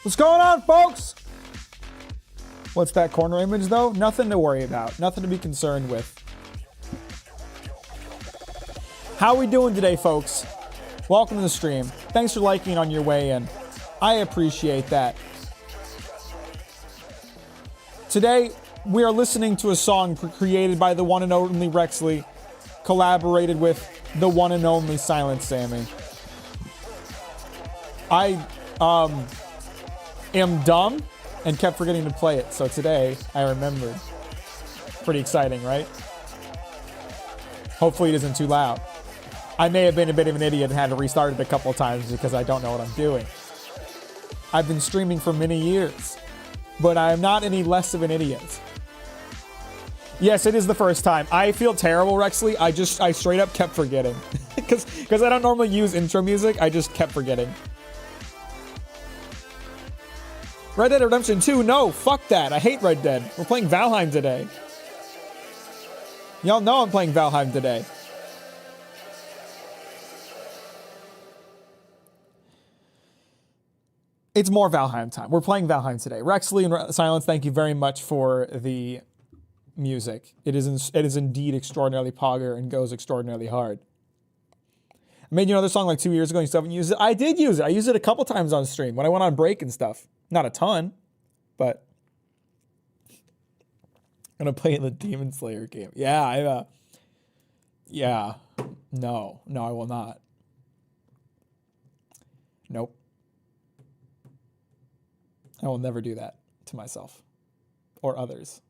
What's going on, folks? What's that corner image, though? Nothing to worry about. Nothing to be concerned with. How we doing today, folks? Welcome to the stream. Thanks for liking on your way in. I appreciate that. Today, we are listening to a song created by the one and only Rexley, collaborated with the one and only Silent Sammy. I am dumb and kept forgetting to play it, so today I remembered. Pretty exciting, right? Hopefully it isn't too loud. I may have been a bit of an idiot and had to restart it a couple of times because I don't know what I'm doing. I've been streaming for many years, but I am not any less of an idiot. Yes, it is the first time. I feel terrible, Rexley. I straight up kept forgetting. Because I don't normally use intro music, I just kept forgetting. Red Dead Redemption 2, no, fuck that. I hate Red Dead. We're playing Valheim today. Y'all know I'm playing Valheim today. It's more Valheim time. We're playing Valheim today. Rexley and Silence, thank you very much for the music. It is indeed extraordinarily pogger and goes extraordinarily hard. I made you another song like 2 years ago and you still haven't used it. I did use it. I used it a couple times on stream when I went on break and stuff. Not a ton, but I'm gonna play the Demon Slayer game. Yeah, yeah. No, I will not. Nope. I will never do that to myself or others.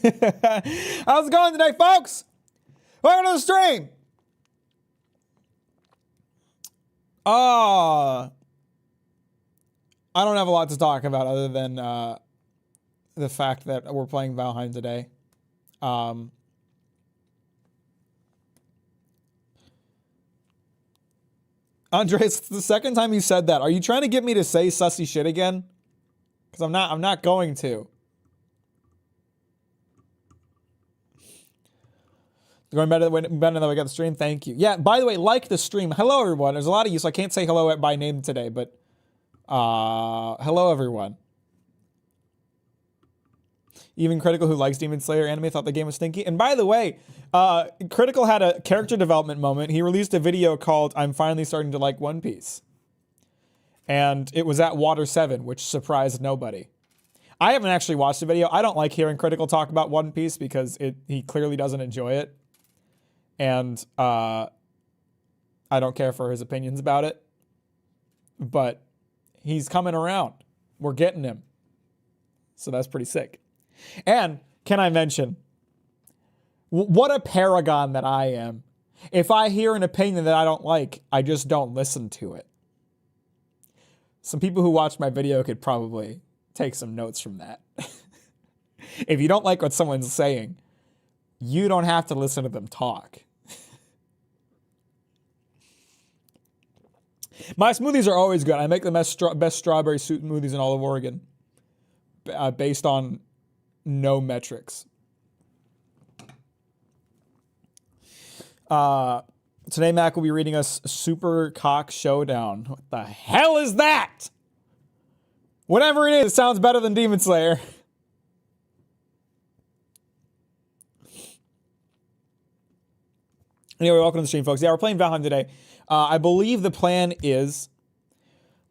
How's it going today, folks? Welcome to the stream. I don't have a lot to talk about other than the fact that we're playing Valheim today. Andre, it's the second time you said that. Are you trying to get me to say sussy shit again? Because I'm not going to. Going better than we got the stream. Thank you. Yeah, by the way, like the stream. Hello, everyone. There's a lot of you, so I can't say hello by name today, but hello, everyone. Even Critical, who likes Demon Slayer anime, thought the game was stinky. And by the way, Critical had a character development moment. He released a video called I'm Finally Starting to Like One Piece. And it was at Water 7, which surprised nobody. I haven't actually watched the video. I don't like hearing Critical talk about One Piece because he clearly doesn't enjoy it. And I don't care for his opinions about it. But he's coming around. We're getting him. So that's pretty sick. And can I mention, what a paragon that I am. If I hear an opinion that I don't like, I just don't listen to it. Some people who watch my video could probably take some notes from that. If you don't like what someone's saying, you don't have to listen to them talk. My smoothies are always good. I make the best strawberry smoothies in all of Oregon, based on no metrics. Today, Mack will be reading us Super Cock Showdown. What the hell is that? Whatever it is, it sounds better than Demon Slayer. Anyway, welcome to the stream, folks. Yeah, we're playing Valheim today. I believe the plan is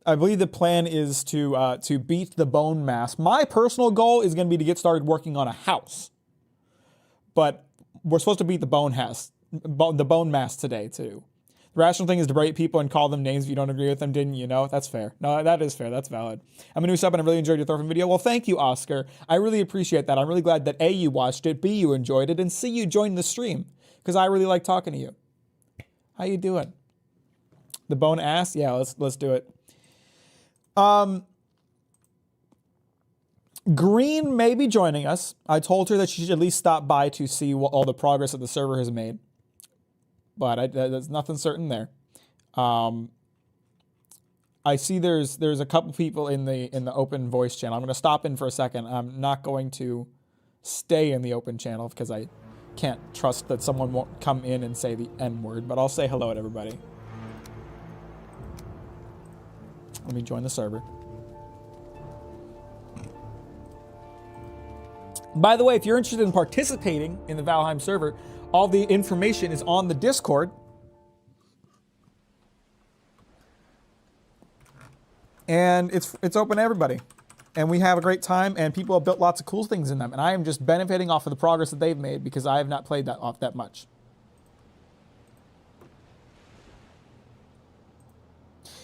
to beat the bone mass. My personal goal is going to be to get started working on a house, but we're supposed to beat the bone mass today too. The rational thing is to berate people and call them names if you don't agree with them. Didn't you know? That's fair. No, that is fair. That's valid. I'm a new sub and I really enjoyed your Thorfinn video. Well, thank you, Oscar. I really appreciate that. I'm really glad that A, you watched it, B, you enjoyed it, and C, you joined the stream because I really like talking to you. How you doing? The bone ass? Yeah, let's do it. Green may be joining us. I told her that she should at least stop by to see all the progress that the server has made. But there's nothing certain there. I see there's a couple people in the open voice channel. I'm going to stop in for a second. I'm not going to stay in the open channel because can't trust that someone won't come in and say the N word, but I'll say hello to everybody. Let me join the server. By the way, if you're interested in participating in the Valheim server, all the information is on the Discord. And it's open to everybody. And we have a great time, and people have built lots of cool things in them. And I am just benefiting off of the progress that they've made because I have not played that much.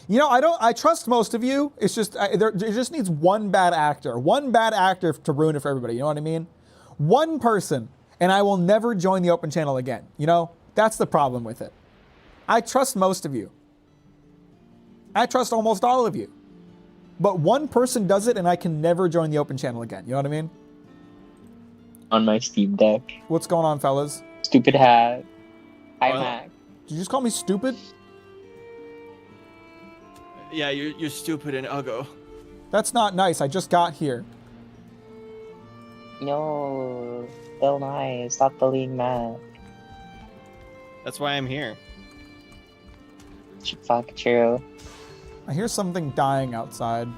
You know, I trust most of you. It's just, it just needs one bad actor. One bad actor to ruin it for everybody. You know what I mean? One person, and I will never join the open channel again. You know, that's the problem with it. I trust most of you. I trust almost all of you. But one person does it, and I can never join the open channel again. You know what I mean? On my Steam Deck. What's going on, fellas? Stupid hat. Hi, Mac. Did you just call me stupid? Yeah, you're stupid and uggo. That's not nice. I just got here. No, still nice. Stop bullying Mac. That's why I'm here. Fuck true. I hear something dying outside.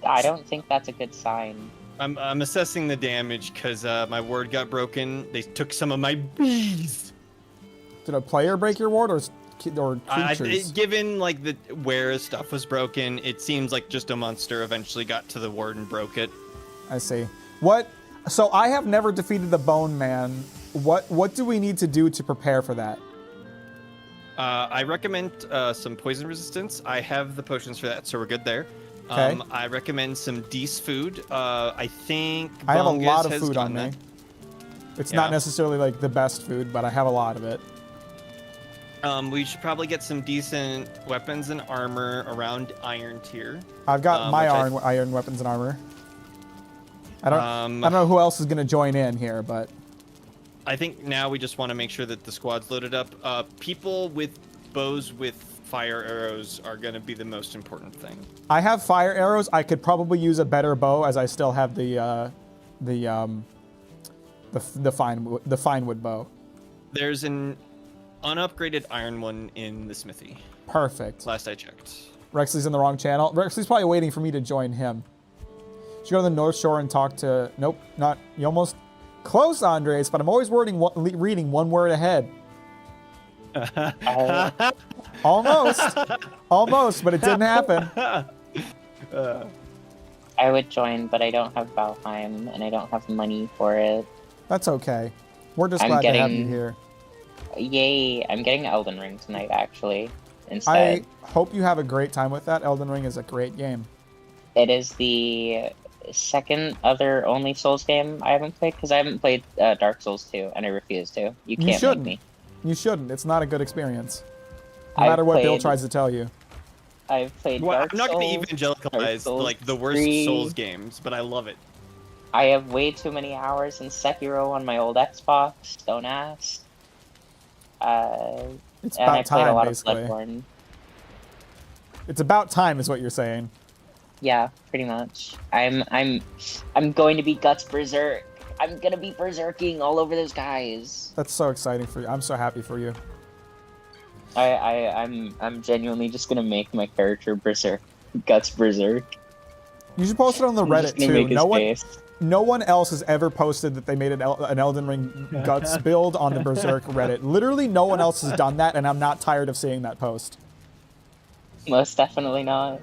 I don't think that's a good sign. I'm assessing the damage because my ward got broken. They took some of my bees. Did a player break your ward or creatures? Given like where stuff was broken, it seems like just a monster eventually got to the ward and broke it. I see. What? So I have never defeated the Bone Man. What do we need to do to prepare for that? I recommend some poison resistance. I have the potions for that, so we're good there. Okay. I recommend some Deece food. I think I have a Bungus lot of has food on done me. that. It's Yeah. not necessarily like the best food, but I have a lot of it. We should probably get some decent weapons and armor around Iron Tier. I've got my which iron weapons and armor. I don't know who else is going to join in here, but I think now we just want to make sure that the squad's loaded up. People with bows with fire arrows are going to be the most important thing. I have fire arrows. I could probably use a better bow as I still have the fine wood bow. There's an unupgraded iron one in the smithy. Perfect. Last I checked. Rexley's in the wrong channel. Rexley's probably waiting for me to join him. Should go to the North Shore and talk to... Nope, not... You almost... Close, Andres, but I'm always reading one word ahead. Almost. Almost, but it didn't happen. I would join, but I don't have Valheim, and I don't have money for it. That's okay. We're just glad to have you here. Yay, I'm getting Elden Ring tonight, actually, instead. I hope you have a great time with that. Elden Ring is a great game. It is the second only Souls game I haven't played, because I haven't played Dark Souls 2, and I refuse to. You can't make me. You shouldn't. It's not a good experience. No matter what Bill tries to tell you. I've played Dark I'm not Souls, going to evangelicalize like the worst 3. Souls games, but I love it. I have way too many hours in Sekiro on my old Xbox. Don't ask. It's and I about played a time, lot basically. of Bloodborne. It's about time, is what you're saying. Yeah, pretty much. I'm going to be Guts Berserk. I'm gonna be berserking all over those guys. That's so exciting for you. I'm so happy for you. I'm genuinely just gonna make my character Berserk, Guts Berserk. You should post it on the Reddit too. No one else has ever posted that they made an Elden Ring Guts build on the Berserk Reddit. Literally, no one else has done that, and I'm not tired of seeing that post. Most definitely not.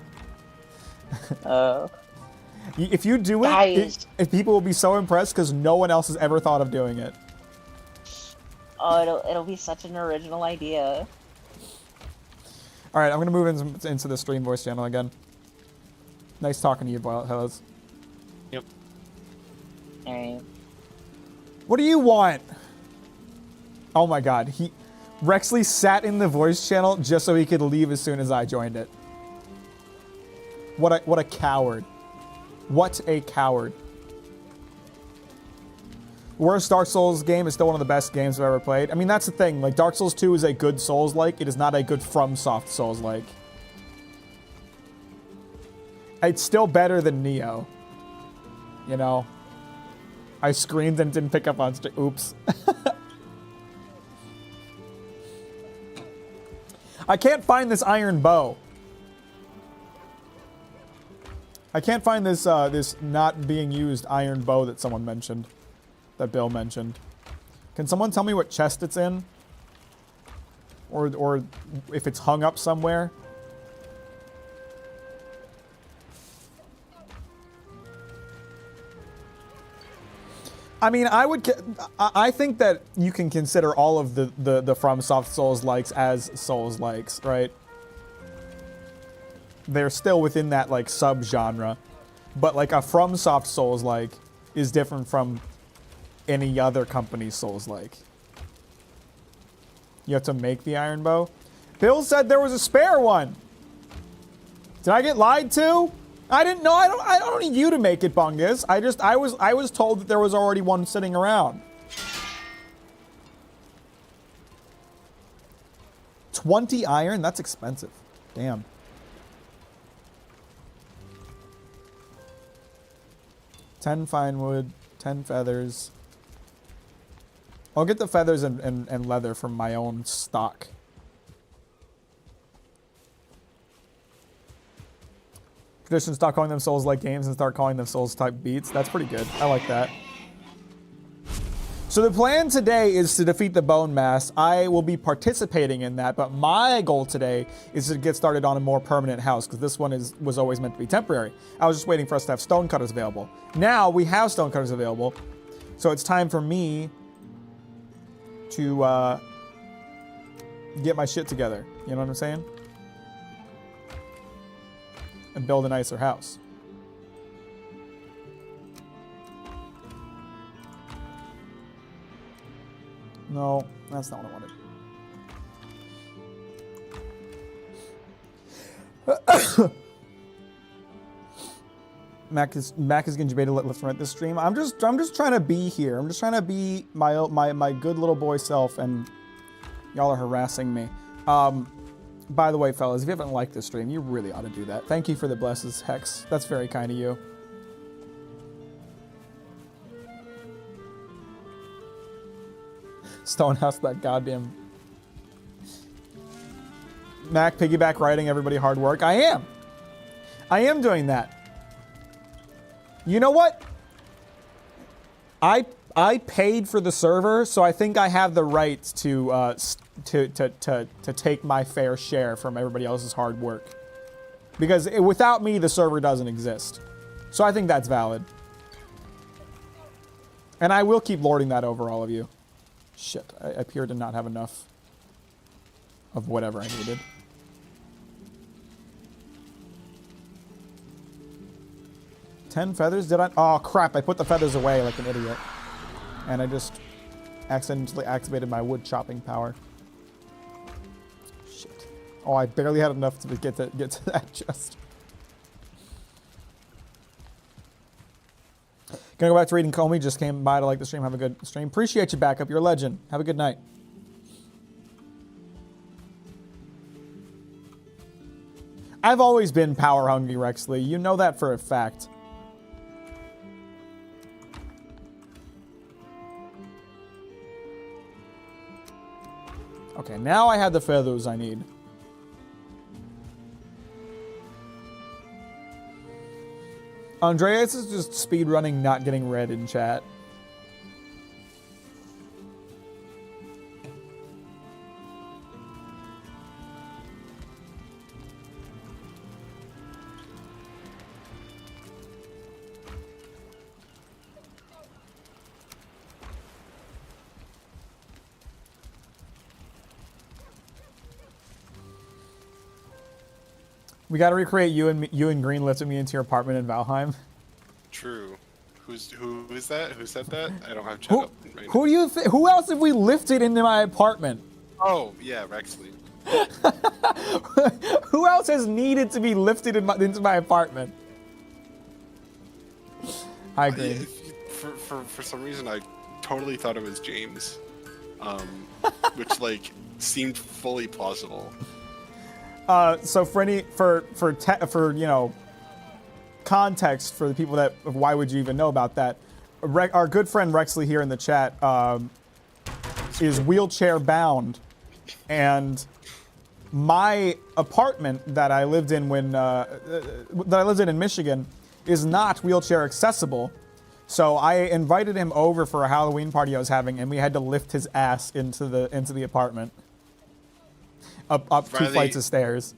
If you do it, people will be so impressed because no one else has ever thought of doing it. Oh, it'll be such an original idea. All right, I'm gonna move into the stream voice channel again. Nice talking to you, fellas. Yep. All right. What do you want? Oh my God, Rexley sat in the voice channel just so he could leave as soon as I joined it. What a coward. What a coward. Worst Dark Souls game is still one of the best games I've ever played. I mean, that's the thing. Like, Dark Souls 2 is a good Souls-like. It is not a good FromSoft Souls-like. It's still better than Neo. You know? I screamed and didn't pick up on oops. I can't find this iron bow. I can't find this this not being used iron bow that someone mentioned. That Bill mentioned. Can someone tell me what chest it's in? Or if it's hung up somewhere? I mean, I think that you can consider all of the FromSoft Souls-likes as Souls-likes, right? They're still within that, like, sub-genre. But, like, a FromSoft Souls-like is different from any other company's Souls-like. You have to make the iron bow. Bill said there was a spare one. Did I get lied to? I didn't know. I don't need you to make it, Bungus. I was told that there was already one sitting around. 20 iron? That's expensive. Damn. $10 fine wood, 10 feathers. I'll get the feathers and leather from my own stock. Tradition, stop calling them Souls-like games and start calling them Souls-type beats. That's pretty good. I like that. So the plan today is to defeat the Bone Mass. I will be participating in that, but my goal today is to get started on a more permanent house, because this one was always meant to be temporary. I was just waiting for us to have stonecutters available. Now we have stonecutters available, so it's time for me to get my shit together. You know what I'm saying? And build a nicer house. No, that's not what I wanted. Mack is getting debated left and right this stream. I'm just trying to be here. I'm just trying to be my good little boy self, and y'all are harassing me. By the way, fellas, if you haven't liked this stream, you really ought to do that. Thank you for the blesses, Hex. That's very kind of you. Stonehouse, that goddamn... Mac, piggyback writing, everybody hard work. I am doing that. You know what? I paid for the server, so I think I have the right to take my fair share from everybody else's hard work. Because without me, the server doesn't exist. So I think that's valid. And I will keep lording that over all of you. Shit, I appear to not have enough of whatever I needed. $10 feathers? Did I? Oh, crap. I put the feathers away like an idiot. And I just accidentally activated my wood chopping power. Shit. Oh, I barely had enough to get to that chest. Gonna go back to reading Comey. Just came by to like the stream. Have a good stream. Appreciate you, Backup. You're a legend. Have a good night. I've always been power hungry, Rexley. You know that for a fact. Okay, now I have the feathers I need. Andreas is just speedrunning, not getting read in chat. We gotta recreate you and Green lifting me into your apartment in Valheim. True. Who is that? Who said that? I don't have chat up right now. Who else have we lifted into my apartment? Oh, yeah, Rexley. Who else has needed to be lifted into my apartment? Hi, Green. For some reason, I totally thought it was James, which like seemed fully plausible. So for you know, context for the people that why would you even know about that? our good friend Rexley here in the chat is wheelchair bound, and my apartment that I lived in in Michigan is not wheelchair accessible. So I invited him over for a Halloween party I was having, and we had to lift his ass into the apartment, up 2 flights of stairs.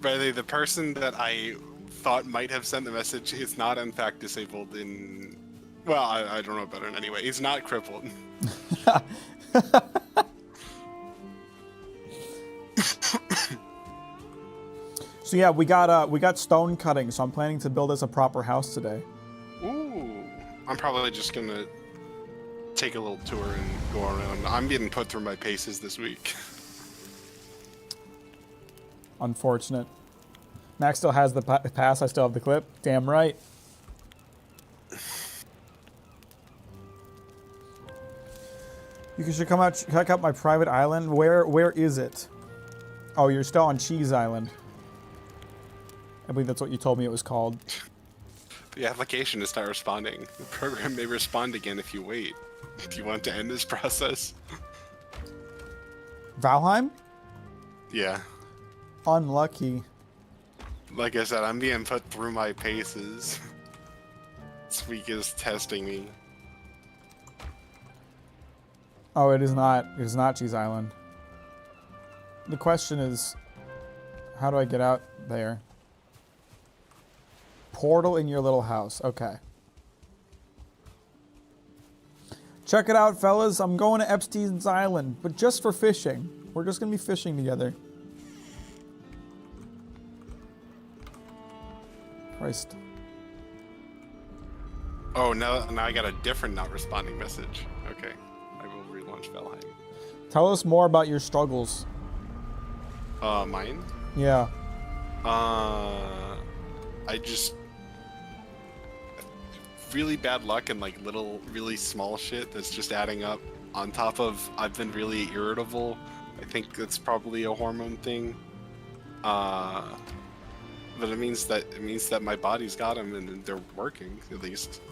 Riley, the person that I thought might have sent the message is not in fact disabled in... Well, I don't know about it anyway. He's not crippled. So yeah, we got stone cutting, so I'm planning to build us a proper house today. Ooh. I'm probably just gonna take a little tour and go around. I'm getting put through my paces this week. Unfortunate. Max still has the pass. I still have the clip. Damn right. You should come out, check out my private island. Where is it? Oh, you're still on Cheese Island. I believe that's what you told me it was called. The application is not responding. The program may respond again if you wait. Do you want to end this process? Valheim? Yeah. Unlucky. Like I said, I'm being put through my paces. This week is testing me. Oh, it is not. It is not Cheese Island. The question is, how do I get out there? Portal in your little house. Okay. Check it out, fellas. I'm going to Epstein's Island, but just for fishing. We're just going to be fishing together. Christ. Oh, now I got a different not responding message. Okay. I will relaunch Valheim. Tell us more about your struggles. Mine? Yeah. I just... really bad luck and like little, really small shit that's just adding up. On top of, I've been really irritable. I think that's probably a hormone thing. But it means that my body's got them and they're working at least.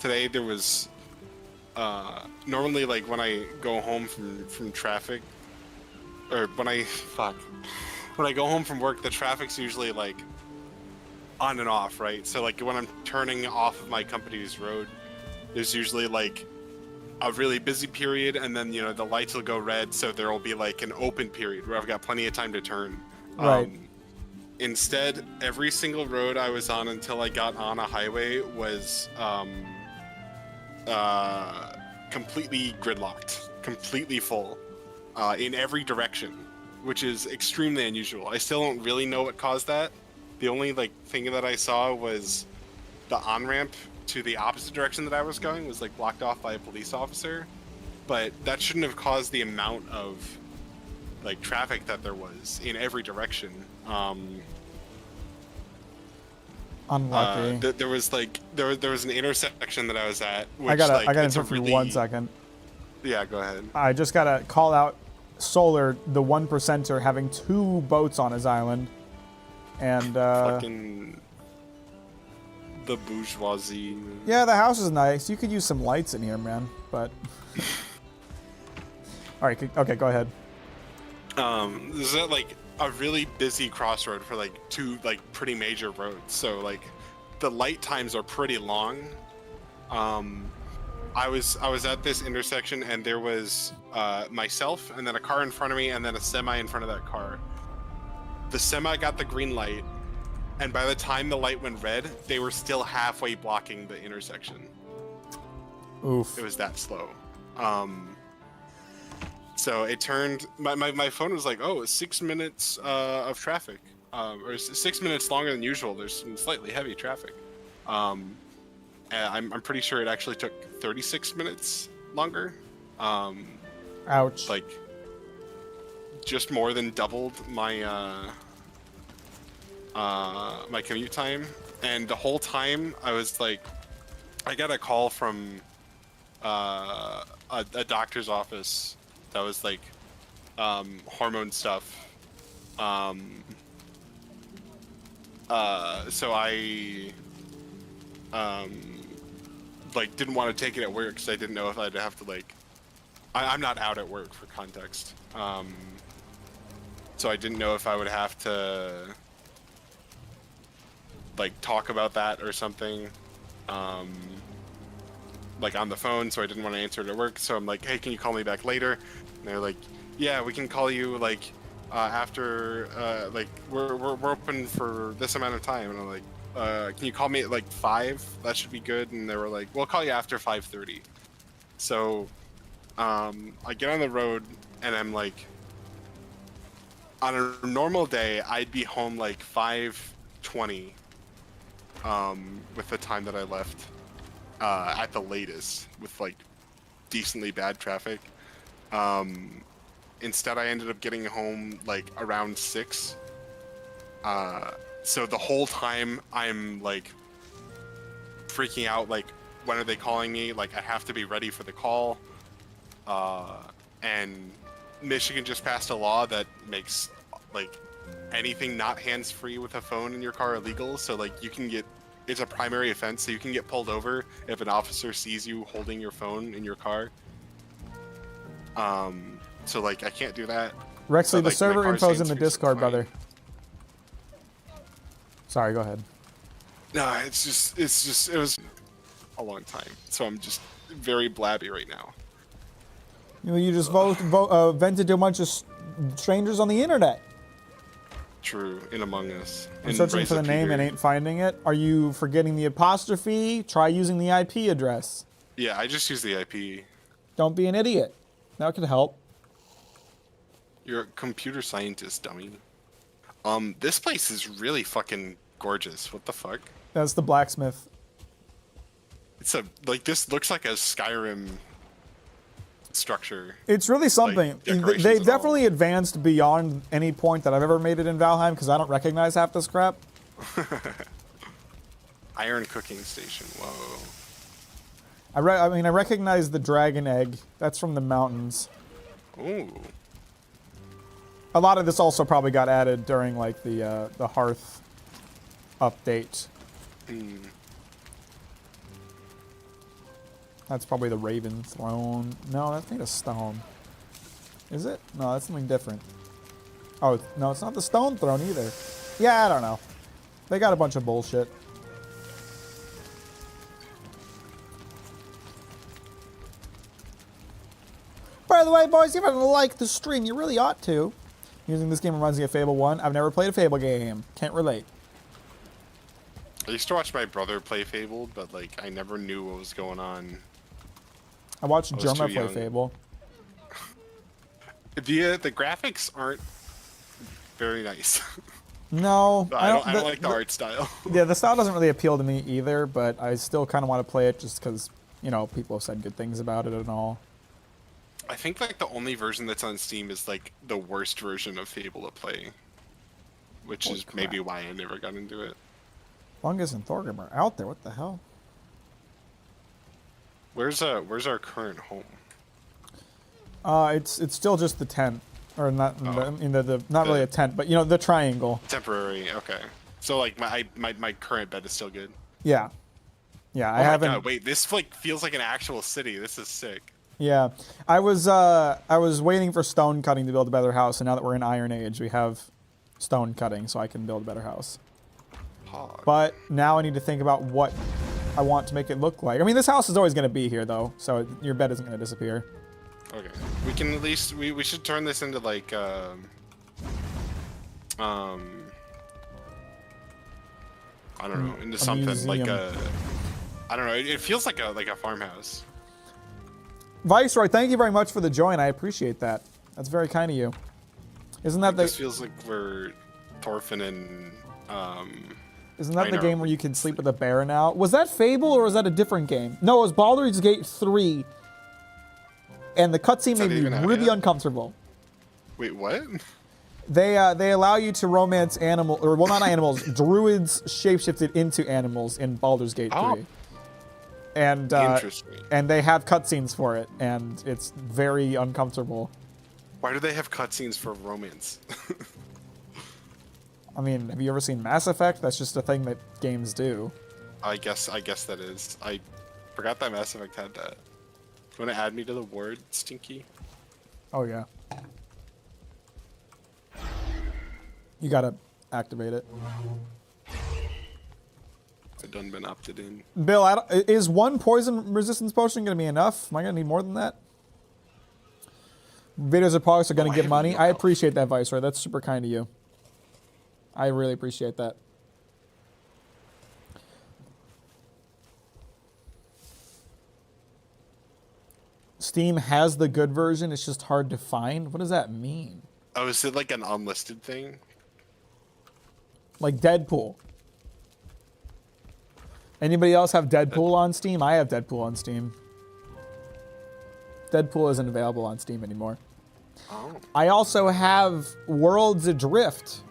Today there was normally like when I go home from traffic, or when I go home from work, the traffic's usually like on and off, right? So like when I'm turning off of my company's road, there's usually like a really busy period, and then the lights will go red, so there will be like an open period where I've got plenty of time to turn. Right. Instead, every single road I was on until I got on a highway was completely gridlocked, completely full, in every direction, which is extremely unusual. I still don't really know what caused that. The only thing that I saw was the on-ramp to the opposite direction that I was going was blocked off by a police officer, but that shouldn't have caused the amount of traffic that there was in every direction. Unlucky. There was there was an intersection that I was at. Which, I gotta interrupt for 1 second. Yeah, go ahead. I just gotta call out Solar, the 1%er, having 2 boats on his island, and fucking the bourgeoisie. Yeah, the house is nice. You could use some lights in here, man. But all right, okay, go ahead. This is at a really busy crossroad for 2 pretty major roads, so the light times are pretty long. I was at this intersection, and there was myself, and then a car in front of me, and then a semi in front of that car. The semi got the green light, and by the time the light went red, they were still halfway blocking the intersection. Oof. It was that slow. So it turned, my phone was oh, 6 minutes of traffic, or 6 minutes longer than usual. There's some slightly heavy traffic. And I'm pretty sure it actually took 36 minutes longer. Ouch. Just more than doubled my my commute time. And the whole time I was I got a call from a doctor's office that was hormone stuff. So I like didn't want to take it at work because I didn't know if I'd have to like. I'm not out at work for context, so I didn't know if I would have to like talk about that or something, like on the phone. So I didn't want to answer it at work. So I'm like, hey, can you call me back later? And they're like, yeah, we can call you like after like we're open for this amount of time. And I'm like, can you call me at like 5? That should be good. And they were like, we'll call you after 5:30. So I get on the road and I'm like, on a normal day, I'd be home like 5:20 with the time that I left at the latest with like decently bad traffic. Instead, I ended up getting home like around 6. So the whole time I'm like freaking out, like, when are they calling me? Like, I have to be ready for the call. And Michigan just passed a law that makes like anything not hands-free with a phone in your car illegal. So like you can get, it's a primary offense, so you can get pulled over if an officer sees you holding your phone in your car. So like I can't do that. Rexley, But, the like, server my car info's in the stands for Discord, fine. brother. Sorry, go ahead. No, it was a long time. So I'm just very blabby right now. You just vented to a bunch of strangers on the internet. True, in Among Us. I'm in searching Rise for the of name and Peter. ain't finding it. Are you forgetting the apostrophe? Try using the IP address. Yeah, I just use the IP. Don't be an idiot. That could help. You're a computer scientist, dummy. This place is really fucking gorgeous. What the fuck? That's the blacksmith. It's like this looks like a Skyrim structure. It's really something. decorations They've and all. definitely advanced beyond any point that I've ever made it in Valheim because I don't recognize half this crap. Iron cooking station. Whoa. I mean, I recognize the dragon egg. That's from the mountains. Ooh. A lot of this also probably got added during like the Hearth update. Hmm. That's probably the Raven Throne. No, that's made of stone. Is it? No, that's something different. Oh, no, it's not the Stone Throne either. Yeah, I don't know. They got a bunch of bullshit. By the way, boys, if you haven't liked the stream, you really ought to. Using this game reminds me of Fable 1. I've never played a Fable game. Can't relate. I used to watch my brother play Fable, but like I never knew what was going on. I watched was Jerma too play young. Fable. The graphics aren't very nice. No, I don't like the art style. Yeah, the style doesn't really appeal to me either, but I still kind of want to play it just because, you know, people have said good things about it and all. I think like the only version that's on Steam is like the worst version of Fable to play, which Holy is maybe crap. why I never got into it. Lungus and Thorgrim are out there. What the hell? Where's our current home? It's still just the tent, or not. Oh. I mean, not really a tent, but you know, the triangle. Temporary. Okay. So like my current bed is still good. Yeah, yeah. Oh I my haven't. God, wait, this like feels like an actual city. This is sick. Yeah, I was waiting for stone cutting to build a better house, and now that we're in Iron Age, we have stone cutting, so I can build a better house. Hog. But now I need to think about what I want to make it look like. I mean, this house is always going to be here, though, so your bed isn't going to disappear. Okay. We can at least we should turn this into like I don't know, into something like museum. I don't know. It feels like a farmhouse. Viceroy, thank you very much for the join. I appreciate that. That's very kind of you. Isn't that This feels like we're Thorfinn and Isn't that the Einar. game where you can sleep with a bear now? Was that Fable or was that a different game? No, it was Baldur's Gate 3. And the cutscene that made me even out really yet? uncomfortable. Wait, what? They allow you to romance animal, or well, not animals, druids shapeshifted into animals in Baldur's Gate 3. Oh. And Interesting. and they have cutscenes for it, and it's very uncomfortable. Why do they have cutscenes for romance? I mean, have you ever seen Mass Effect? That's just a thing that games do. I guess that is. Forgot that Mass Effect had that. You want to add me to the ward, Stinky? Oh yeah. You gotta activate it. I've done been opted in. Bill, is one poison resistance potion gonna be enough? Am I gonna need more than that? Videos of products are gonna get money. I appreciate that, Viceroy. That's super kind of you. I really appreciate that. Steam has the good version. It's just hard to find. What does that mean? Oh, is it like an unlisted thing? Like Deadpool. Anybody else have Deadpool on Steam? I have Deadpool on Steam. Deadpool isn't available on Steam anymore. Oh. I also have Worlds Adrift,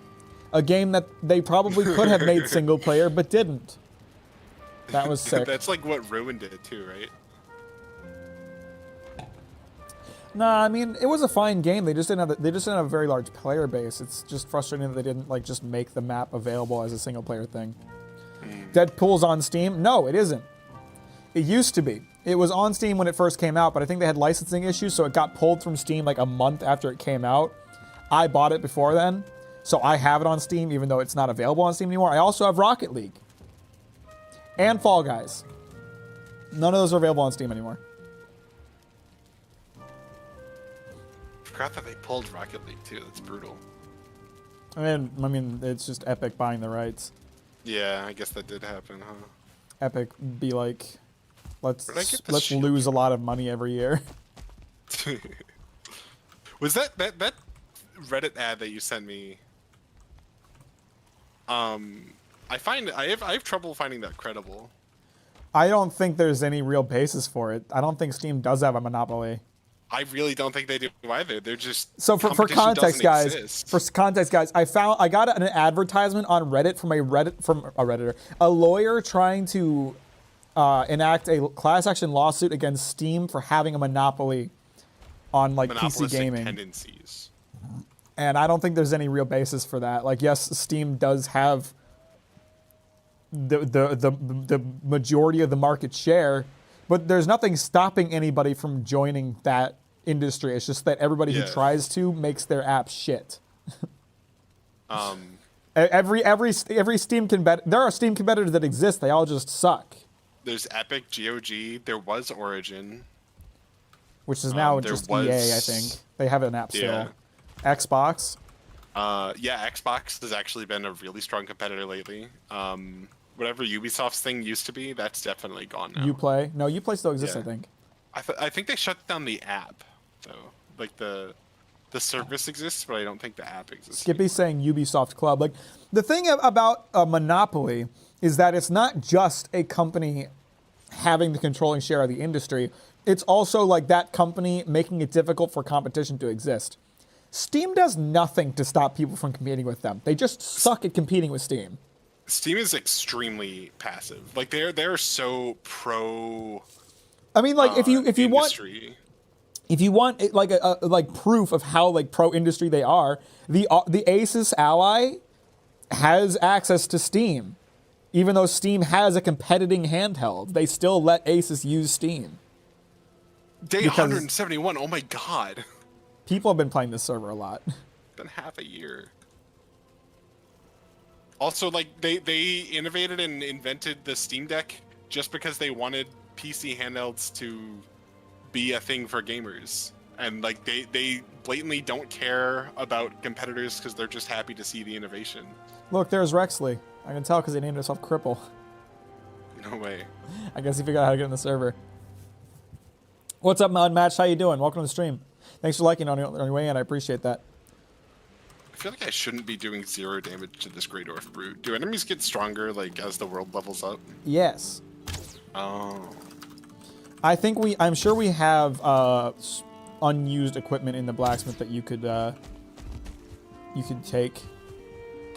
a game that they probably could have made single player but didn't. That was sick. That's like what ruined it too, right? Nah, I mean it was a fine game. They just didn't have a very large player base. It's just frustrating that they didn't like just make the map available as a single player thing. Deadpool's on Steam? No, it isn't. It used to be. It was on Steam when it first came out, but I think they had licensing issues, so it got pulled from Steam like a month after it came out. I bought it before then, so I have it on Steam even though it's not available on Steam anymore. I also have Rocket League and Fall Guys. None of those are available on Steam anymore. Forgot that they pulled Rocket League too. That's brutal. I mean, it's just Epic buying the rights. Yeah, I guess that did happen, huh? Epic be like, let's shield lose a lot of money every year. Was that Reddit ad that you sent me? I have trouble finding that credible. I don't think there's any real basis for it. I don't think Steam does have a monopoly. I really don't think they do either. They're just so for context, guys. I got an advertisement on Reddit from a lawyer trying to enact a class action lawsuit against Steam for having a monopoly on like PC gaming tendencies. And I don't think there's any real basis for that. Like, yes, Steam does have the majority of the market share, but there's nothing stopping anybody from joining that industry. It's just that everybody who tries to makes their app shit. Every Steam there are Steam competitors that exist. They all just suck. There's Epic, GOG. There was Origin, which is now just EA. I think they have an app still. Xbox. Xbox has actually been a really strong competitor lately. Whatever Ubisoft's thing used to be, that's definitely gone now. Uplay? No, Uplay still exists, I think. I think they shut down the app, though. Like, the service exists, but I don't think the app exists. Skippy's saying Ubisoft Club. Like, the thing about a monopoly is that it's not just a company having the controlling share of the industry. It's also, like, that company making it difficult for competition to exist. Steam does nothing to stop people from competing with them. They just suck at competing with Steam. Steam is extremely passive. Like they're so pro. I mean, like if you want like proof of how like pro industry they are, the Asus Ally has access to Steam, even though Steam has a competing handheld. They still let Asus use Steam. Day 171. Oh my god. People have been playing this server a lot. Been half a year. Also, like, they innovated and invented the Steam Deck just because they wanted PC handhelds to be a thing for gamers. And, like, they blatantly don't care about competitors because they're just happy to see the innovation. Look, there's Rexley. I can tell because they named himself Cripple. No way. I guess he figured out how to get in the server. What's up, Match? How you doing? Welcome to the stream. Thanks for liking on your way in. I appreciate that. I feel like I shouldn't be doing 0 damage to this Grey Dwarf Brute. Do enemies get stronger, like, as the world levels up? Yes. Oh. I'm sure we have unused equipment in the blacksmith that you could take.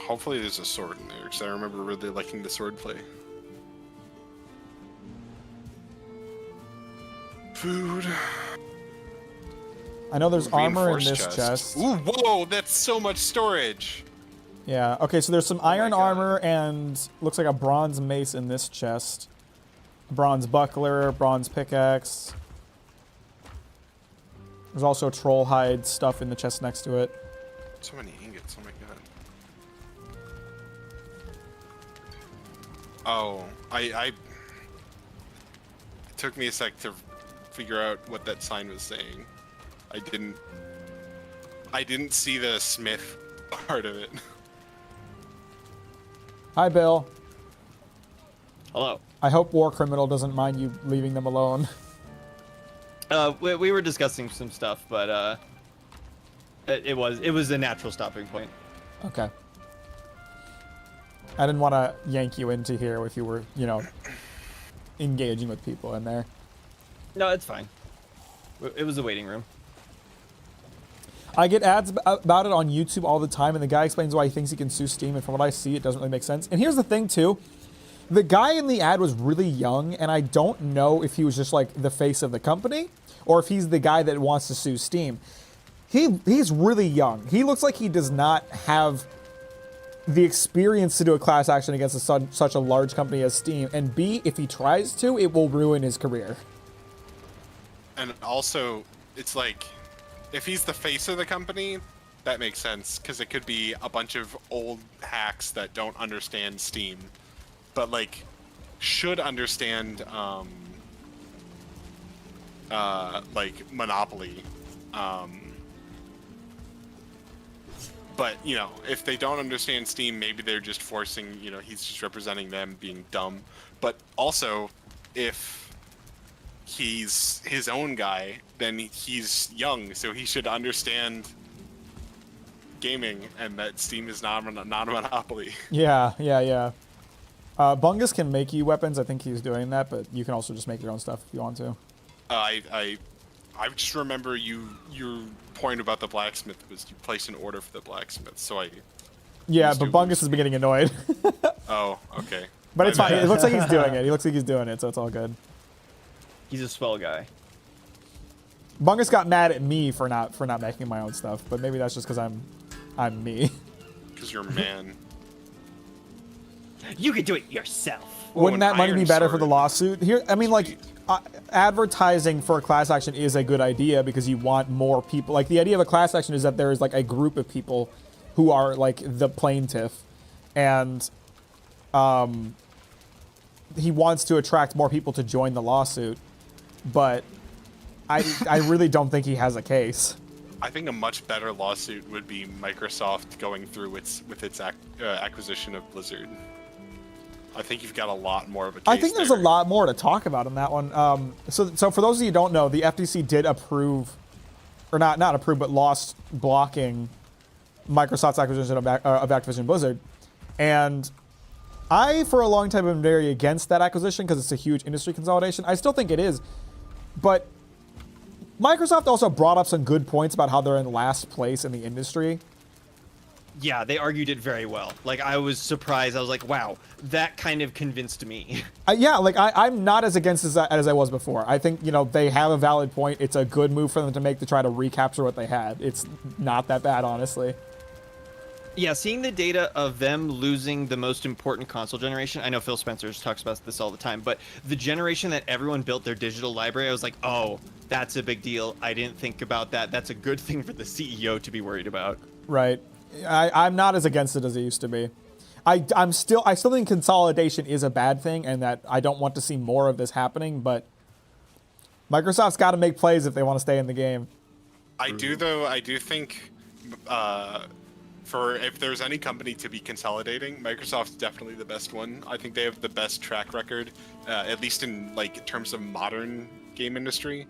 Hopefully there's a sword in there, because I remember really liking the sword play. Food. I know there's armor in this chest. Ooh, whoa, that's so much storage. Yeah, okay, so there's some iron armor and looks like a bronze mace in this chest. Bronze buckler, bronze pickaxe. There's also troll hide stuff in the chest next to it. So many ingots. Oh my god. Oh, it took me a sec to figure out what that sign was saying. I didn't see the smith part of it. Hi, Bill. Hello. I hope War Criminal doesn't mind you leaving them alone. We were discussing some stuff, but it was a natural stopping point. Okay. I didn't want to yank you into here if you were, engaging with people in there. No, it's fine. It was a waiting room. I get ads about it on YouTube all the time, and the guy explains why he thinks he can sue Steam, and from what I see, it doesn't really make sense. And here's the thing, too. The guy in the ad was really young, and I don't know if he was just, like, the face of the company, or if he's the guy that wants to sue Steam. He's really young. He looks like he does not have the experience to do a class action against such a large company as Steam, and B, if he tries to, it will ruin his career. And also, it's like, if he's the face of the company, that makes sense, because it could be a bunch of old hacks that don't understand Steam, but, like, should understand, like, Monopoly. But, if they don't understand Steam, maybe they're just forcing, he's just representing them being dumb. But also, if he's his own guy, then he's young, so he should understand gaming and that Steam is not a monopoly. Yeah. Bungus can make you weapons. I think he's doing that, but you can also just make your own stuff if you want to. I just remember your point about the blacksmith was you place an order for the blacksmith, so I... Yeah, but Bungus has been getting annoyed. Oh, okay. But it's fine. It looks like he's doing it. He looks like he's doing it, so it's all good. He's a swell guy. Bungus got mad at me for not making my own stuff, but maybe that's just because I'm me. Because you're a man. You could do it yourself. Wouldn't that money be better for sword. the lawsuit? Here, I mean, like, advertising for a class action is a good idea because you want more people. Like, the idea of a class action is that there is, like, a group of people who are, like, the plaintiff, and he wants to attract more people to join the lawsuit, but I really don't think he has a case. I think a much better lawsuit would be Microsoft going through with its acquisition of Blizzard. I think you've got a lot more of a case. I think there's a lot more to talk about in that one. So for those of you who don't know, the FTC did approve, or not approve, but lost blocking Microsoft's acquisition of Activision Blizzard. And I, for a long time, have been very against that acquisition because it's a huge industry consolidation. I still think it is. But Microsoft also brought up some good points about how they're in last place in the industry. Yeah, they argued it very well. Like, I was surprised. I was like, wow, that kind of convinced me. Yeah, like, I'm not as against as I was before. I think, they have a valid point. It's a good move for them to make to try to recapture what they had. It's not that bad, honestly. Yeah, seeing the data of them losing the most important console generation, I know Phil Spencer talks about this all the time, but the generation that everyone built their digital library, I was like, oh, that's a big deal. I didn't think about that. That's a good thing for the CEO to be worried about. Right. I'm not as against it as it used to be. I still think consolidation is a bad thing and that I don't want to see more of this happening, but Microsoft's got to make plays if they want to stay in the game. I do think if there's any company to be consolidating, Microsoft's definitely the best one. I think they have the best track record, at least in terms of modern game industry.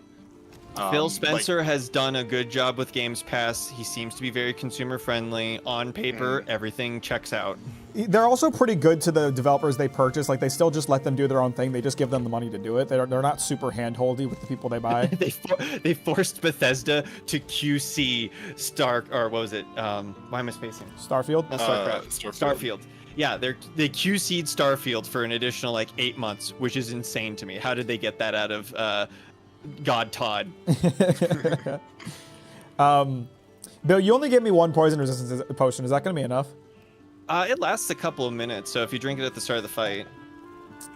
Phil Spencer has done a good job with Games Pass. He seems to be very consumer friendly. On paper, everything checks out. They're also pretty good to the developers they purchase. Like, they still just let them do their own thing. They just give them the money to do it. They're not super hand-holdy with the people they buy. They forced Bethesda to QC what was it? Why am I spacing? Starfield? No, Starfield. Yeah, they QC'd Starfield for an additional 8 months, which is insane to me. How did they get that out of God Todd? Bill, you only gave me one poison resistance potion. Is that going to be enough? It lasts a couple of minutes, so if you drink it at the start of the fight.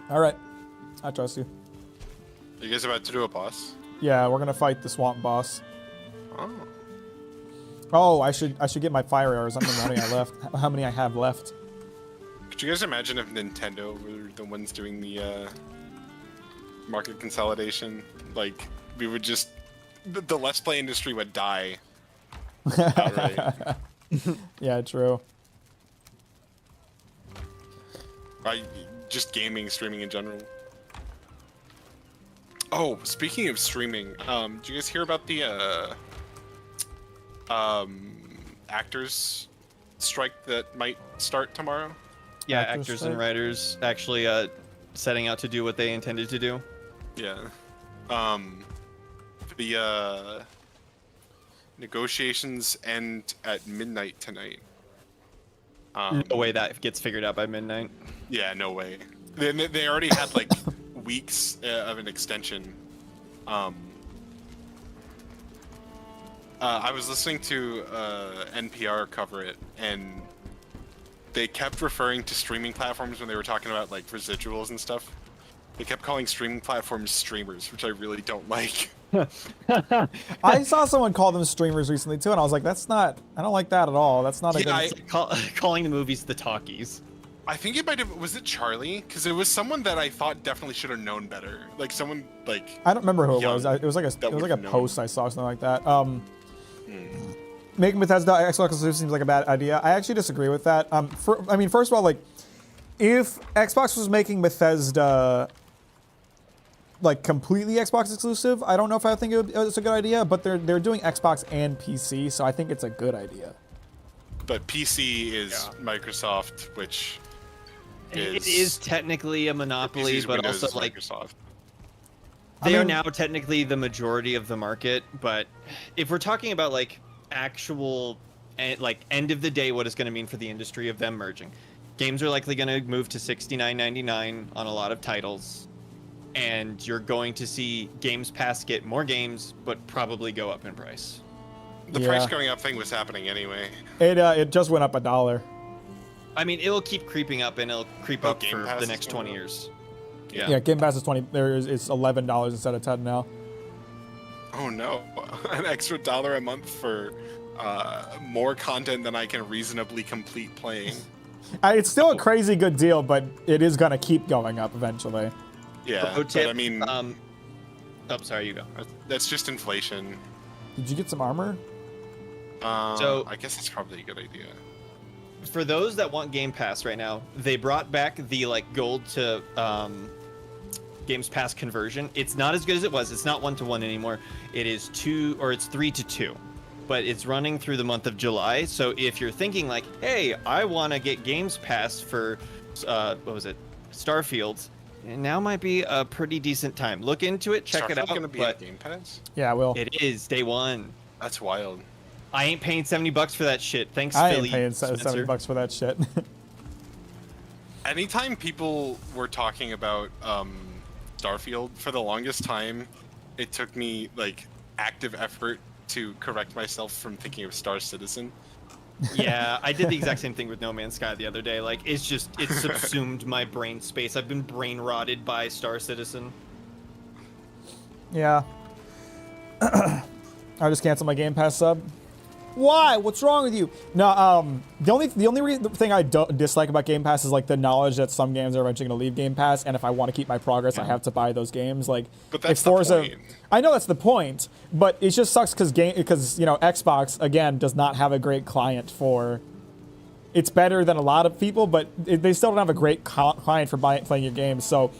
All right. I trust you. Are you guys about to do a boss? Yeah, we're gonna fight the swamp boss. Oh. Oh, I should get my fire arrows. I don't know how many I have left. Could you guys imagine if Nintendo were the ones doing the market consolidation? Like, we would just the Let's Play industry would die. Outright. Yeah, true. Just gaming, streaming in general. Oh, speaking of streaming, did you guys hear about the actors strike that might start tomorrow? Yeah, Actors actors strike? and writers actually setting out to do what they intended to do. Yeah. The negotiations end at midnight tonight. No way that gets figured out by midnight. Yeah, no way. They already had like weeks of an extension. I was listening to NPR cover it, and they kept referring to streaming platforms when they were talking about like residuals and stuff. They kept calling streaming platforms streamers, which I really don't like. I saw someone call them streamers recently too, and I was like, I don't like that at all. That's not a Yeah, good. Calling the movies the talkies. I think it might have, was it Charlie? Because it was someone that I thought definitely should have known better. Like someone like. I don't remember who it young was. It was like that a would've known. post I saw, something like that. Making Bethesda Xbox exclusive seems like a bad idea. I actually disagree with that. First of all, like, if Xbox was making Bethesda like completely Xbox exclusive, I don't know if I think it's a good idea. But they're doing Xbox and PC, so I think it's a good idea. But PC is Microsoft, which It is technically a monopoly, PC's but Windows also is like Microsoft. they are now technically the majority of the market. But if we're talking about like actual, like end of the day, what it's going to mean for the industry of them merging, games are likely going to move to $69.99 on a lot of titles, and you're going to see Games Pass get more games, but probably go up in price. The Yeah. price going up thing was happening anyway. It just went up $1. I mean, it'll keep creeping up, and it'll creep Oh, up Game for Pass the is next going 20 up? years. Yeah, Game Pass is it's $11 instead of $10 now. Oh no, an extra $1 a month for more content than I can reasonably complete playing. It's still a crazy good deal, but it is gonna keep going up eventually. Yeah, Pro but tip, I mean, oh, sorry, you go. that's just inflation. Did you get some armor? So- I guess that's probably a good idea. For those that want Game Pass right now, they brought back the like gold to Games Pass conversion. It's not as good as it was. It's not 1-to-1 anymore. It is 3-to-2, but it's running through the month of July. So if you're thinking like, hey, I want to get Games Pass for what was it, Starfield, now might be a pretty decent time. Look into it, check it out. Gonna be But at Game Pass? Yeah, I will. it is day one. That's wild. I ain't paying $70 for that shit. Thanks, I Philly. ain't paying Spencer. $70 for that shit. Anytime people were talking about Starfield, for the longest time, it took me like active effort to correct myself from thinking of Star Citizen. Yeah, I did the exact same thing with No Man's Sky the other day. Like, it subsumed my brain space. I've been brain rotted by Star Citizen. Yeah. I just canceled my Game Pass sub. Why? What's wrong with you? No, the only thing I don't dislike about Game Pass is like the knowledge that some games are eventually going to leave Game Pass, and if I want to keep my progress, I have to buy those games. Like, But that's like the point. I know that's the point, but it just sucks because Xbox again does not have a great client for. It's better than a lot of people, but they still don't have a great client for playing your games. So,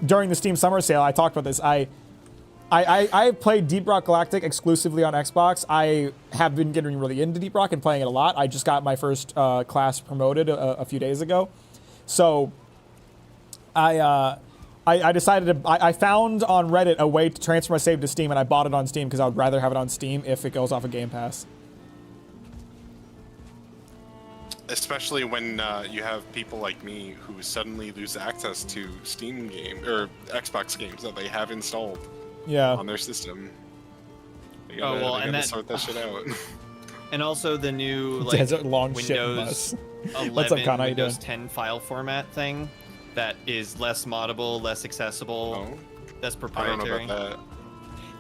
during the Steam Summer Sale, I talked about this. I played Deep Rock Galactic exclusively on Xbox. I have been getting really into Deep Rock and playing it a lot. I just got my first class promoted a few days ago. So I decided I found on Reddit a way to transfer my save to Steam, and I bought it on Steam because I would rather have it on Steam if it goes off of Game Pass. Especially when you have people like me who suddenly lose access to Steam game or Xbox games that they have installed Yeah. on their system. They Oh, well, they and gotta that- sort that shit out. And also the new like Desert long shit Windows bus. 11, What's up, Con? How you Windows doing? 10 file format thing. that is less moddable, less accessible. Oh, That's I proprietary. don't know about that.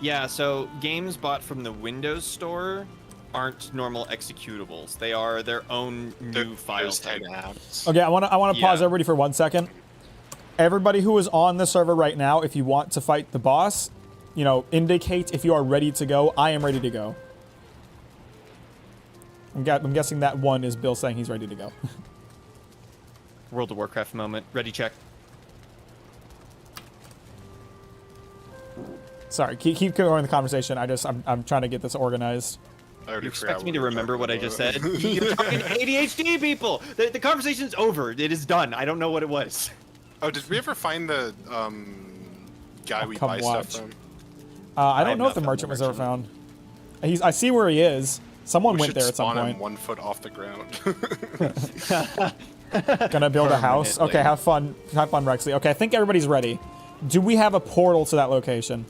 Yeah, so games bought from the Windows Store aren't normal executables. They are their own new file There's type. 10 apps. Okay, I want to pause Yeah. everybody for 1 second. Everybody who is on the server right now, if you want to fight the boss, you know, indicate if you are ready to go. I am ready to go. I'm guessing that one is Bill saying he's ready to go. World of Warcraft moment. Ready, check. Sorry, keep going the conversation. I'm trying to get this organized. I already You forgot expect me to we were remember what I talking just about. said? You're talking ADHD people! The conversation's over. It is done. I don't know what it was. Oh, did we ever find the guy we come buy watch. stuff from? I have don't know if the not found merchant the was ever merchant. found. I see where he is. Someone We went should there at some spawn him point. 1 foot off the ground. Gonna build a house. Permanently. Okay, have fun, Rexley. Okay, I think everybody's ready. Do we have a portal to that location?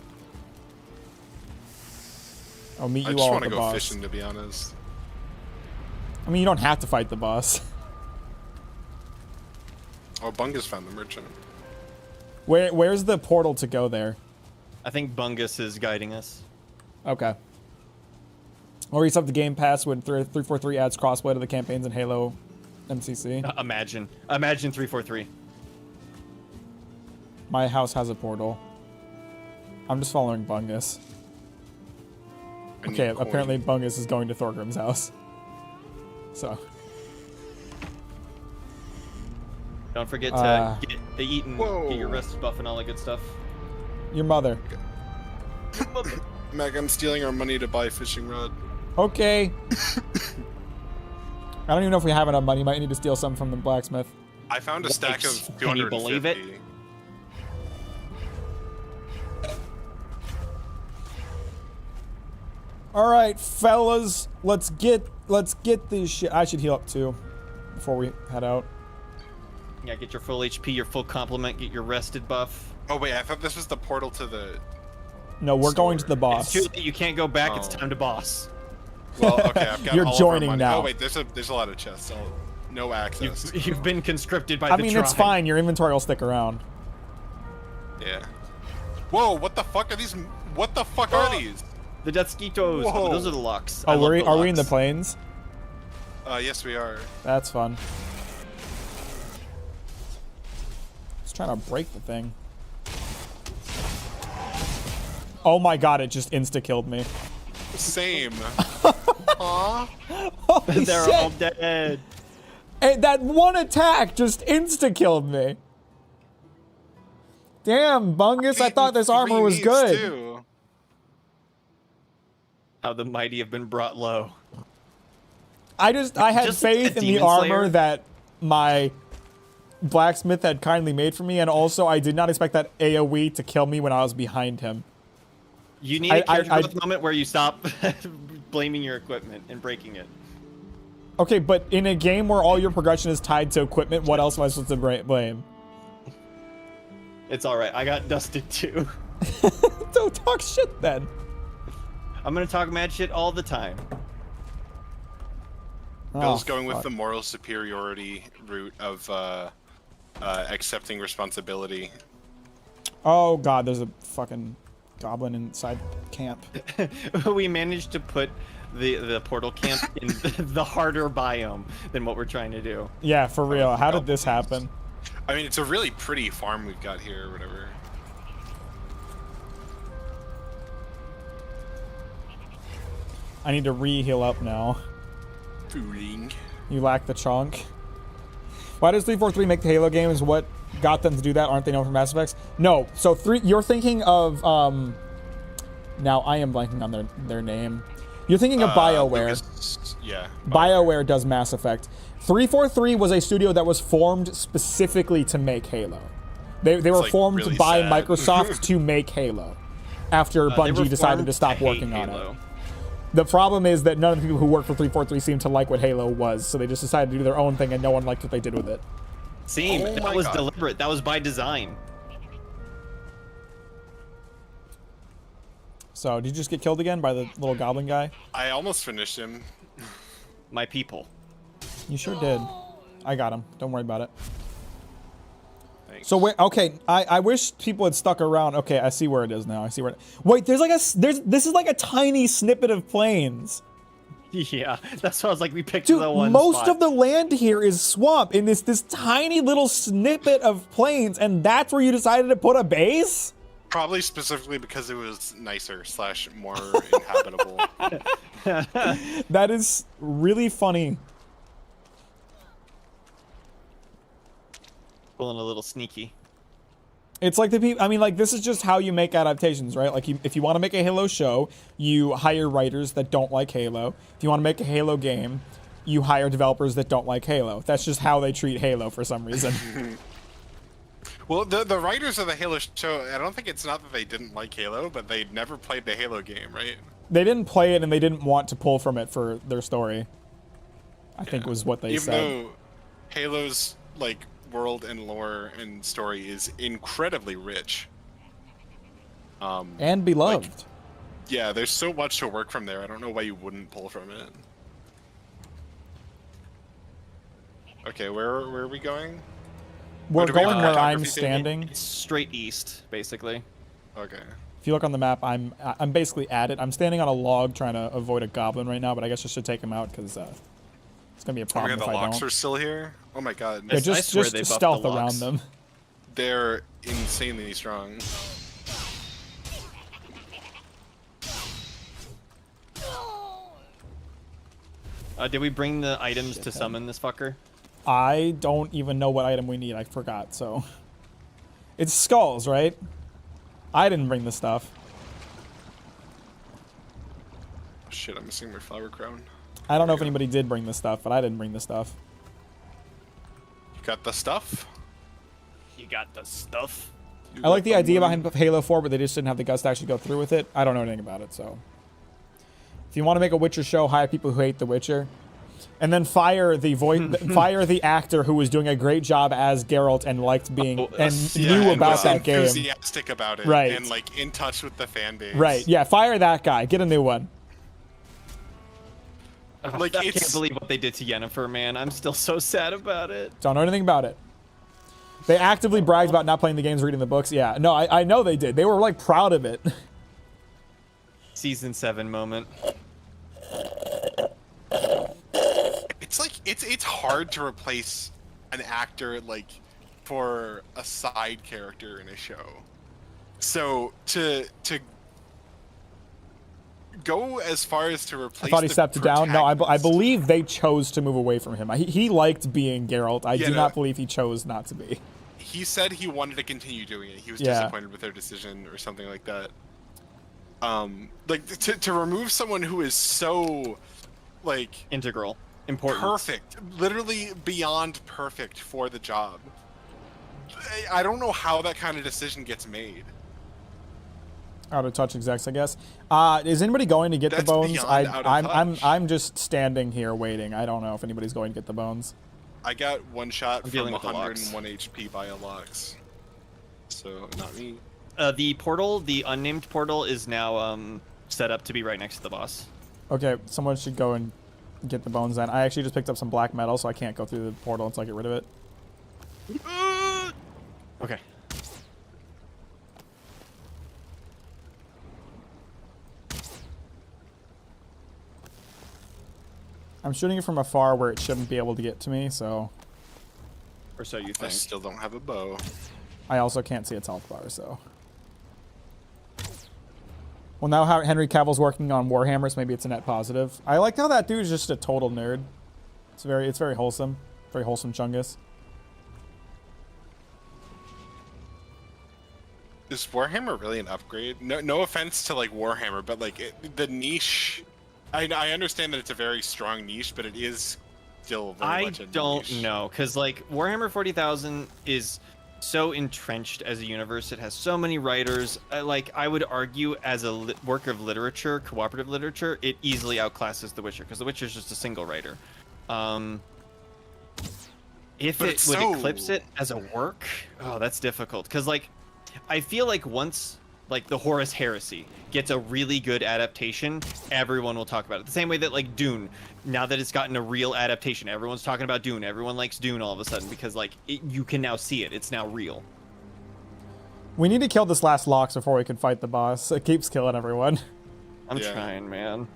I'll meet I you just all want at to the go boss. fishing, to be honest. I mean, you don't have to fight the boss. Oh, Bungus found the merchant. Where's the portal to go there? I think Bungus is guiding us. Okay. Or you up the Game Pass when 343 adds crossplay to the campaigns in Halo MCC. Imagine 343. My house has a portal. I'm just following Bungus. I need Okay, coin. apparently Bungus is going to Thorgrim's house. So, Don't forget to eat and Whoa. get your rest buff and all that good stuff. your mother. Mac, I'm stealing our money to buy a fishing rod. Okay. I don't even know if we have enough money. Might need to steal some from the blacksmith. I found a stack of Yikes. 250. Can you believe it? All right, fellas, let's get this shit. I should heal up too before we head out. Yeah, get your full HP, your full complement, get your rested buff. Oh wait, I thought this was the portal to the. No, we're going to the It's boss. too late. You can't go back. It's Oh. time to boss. Well, okay, I've got You're all of our joining money. now. Oh wait, there's a lot of chests. So no access. You've been conscripted by I the mean, tribe. it's fine. Your inventory will stick around. Yeah. Whoa! What the fuck are these? What the fuck are these? The Deathsquitos. Whoa. Those are the locks. Oh, I love the are we in the locks. plains? Yes, we are. That's fun. Just trying to break the thing. Oh my god! It just insta killed me. Same. Aw. Holy They're shit. all dead. Hey, that one attack just insta-killed me. Damn, Bungus, I thought this armor was good. Too. How the mighty have been brought low. I had Just faith a in the Demon armor Slayer? that my blacksmith had kindly made for me, and also I did not expect that AoE to kill me when I was behind him. You need a character I- growth moment where you stop blaming your equipment and breaking it. Okay, but in a game where all your progression is tied to equipment, what else am I supposed to blame? It's all right. I got dusted too. Don't talk shit then. I'm gonna talk mad shit all the time. Bill's Oh, going with fuck. the moral superiority route of accepting responsibility. Oh god, there's a fucking goblin inside camp. We managed to put the portal camp in the harder biome than what we're trying to do. Yeah, for real. How did this happen? I mean, it's a really pretty farm we've got here, or whatever. I need to re-heal up now. Fooling. You lack the chunk. Why does 343 make the Halo games? What got them to do that? Aren't they known for Mass Effects? No. So you're thinking of now I am blanking on their name. You're thinking of BioWare. Lucas, yeah. BioWare does Mass Effect. 343 was a studio that was formed specifically to make Halo. They were like formed really by sad. Microsoft to make Halo after They were Bungie decided formed to stop hate working on Halo. it. The problem is that none of the people who work for 343 seemed to like what Halo was, so they just decided to do their own thing, and no one liked what they did with it. Same. Oh that my was God. deliberate. That was by design. So, did you just get killed again by the little goblin guy? I almost finished him. My people. You sure did. I got him. Don't worry about it. Thanks. So wait, okay, I wish people had stuck around. Okay, I see where it is now. I see where. Wait, there's like this is like a tiny snippet of plains. Yeah, that's why I was like, we picked Dude, the one most spot. of the land here is swamp in this tiny little snippet of plains, and that's where you decided to put a base? Probably specifically because it was nicer / more inhabitable. That is really funny. Pulling a little sneaky. It's like the people. I mean, like this is just how you make adaptations, right? Like, if you want to make a Halo show, you hire writers that don't like Halo. If you want to make a Halo game, you hire developers that don't like Halo. That's just how they treat Halo for some reason. Well, the writers of the Halo show, I don't think it's not that they didn't like Halo, but they'd never played the Halo game, right? They didn't play it, and they didn't want to pull from it for their story. I think was what they said. Even though Halo's like world and lore and story is incredibly rich. And beloved. Like, yeah, there's so much to work from there. I don't know why you wouldn't pull from it. Okay, where are we going? We're do we have going where I'm cartography thing? standing. It's straight east, basically. Okay. If you look on the map, I'm basically at it. I'm standing on a log trying to avoid a goblin right now, but I guess I should take him out because it's gonna be a Oh my problem god, if the I locks don't. are still here? Oh my god. Yeah, I just swear they buffed stealth the around locks. them. They're insanely strong. Did we bring the items to summon this fucker? I don't even know what item we need. I forgot. So it's skulls, right? I didn't bring the stuff. Shit, I'm missing my flower crown. I don't know if anybody did bring the stuff, but I didn't bring the stuff. You got the stuff? You got the stuff. You I like got the idea money? behind Halo 4, but they just didn't have the guts to actually go through with it. I don't know anything about it, so. If you want to make a Witcher show, hire people who hate The Witcher. And then fire the fire the actor who was doing a great job as Geralt and liked being knew and about was that game. enthusiastic about it, Right. and like in touch with the fan base. Right? Yeah, fire that guy. Get a new one. Like, I it's- can't believe what they did to Yennefer, man. I'm still so sad about it. Don't know anything about it. They actively bragged about not playing the games, reading the books. Yeah, no, I know they did. They were like proud of it. Season 7 moment. It's like it's hard to replace an actor like for a side character in a show. So to go as far as to replace. I thought he the stepped down. No, I protagonist- believe they chose to move away from him. He liked being Geralt. I Yeah, do no. not believe he chose not to be. He said he wanted to continue doing it. He was Yeah. disappointed with their decision or something like that. Like to remove someone who is so like Integral. Important. perfect, literally beyond perfect for the job. I don't know how that kind of decision gets made. Out of touch execs, I guess. Is anybody going to get the That's bones? beyond out of touch. I'm just standing here waiting. I don't know if anybody's going to get the bones. I got one shot I'm from dealing with the locks. 101 HP by a Lux. So, not me. The portal, the unnamed portal, is now set up to be right next to the boss. Okay, someone should go and get the bones then. I actually just picked up some black metal, so I can't go through the portal until I get rid of it. Okay. I'm shooting it from afar where it shouldn't be able to get to me, so Or so you I think. still don't have a bow. I also can't see its health bar, so. Well, now how Henry Cavill's working on Warhammers, maybe it's a net positive. I like how that dude's just a total nerd. It's very wholesome. Very wholesome Chungus. Is Warhammer really an upgrade? No offense to like Warhammer, but like the niche. I understand that it's a very strong niche, but it is still very I much a don't niche. know, because like Warhammer 40,000 is so entrenched as a universe. It has so many writers. Like I would argue, as a work of literature, cooperative literature, it easily outclasses The Witcher, because The Witcher is just a single writer. If But it it's would so- eclipse it as a work, oh, that's difficult. Because like, I feel like once like the Horus Heresy gets a really good adaptation, everyone will talk about it. The same way that like Dune, now that it's gotten a real adaptation, everyone's talking about Dune. Everyone likes Dune all of a sudden because like you can now see it. It's now real. We need to kill this last Lox before we can fight the boss. It keeps killing everyone. I'm trying, man.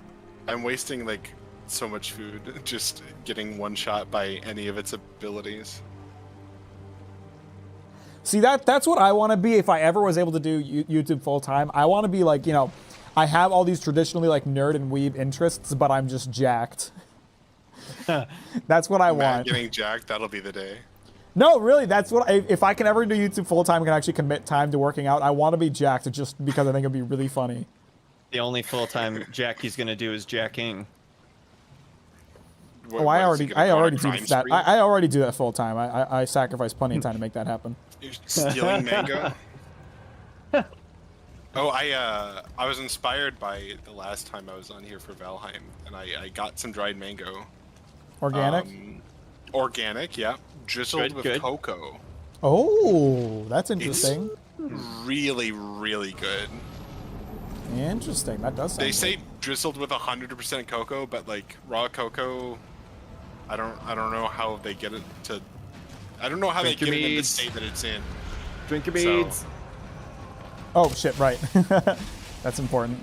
I'm wasting like so much food just getting one shot by any of its abilities. See, that's what I want to be if I ever was able to do YouTube full time. I want to be like, you know, I have all these traditionally like nerd and weeb interests, but I'm just jacked. That's what I want. Getting jacked, that'll be the day. No, really, that's what if I can ever do YouTube full time, I can actually commit time to working out. I want to be jacked just because I think it'd be really funny. The only full-time jack he's gonna do is jacking. I already do that. I already do that full time. I sacrifice plenty of time to make that happen. You're stealing mango. Oh, I was inspired by the last time I was on here for Valheim, and I got some dried mango. Organic? Organic, yeah. Drizzled with cocoa. Oh, that's interesting. It's really, really good. Interesting. That does sound They say drizzled with 100% cocoa, but like raw cocoa, I don't know how they get it to. I don't know how they get it in the state that it's in. Drink your beads. Oh shit! Right. That's important.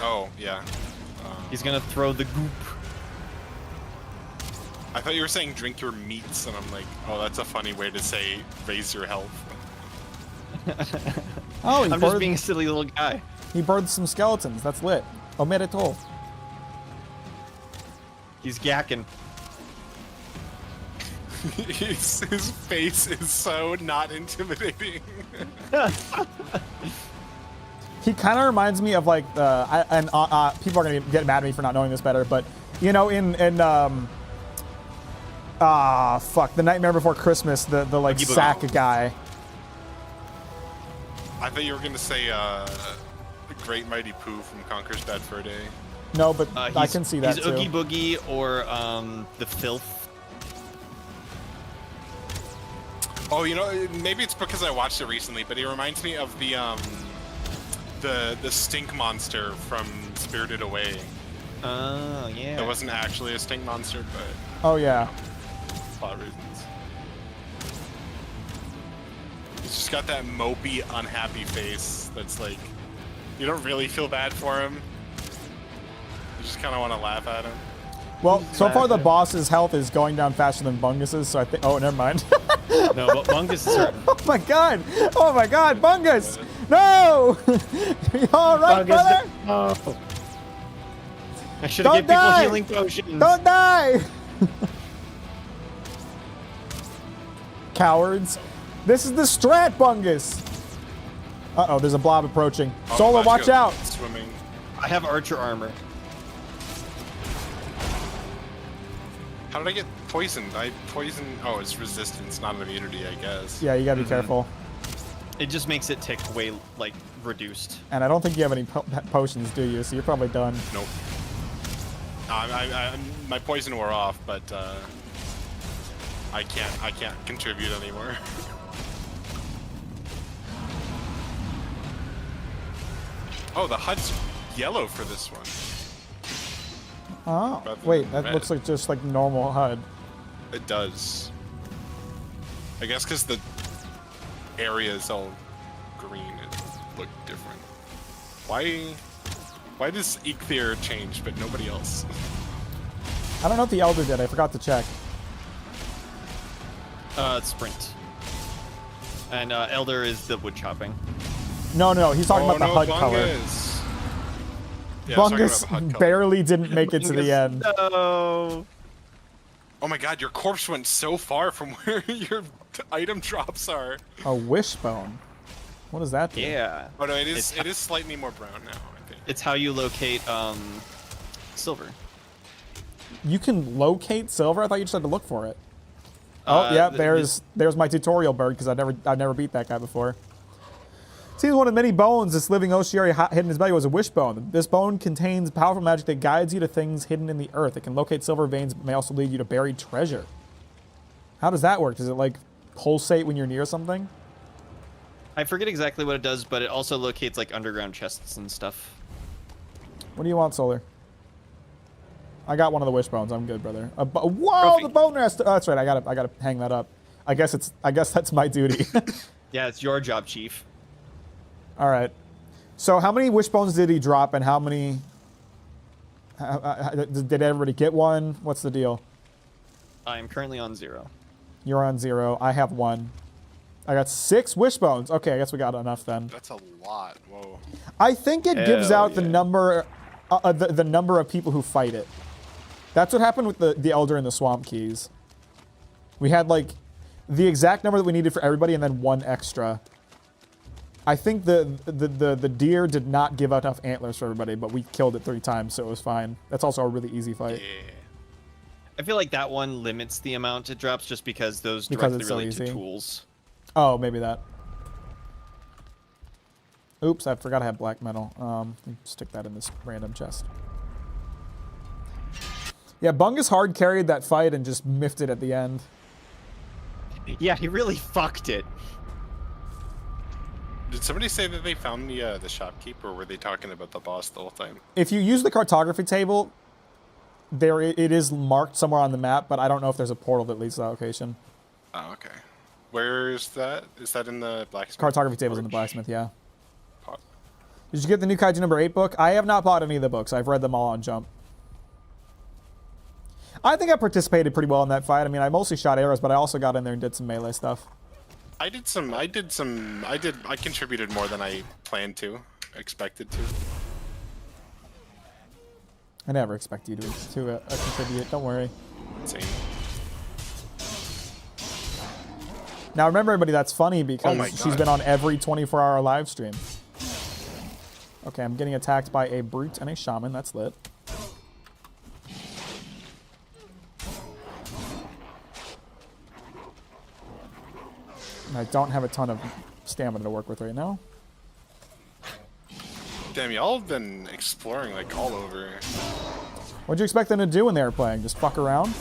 Oh yeah. He's gonna throw the goop. I thought you were saying drink your meats, and I'm like, oh, that's a funny way to say raise your health. Oh, I'm just being a silly little guy. He birthed some skeletons. That's lit. Omit it all. He's gacking. His face is so not intimidating. He kind of reminds me of like people are gonna get mad at me for not knowing this better, but you know, the Nightmare Before Christmas, the like sack guy. I thought you were gonna say the Great Mighty Pooh from Conker's Bad Fur Day. No, but I can see that he's too. Oogie Boogie or the Filth. Oh, you know, maybe it's because I watched it recently, but he reminds me of the stink monster from Spirited Away. Oh, yeah. That wasn't actually a stink monster, but Oh yeah. plot reasons. He's just got that mopey, unhappy face that's like, you don't really feel bad for him. You just kind of want to laugh at him. Well, so far the boss's health is going down faster than Bungus's, so I think. Oh, never mind. No, but Bungus is hurting. Oh my god! Oh my god, Bungus! No! You alright, brother? No. I should have given people healing potions. Don't die! Cowards. This is the strat, Bungus! Uh-oh, there's a blob approaching. Oh, Solar, watch out! Swimming. I have archer armor. How did I get poisoned? Oh, it's resistance, not immunity, I guess. Yeah, you gotta be careful. It just makes it tick way, like, reduced. And I don't think you have any potions, do you? So you're probably done. Nope. My poison wore off, but I can't contribute anymore. Oh, the HUD's yellow for this one. Oh, wait, that looks like just like normal HUD. It does. I guess because the area is all green, it looked different. Why does Eikthyr change, but nobody else? I don't know if the Elder did. I forgot to check. It's sprint. And Elder is the wood chopping. No, he's talking about the HUD color. Yeah, Bungus barely didn't make it to the end. No. Oh my god, your corpse went so far from where your item drops are. A wishbone. What does that do? Yeah. Oh no, it is slightly more brown now, I think. It's how you locate silver. You can locate silver? I thought you just had to look for it. Oh yeah, there's my tutorial bird because I've never beat that guy before. Seems one of many bones this living Oshieri hidden in his belly was a wishbone. This bone contains powerful magic that guides you to things hidden in the earth. It can locate silver veins, but may also lead you to buried treasure. How does that work? Does it like pulsate when you're near something. I forget exactly what it does, but it also locates like underground chests and stuff. What do you want, Solar? I got one of the wishbones. I'm good, brother. Whoa, Trophy. the bone rest. Oh, that's right. I gotta hang that up. I guess that's my duty. Yeah, it's your job, Chief. All right. So how many wishbones did he drop, and how many? Did everybody get one? What's the deal? I am currently on 0. You're on 0. I have 1. I got 6 wishbones. Okay, I guess we got enough then. That's a lot. Whoa. I think it gives Hell out the yeah. number, the number of people who fight it. That's what happened with the Elder and the Swamp Keys. We had like the exact number that we needed for everybody, and then 1 extra. I think the deer did not give out enough antlers for everybody, but we killed it 3 times, so it was fine. That's also a really easy fight. Yeah. I feel like that one limits the amount it drops just because those Because directly it's so relate to easy. tools. Oh, maybe that. Oops, I forgot I had black metal. Stick that in this random chest. Yeah, Bungus hard carried that fight and just miffed it at the end. Yeah, he really fucked it. Did somebody say that they found the shopkeep, or were they talking about the boss the whole time? If you use the cartography table, it is marked somewhere on the map, but I don't know if there's a portal that leads to that location. Oh, okay. Where is that? Is that in the blacksmith? Cartography table's in the Forge? blacksmith, yeah. Pot. Did you get the new Kaiju number 8 book? I have not bought any of the books. I've read them all on Jump. I think I participated pretty well in that fight. I mean, I mostly shot arrows, but I also got in there and did some melee stuff. I contributed more than I planned to, expected to. I never expect you to contribute. Don't worry. Insane. Now remember, everybody, that's funny because Oh my she's God. been on every 24-hour live stream. Okay, I'm getting attacked by a brute and a shaman. That's lit. And I don't have a ton of stamina to work with right now. Damn, y'all have been exploring like all over. What'd you expect them to do when they were playing? Just fuck around?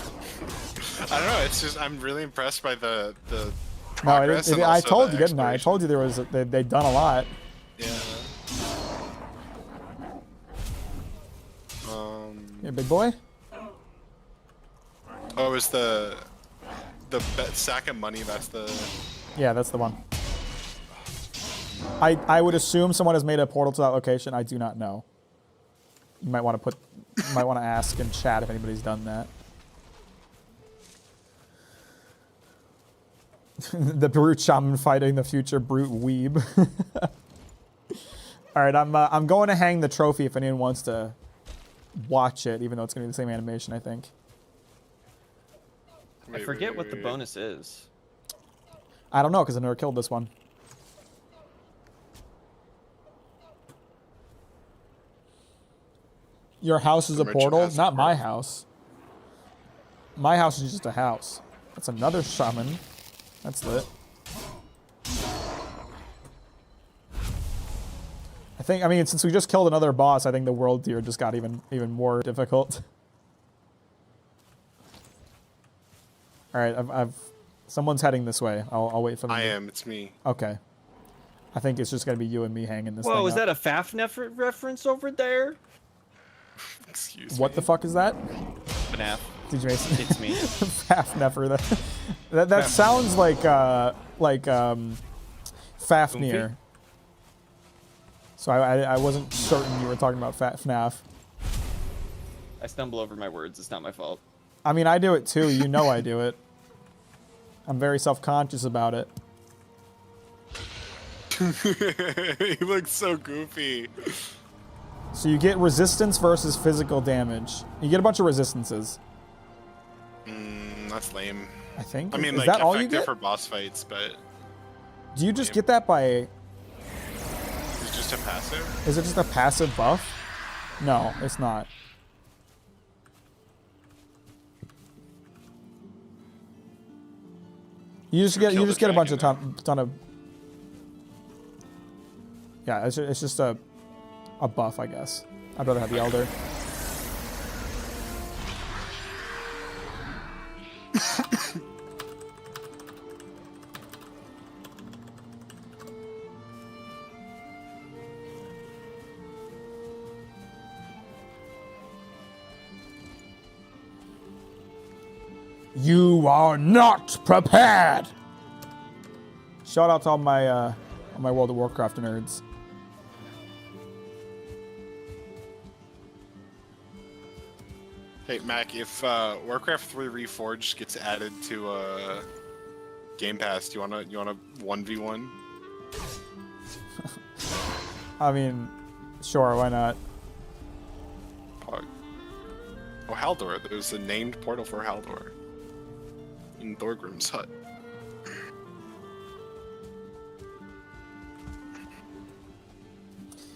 I don't know. It's just I'm really impressed by the No, progress. and I also told the you, didn't I? I told you there was they'd done a lot. Yeah. Yeah, big boy. Oh, it was the sack of money. That's the. Yeah, that's the one. I would assume someone has made a portal to that location. I do not know. You might want to ask in chat if anybody's done that. The brute shaman fighting the future brute weeb. All right, I'm going to hang the trophy if anyone wants to watch it, even though it's going to be the same animation, I think. I forget what the bonus is. I don't know because I never killed this one. Your house is a Dimension portal? has a Not my portal. house. My house is just a house. That's another shaman. That's lit. I mean, since we just killed another boss, I think the world tier just got even more difficult. All right, someone's heading this way. I'll wait for them. I am. It's me. Okay. I think it's just gonna be you and me hanging this thing Whoa, is up. that a Fafnef reference over there? Excuse me. What the fuck is that? FNAF. Did you Mason? It's me. Fafneffer. That sounds like Fafnir. So I wasn't certain you were talking about FNAF. I stumble over my words. It's not my fault. I mean, I do it too. You know I do it. I'm very self-conscious about it. He looks so goofy. So you get resistance versus physical damage. You get a bunch of resistances, That's lame. I think. I mean, is like that all you effective get? for boss fights, but Do you just get that by... it's just a passive. Is it just a passive buff? No, it's not. You just Kill the get a bunch of dragon ton of. Yeah, it's just a buff, I guess. I'd rather have the elder. You are not prepared. Shout out to all my World of Warcraft nerds. Hey Mac, if Warcraft 3 Reforged gets added to Game Pass, you wanna 1v1? I mean, sure, why not? Pog. Oh, Haldor. There's a named portal for Haldor in Thorgrim's hut.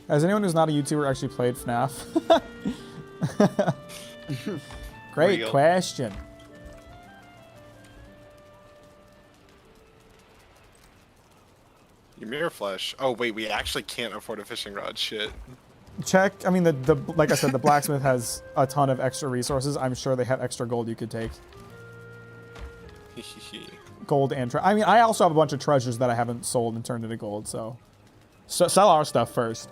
Has anyone who's not a YouTuber actually played FNAF? Great Real. question. Your mirror flash. Oh wait, we actually can't afford a fishing rod. Shit. Check. I mean, the like I said, the blacksmith has a ton of extra resources. I'm sure they have extra gold you could take. Gold and I mean, I also have a bunch of treasures that I haven't sold and turned into gold. So sell our stuff first.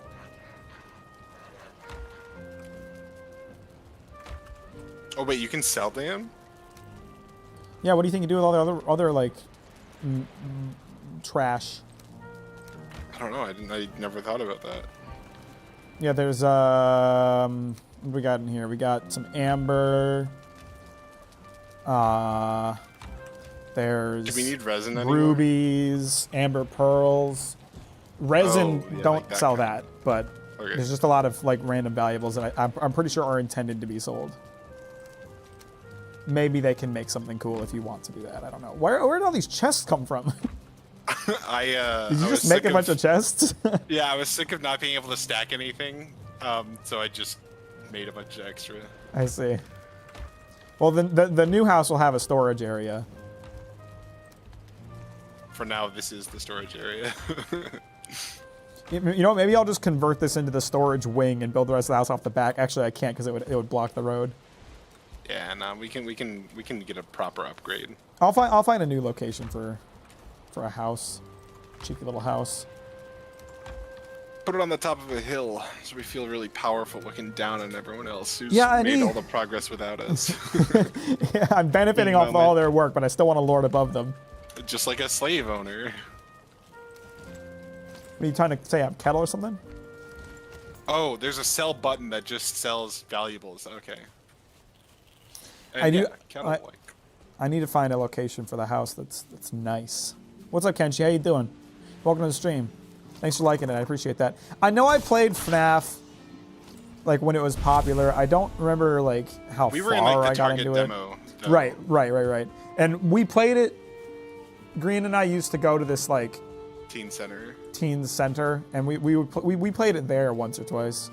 Oh wait, you can sell them? Yeah. What do you think you do with all the other like trash? I don't know. I never thought about that. Yeah. There's what we got in here? We got some amber. There's Do we need resin anymore? rubies, amber pearls. Resin, Oh, yeah, don't like that sell kind. that, but Okay. there's just a lot of like random valuables that I'm pretty sure are intended to be sold. Maybe they can make something cool if you want to do that. I don't know. Where did all these chests come from? Did you I just was make sick a bunch of chests? Yeah, I was sick of not being able to stack anything, so I just made a bunch of extra. I see. Well, the new house will have a storage area. For now, this is the storage area. You know, maybe I'll just convert this into the storage wing and build the rest of the house off the back. Actually, I can't because it would block the road. Yeah, no, we can get a proper upgrade. I'll find a new location for a house, cheeky little house. Put it on the top of a hill so we feel really powerful looking down on everyone else who's Yeah, I made need- all the progress without us. Yeah, I'm benefiting off all their work, but I still want to lord above them. Just like a slave owner. What are you trying to say? I'm kettle or something? Oh, there's a sell button that just sells valuables. Okay. And I do- yeah, kettle I- like. I need to find a location for the house that's nice. What's up, Kenshi? How you doing? Welcome to the stream. Thanks for liking it. I appreciate that. I know I played FNAF like when it was popular. I don't remember like how We far were in like I the got target into it. demo. though. Right. And we played it. Green and I used to go to this like Teen Center. teens center, and we played it there once or twice.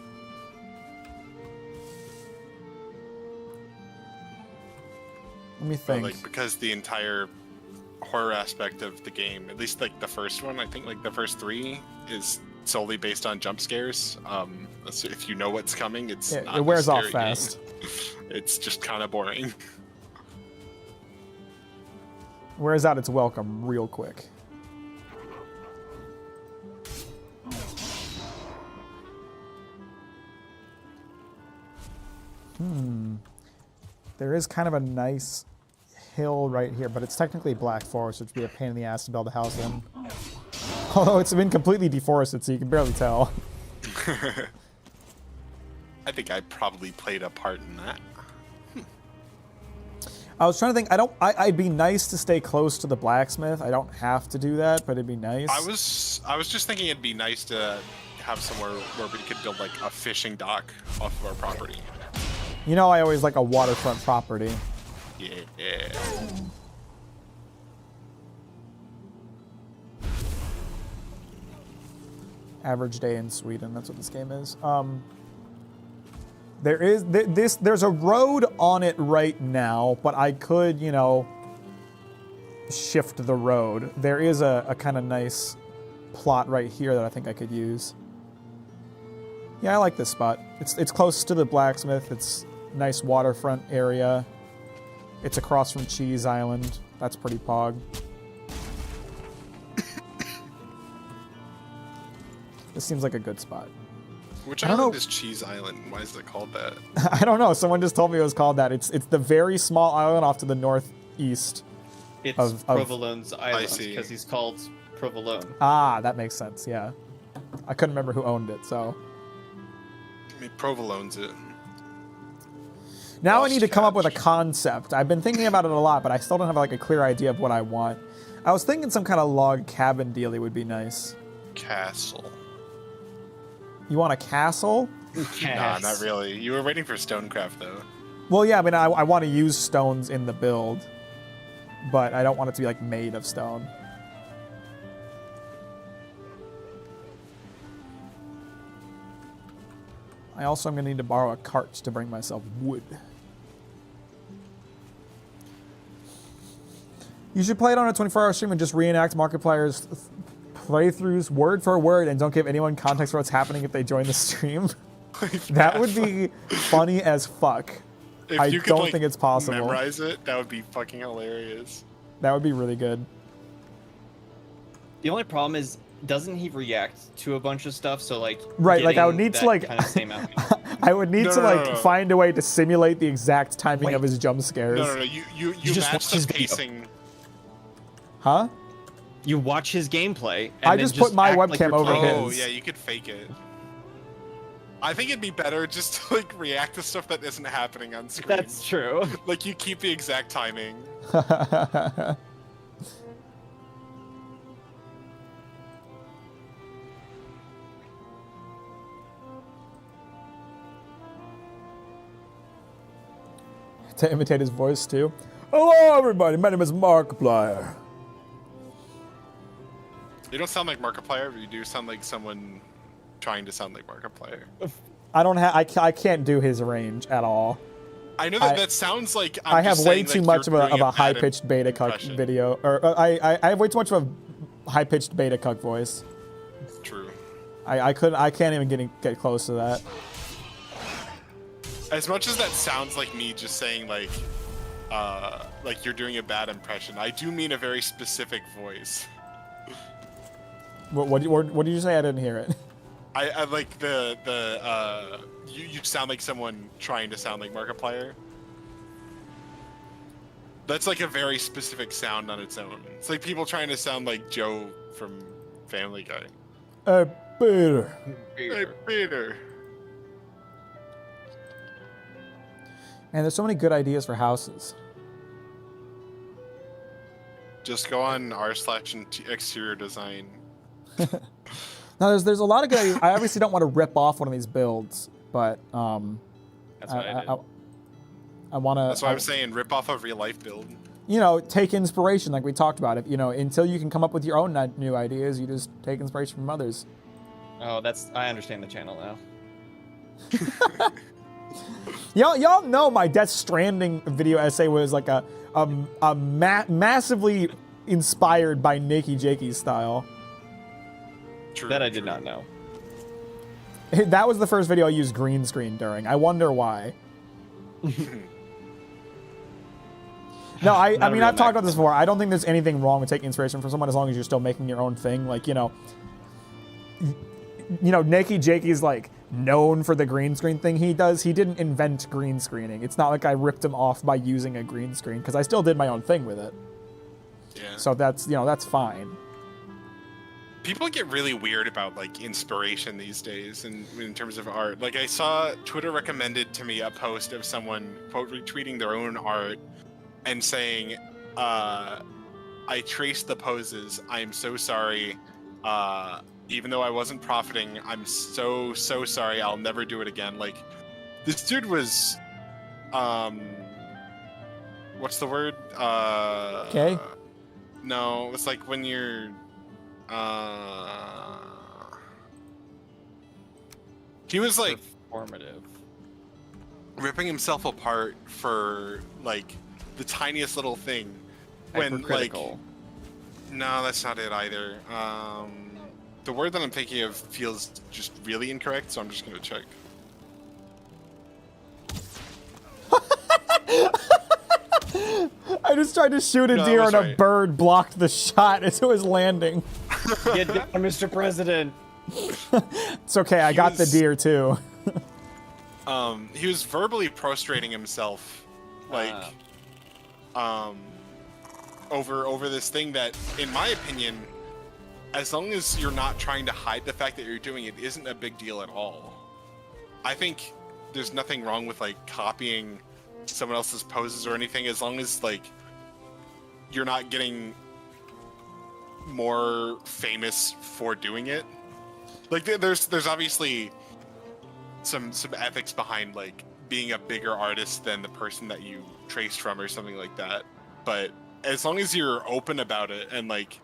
Let me But, think. like because the entire horror aspect of the game, at least like the first one, I think like the first 3 is solely based on jump scares. So if you know what's coming, it's Yeah, not it a wears off scary fast. game. It's just kind of boring. Wears out its welcome real quick. There is kind of a nice hill right here, but it's technically Black Forest, which would be a pain in the ass to build a house in. Although it's been completely deforested, so you can barely tell. I think I probably played a part in that. I was trying to think. I'd be nice to stay close to the blacksmith. I don't have to do that, but it'd be nice. I was just thinking it'd be nice to have somewhere where we could build like a fishing dock off of our property. You know, I always like a waterfront property. Yeah. Average day in Sweden. That's what this game is. There's a road on it right now, but I could, you know, shift the road. There is a kind of nice plot right here that I think I could use. Yeah, I like this spot. It's close to the blacksmith. It's nice waterfront area. It's across from Cheese Island. That's pretty pog. This seems like a good spot. Which I don't island know. is Cheese Island? Why is it called that? I don't know. Someone just told me it was called that. It's the very small island off to the east. It's Of- Provolone's island see. because he's called Provolone. Ah, that makes sense. Yeah, I couldn't remember who owned it, so I mean, Provolone's it. now I Lost need to come up with a Catch. concept. I've been thinking about it a lot, but I still don't have like a clear idea of what I want. I was thinking some kind of log cabin dealie would be nice. Castle. You want a castle? Nah, Yes. not really. You were waiting for Stonecraft, though. Well, yeah, I mean, I want to use stones in the build, but I don't want it to be like made of stone. I also am going to need to borrow a cart to bring myself wood. You should play it on a 24-hour stream and just reenact Markiplier's playthroughs word for word and don't give anyone context for what's happening if they join the stream. That would be funny as fuck. If I you could, don't like, think it's possible. memorize it, that would be fucking hilarious. That would be really good. The only problem is, doesn't he react to a bunch of stuff? So like, Right, like I would getting need to that like kind of same outcome. I would need No, to no, like no, no. find a way to simulate the exact timing Wait. of his jump scares. No. You just match watch the his video. pacing. Huh? You watch his gameplay. And I then just put my act like webcam you're over playing. Oh, his. yeah, you could fake it. I think it'd be better just to like react to stuff that isn't happening on screen. That's true. Like you keep the exact timing. To imitate his voice too. Hello everybody, my name is Markiplier. You don't sound like Markiplier, but you do sound like someone trying to sound like Markiplier. I don't have. I can't do his range at all. I know that I- that sounds like I have just way saying, too like, much of you're a doing high bad pitched beta cuck impression. video, or I have way too much of a high pitched beta cuck voice. True. I can't even get close to that. As much as that sounds like me just saying like you're doing a bad impression, I do mean a very specific voice. What did you say? I didn't hear it. I like you sound like someone trying to sound like Markiplier. That's like a very specific sound on its own. It's like people trying to sound like Joe from Family Guy. Peter. Hey, Peter. Man, there's so many good ideas for houses. Just go on r/exterior design. Now, there's a lot of good ideas. I obviously don't want to rip off one of these builds, but That's what I did. I want to. That's why I'm saying rip off a real life build. You know, take inspiration like we talked about. If you know, until you can come up with your own new ideas, you just take inspiration from others. Oh, I understand the channel now. Y'all know my Death Stranding video essay was like a massively inspired by Nikki Jakey's style. True, That I did true. not know. That was the first video I used green screen during. I wonder why. No, I Not a mean, real I've talked about Mack this before. I don't think there's anything wrong with taking inspiration from someone as long as you're still making your own thing. Like, you know, Nikki Jakey's like known for the green screen thing he does. He didn't invent green screening. It's not like I ripped him off by using a green screen because I still did my own thing with it. Yeah. So that's fine. People get really weird about like inspiration these days in terms of art. Like I saw Twitter recommended to me a post of someone quote retweeting their own art and saying, I traced the poses. I'm so sorry. Even though I wasn't profiting, I'm so sorry. I'll never do it again. Like this dude was what's the word? Okay. No, it's like when you're he was like Formative. ripping himself apart for like the tiniest little thing when like Hypercritical. no, that's not it either. The word that I'm thinking of feels just really incorrect, so I'm just gonna check. I just tried to shoot a No, that deer was and a right. bird blocked the shot as it was landing. Get down, Mr. President. It's okay, I got the was- deer too. He was verbally prostrating himself, like, over this thing that, in my opinion, as long as you're not trying to hide the fact that you're doing it, isn't a big deal at all. I think there's nothing wrong with like copying someone else's poses or anything, as long as like you're not getting more famous for doing it. Like there's obviously some ethics behind like being a bigger artist than the person that you traced from or something like that. But as long as you're open about it and like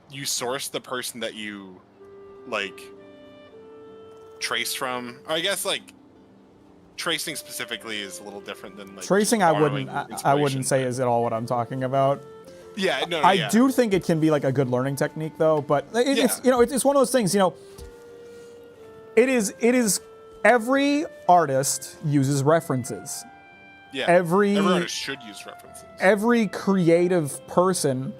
you source the person that you like trace from, or I guess like tracing specifically is a little different than like tracing. I wouldn't say but... is at all what I'm talking about. Yeah, no, I do think it can be like a good learning technique though, but it's it's one of those things, it is every artist uses references. Yeah. Every artist should use references. Every creative person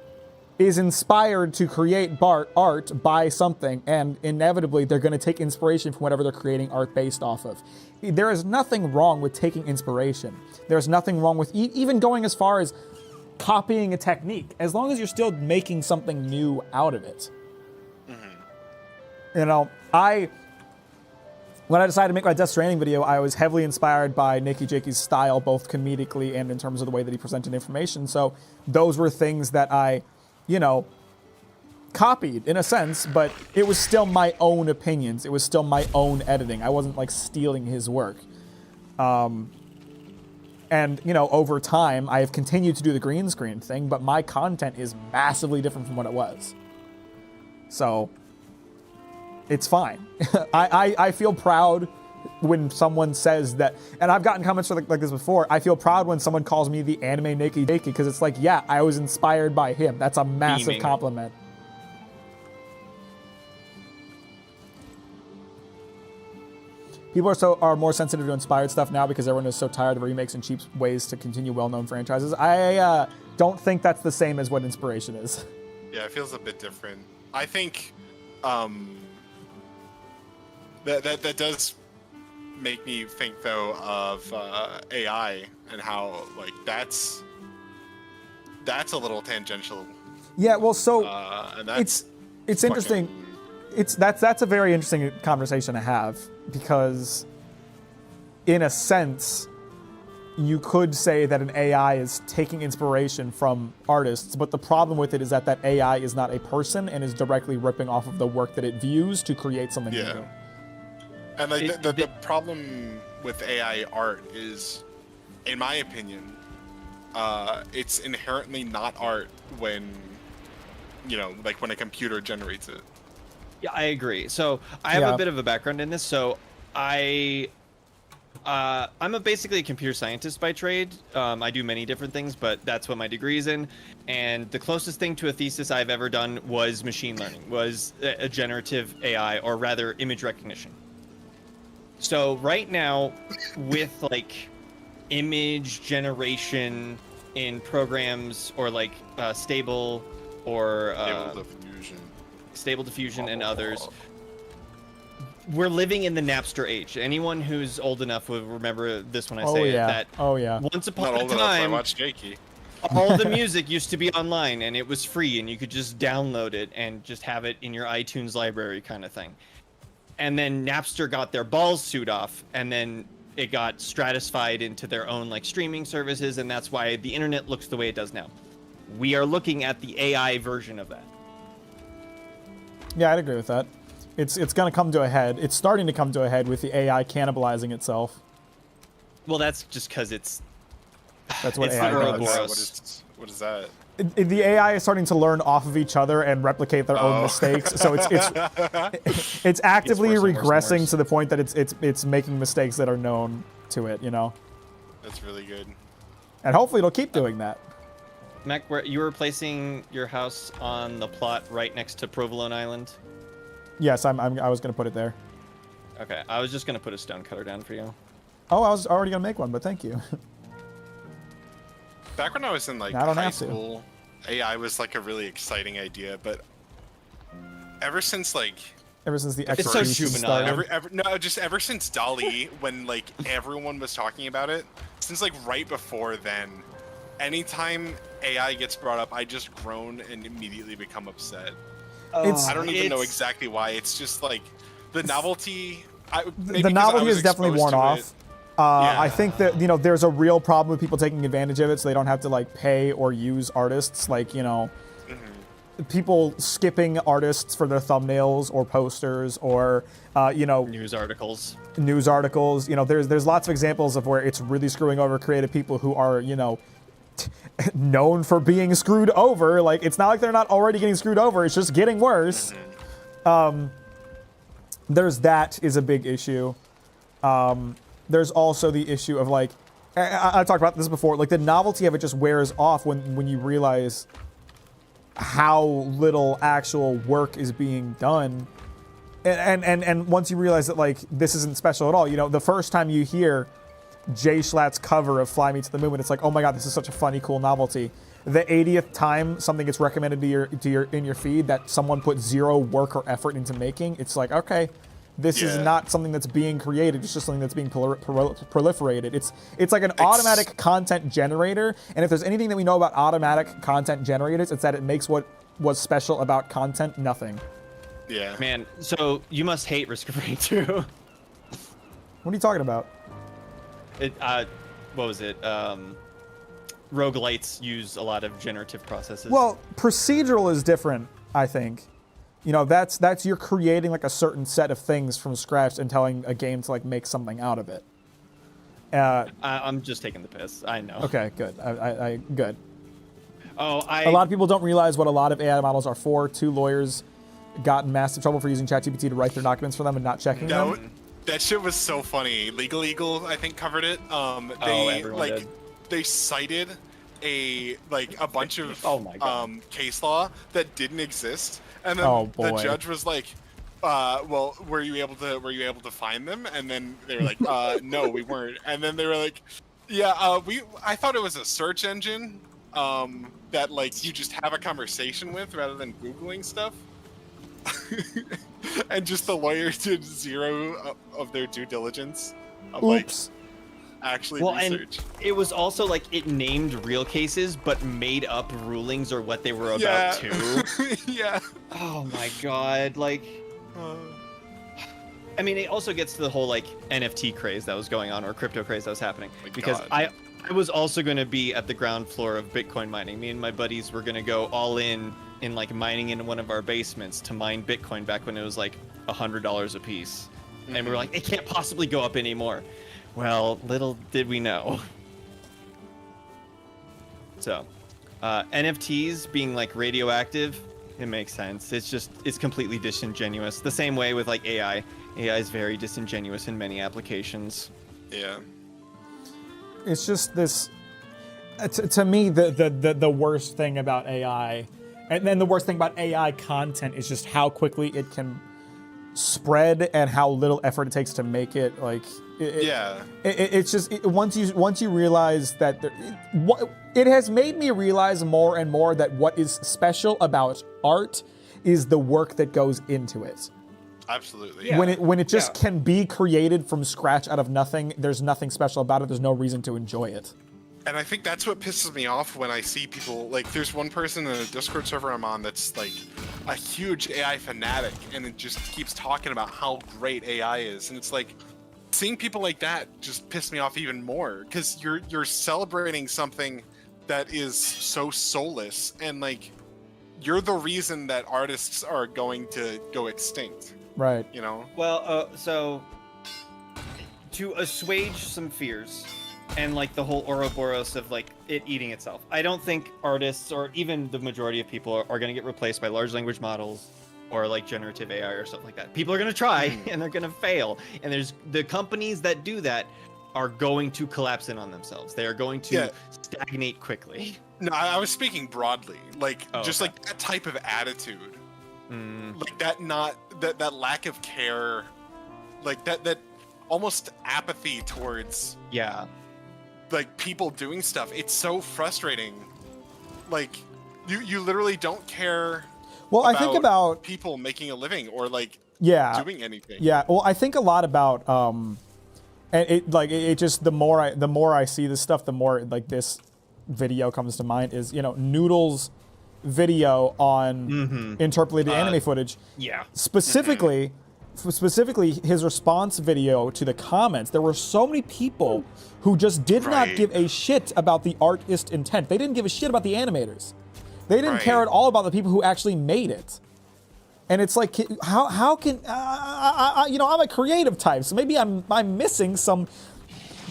is inspired to create art by something, and inevitably they're going to take inspiration from whatever they're creating art based off of. There is nothing wrong with taking inspiration. There's nothing wrong with even going as far as copying a technique, as long as you're still making something new out of it. Mm-hmm. When I decided to make my Death Stranding video, I was heavily inspired by Nikki Jakey's style, both comedically and in terms of the way that he presented information. So those were things that I, copied in a sense, but it was still my own opinions. It was still my own editing. I wasn't like stealing his work. And, over time, I have continued to do the green screen thing, but my content is massively different from what it was. So it's fine. I feel proud when someone says that, and I've gotten comments like this before. I feel proud when someone calls me the anime Nikki Jakey, because it's like, yeah, I was inspired by him. That's a massive compliment. People are more sensitive to inspired stuff now because everyone is so tired of remakes and cheap ways to continue well-known franchises. I don't think that's the same as what inspiration is. Yeah, it feels a bit different. I think that does make me think though of AI and how like that's a little tangential. Yeah, well, so and it's interesting. That's a very interesting conversation to have, because in a sense you could say that an AI is taking inspiration from artists, but the problem with it is that AI is not a person and is directly ripping off of the work that it views to create something new. And like the problem with AI art is, in my opinion, it's inherently not art when like when a computer generates it. Yeah, I agree. So I have a bit of a background in this. So I'm basically a computer scientist by trade. I do many different things, but that's what my degree is in. And the closest thing to a thesis I've ever done was machine learning, was a generative AI, or rather image recognition. So right now, with like image generation in programs or like Stable or Stable Diffusion and others, we're living in the Napster age. Anyone who's old enough will remember this when I say it. That once upon a time, I watched Jakey. All the music used to be online and it was free and you could just download it and just have it in your iTunes library kind of thing. And then Napster got their balls suit off, and then it got stratified into their own like streaming services, and that's why the internet looks the way it does now. We are looking at the AI version of that. Yeah, I'd agree with that. It's going to come to a head. It's starting to come to a head with the AI cannibalizing itself. Well, that's just because that's what it's AI does. What is that? The AI is starting to learn off of each other and replicate their own mistakes. So it's actively regressing to the point that it's making mistakes that are known to it. That's really good. And hopefully it'll keep doing that. Mack, you were placing your house on the plot right next to Provolone Island? Yes, I was going to put it there. Okay, I was just going to put a stone cutter down for you. Oh, I was already going to make one, but thank you. Back when I was in like high school, AI was like a really exciting idea, but ever since the execution started. Ever since DALL-E, when like everyone was talking about it, since like right before then, anytime AI gets brought up, I just groan and immediately become upset. It's- I don't even know exactly why. It's just like the novelty. The novelty is definitely worn off. I think that there's a real problem with people taking advantage of it, so they don't have to like pay or use artists. Like people skipping artists for their thumbnails or posters or News articles. There's lots of examples of where it's really screwing over creative people who are known for being screwed over. Like, it's not like they're not already getting screwed over, it's just getting worse. There's that is a big issue. There's also the issue of like, I talked about this before, like the novelty of it just wears off when you realize how little actual work is being done. And once you realize that like this isn't special at all, the first time you hear Jay Schlatt's cover of Fly Me to the Moon, it's like, oh my god, this is such a funny, cool novelty. The 80th time something gets recommended in your feed that someone put zero work or effort into making, it's like, okay, this is not something that's being created. It's just something that's being proliferated. It's like an automatic content generator. And if there's anything that we know about automatic content generators, it's that it makes what was special about content nothing. Yeah. Man, so you must hate Risk of Rain 2. What are you talking about? What was it? Roguelites use a lot of generative processes. Well, procedural is different, I think. That's you're creating like a certain set of things from scratch and telling a game to like make something out of it. I'm just taking the piss. I know. Okay, good. I good. A lot of people don't realize what a lot of AI models are for. 2 lawyers got in massive trouble for using ChatGPT to write their documents for them and not checking them. That shit was so funny. Legal Eagle, I think, covered it. They cited a bunch of case law that didn't exist, and then the judge was like, well, were you able to find them? And then they were like, no, we weren't. And then they were like, yeah, I thought it was a search engine that like you just have a conversation with rather than Googling stuff. And just the lawyers did zero of their due diligence of actually research. And it was also like it named real cases but made up rulings or what they were about too. Yeah. Oh my god, like I mean, it also gets to the whole like NFT craze that was going on or crypto craze that was happening, because I was also going to be at the ground floor of Bitcoin mining. Me and my buddies were going to go all in like mining in one of our basements to mine Bitcoin back when it was like $100 a piece. Mm-hmm. And we were like, it can't possibly go up anymore. Well, little did we know. So, NFTs being like radioactive, it makes sense. It's completely disingenuous. The same way with like AI. AI is very disingenuous in many applications. Yeah. It's just this. To me, the worst thing about AI, and then the worst thing about AI content is just how quickly it can spread and how little effort it takes to make it. Like, it's just once you realize that it has made me realize more and more that what is special about art is the work that goes into it. Absolutely. Yeah. When it just can be created from scratch out of nothing, there's nothing special about it. There's no reason to enjoy it. And I think that's what pisses me off when I see people, like, there's one person in a Discord server I'm on that's, like, a huge AI fanatic, and it just keeps talking about how great AI is. And it's like, seeing people like that just piss me off even more, because you're celebrating something that is so soulless, and, like, you're the reason that artists are going to go extinct. Right. You know? Well, so to assuage some fears and like the whole Ouroboros of like it eating itself, I don't think artists or even the majority of people are going to get replaced by large language models or like generative AI or stuff like that. People are going to try and they're going to fail. And there's the companies that do that are going to collapse in on themselves. They are going to stagnate quickly. No, I was speaking broadly, like like that type of attitude. Like that lack of care, like that almost apathy towards like people doing stuff. It's so frustrating. Like you literally don't care. Well, I think about people making a living or like doing anything. Yeah. Well, I think a lot about and it just the more I see this stuff, the more like this video comes to mind is, Noodle's video on interpolated anime footage. Yeah. Specifically his response video to the comments. There were so many people who just did not Right. give a shit about the artist intent. They didn't give a shit about the animators. They didn't Right. care at all about the people who actually made it. And it's like, how can I'm a creative type, so maybe I'm missing some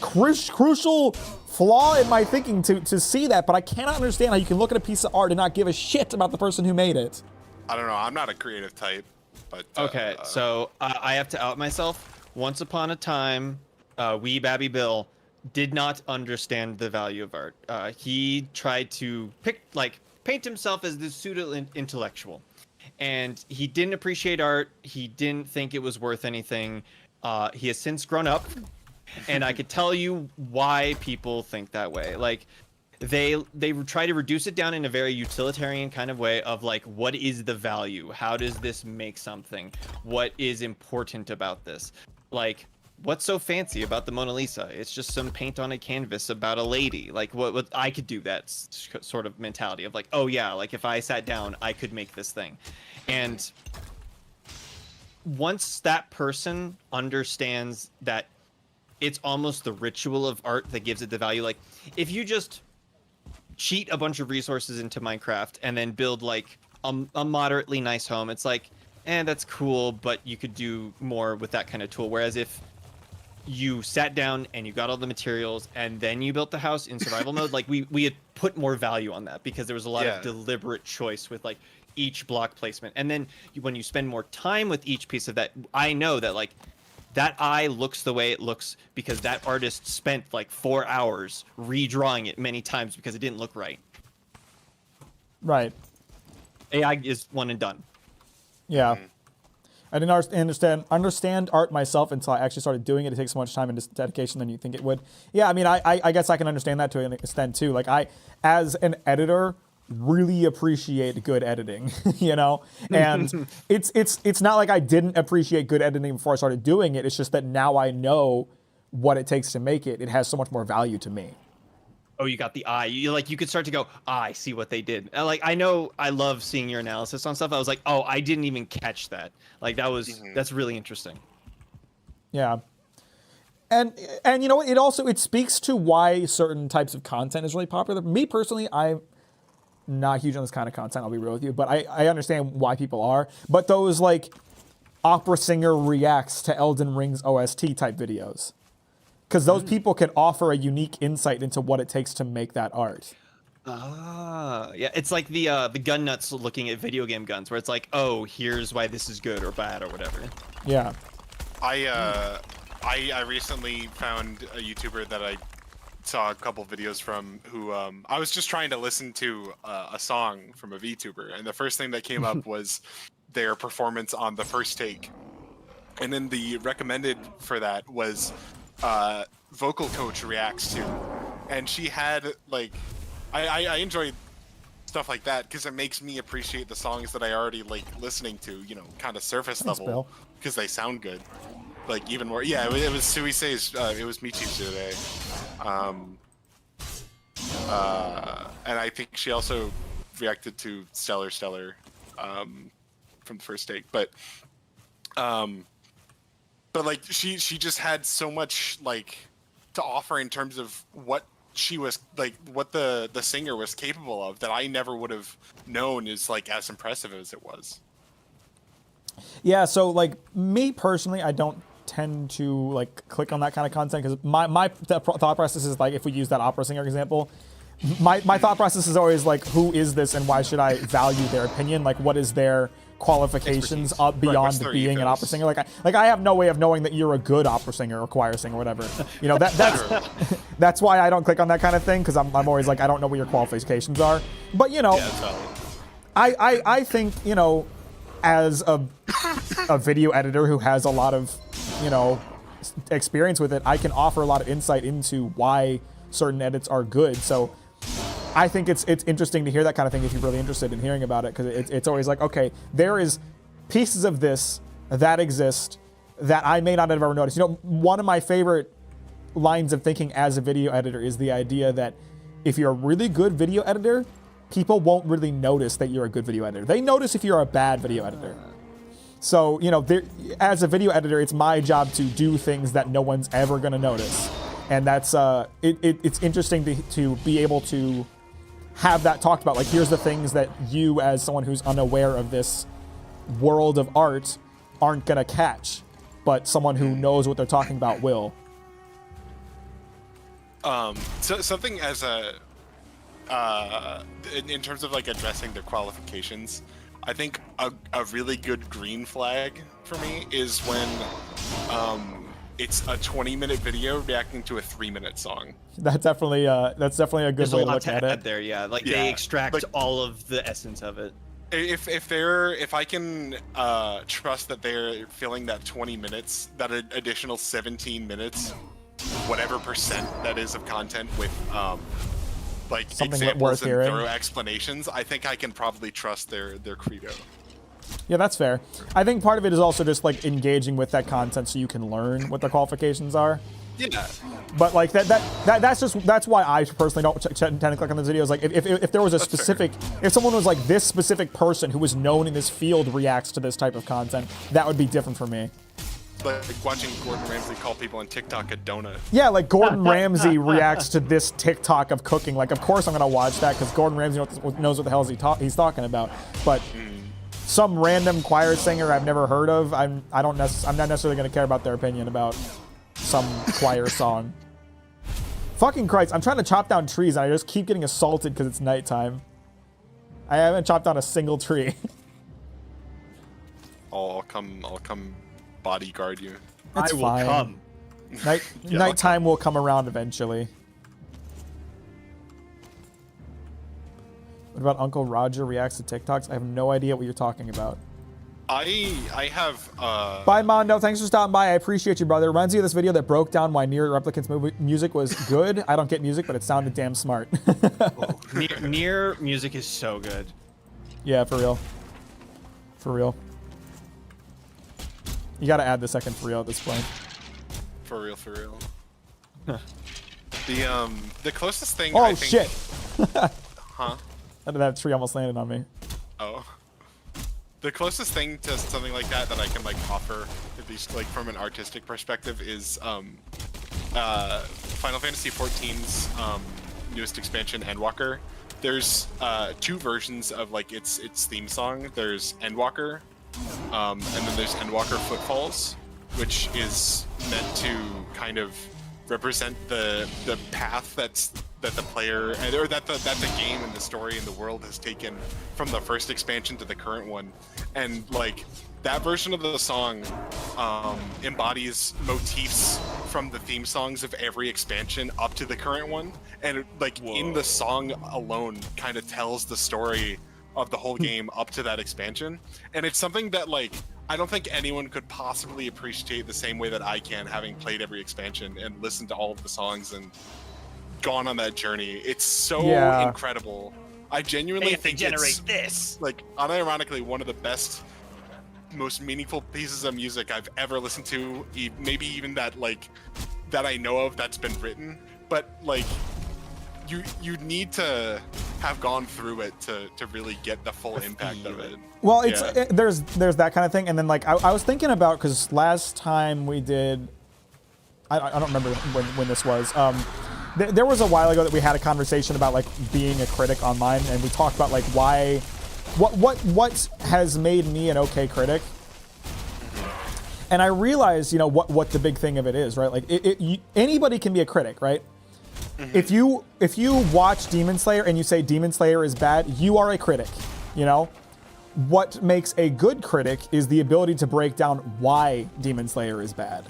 crucial flaw in my thinking to see that, but I cannot understand how you can look at a piece of art and not give a shit about the person who made it. I don't know. I'm not a creative type, but Okay, so I have to out myself. Once upon a time, wee Babby Bill did not understand the value of art. He tried to paint himself as this pseudo-intellectual, and he didn't appreciate art. He didn't think it was worth anything. He has since grown up, and I could tell you why people think that way. Like, they try to reduce it down in a very utilitarian kind of way of like, what is the value? How does this make something? What is important about this? Like, what's so fancy about the Mona Lisa? It's just some paint on a canvas about a lady. Like, what I could do that sort of mentality of like, oh yeah, like if I sat down, I could make this thing. And once that person understands that it's almost the ritual of art that gives it the value. Like, if you just cheat a bunch of resources into Minecraft and then build like a moderately nice home, it's like, that's cool, but you could do more with that kind of tool. Whereas if you sat down and you got all the materials and then you built the house in survival mode, like we had put more value on that because there was a lot of deliberate choice with like each block placement. And then when you spend more time with each piece of that, I know that like that eye looks the way it looks because that artist spent like 4 hours redrawing it many times because it didn't look right. Right. AI is one and done. Yeah. I didn't understand art myself until I actually started doing it. It takes so much time and dedication than you think it would. Yeah, I mean, I guess I can understand that to an extent too. Like, I, as an editor, really appreciate good editing, And it's not like I didn't appreciate good editing before I started doing it. It's just that now I know what it takes to make it. It has so much more value to me. Oh, you got the eye. You could start to go, I see what they did. And like, I know I love seeing your analysis on stuff. I was like, oh, I didn't even catch that. Like, that's really interesting. Yeah. And you know what? It speaks to why certain types of content is really popular. Me personally, I'm not huge on this kind of content, I'll be real with you, but I understand why people are. But those like opera singer reacts to Elden Ring's OST type videos. Because those people can offer a unique insight into what it takes to make that art. Yeah, it's like the gun nuts looking at video game guns, where it's like, oh, here's why this is good or bad or whatever. Yeah. I recently found a YouTuber that I saw a couple videos from who I was just trying to listen to a song from a VTuber, and the first thing that came up was their performance on the first take, and then the recommended for that was vocal coach reacts to, and she had like I enjoy stuff like that because it makes me appreciate the songs that I already like listening to, kind of surface level, because they sound good, like even more. Yeah, it was Suisei's it was Michi's today, and I think she also reacted to Stellar from the first take, but like she just had so much like to offer in terms of what she was like, what the singer was capable of, that I never would have known is like as impressive as it was. Yeah, so like me personally, I don't tend to like click on that kind of content because my thought process is like, if we use that opera singer example, my thought process is always like, who is this and why should I value their opinion? Like, what is their qualifications beyond being an opera singer? Like I have no way of knowing that you're a good opera singer or choir singer or whatever. That's why I don't click on that kind of thing, because I'm always like, I don't know what your qualifications are. But I think as a video editor who has a lot of experience with it, I can offer a lot of insight into why certain edits are good. So I think it's interesting to hear that kind of thing if you're really interested in hearing about it, because it's always like, okay, there is pieces of this that exist that I may not have ever noticed. One of my favorite lines of thinking as a video editor is the idea that if you're a really good video editor, people won't really notice that you're a good video editor. They notice if you're a bad video editor. So, you know, as a video editor, it's my job to do things that no one's ever going to notice. And that's, it's interesting to be able to have that talked about. Like, here's the things that you, as someone who's unaware of this world of art, aren't going to catch. But someone who knows what they're talking about will. So something as a, in terms of like addressing the qualifications, I think a really good green flag for me is when it's a 20-minute video reacting to a 3-minute song. That's definitely a good There's way a to lot look to at add it. there, yeah. Like, Yeah, they extract like- all of the essence of it. If I can trust that they're filling that 20 minutes, that additional 17 minutes, whatever percent that is of content with like Something examples worth and hearing. thorough explanations, I think I can probably trust their credo. Yeah, that's fair. I think part of it is also just like engaging with that content so you can learn what the qualifications are. Yeah. But like that's why I personally don't tend to click on those videos. Like if there was a specific, if someone was like, this specific person who was known in this field reacts to this type of content, that would be different for me. Like watching Gordon Ramsay call people on TikTok a donut. Yeah, like Gordon Ramsay reacts to this TikTok of cooking. Like, of course I'm gonna watch that because Gordon Ramsay knows what the hell he's talking about. But some random choir singer I've never heard of, I'm not necessarily gonna care about their opinion about some choir song. Fucking Christ, I'm trying to chop down trees and I just keep getting assaulted because it's nighttime. I haven't chopped down a single tree. I'll come bodyguard you. It's I will fine. come. Nighttime will come around eventually. What about Uncle Roger reacts to TikToks? I have no idea what you're talking about. I have Bye, Mondo. Thanks for stopping by. I appreciate you, brother. Reminds me of this video that broke down why Nier Replicant's music was good. I don't get music, but it sounded damn smart. Nier music is so good. Yeah, for real. For real. You gotta add the second for real at this point. for real. The closest thing. Oh, I think, shit. Huh? That tree almost landed on me. Oh. The closest thing to something like that I can like offer, at least like from an artistic perspective, is Final Fantasy XIV's newest expansion, Endwalker. There's 2 versions of like its theme song. There's Endwalker, and then there's Endwalker Footfalls, which is meant to kind of represent the path that the player, or that the game and the story and the world has taken from the first expansion to the current one. And like that version of the song embodies motifs from the theme songs of every expansion up to the current one, and like in the song alone kind of tells the story of the whole game up to that expansion. And it's something that like I don't think anyone could possibly appreciate the same way that I can, having played every expansion and listened to all of the songs and gone on that journey. It's so incredible. I genuinely think it's this. like unironically one of the best, most meaningful pieces of music I've ever listened to. Maybe even that I know of that's been written. But like you need to have gone through it to really get the full impact of it. Well, it's there's that kind of thing, and then like I was thinking about, because last time we did, I don't remember when this was. There was a while ago that we had a conversation about like being a critic online, and we talked about like what has made me an okay critic. And I realized, what the big thing of it is, right? Like anybody can be a critic, right? Mm-hmm. If you watch Demon Slayer and you say Demon Slayer is bad, you are a critic. What makes a good critic is the ability to break down why Demon Slayer is bad.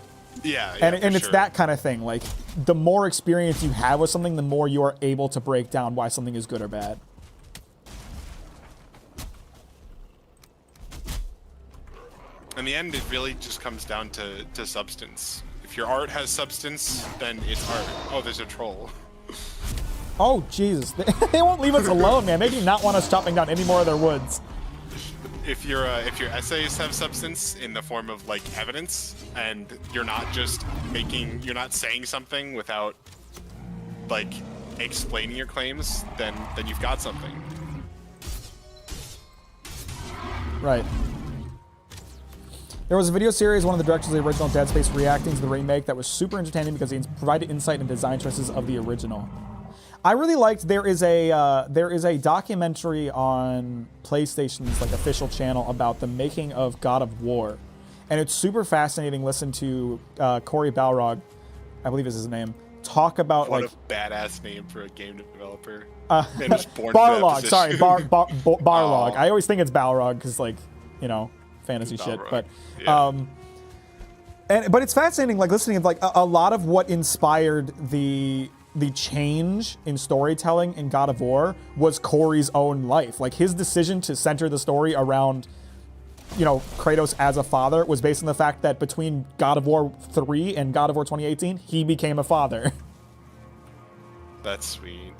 Yeah, and it's that kind of thing. Like, the more experience you have with something, the more you are able to break down why something is good or bad. In the end, it really just comes down to substance. If your art has substance, then it's art. Oh, there's a troll. Oh, Jesus. They won't leave us alone, man. They do not want us chopping down any more of their woods. If your essays have substance in the form of like evidence, and you're not saying something without like explaining your claims, then you've got something. Right. There was a video series, one of the directors of the original Dead Space reacting to the remake that was super entertaining because it provided insight into design choices of the original. I really liked, there is a documentary on PlayStation's like official channel about the making of God of War. And it's super fascinating. Listen to Corey Balrog, I believe is his name, talk about what like a badass name for a game developer. Man was born Barlog, for that sorry, position. Barlog. Oh. I always think it's Balrog because like, you know, fantasy shit. Balrog. But Yeah. but it's fascinating, like listening to like a lot of what inspired the change in storytelling in God of War was Corey's own life. Like his decision to center the story around, you know, Kratos as a father was based on the fact that between God of War 3 and God of War 2018, he became a father. That's sweet.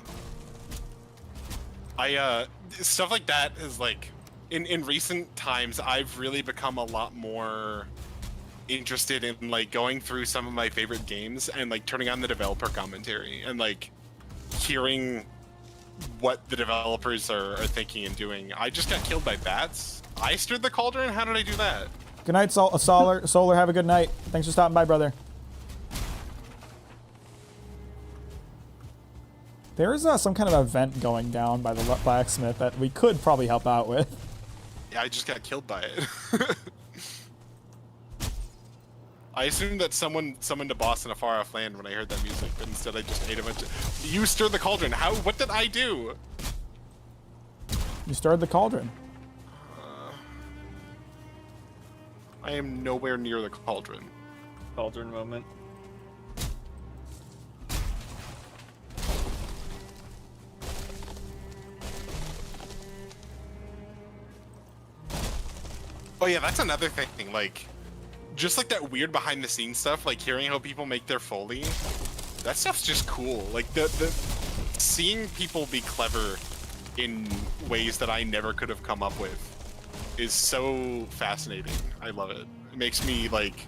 Stuff like that is like, in recent times, I've really become a lot more interested in like going through some of my favorite games and like turning on the developer commentary and like hearing what the developers are thinking and doing. I just got killed by bats. I stirred the cauldron? How did I do that? Good night, Solar. Have a good night. Thanks for stopping by, brother. There is some kind of event going down by the blacksmith that we could probably help out with. Yeah, I just got killed by it. I assumed that someone summoned a boss in a far off land when I heard that music, but instead I just ate a bunch of... You stirred the cauldron. How? What did I do? You stirred the cauldron. I am nowhere near the cauldron. Cauldron moment. Oh yeah, that's another thing. Like, just like that weird behind the scenes stuff, like hearing how people make their Foley, that stuff's just cool. Like the seeing people be clever in ways that I never could have come up with is so fascinating. I love it. It makes me like,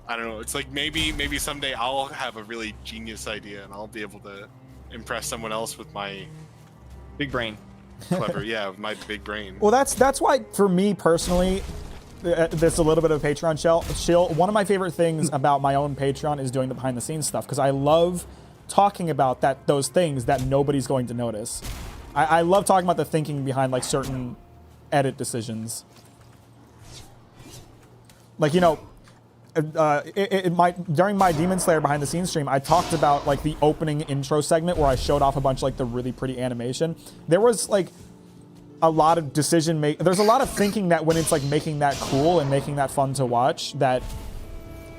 I don't know, it's like maybe someday I'll have a really genius idea and I'll be able to impress someone else with my Big brain. clever, yeah, with my big brain. Well, that's why for me personally, there's a little bit of a Patreon chill. One of my favorite things about my own Patreon is doing the behind the scenes stuff because I love talking about those things that nobody's going to notice. I love talking about the thinking behind like certain edit decisions. Like, you know, during my Demon Slayer behind the scenes stream, I talked about like the opening intro segment where I showed off a bunch of like the really pretty animation. There was like a lot of there's a lot of thinking that when it's like making that cool and making that fun to watch that,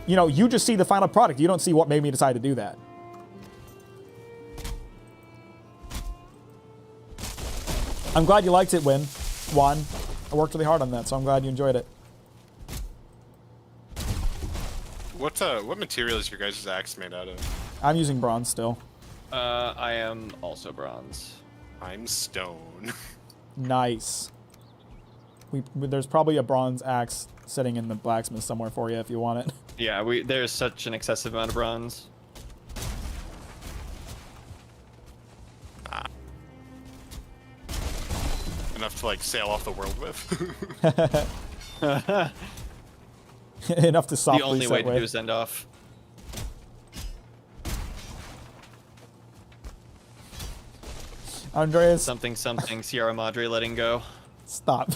you know, you just see the final product. You don't see what made me decide to do that. I'm glad you liked it, Juan. I worked really hard on that, so I'm glad you enjoyed it. What material is your guys' axe made out of? I'm using bronze still. I am also bronze. I'm stone. Nice. There's probably a bronze axe sitting in the blacksmith somewhere for you if you want it. Yeah, there's such an excessive amount of bronze. Enough to like sail off the world with. Enough to softly The only set way to with. do is end off. Andreas, Something Sierra Madre letting go. stop.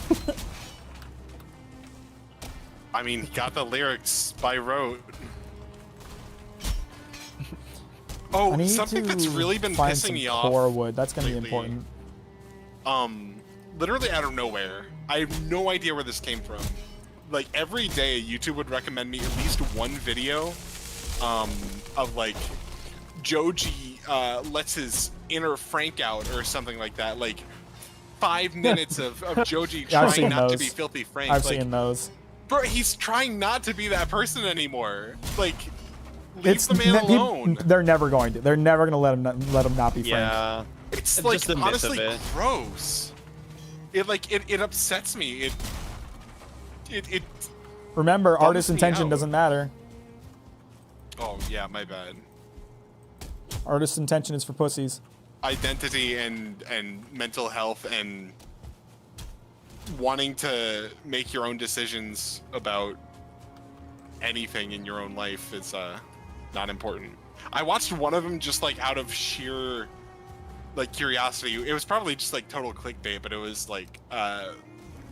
I mean, he got the lyrics by rote. I Oh, need something to that's really been find pissing some me off. core wood. That's gonna be lately. important. Literally out of nowhere. I have no idea where this came from. Like every day, YouTube would recommend me at least one video, of like Joji lets his inner Frank out or something like that. Like 5 minutes of Joji Yeah, I've trying seen not to those. be filthy Frank. I've like, seen those. bro, he's trying not to be that person anymore. Like, leave the man alone. They're never going to. They're never going to let him not be Frank. Yeah. It's It's like just the myth of honestly it. gross. It upsets me. It Remember, Bums artist me intention out. doesn't matter. Oh yeah, my bad. Artist's intention is for pussies. Identity and mental health and wanting to make your own decisions about anything in your own life is not important. I watched one of them just like out of sheer like curiosity. It was probably just like total clickbait, but it was like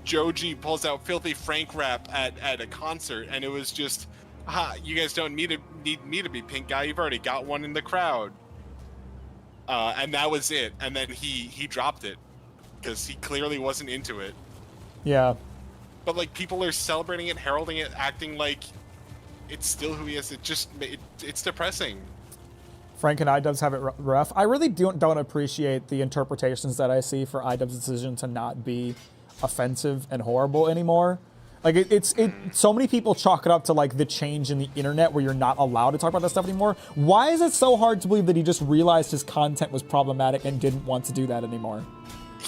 Joji pulls out Filthy Frank rap at a concert, and it was just, you guys don't need me to be pink guy. You've already got one in the crowd. And that was it. And then he dropped it because he clearly wasn't into it. Yeah. But like people are celebrating it, heralding it, acting like it's still who he is. It's depressing. Frank and iDubbbz have it rough. I really don't appreciate the interpretations that I see for iDubbbz's decision to not be offensive and horrible anymore. Like so many people chalk it up to like the change in the internet where you're not allowed to talk about that stuff anymore. Why is it so hard to believe that he just realized his content was problematic and didn't want to do that anymore?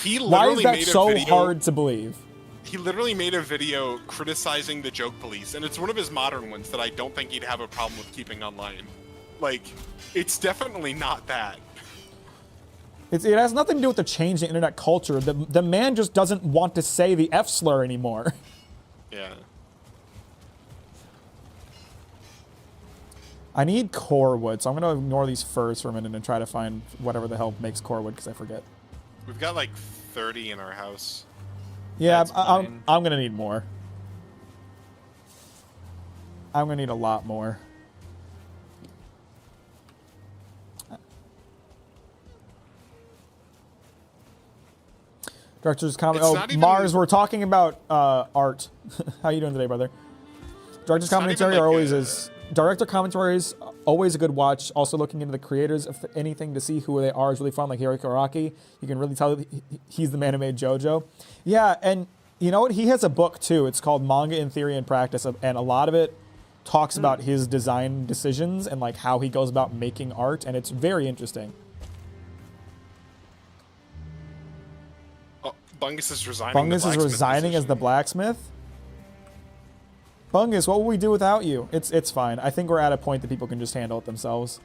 Why is that so hard to believe? He literally made a video criticizing the joke police, and it's one of his modern ones that I don't think he'd have a problem with keeping online. Like, it's definitely not that. It has nothing to do with the change in internet culture. The man just doesn't want to say the F slur anymore. Yeah. I need core wood, so I'm going to ignore these furs for a minute and try to find whatever the hell makes core wood, because I forget. We've got like 30 in our house. Yeah, I'm going to need more. I'm going to need a lot more. Director's comment. Oh, Mars, we're talking about art. How you doing today, brother? Director's commentary director commentary is always a good watch. Also looking into the creators of anything to see who they are is really fun. Like Hiroki Araki, you can really tell that he's the man who made JoJo. Yeah, and you know what? He has a book too. It's called Manga in Theory and Practice, and a lot of it talks about his design decisions and like how he goes about making art, and it's very interesting. Bungus is resigning. Bungus is resigning as the blacksmith. Bungus, what will we do without you? It's fine. I think we're at a point that people can just handle it themselves.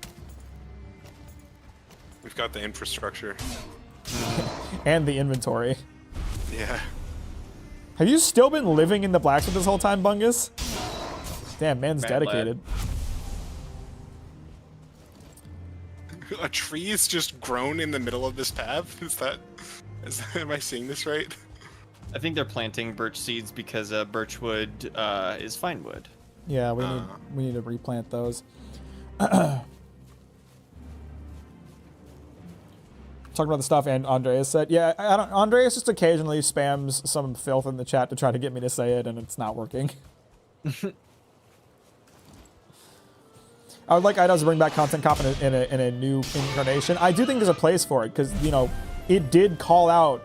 We've got the infrastructure. And the inventory. Yeah. Have you still been living in the blacksmith this whole time, Bungus? Damn, man's dedicated. A tree is just grown in the middle of this path? Am I seeing this right? I think they're planting birch seeds because birch wood is fine wood. Yeah, we need to replant those. Talking about the stuff and Andreas said. Yeah, Andreas just occasionally spams some filth in the chat to try to get me to say it, and it's not working. I would like iDubbbz to bring back Content Cop in a new incarnation. I do think there's a place for it, because, you know, it did call out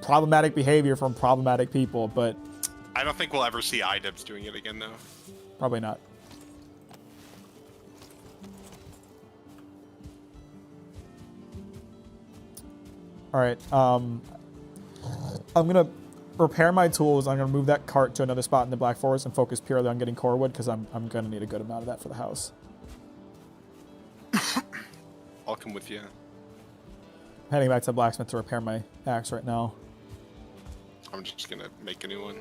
problematic behavior from problematic people, but I don't think we'll ever see iDubbbz doing it again, though. Probably not. All right. I'm gonna repair my tools. I'm gonna move that cart to another spot in the Black Forest and focus purely on getting core wood, because I'm gonna need a good amount of that for the house. I'll come with you. Heading back to the blacksmith to repair my axe right now. I'm just gonna make a new one.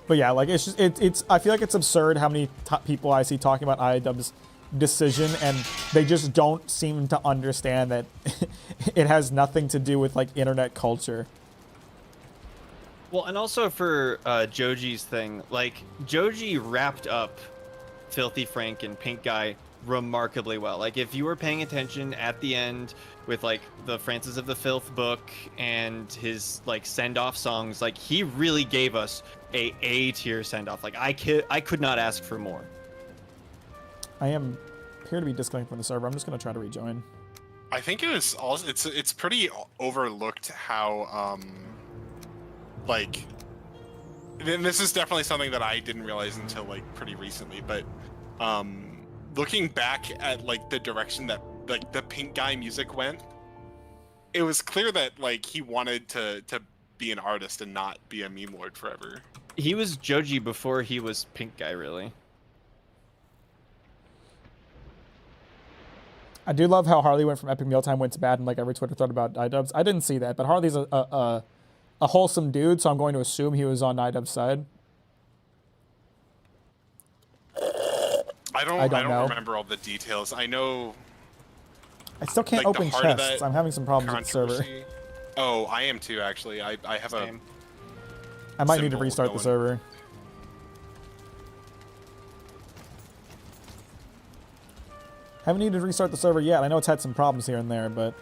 But yeah, like it's just I feel like it's absurd how many people I see talking about iDubbbz's decision, and they just don't seem to understand that it has nothing to do with like internet culture. Well, and also for Joji's thing, like Joji wrapped up Filthy Frank and Pink Guy remarkably well. Like if you were paying attention at the end with like the Francis of the Filth book and his like send-off songs, like he really gave us a tier send-off. Like I could not ask for more. I am appear to be disconnected from the server. I'm just gonna try to rejoin. I think it was also it's pretty overlooked how like then this is definitely something that I didn't realize until like pretty recently, but looking back at like the direction that like the Pink Guy music went, it was clear that like he wanted to be an artist and not be a meme lord forever. He was Joji before he was Pink Guy, really. I do love how Harley went from Epic Mealtime went to bad and like every Twitter thread about iDubbbz. I didn't see that, but Harley's a wholesome dude, so I'm going to assume he was on iDubbbz's side. I don't know. remember all the details. I know. I still can't like, the open heart of chests. that I'm having some problems with the server. controversy- Oh, I am too, actually. I have Same. I might need to symbol restart the going. server. Haven't needed to restart the server yet. I know it's had some problems here and there, but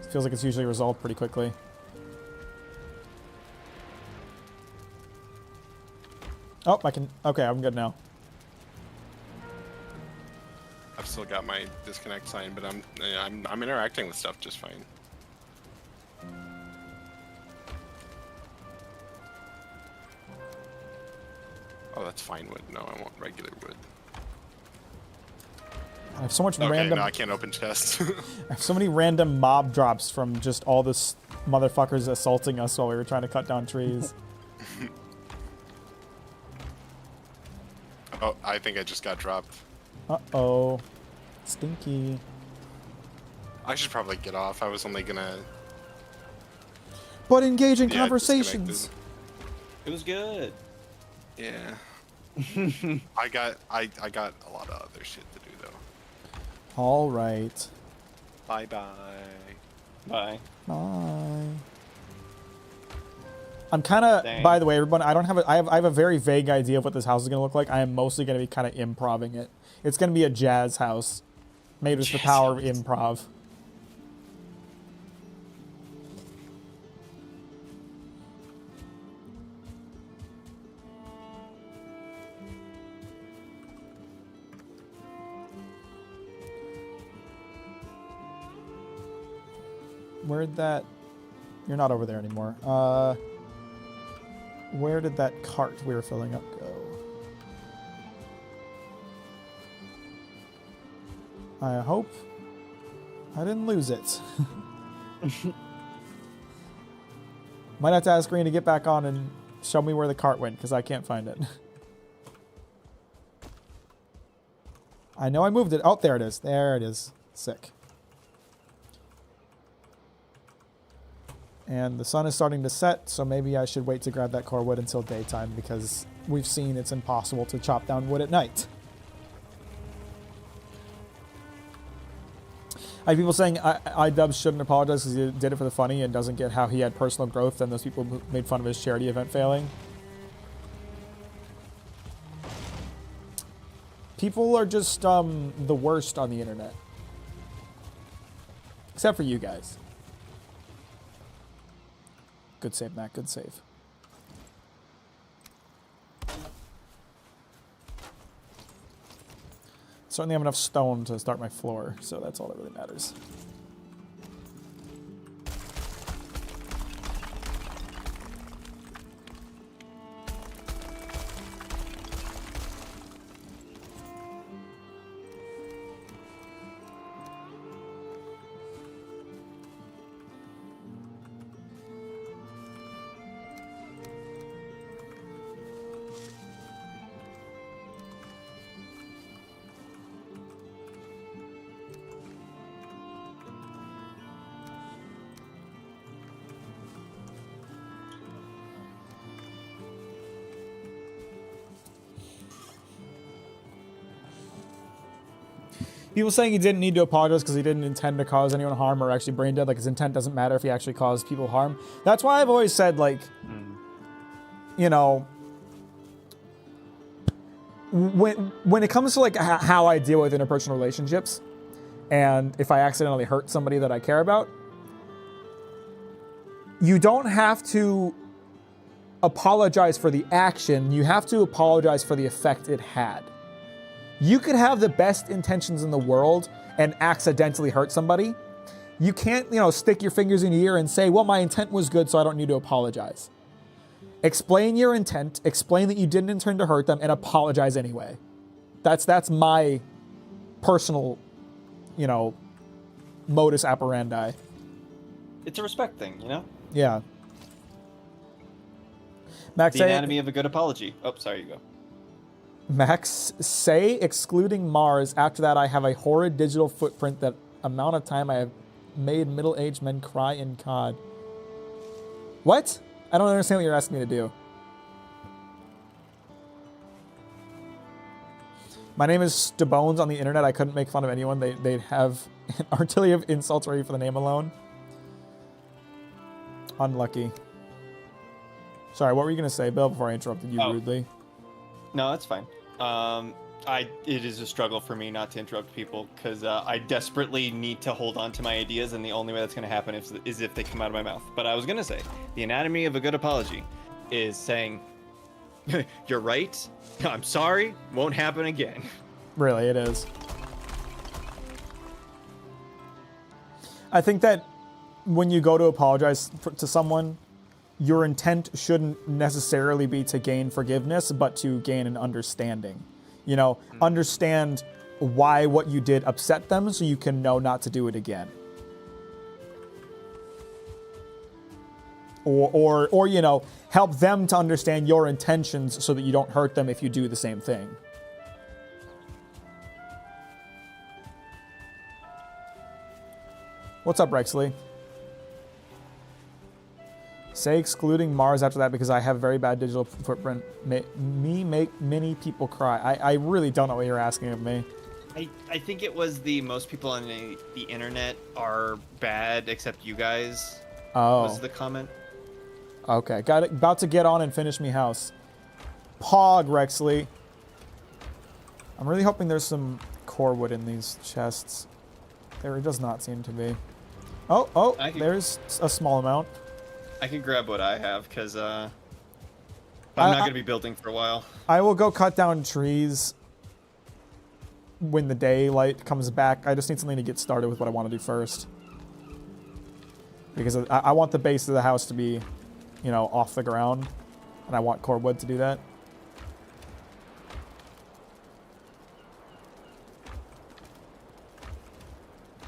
it feels like it's usually resolved pretty quickly. Oh, I can. Okay, I'm good now. I've still got my disconnect sign, but I'm interacting with stuff just fine. Oh, that's fine wood. No, I want regular wood. I have so much Okay, random. no, I can't open chests. I have so many random mob drops from just all this motherfuckers assaulting us while we were trying to cut down trees. Oh, I think I just got dropped. Uh-oh. Stinky. I should probably get off. I was only gonna. But engage in Yeah, conversations. It was good. Yeah. I got a lot of other shit to do though. All right. Bye bye. Bye. Bye. I'm kind of. Dang. By the way, everyone, I don't have. I have a very vague idea of what this house is gonna look like. I am mostly gonna be kind of improving it. It's gonna be a jazz house, made with the Jazz power of house. improv. Where'd that... You're not over there anymore. Where did that cart we were filling up go? I hope I didn't lose it. Might have to ask Green to get back on and show me where the cart went, because I can't find it. I know I moved it. Oh, there it is. There it is. Sick. And the sun is starting to set, so maybe I should wait to grab that core wood until daytime, because we've seen it's impossible to chop down wood at night. I have people saying iDubbbz shouldn't apologize because he did it for the funny and doesn't get how he had personal growth, and those people who made fun of his charity event failing. People are just the worst on the internet. Except for you guys. Good save, Matt. Good save. Certainly have enough stone to start my floor, so that's all that really matters. People saying he didn't need to apologize because he didn't intend to cause anyone harm or actually brain dead. Like, his intent doesn't matter if he actually caused people harm. That's why I've always said, like, you know, when it comes to, like, how I deal with interpersonal relationships, and if I accidentally hurt somebody that I care about, you don't have to apologize for the action. You have to apologize for the effect it had. You could have the best intentions in the world and accidentally hurt somebody. You can't, you know, stick your fingers in your ear and say, well, my intent was good, so I don't need to apologize. Explain your intent, explain that you didn't intend to hurt them, and apologize anyway. That's my personal, modus operandi. It's a respect thing, you know? Yeah. Max, The anatomy of a good apology. Oh, sorry, you go. Max, say excluding Mars. After that, I have a horrid digital footprint that amount of time I have made middle-aged men cry in COD. What? I don't understand what you're asking me to do. My name is Stabones on the internet. I couldn't make fun of anyone. They'd have an artillery of insults ready for the name alone. Unlucky. Sorry, what were you going to say, Bill, before I interrupted you rudely? No, that's fine. It is a struggle for me not to interrupt people because I desperately need to hold on to my ideas, and the only way that's going to happen is if they come out of my mouth. But I was going to say, the anatomy of a good apology is saying, you're right, I'm sorry, won't happen again. Really, it is. I think that when you go to apologize to someone, your intent shouldn't necessarily be to gain forgiveness, but to gain an understanding. Understand why what you did upset them so you can know not to do it again. Or help them to understand your intentions so that you don't hurt them if you do the same thing. What's up, Rexley? Say excluding Mars after that because I have a very bad digital footprint. Me make many people cry. I really don't know what you're asking of me. I think it was the most people on the internet are bad except you guys. Oh. Was the comment. Okay, got it. About to get on and finish me house. Pog, Rexley. I'm really hoping there's some core wood in these chests. There does not seem to be. Oh, there's a small amount. I can grab what I have because I'm not going to be building for a while. I will go cut down trees when the daylight comes back. I just need something to get started with what I want to do first. Because I want the base of the house to be, off the ground. And I want core wood to do that.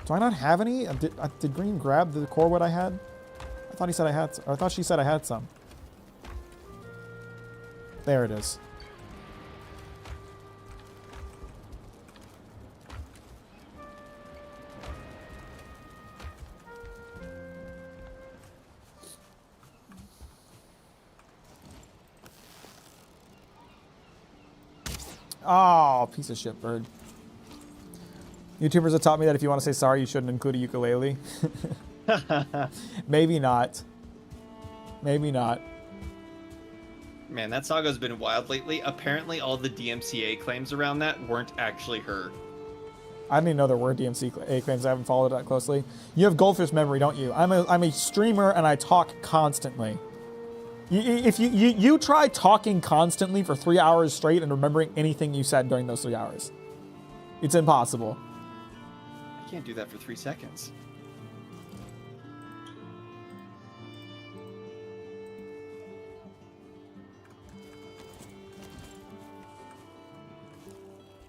Do I not have any? Did Green grab the core wood I had? I thought he said I had some. Or I thought she said I had some. There it is. Oh, piece of shit bird. YouTubers have taught me that if you want to say sorry, you shouldn't include a ukulele. Maybe not. Maybe not. Man, that saga's been wild lately. Apparently, all the DMCA claims around that weren't actually her. I didn't even know there were DMCA claims. I haven't followed that closely. You have goldfish memory, don't you? I'm a streamer and I talk constantly. If you try talking constantly for 3 hours straight and remembering anything you said during those 3 hours, it's impossible. I can't do that for 3 seconds.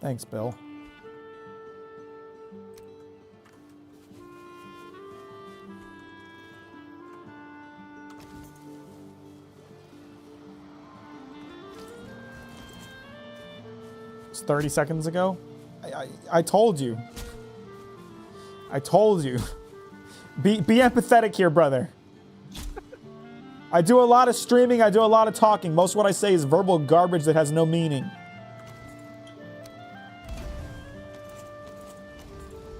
Thanks, Bill. It's 30 seconds ago. I told you. I told you. Be empathetic here, brother. I do a lot of streaming. I do a lot of talking. Most of what I say is verbal garbage that has no meaning.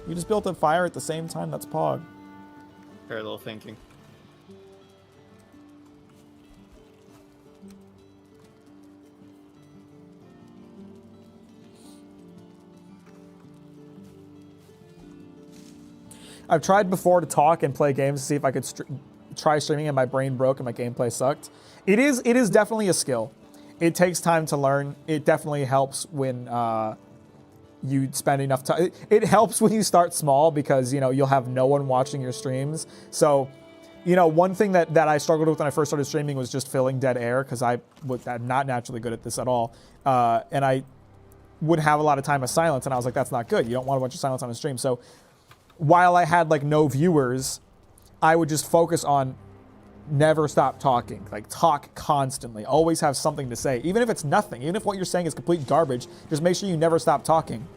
We just built a fire at the same time. That's Pog. Parallel thinking. I've tried before to talk and play games to see if I could try streaming, and my brain broke and my gameplay sucked. It is definitely a skill. It takes time to learn. It definitely helps when you spend enough time. It helps when you start small because you'll have no one watching your streams. So You know, one thing that I struggled with when I first started streaming was just filling dead air, because I'm not naturally good at this at all. And I would have a lot of time of silence, and I was like, that's not good. You don't want a bunch of silence on a stream. So while I had like no viewers, I would just focus on never stop talking, like talk constantly, always have something to say, even if it's nothing, even if what you're saying is complete garbage, just make sure you never stop talking.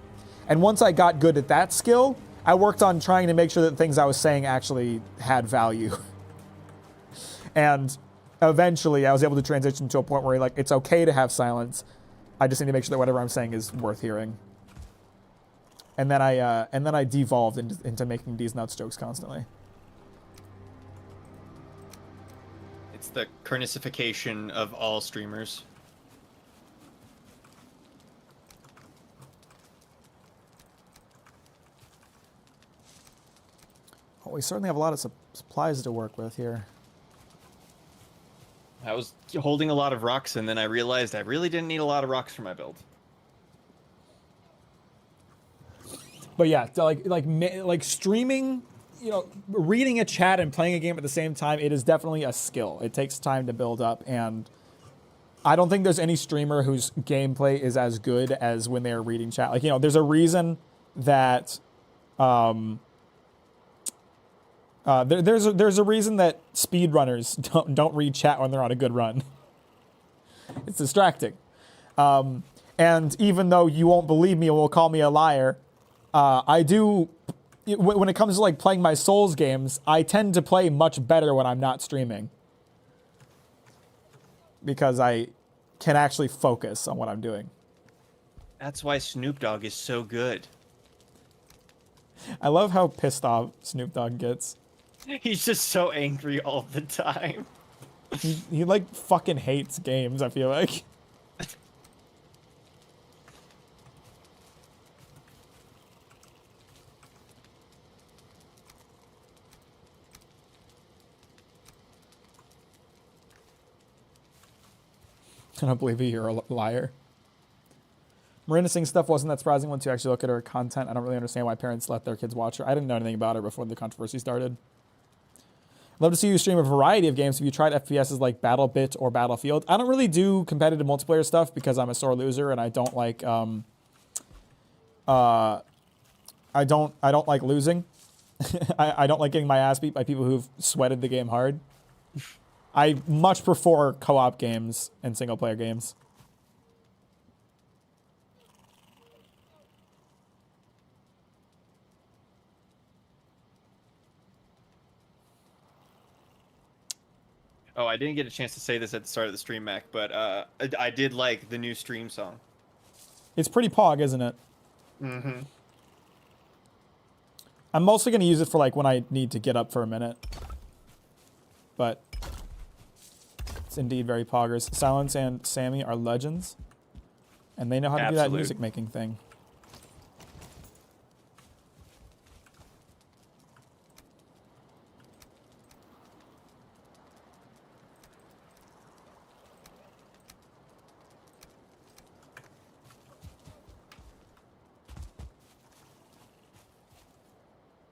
And once I got good at that skill, I worked on trying to make sure that things I was saying actually had value. And eventually I was able to transition to a point where like, it's okay to have silence. I just need to make sure that whatever I'm saying is worth hearing. And then I devolved into making these nuts jokes constantly. It's the kernicification of all streamers. Oh, we certainly have a lot of supplies to work with here. I was holding a lot of rocks, and then I realized I really didn't need a lot of rocks for my build. But yeah, like streaming, you know, reading a chat and playing a game at the same time, it is definitely a skill. It takes time to build up, and I don't think there's any streamer whose gameplay is as good as when they're reading chat. Like, you know, there's a reason that there's a reason that speedrunners don't read chat when they're on a good run. It's distracting. And even though you won't believe me and will call me a liar, I do, when it comes to like playing my Souls games, I tend to play much better when I'm not streaming, because I can actually focus on what I'm doing. That's why Snoop Dogg is so good. I love how pissed off Snoop Dogg gets. He's just so angry all the time. He like fucking hates games, I feel like. I don't believe you're a liar. Miranda Singh stuff wasn't that surprising once you actually look at her content. I don't really understand why parents let their kids watch her. I didn't know anything about her before the controversy started. Love to see you stream a variety of games. Have you tried FPSs like BattleBit or Battlefield? I don't really do competitive multiplayer stuff because I'm a sore loser and I don't like I don't like losing. I don't like getting my ass beat by people who've sweated the game hard. I much prefer co-op games and single-player games. Oh, I didn't get a chance to say this at the start of the stream, Mac, but I did like the new stream song. It's pretty pog, isn't it? Mm-hmm. I'm mostly going to use it for like when I need to get up for a minute. But it's indeed very poggers. Silence and Sammy are legends. And they know how to do that music making thing.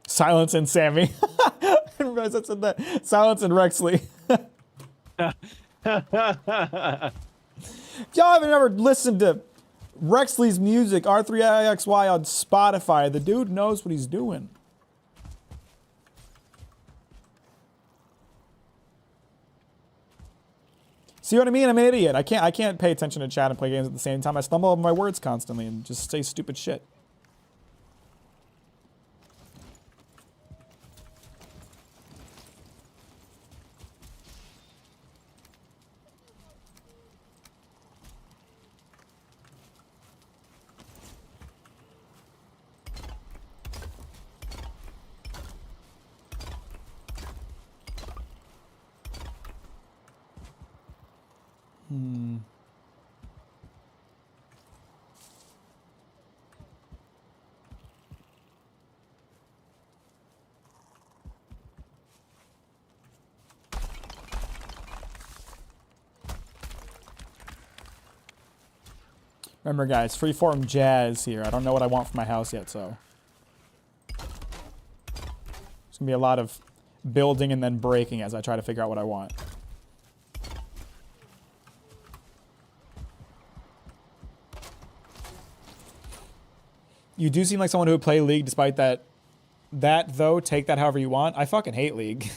Silence and Sammy. I didn't realize I said that. Silence and Rexley. If y'all haven't ever listened to Rexley's music, R3IXY on Spotify, the dude knows what he's doing. See what I mean? I'm an idiot. I can't pay attention to chat and play games at the same time. I stumble over my words constantly and just say stupid shit. Remember, guys, freeform jazz here. I don't know what I want for my house yet, so. There's going to be a lot of building and then breaking as I try to figure out what I want. You do seem like someone who would play League despite that. That, though, take that however you want. I fucking hate League.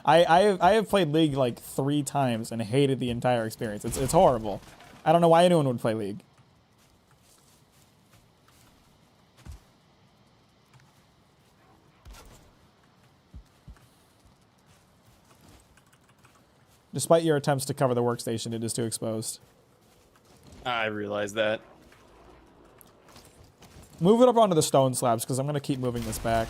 I have played League like 3 times and hated the entire experience. It's horrible. I don't know why anyone would play League. Despite your attempts to cover the workstation, it is too exposed. I realize that. Move it up onto the stone slabs, because I'm going to keep moving this back.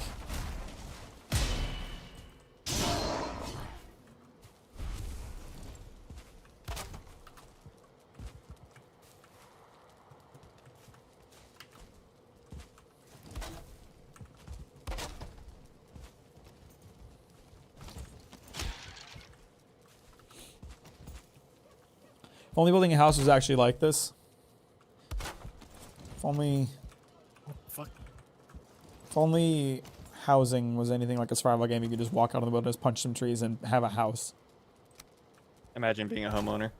If only building a house was actually like this. If only... Fuck. If only housing was anything like a survival game, you could just walk out in the wilderness, punch some trees, and have a house. Imagine being a homeowner.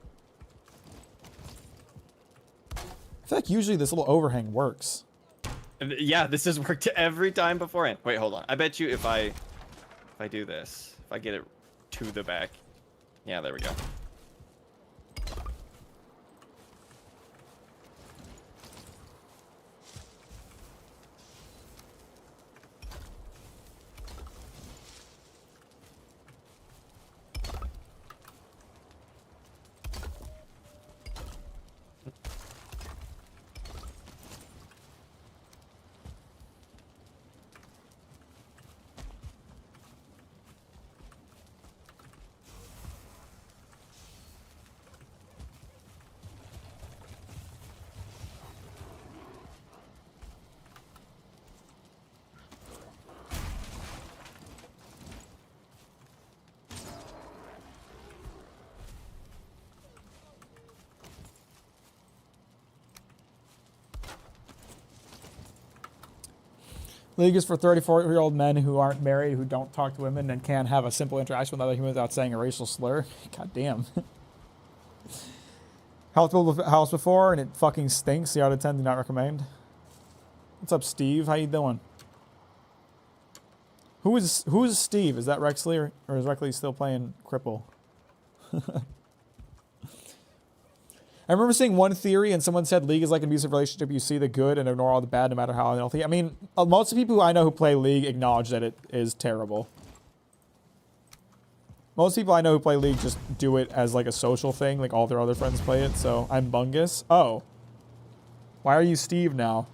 I feel like usually this little overhang works. Yeah, this has worked every time beforehand. Wait, hold on. I bet you if I do this, if I get it to the back. Yeah, there we go. League is for 34-year-old men who aren't married, who don't talk to women, and can't have a simple interaction with other humans without saying a racial slur. God damn. House built a house before, and it fucking stinks. 0 out of 10, do not recommend. What's up, Steve? How you doing? Who is Steve? Is that Rexley, or is Rexley still playing Cripple? I remember seeing one theory, and someone said League is like an abusive relationship. You see the good and ignore all the bad, no matter how unhealthy. I mean, most of the people who I know who play League acknowledge that it is terrible. Most people I know who play League just do it as like a social thing, like all their other friends play it. So I'm Bungus. Oh, why are you Steve now?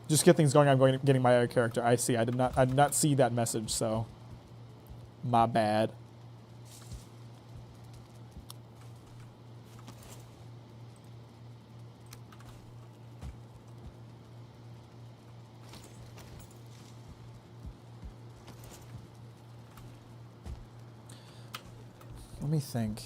Just get things going. I'm getting my other character. I see. I did not see that message. So my bad. Let me think.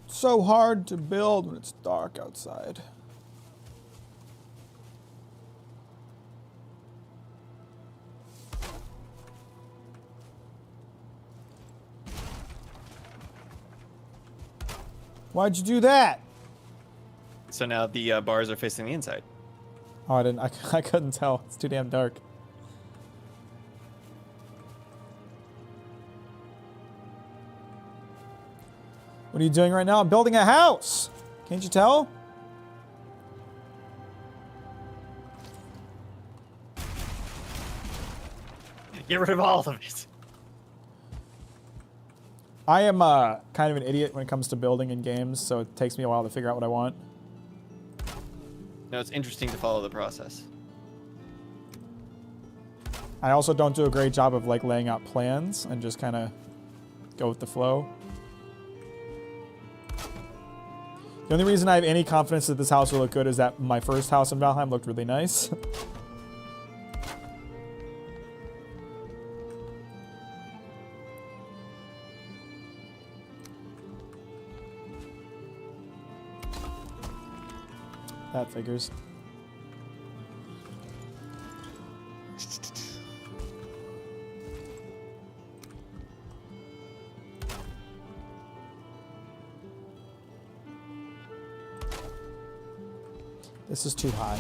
So hard to build when it's dark outside. Why'd you do that? So now the bars are facing the inside. Oh, I couldn't tell. It's too damn dark. What are you doing right now? I'm building a house. Can't you tell? Get rid of all of it. I am kind of an idiot when it comes to building in games, so it takes me a while to figure out what I want. No, it's interesting to follow the process. I also don't do a great job of like laying out plans and just kind of go with the flow. The only reason I have any confidence that this house will look good is that my first house in Valheim looked really nice. That figures. This is too high.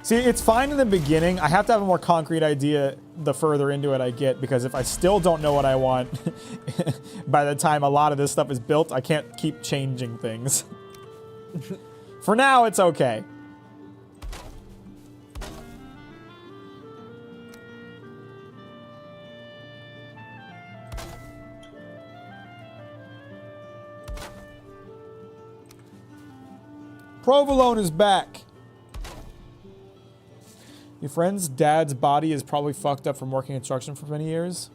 See, it's fine in the beginning. I have to have a more concrete idea the further into it I get, because if I still don't know what I want by the time a lot of this stuff is built, I can't keep changing things. For now, it's okay. Provolone is back. Your friend's dad's body is probably fucked up from working construction for many years.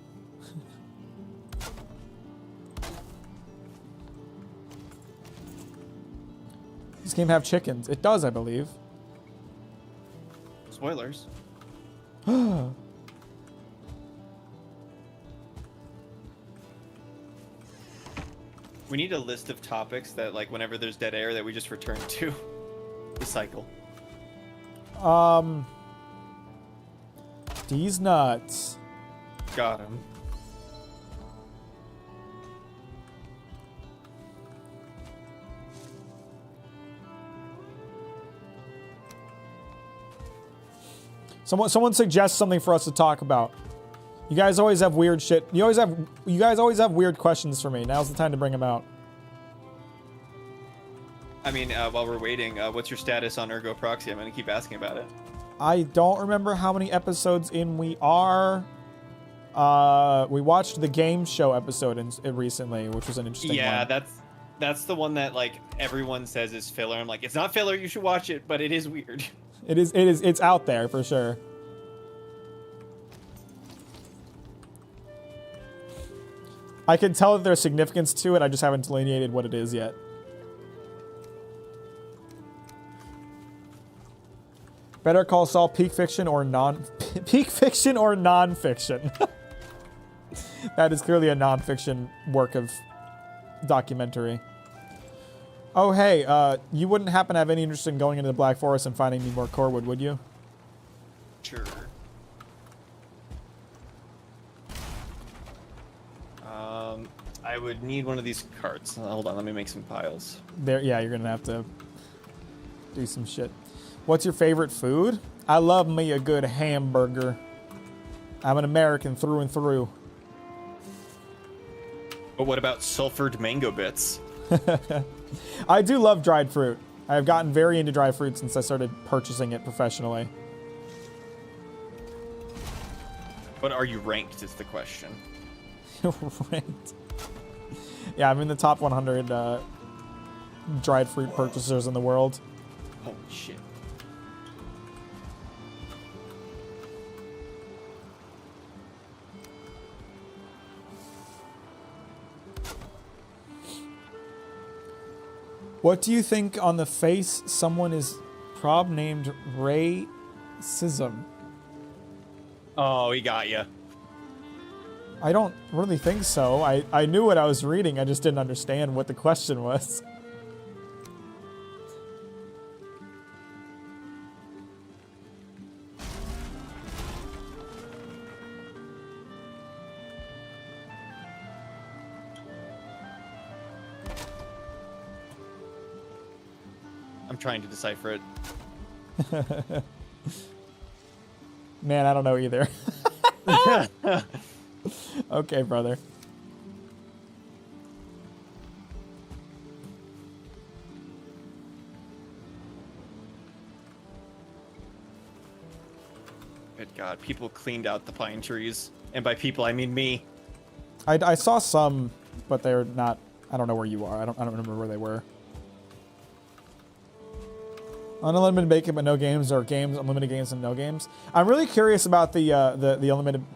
This game have chickens. It does, I believe. Spoilers. We need a list of topics that, like, whenever there's dead air, that we just return to. The cycle. These nuts. Got him. Someone suggests something for us to talk about. You guys always have weird shit. You guys always have weird questions for me. Now's the time to bring them out. I mean, while we're waiting, what's your status on Ergo Proxy? I'm gonna keep asking about it. I don't remember how many episodes in we are. We watched the game show episode recently, which was an interesting one. Yeah, that's the one that, like, everyone says is filler. I'm like, it's not filler, you should watch it, but it is weird. It's out there for sure. I can tell that there's significance to it, I just haven't delineated what it is yet. Better Call Saul, peak fiction or peak fiction or non-fiction? That is clearly a non-fiction work of documentary. Oh, hey, you wouldn't happen to have any interest in going into the Black Forest and finding me more core wood, would you? Sure. I would need one of these carts. Hold on, let me make some piles. There, yeah, you're gonna have to do some shit. What's your favorite food? I love me a good hamburger. I'm an American through and through. But what about sulfured mango bits? I do love dried fruit. I've gotten very into dried fruit since I started purchasing it professionally. But are you ranked is the question. Ranked. Yeah, I'm in the top 100 dried fruit purchasers in the world. Holy shit. What do you think on the face someone is prob named racism? Oh, he got you. I don't really think so. I knew what I was reading, I just didn't understand what the question was. I'm trying to decipher it. Man, I don't know either. Okay, brother. Good God, people cleaned out the pine trees. And by people, I mean me. I saw some, but they're not. I don't know where you are. I don't remember where they were. Unlimited bacon but no games, or games, unlimited games and no games. I'm really curious about the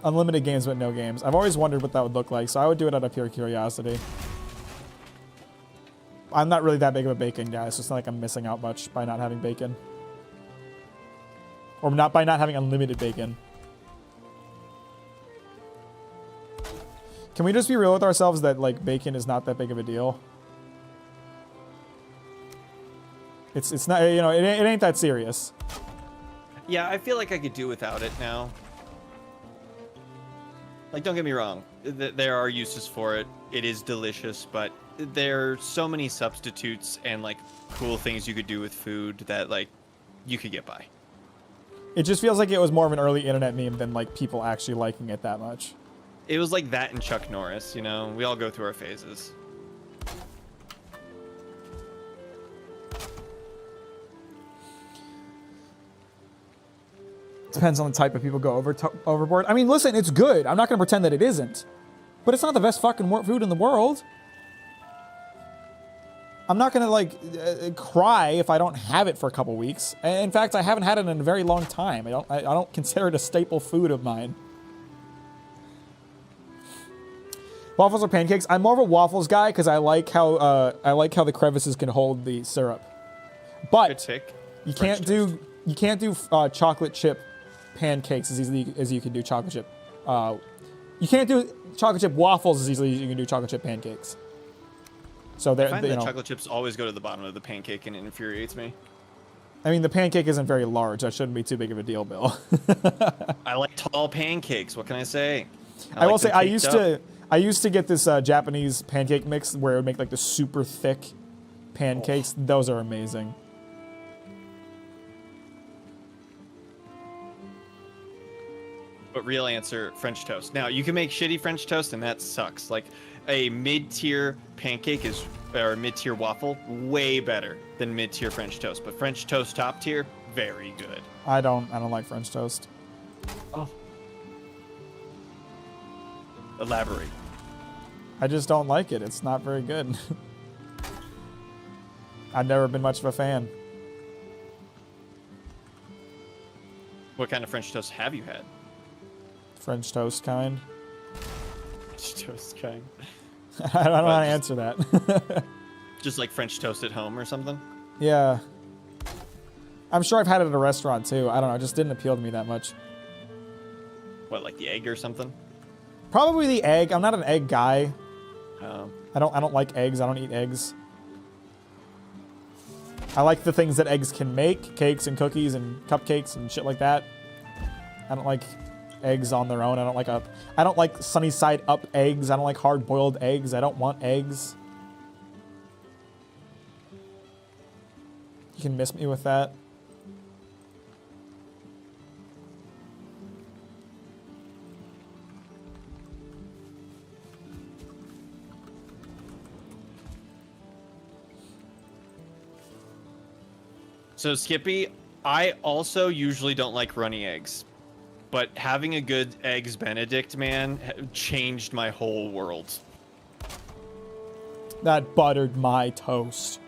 unlimited games but no games. I've always wondered what that would look like, so I would do it out of pure curiosity. I'm not really that big of a bacon guy, so it's not like I'm missing out much by not having bacon. Or not by not having unlimited bacon. Can we just be real with ourselves that, like, bacon is not that big of a deal? It's not, you know, it ain't that serious. Yeah, I feel like I could do without it now. Like, don't get me wrong. There are uses for it. It is delicious, but there are so many substitutes and, like, cool things you could do with food that, like, you could get by. It just feels like it was more of an early internet meme than, like, people actually liking it that much. It was like that and Chuck Norris, you know? We all go through our phases. Depends on the type of people go overboard. I mean, listen, it's good. I'm not going to pretend that it isn't. But it's not the best fucking food in the world. I'm not going to, like, cry if I don't have it for a couple weeks. In fact, I haven't had it in a very long time. I don't consider it a staple food of mine. Waffles or pancakes? I'm more of a waffles guy because I like how the crevices can hold the syrup. But you can't do chocolate chip pancakes as easily as you can do chocolate chip. You can't do chocolate chip waffles as easily as you can do chocolate chip pancakes. So I find that chocolate chips always go to the bottom of the pancake, and it infuriates me. I mean, the pancake isn't very large. That shouldn't be too big of a deal, Bill. I like tall pancakes. What can I say? I will say I used to get this Japanese pancake mix where it would make like the super thick pancakes. Oh. Those are amazing. But real answer, French toast. Now, you can make shitty French toast, and that sucks. Like, a mid-tier pancake or mid-tier waffle, way better than mid-tier French toast. But French toast top tier, very good. I don't like French toast. Oh. Elaborate. I just don't like it. It's not very good. I've never been much of a fan. What kind of French toast have you had? French toast kind. French toast kind. I don't know how to answer that. Just like French toast at home or something? Yeah. I'm sure I've had it at a restaurant too. I don't know. It just didn't appeal to me that much. What, like the egg or something? Probably the egg. I'm not an egg guy. Oh. I don't like eggs. I don't eat eggs. I like the things that eggs can make, cakes and cookies and cupcakes and shit like that. I don't like eggs on their own. I don't like sunny side up eggs. I don't like hard boiled eggs. I don't want eggs. You can miss me with that. So Skippy, I also usually don't like runny eggs. But having a good Eggs Benedict, man, changed my whole world. That buttered my toast.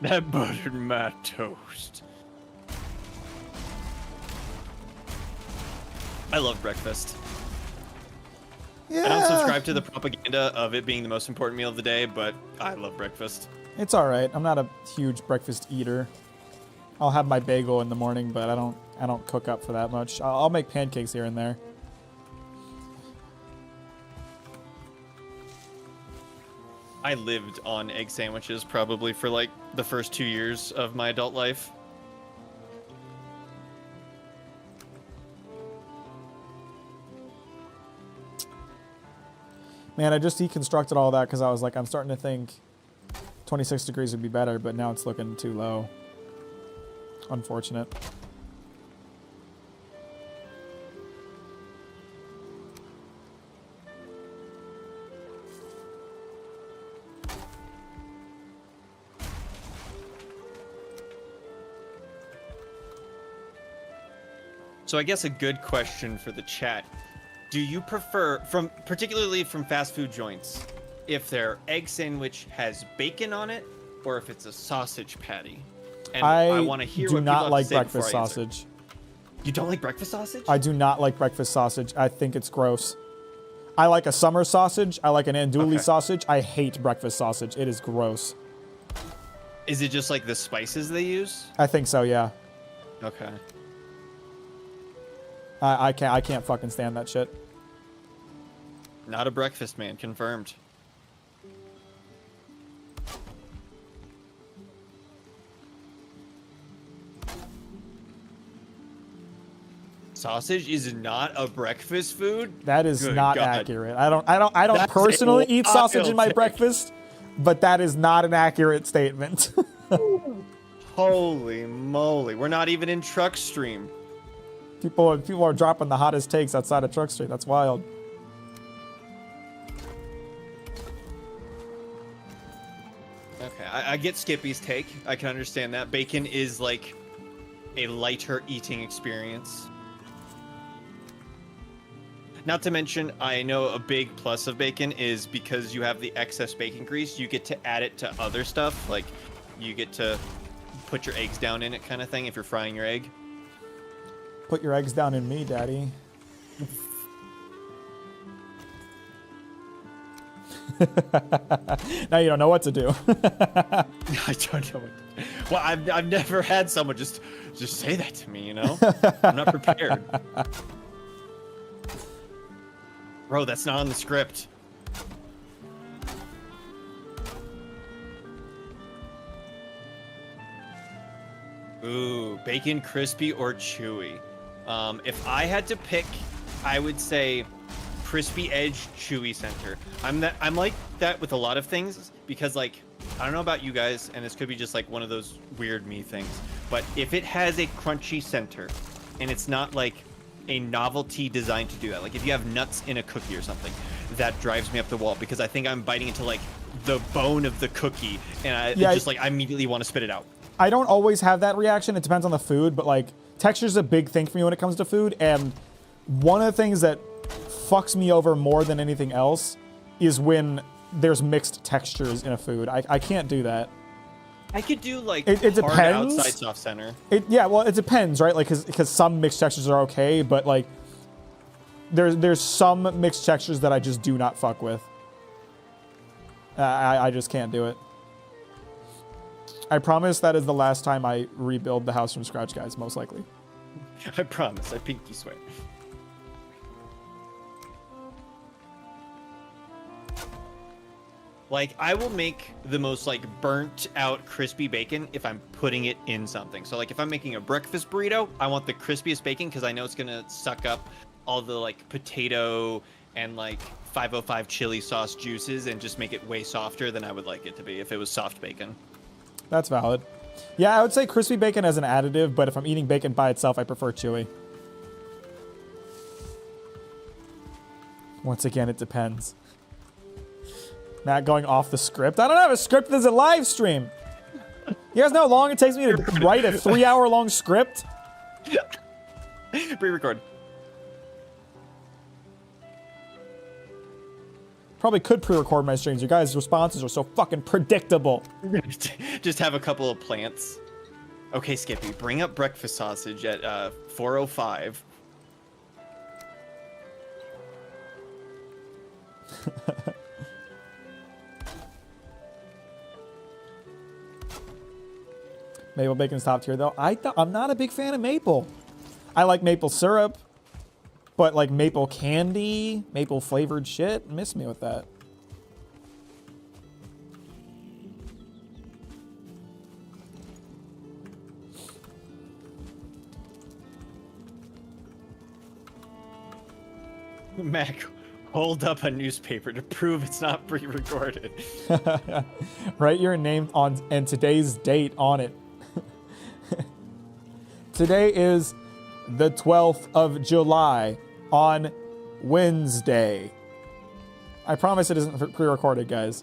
That buttered my toast. I love breakfast. Yeah. I don't subscribe to the propaganda of it being the most important meal of the day, but I love breakfast. It's all right. I'm not a huge breakfast eater. I'll have my bagel in the morning, but I don't cook up for that much. I'll make pancakes here and there. I lived on egg sandwiches probably for like the first 2 years of my adult life. Man, I just deconstructed all that because I was like, I'm starting to think 26 degrees would be better, but now it's looking too low. Unfortunate. So I guess a good question for the chat. Do you prefer, particularly from fast food joints, if their egg sandwich has bacon on it or if it's a sausage patty? And I want to hear what do people not have like to say breakfast before I answer. sausage. You don't like breakfast sausage? I do not like breakfast sausage. I think it's gross. I like a summer sausage. I like an andouille sausage. I hate breakfast sausage. It is gross. Is it just like the spices they use? I think so, yeah. Okay. I can't fucking stand that shit. Not a breakfast man, confirmed. Sausage is not a breakfast food? That is Good not God. accurate. I don't That's personally a eat sausage in my wild breakfast, but that is not an accurate statement. Holy moly. We're not even in truck stream. People are dropping the hottest takes outside of Truck Street. That's wild. Okay, I get Skippy's take. I can understand that. Bacon is like a lighter eating experience. Not to mention, I know a big plus of bacon is because you have the excess bacon grease, you get to add it to other stuff. Like, you get to put your eggs down in it kind of thing if you're frying your egg. Put your eggs down in me, daddy. Now you don't know what to do. I don't know. Well, I've never had someone just say that to me, you know? I'm not prepared. Bro, that's not on the script. Ooh, bacon crispy or chewy? If I had to pick, I would say crispy edge, chewy center. I'm like that with a lot of things because, like, I don't know about you guys, and this could be just like one of those weird me things, but if it has a crunchy center and it's not like a novelty designed to do that, like if you have nuts in a cookie or something, that drives me up the wall because I think I'm biting into like the bone of the cookie and I immediately want to spit it out. I don't always have that reaction. It depends on the food, but like texture is a big thing for me when it comes to food. And one of the things that fucks me over more than anything else is when there's mixed textures in a food. I can't do that. I could do like it hard depends. outside soft center. Yeah, well, it depends, right? Like, because some mixed textures are okay, but like there's some mixed textures that I just do not fuck with. I just can't do it. I promise that is the last time I rebuild the house from scratch, guys, most likely. I promise. I pinky swear. Like, I will make the most, like, burnt out crispy bacon if I'm putting it in something. So, like, if I'm making a breakfast burrito, I want the crispiest bacon because I know it's going to suck up all the, like, potato and, like, 505 chili sauce juices and just make it way softer than I would like it to be if it was soft bacon. That's valid. Yeah, I would say crispy bacon as an additive, but if I'm eating bacon by itself, I prefer chewy. Once again, it depends. Matt going off the script. I don't have a script. This is a live stream. You guys know how long it takes me to write a 3-hour-long script? Pre-record. Probably could pre-record my streams. You guys' responses are so fucking predictable. Just have a couple of plants. Okay, Skippy, bring up breakfast sausage at 4:05. Maple bacon's top tier, though. I'm not a big fan of maple. I like maple syrup, but like maple candy, maple flavored shit, miss me with that. Mac, hold up a newspaper to prove it's not pre-recorded. Write your name on and today's date on it. Today is the 12th of July on Wednesday. I promise it isn't pre-recorded, guys.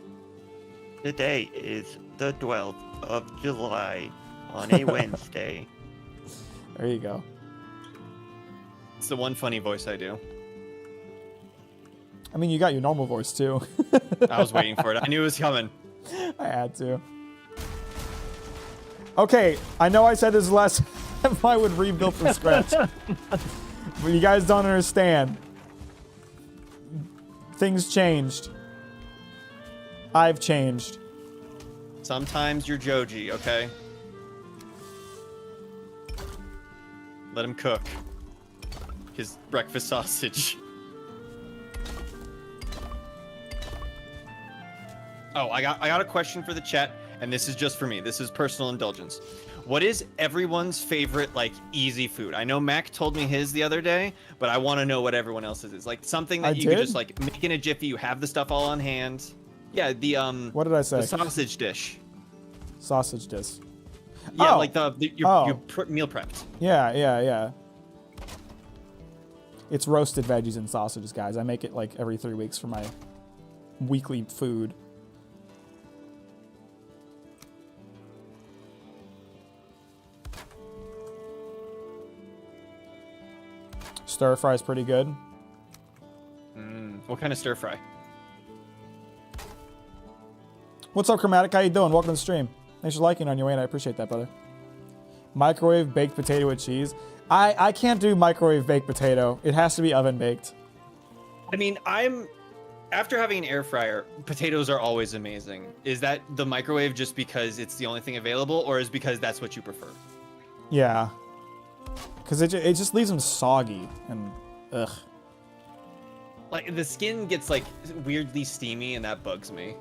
Today is the 12th of July on a Wednesday. There you go. It's the one funny voice I do. I mean, you got your normal voice, too. I was waiting for it. I knew it was coming. I had to. Okay, I know I said this last time I would rebuild from scratch. But you guys don't understand. Things changed. I've changed. Sometimes you're Joji, okay? Let him cook his breakfast sausage. Oh, I got a question for the chat, and this is just for me. This is personal indulgence. What is everyone's favorite, like, easy food? I know Mac told me his the other day, but I want to know what everyone else's is. Like, something that you could just, like, make in a jiffy. You have the stuff all on hand. Yeah, the, What did I say? The sausage dish. Sausage dish. Yeah, Oh. like you meal prepped. Yeah. It's roasted veggies and sausages, guys. I make it, like, every 3 weeks for my weekly food. Stir fry is pretty good. What kind of stir fry? What's up, Chromatic? How you doing? Welcome to the stream. Thanks for liking on your way, and I appreciate that, brother. Microwave baked potato with cheese. I can't do microwave baked potato. It has to be oven baked. I mean, after having an air fryer, potatoes are always amazing. Is that the microwave just because it's the only thing available, or is because that's what you prefer? Yeah. Because it just leaves them soggy and ugh. Like, the skin gets, like, weirdly steamy, and that bugs me.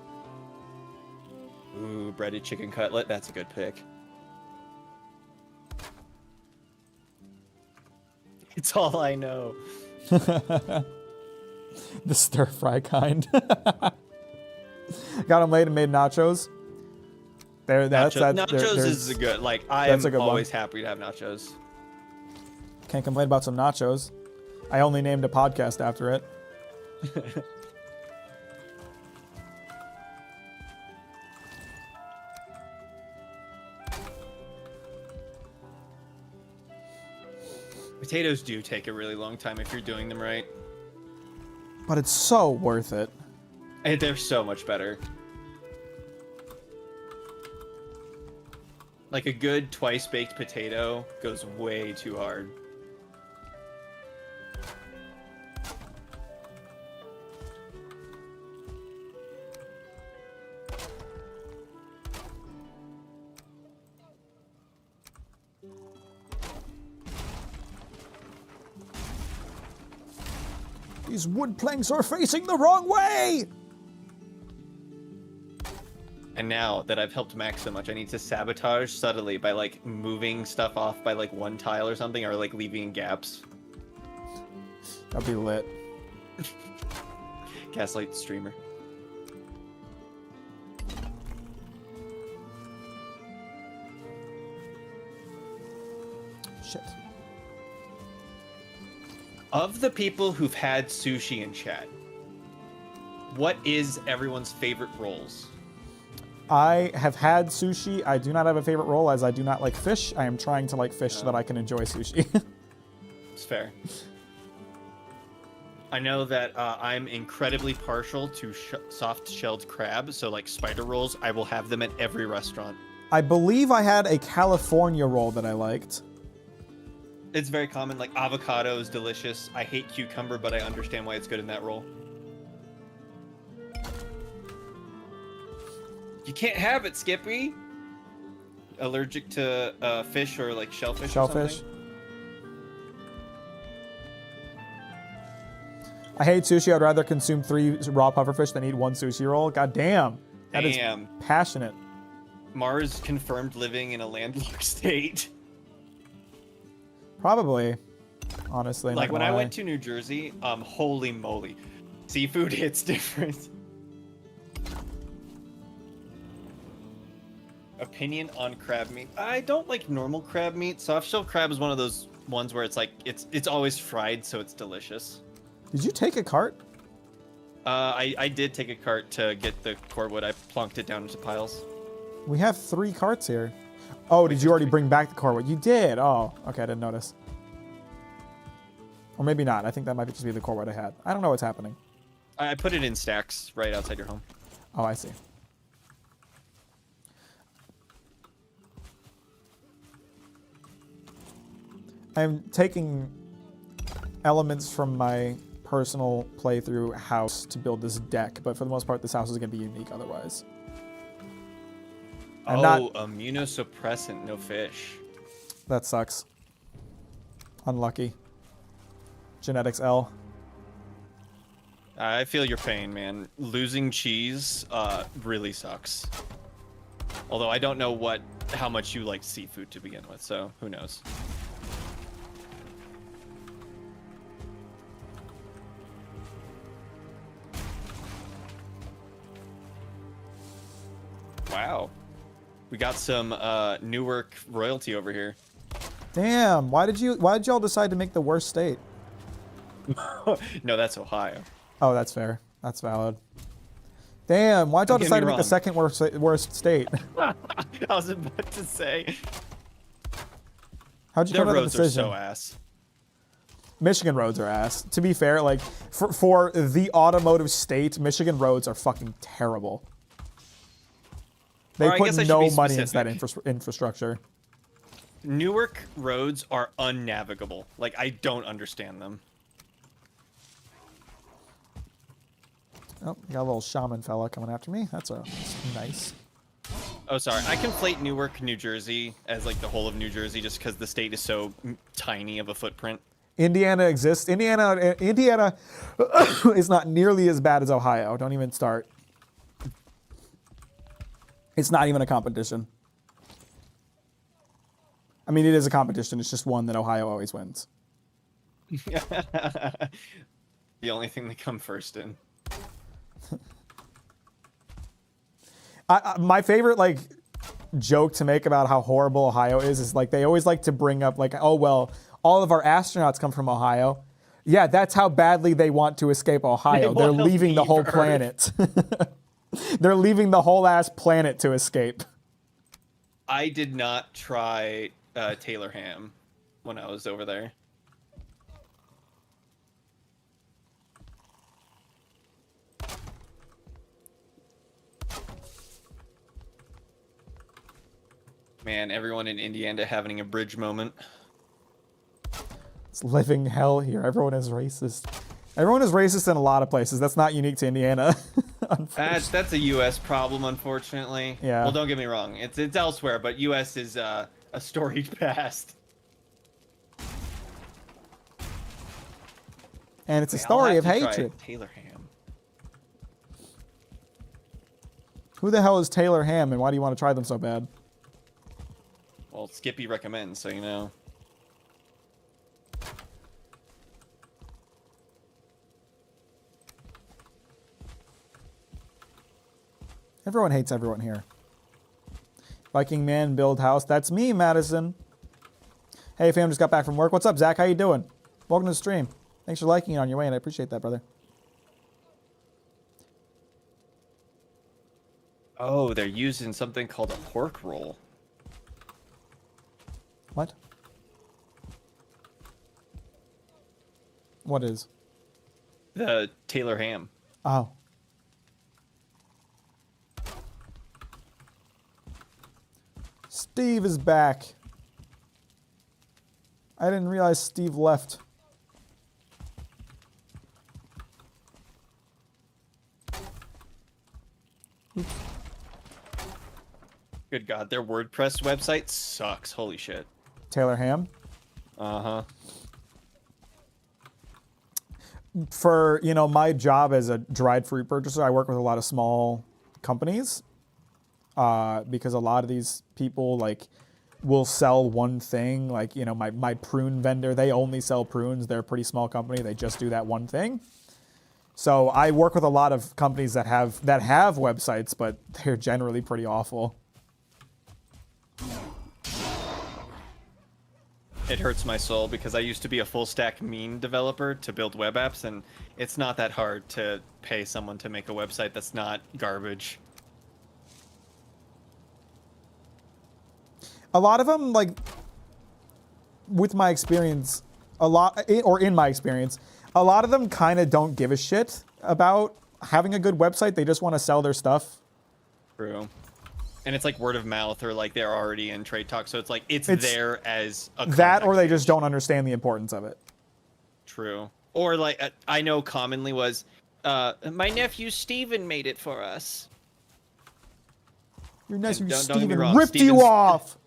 Ooh, breaded chicken cutlet. That's a good pick. It's all I know. The stir fry kind. Got them late and made nachos. Nachos is a good. Like, I am always one. happy to have nachos. Can't complain about some nachos. I only named a podcast after it. Potatoes do take a really long time if you're doing them right. But it's so worth it. And they're so much better. Like, a good twice-baked potato goes way too hard. These wood planks are facing the wrong way! And now that I've helped Max so much, I need to sabotage subtly by, like, moving stuff off by, like, one tile or something, or, like, leaving gaps. That'd be lit. Gaslight streamer. Shit. Of the people who've had sushi in chat, what is everyone's favorite rolls? I have had sushi. I do not have a favorite roll as I do not like fish. I am trying to like fish so that I can enjoy sushi. It's fair. I know that I'm incredibly partial to soft-shelled crab, so like spider rolls, I will have them at every restaurant. I believe I had a California roll that I liked. It's very common, like avocado is delicious. I hate cucumber, but I understand why it's good in that roll. You can't have it, Skippy. Allergic to fish or like shellfish. Shellfish. Or something? I hate sushi. I'd rather consume 3 raw pufferfish than eat 1 sushi roll. God damn. That is passionate. Mars confirmed living in a landlocked state. Probably. Honestly. Like when I went to New Jersey, holy moly. Seafood hits different. Opinion on crab meat. I don't like normal crab meat. Soft-shell crab is one of those ones where it's like it's always fried, so it's delicious. Did you take a cart? I did take a cart to get the cordwood. I plunked it down into piles. We have 3 carts here. Oh, did you already bring back the cordwood? You did. Oh, okay. I didn't notice. Or maybe not. I think that might just be the cordwood I had. I don't know what's happening. I put it in stacks right outside your home. Oh, I see. I'm taking elements from my personal playthrough house to build this deck, but for the most part, this house is going to be unique otherwise. I'm oh, not. immunosuppressant, no fish. That sucks. Unlucky. Genetics L. I feel your pain, man. Losing cheese really sucks. Although I don't know how much you like seafood to begin with, so who knows. Wow. We got some Newark royalty over here. Damn. Why did y'all decide to make the worst state? No, that's Ohio. Oh, that's fair. That's valid. Damn. Why'd y'all Don't get decide me to make the wrong. second worst state? I was about to say. How'd you Their come to that roads are decision? so ass. Michigan roads are ass. To be fair, like for the automotive state, Michigan roads are fucking terrible. They Or I put guess I should no be money into that specific. infrastructure. Newark roads are unnavigable. Like, I don't understand them. Oh, got a little shaman fella coming after me. That's nice. Oh, sorry. I conflate Newark, New Jersey as, like, the whole of New Jersey just because the state is so tiny of a footprint. Indiana exists. Indiana is not nearly as bad as Ohio. Don't even start. It's not even a competition. I mean, it is a competition. It's just one that Ohio always wins. The only thing they come first in. My favorite like joke to make about how horrible Ohio is like they always like to bring up like, oh well, all of our astronauts come from Ohio. Yeah, that's how badly they want to escape Ohio. They're wanna leaving the leave whole Earth. planet. They're leaving the whole ass planet to escape. I did not try Taylor ham when I was over there. Man, everyone in Indiana having a bridge moment. It's living hell here. Everyone is racist. Everyone is racist in a lot of places. That's not unique to Indiana. That's a U.S. problem, unfortunately. Yeah. Well, don't get me wrong. It's elsewhere, but U.S. is a storied past. And it's a Wait, I'll story have of to try hatred. Taylor ham. Who the hell is Taylor Ham and why do you want to try them so bad? Well, Skippy recommends, so you know. Everyone hates everyone here. Viking man build house. That's me, Madison. Hey fam, just got back from work. What's up, Zach? How you doing? Welcome to the stream. Thanks for liking it on your way, and I appreciate that, brother. Oh, they're using something called a pork roll. What? What is? The Taylor ham. Oh. Steve is back. I didn't realize Steve left. Good God, their WordPress website sucks. Holy shit. Taylor Ham. Uh-huh. For, you know, my job as a dried fruit purchaser, I work with a lot of small companies because a lot of these people, like, will sell one thing. Like, you know, my prune vendor, they only sell prunes. They're a pretty small company. They just do that one thing. So I work with a lot of companies that have websites, but they're generally pretty awful. It hurts my soul because I used to be a full stack meme developer to build web apps, and it's not that hard to pay someone to make a website that's not garbage. A lot of them, like, with my experience, in my experience, a lot of them kind of don't give a shit about having a good website. They just want to sell their stuff. True. And it's like word of mouth, or like they're already in trade talk, so it's like it's there as a that, or contact they just page. don't understand the importance of it. True. Or like I know commonly was, my nephew Steven made it for us. Your nephew And don't get me Steven wrong, ripped you Steven's- off.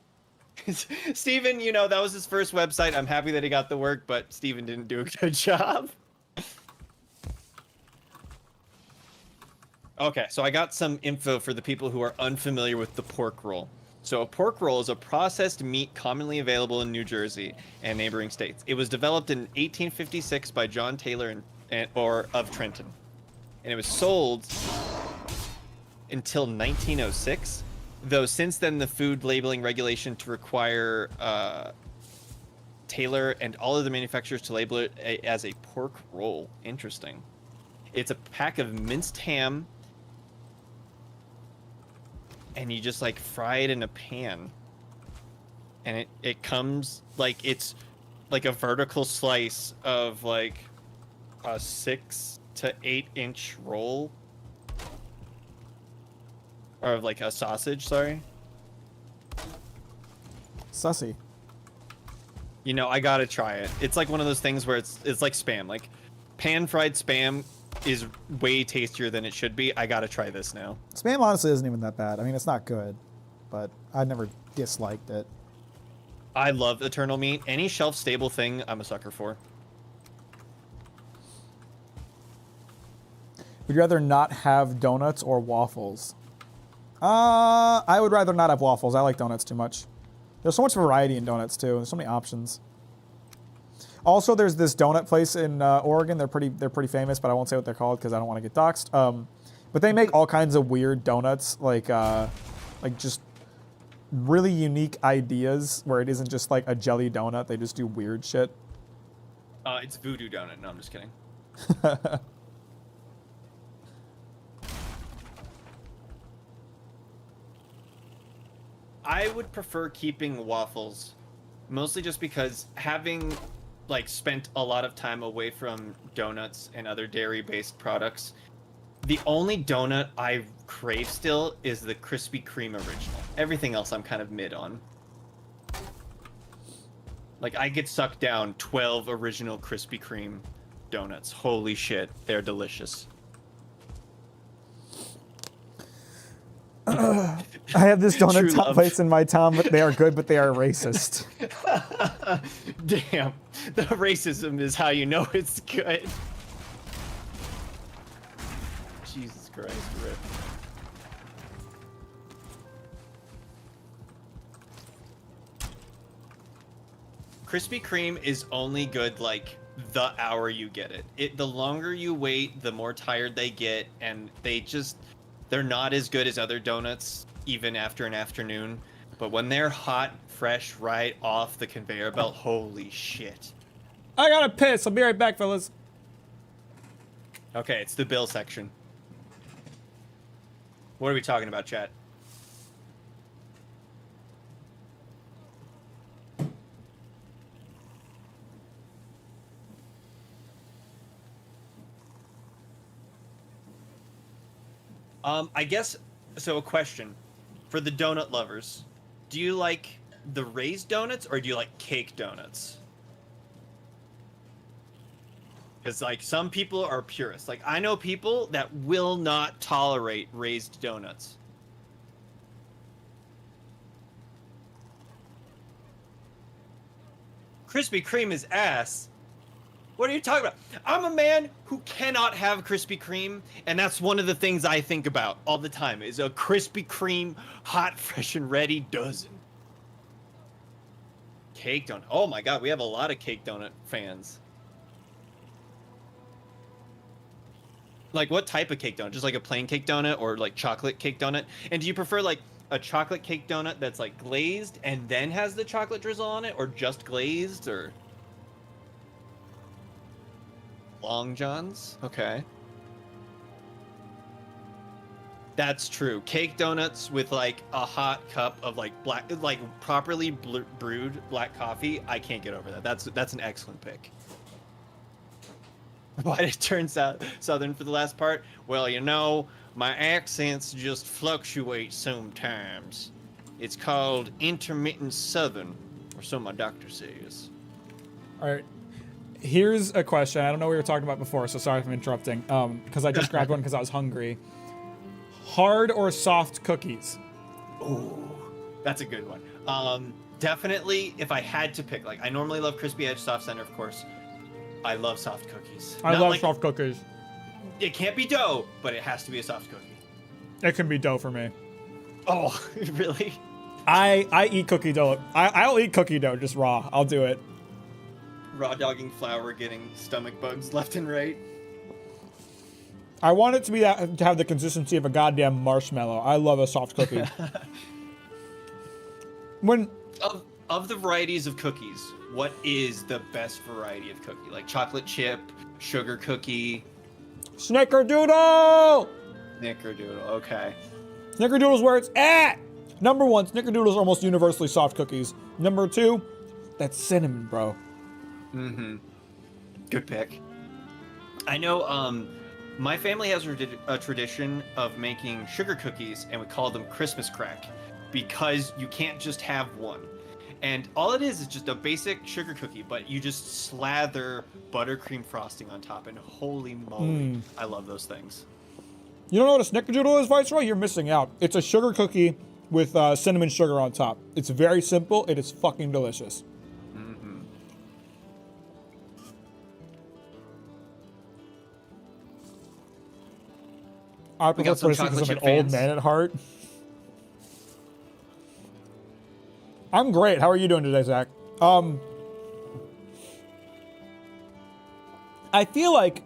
Steven, you know, that was his first website. I'm happy that he got the work, but Steven didn't do a good job. Okay, so I got some info for the people who are unfamiliar with the pork roll. So a pork roll is a processed meat commonly available in New Jersey and neighboring states. It was developed in 1856 by John Taylor of Trenton, and it was sold until 1906. Though since then, the food labeling regulation to require Taylor and all of the manufacturers to label it as a pork roll. Interesting. It's a pack of minced ham, and you just like fry it in a pan. And it comes like it's like a vertical slice of like a 6 to 8 inch roll. Or like a sausage, sorry. Sussy. You know, I gotta try it. It's like one of those things where it's like Spam. Like, pan-fried Spam is way tastier than it should be. I gotta try this now. Spam honestly isn't even that bad. I mean, it's not good, but I never disliked it. I love Eternal Meat. Any shelf-stable thing, I'm a sucker for. Would you rather not have donuts or waffles? I would rather not have waffles. I like donuts too much. There's so much variety in donuts too. There's so many options. Also, there's this donut place in Oregon. They're pretty famous, but I won't say what they're called because I don't want to get doxxed. But they make all kinds of weird donuts, like just really unique ideas where it isn't just like a jelly donut. They just do weird shit. It's Voodoo Donut. No, I'm just kidding. I would prefer keeping waffles, mostly just because having like spent a lot of time away from donuts and other dairy-based products, the only donut I crave still is the Krispy Kreme original. Everything else I'm kind of mid on. Like, I get sucked down 12 original Krispy Kreme donuts. Holy shit, they're delicious. I have this donut True love. place in my town, but they are good, but they are racist. Damn, the racism is how you know it's good. Jesus Christ, Rip. Krispy Kreme is only good like the hour you get it. The longer you wait, the more tired they get, and they're not as good as other donuts, even after an afternoon. But when they're hot, fresh, right off the conveyor belt, holy shit. I gotta piss. I'll be right back, fellas. Okay, it's the bill section. What are we talking about, chat? I guess, so a question. For the donut lovers, do you like the raised donuts or do you like cake donuts? Because, like, some people are purists. Like, I know people that will not tolerate raised donuts. Krispy Kreme is ass. What are you talking about? I'm a man who cannot have Krispy Kreme, and that's one of the things I think about all the time, is a Krispy Kreme hot, fresh, and ready dozen. Cake donut. Oh my god, we have a lot of cake donut fans. Like, what type of cake donut? Just like a plain cake donut or like chocolate cake donut? And do you prefer like a chocolate cake donut that's like glazed and then has the chocolate drizzle on it, or just glazed, or Long Johns? Okay. That's true. Cake donuts with like a hot cup of like properly brewed black coffee. I can't get over that. That's an excellent pick. Why did it turn southern for the last part? Well, you know, my accents just fluctuate sometimes. It's called intermittent southern, or so my doctor says. All right. Here's a question. I don't know what we were talking about before, so sorry if I'm interrupting. Because I just grabbed one because I was hungry. Hard or soft cookies? Ooh, that's a good one. Definitely, if I had to pick, like, I normally love crispy edge, soft center, of course. I love soft cookies. I love soft cookies. It can't be dough, but it has to be a soft cookie. It can be dough for me. Oh, really? I eat cookie dough. I'll eat cookie dough just raw. I'll do it. Raw dogging flour, getting stomach bugs left and right. I want it to be to have the consistency of a goddamn marshmallow. I love a soft cookie. Of the varieties of cookies, what is the best variety of cookie? Like chocolate chip, sugar cookie, Snickerdoodle! Snickerdoodle. Okay. Snickerdoodle's where it's at. Number 1, Snickerdoodles are almost universally soft cookies. Number 2, that's cinnamon, bro. Mm-hmm. Good pick. I know. My family has a tradition of making sugar cookies, and we call them Christmas crack, because you can't just have one. And all it is just a basic sugar cookie, but you just slather buttercream frosting on top, and holy moly, I love those things. You don't know what a Snickerdoodle is, Viceroy? You're missing out. It's a sugar cookie with cinnamon sugar on top. It's very simple. It is fucking delicious. Mm-hmm. I prefer Frisbee because I'm an old man at heart. I'm great. How are you doing today, Zach? I feel like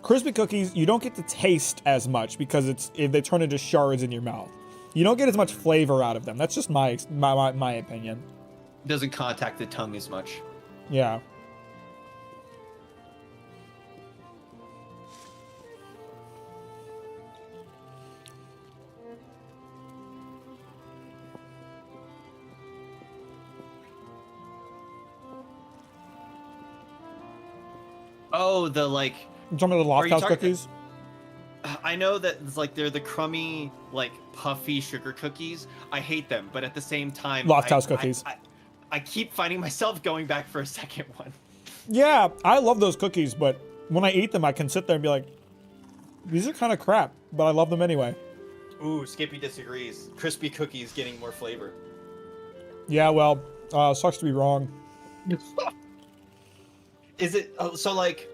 crispy cookies, you don't get to taste as much because they turn into shards in your mouth. You don't get as much flavor out of them. That's just my opinion. Doesn't contact the tongue as much. Yeah. Oh, the like. You talking about the Loft House cookies? I know that it's like they're the crummy, like puffy sugar cookies. I hate them, but at the same time, Loft House cookies. I keep finding myself going back for a second one. Yeah, I love those cookies, but when I eat them, I can sit there and be like, these are kind of crap, but I love them anyway. Ooh, Skippy disagrees. Crispy cookies getting more flavor. Yeah, well, sucks to be wrong. Is it so like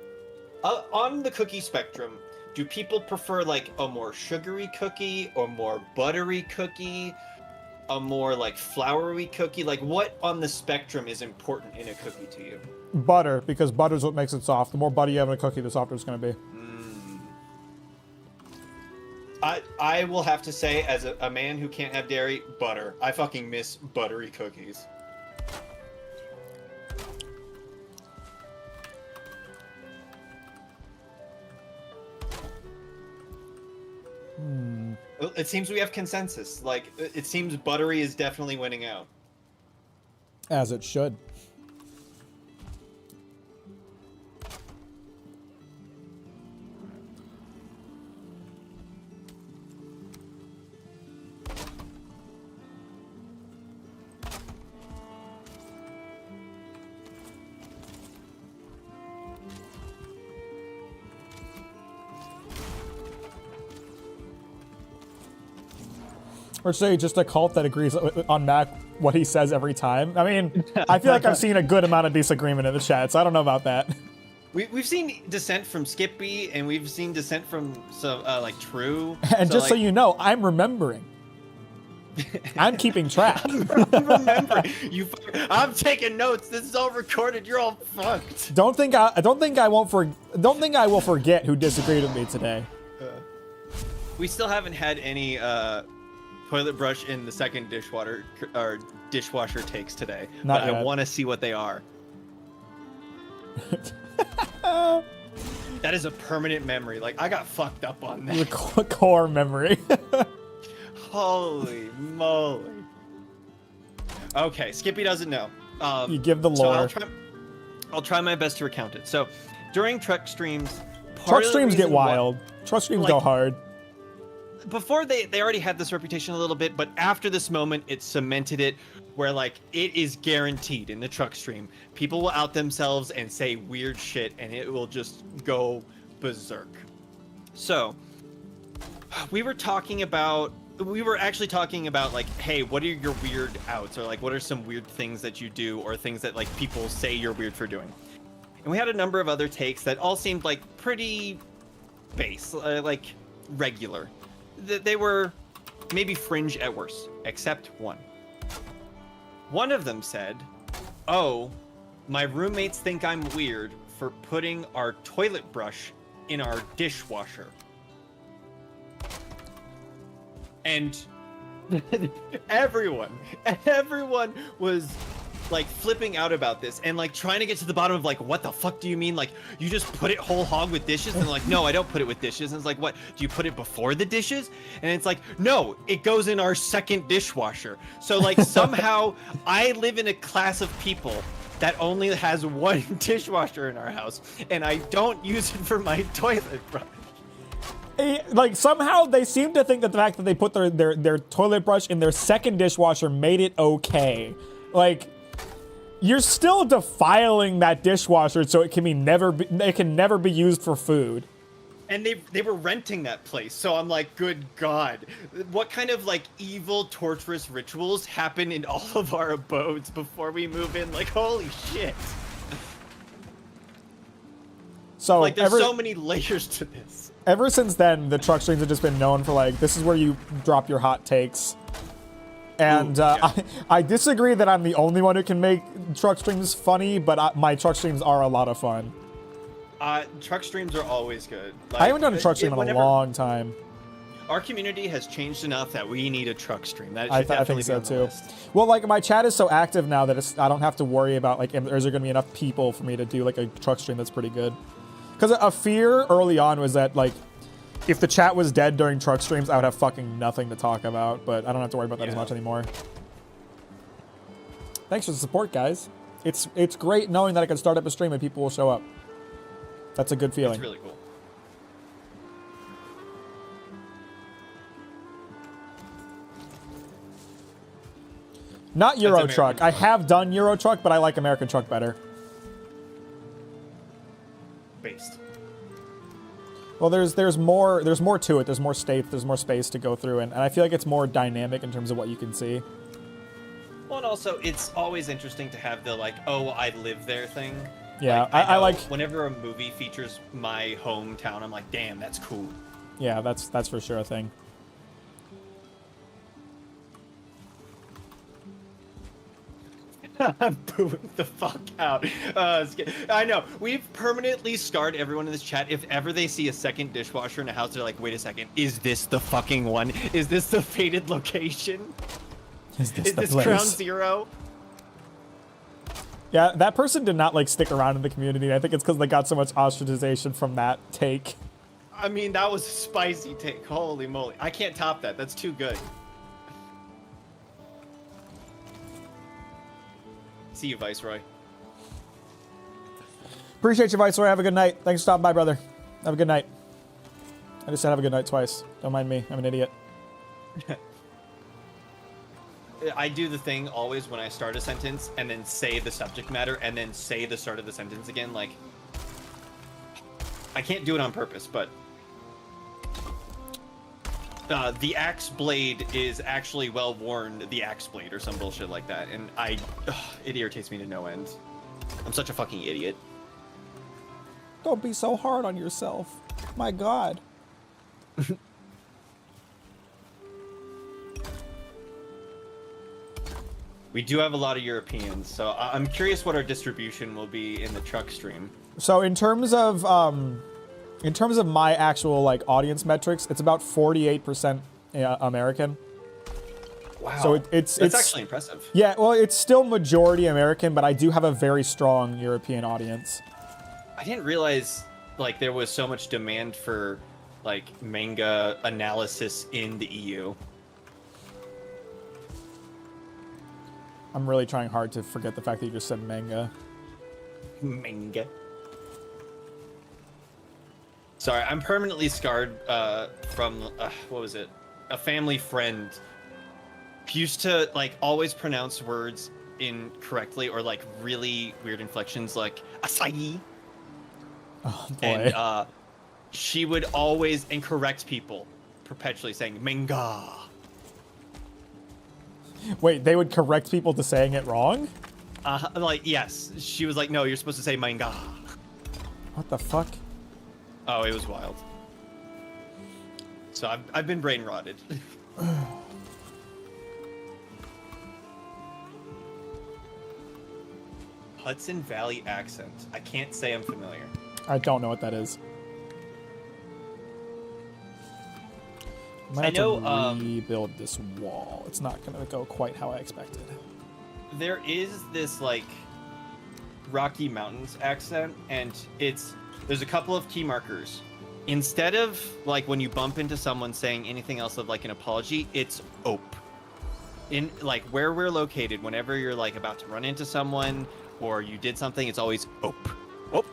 on the cookie spectrum? Do people prefer like a more sugary cookie or more buttery cookie? A more like floury cookie? Like what on the spectrum is important in a cookie to you? Butter, because butter's what makes it soft. The more butter you have in a cookie, the softer it's going to be. I will have to say, as a man who can't have dairy, butter. I fucking miss buttery cookies. It seems we have consensus. Like, it seems buttery is definitely winning out. As it should. Or say just a cult that agrees on Mack what he says every time. I mean, I feel like I've seen a good amount of disagreement in the chat, so I don't know about that. We've seen dissent from Skippy, and we've seen dissent from like True. And so, just like, so you know, I'm remembering. I'm keeping track. I'm remembering. I'm taking notes. This is all recorded. You're all fucked. Don't think I will forget who disagreed with me today. We still haven't had any toilet brush in the second dishwasher takes today. Not but yet. I want to see what they are. That is a permanent memory. Like I got fucked up on that. The core memory. Holy moly. Okay, Skippy doesn't know. You give the lore. So I'll try my best to recount it. So during truck streams, Truck streams get wild. Truck streams go hard. Before they already had this reputation a little bit, but after this moment, it cemented it where like it is guaranteed in the truck stream. People will out themselves and say weird shit and it will just go berserk. So we were talking about we were actually talking about like, hey, what are your weird outs, or like what are some weird things that you do, or things that like people say you're weird for doing. And we had a number of other takes that all seemed like pretty base, like regular. They were maybe fringe at worst, except one. One of them said, "Oh, my roommates think I'm weird for putting our toilet brush in our dishwasher." And everyone was like flipping out about this and like trying to get to the bottom of like, what the fuck do you mean? Like, you just put it whole hog with dishes? And they're like, no, I don't put it with dishes. And it's like, what? Do you put it before the dishes? And it's like, no, it goes in our second dishwasher. So like somehow I live in a class of people that only has one dishwasher in our house, and I don't use it for my toilet brush. Like somehow they seem to think that the fact that they put their toilet brush in their second dishwasher made it okay. Like, you're still defiling that dishwasher, so it can never be used for food. And they were renting that place, so I'm like, good God, what kind of like evil, torturous rituals happen in all of our abodes before we move in? Like, holy shit! So like, there's so many layers to this. Ever since then, the truck streams have just been known for like, this is where you drop your hot takes. And Ooh, yeah. I disagree that I'm the only one who can make truck streams funny, but my truck streams are a lot of fun. Truck streams are always good. Like, I haven't done a truck stream in a long time. Our community has changed enough that we need a truck stream. That I should definitely think so be on the too. list. Well, like my chat is so active now that I don't have to worry about like, is there going to be enough people for me to do like a truck stream that's pretty good? Because a fear early on was that like, if the chat was dead during truck streams, I would have fucking nothing to talk about, but I don't have to worry about that as much anymore. Thanks for the support, guys. It's great knowing that I can start up a stream and people will show up. That's a good feeling. It's really cool. Not Euro American Truck. I have done Euro Truck, but I like American Truck better. Based. Well, there's more to it. There's more states. There's more space to go through, and I feel like it's more dynamic in terms of what you can see. Well, and also it's always interesting to have the like, oh, I live there thing. Yeah, like, I like. Whenever a movie features my hometown, I'm like, damn, that's cool. Yeah, that's for sure a thing. I'm booing the fuck out. I know. We've permanently scarred everyone in this chat. If ever they see a second dishwasher in a house, they're like, wait a second, is this the fucking one? Is this the fated location? Is this the this place? Ground Zero? Yeah, that person did not like stick around in the community. I think it's because they got so much ostracization from that take. I mean, that was a spicy take. Holy moly. I can't top that. That's too good. See you, Viceroy. Appreciate you, Viceroy. Have a good night. Thanks for stopping by, brother. Have a good night. I just said have a good night twice. Don't mind me. I'm an idiot. I do the thing always when I start a sentence and then say the subject matter and then say the start of the sentence again. Like, I can't do it on purpose, but the axe blade is actually well worn, the axe blade or some bullshit like that. And it irritates me to no end. I'm such a fucking idiot. Don't be so hard on yourself. My God. We do have a lot of Europeans, so I'm curious what our distribution will be in the truck stream. So in terms of my actual like audience metrics, it's about 48% American. Wow. So it's it's actually impressive. Yeah, well, it's still majority American, but I do have a very strong European audience. I didn't realize like there was so much demand for like manga analysis in the EU. I'm really trying hard to forget the fact that you just said manga. Manga. Sorry, I'm permanently scarred from what was it? A family friend used to like always pronounce words incorrectly or like really weird inflections, like acai. Oh boy. And she would always incorrect people, perpetually saying manga. Wait, they would correct people to saying it wrong? Like, yes. She was like, no, you're supposed to say mein Gott. What the fuck? Oh, it was wild. So I've been brain rotted. Hudson Valley accent. I can't say I'm familiar. I don't know what that is. Might I have know, to rebuild this wall. It's not gonna go quite how I expected. There is this like Rocky Mountains accent, and there's a couple of key markers. Instead of like when you bump into someone saying anything else of like an apology, it's ope. In like where we're located, whenever you're like about to run into someone or you did something, it's always ope. Ope.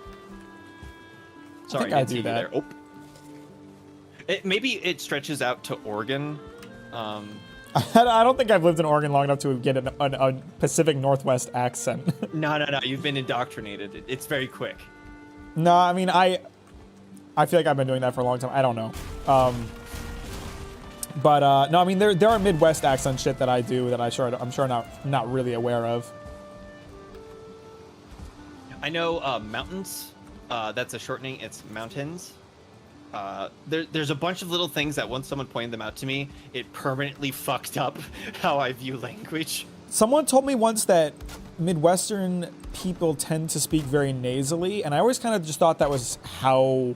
Sorry, I do that. There. Ope. Maybe it stretches out to Oregon. I don't think I've lived in Oregon long enough to get a Pacific Northwest accent. No. You've been indoctrinated. It's very quick. No, I mean, I feel like I've been doing that for a long time. I don't know. But no, I mean, there are Midwest accent shit that I do that I'm sure not really aware of. I know mountains. That's a shortening. It's mountains. There's a bunch of little things that once someone pointed them out to me, it permanently fucked up how I view language. Someone told me once that Midwestern people tend to speak very nasally, and I always kind of just thought that was how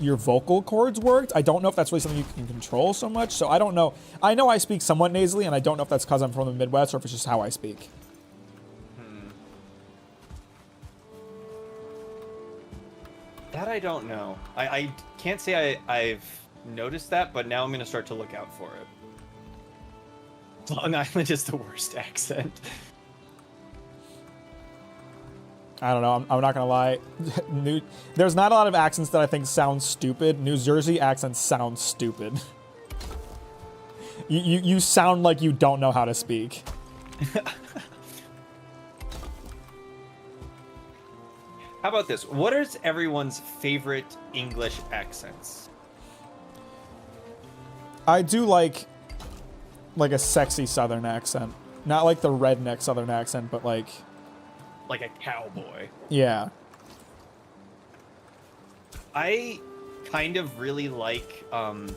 your vocal cords worked. I don't know if that's really something you can control so much, so I don't know. I know I speak somewhat nasally, and I don't know if that's because I'm from the Midwest or if it's just how I speak. That I don't know. I can't say I've noticed that, but now I'm going to start to look out for it. Long Island is the worst accent. I don't know. I'm not gonna lie. There's not a lot of accents that I think sound stupid. New Jersey accents sound stupid. You sound like you don't know how to speak. How about this? What is everyone's favorite English accents? I do like a sexy Southern accent, not like the redneck Southern accent, but like a cowboy. Yeah. I kind of really like the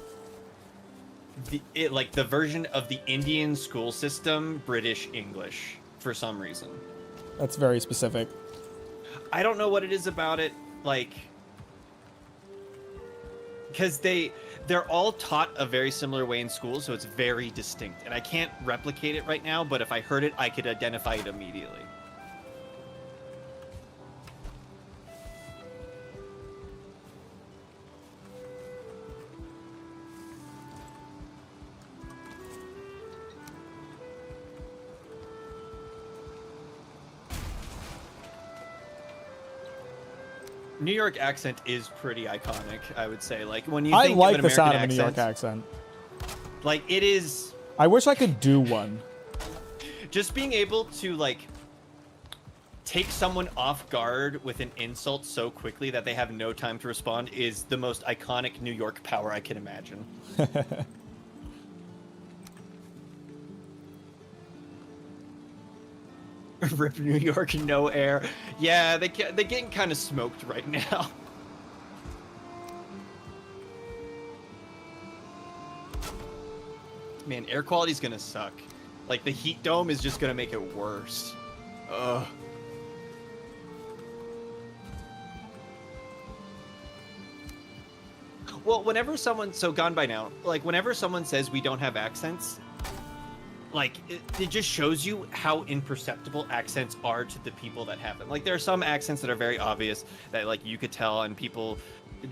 version of the Indian school system British English for some reason. That's very specific. I don't know what it is about it, like, because they're all taught a very similar way in school, so it's very distinct, and I can't replicate it right now, but if I heard it, I could identify it immediately. New York accent is pretty iconic, I would say. Like when you think I like of an the sound of a American New York accent. like it is. I wish I could do one. Just being able to like take someone off guard with an insult so quickly that they have no time to respond is the most iconic New York power I can imagine. Rip New York, no air. Yeah, they're getting kind of smoked right now. Man, air quality's gonna suck. Like, the heat dome is just gonna make it worse. Ugh. Well, whenever someone... So, Gone By Now. Like, whenever someone says we don't have accents... Like, it just shows you how imperceptible accents are to the people that have them. Like, there are some accents that are very obvious that, like, you could tell and people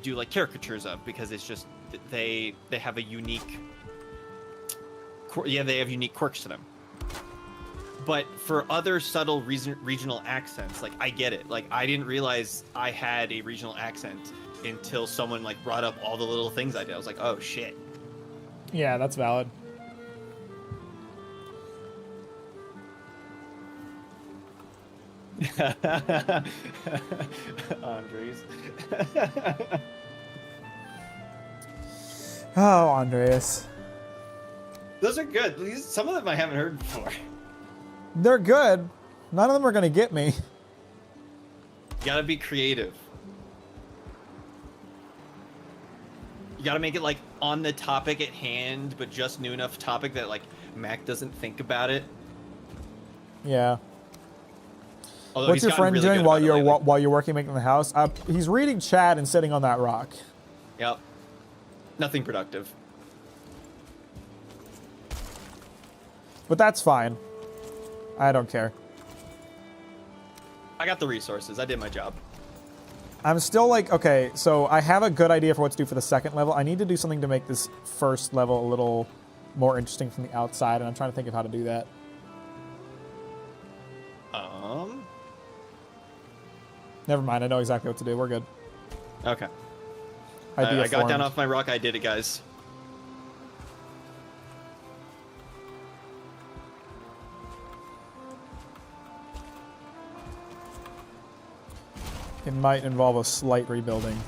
do, like, caricatures of because it's just... They have a unique... Yeah, they have unique quirks to them. But for other subtle regional accents, like, I get it. Like, I didn't realize I had a regional accent until someone, like, brought up all the little things I did. I was like, oh, shit. Yeah, that's valid. Andres. Oh, Andreas. Those are good. Some of them I haven't heard before. They're good. None of them are gonna get me. You gotta be creative. You gotta make it like on the topic at hand, but just new enough topic that like Mac doesn't think about it. Yeah. Although What's he's your gotten friend really doing good while about it you're lately. while you're working making the house? He's reading Chad and sitting on that rock. Yep. Nothing productive. But that's fine. I don't care. I got the resources. I did my job. I'm still like, okay, so I have a good idea for what to do for the second level. I need to do something to make this first level a little more interesting from the outside, and I'm trying to think of how to do that. Never mind, I know exactly what to do. We're good. Okay. Idea I got down formed. off my rock. I did it, guys. It might involve a slight rebuilding.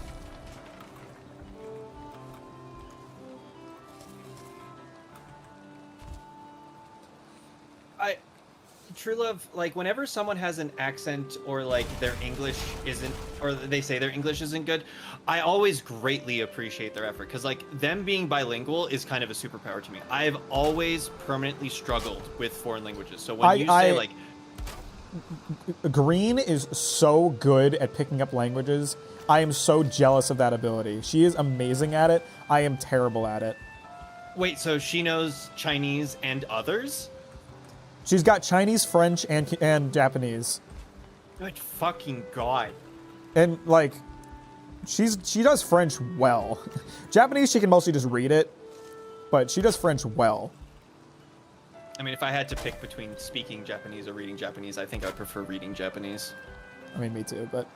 True love, like whenever someone has an accent or like their English isn't, or they say their English isn't good, I always greatly appreciate their effort because like them being bilingual is kind of a superpower to me. I've always permanently struggled with foreign languages. So when you say like, Green is so good at picking up languages. I am so jealous of that ability. She is amazing at it. I am terrible at it. wait, so she knows Chinese and others? She's got Chinese, French, and Japanese. Good fucking god. And like, she does French well. Japanese, she can mostly just read it, but she does French well. I mean, if I had to pick between speaking Japanese or reading Japanese, I think I'd prefer reading Japanese. I mean, me too, but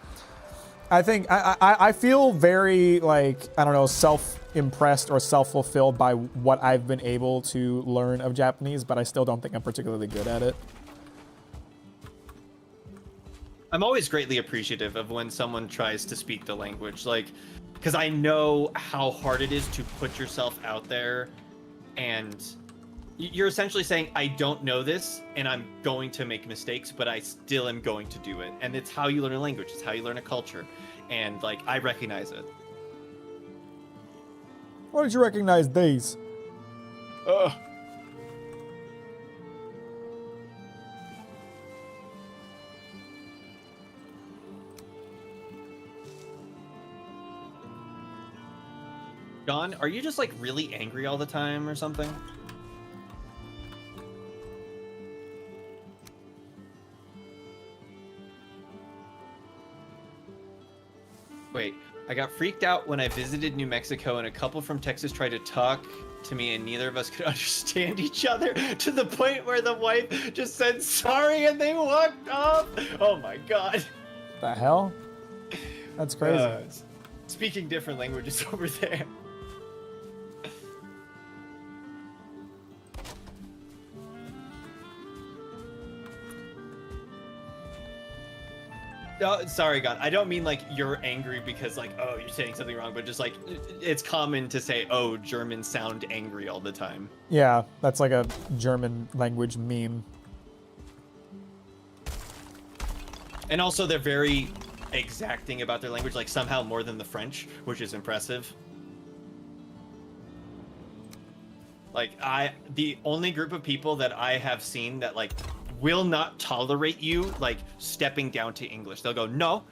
I think I feel very like, I don't know, self-impressed or self-fulfilled by what I've been able to learn of Japanese, but I still don't think I'm particularly good at it. I'm always greatly appreciative of when someone tries to speak the language, like, because I know how hard it is to put yourself out there, and you're essentially saying, I don't know this, and I'm going to make mistakes, but I still am going to do it. And it's how you learn a language. It's how you learn a culture. And, like, I recognize it. Why did you recognize these? John, are you just, like, really angry all the time or something? Wait, I got freaked out when I visited New Mexico and a couple from Texas tried to talk to me and neither of us could understand each other to the point where the wife just said sorry and they walked off. Oh my god. The hell? That's crazy. Speaking different languages over there. No, sorry, God. I don't mean like you're angry because like, oh, you're saying something wrong, but just like it's common to say, oh, Germans sound angry all the time. Yeah, that's like a German language meme. And also they're very exacting about their language, like somehow more than the French, which is impressive. Like the only group of people that I have seen that like will not tolerate you like stepping down to English. They'll go, no,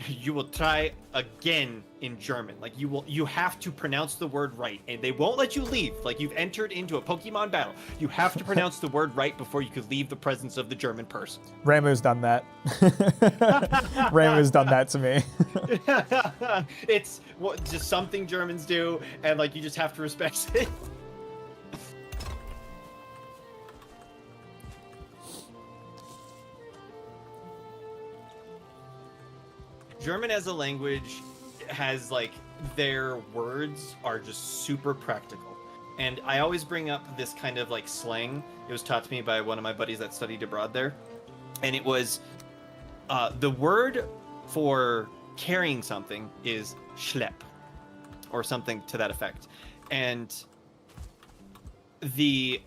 you will try again in German. Like you have to pronounce the word right and they won't let you leave. Like you've entered into a Pokemon battle. You have to pronounce the word right before you could leave the presence of the German person. Ramu's done that. Ramu's done that to me. It's just something Germans do and like you just have to respect it. German as a language has like their words are just super practical. And I always bring up this kind of like slang. It was taught to me by one of my buddies that studied abroad there. And it was the word for carrying something is schlepp or something to that effect. And the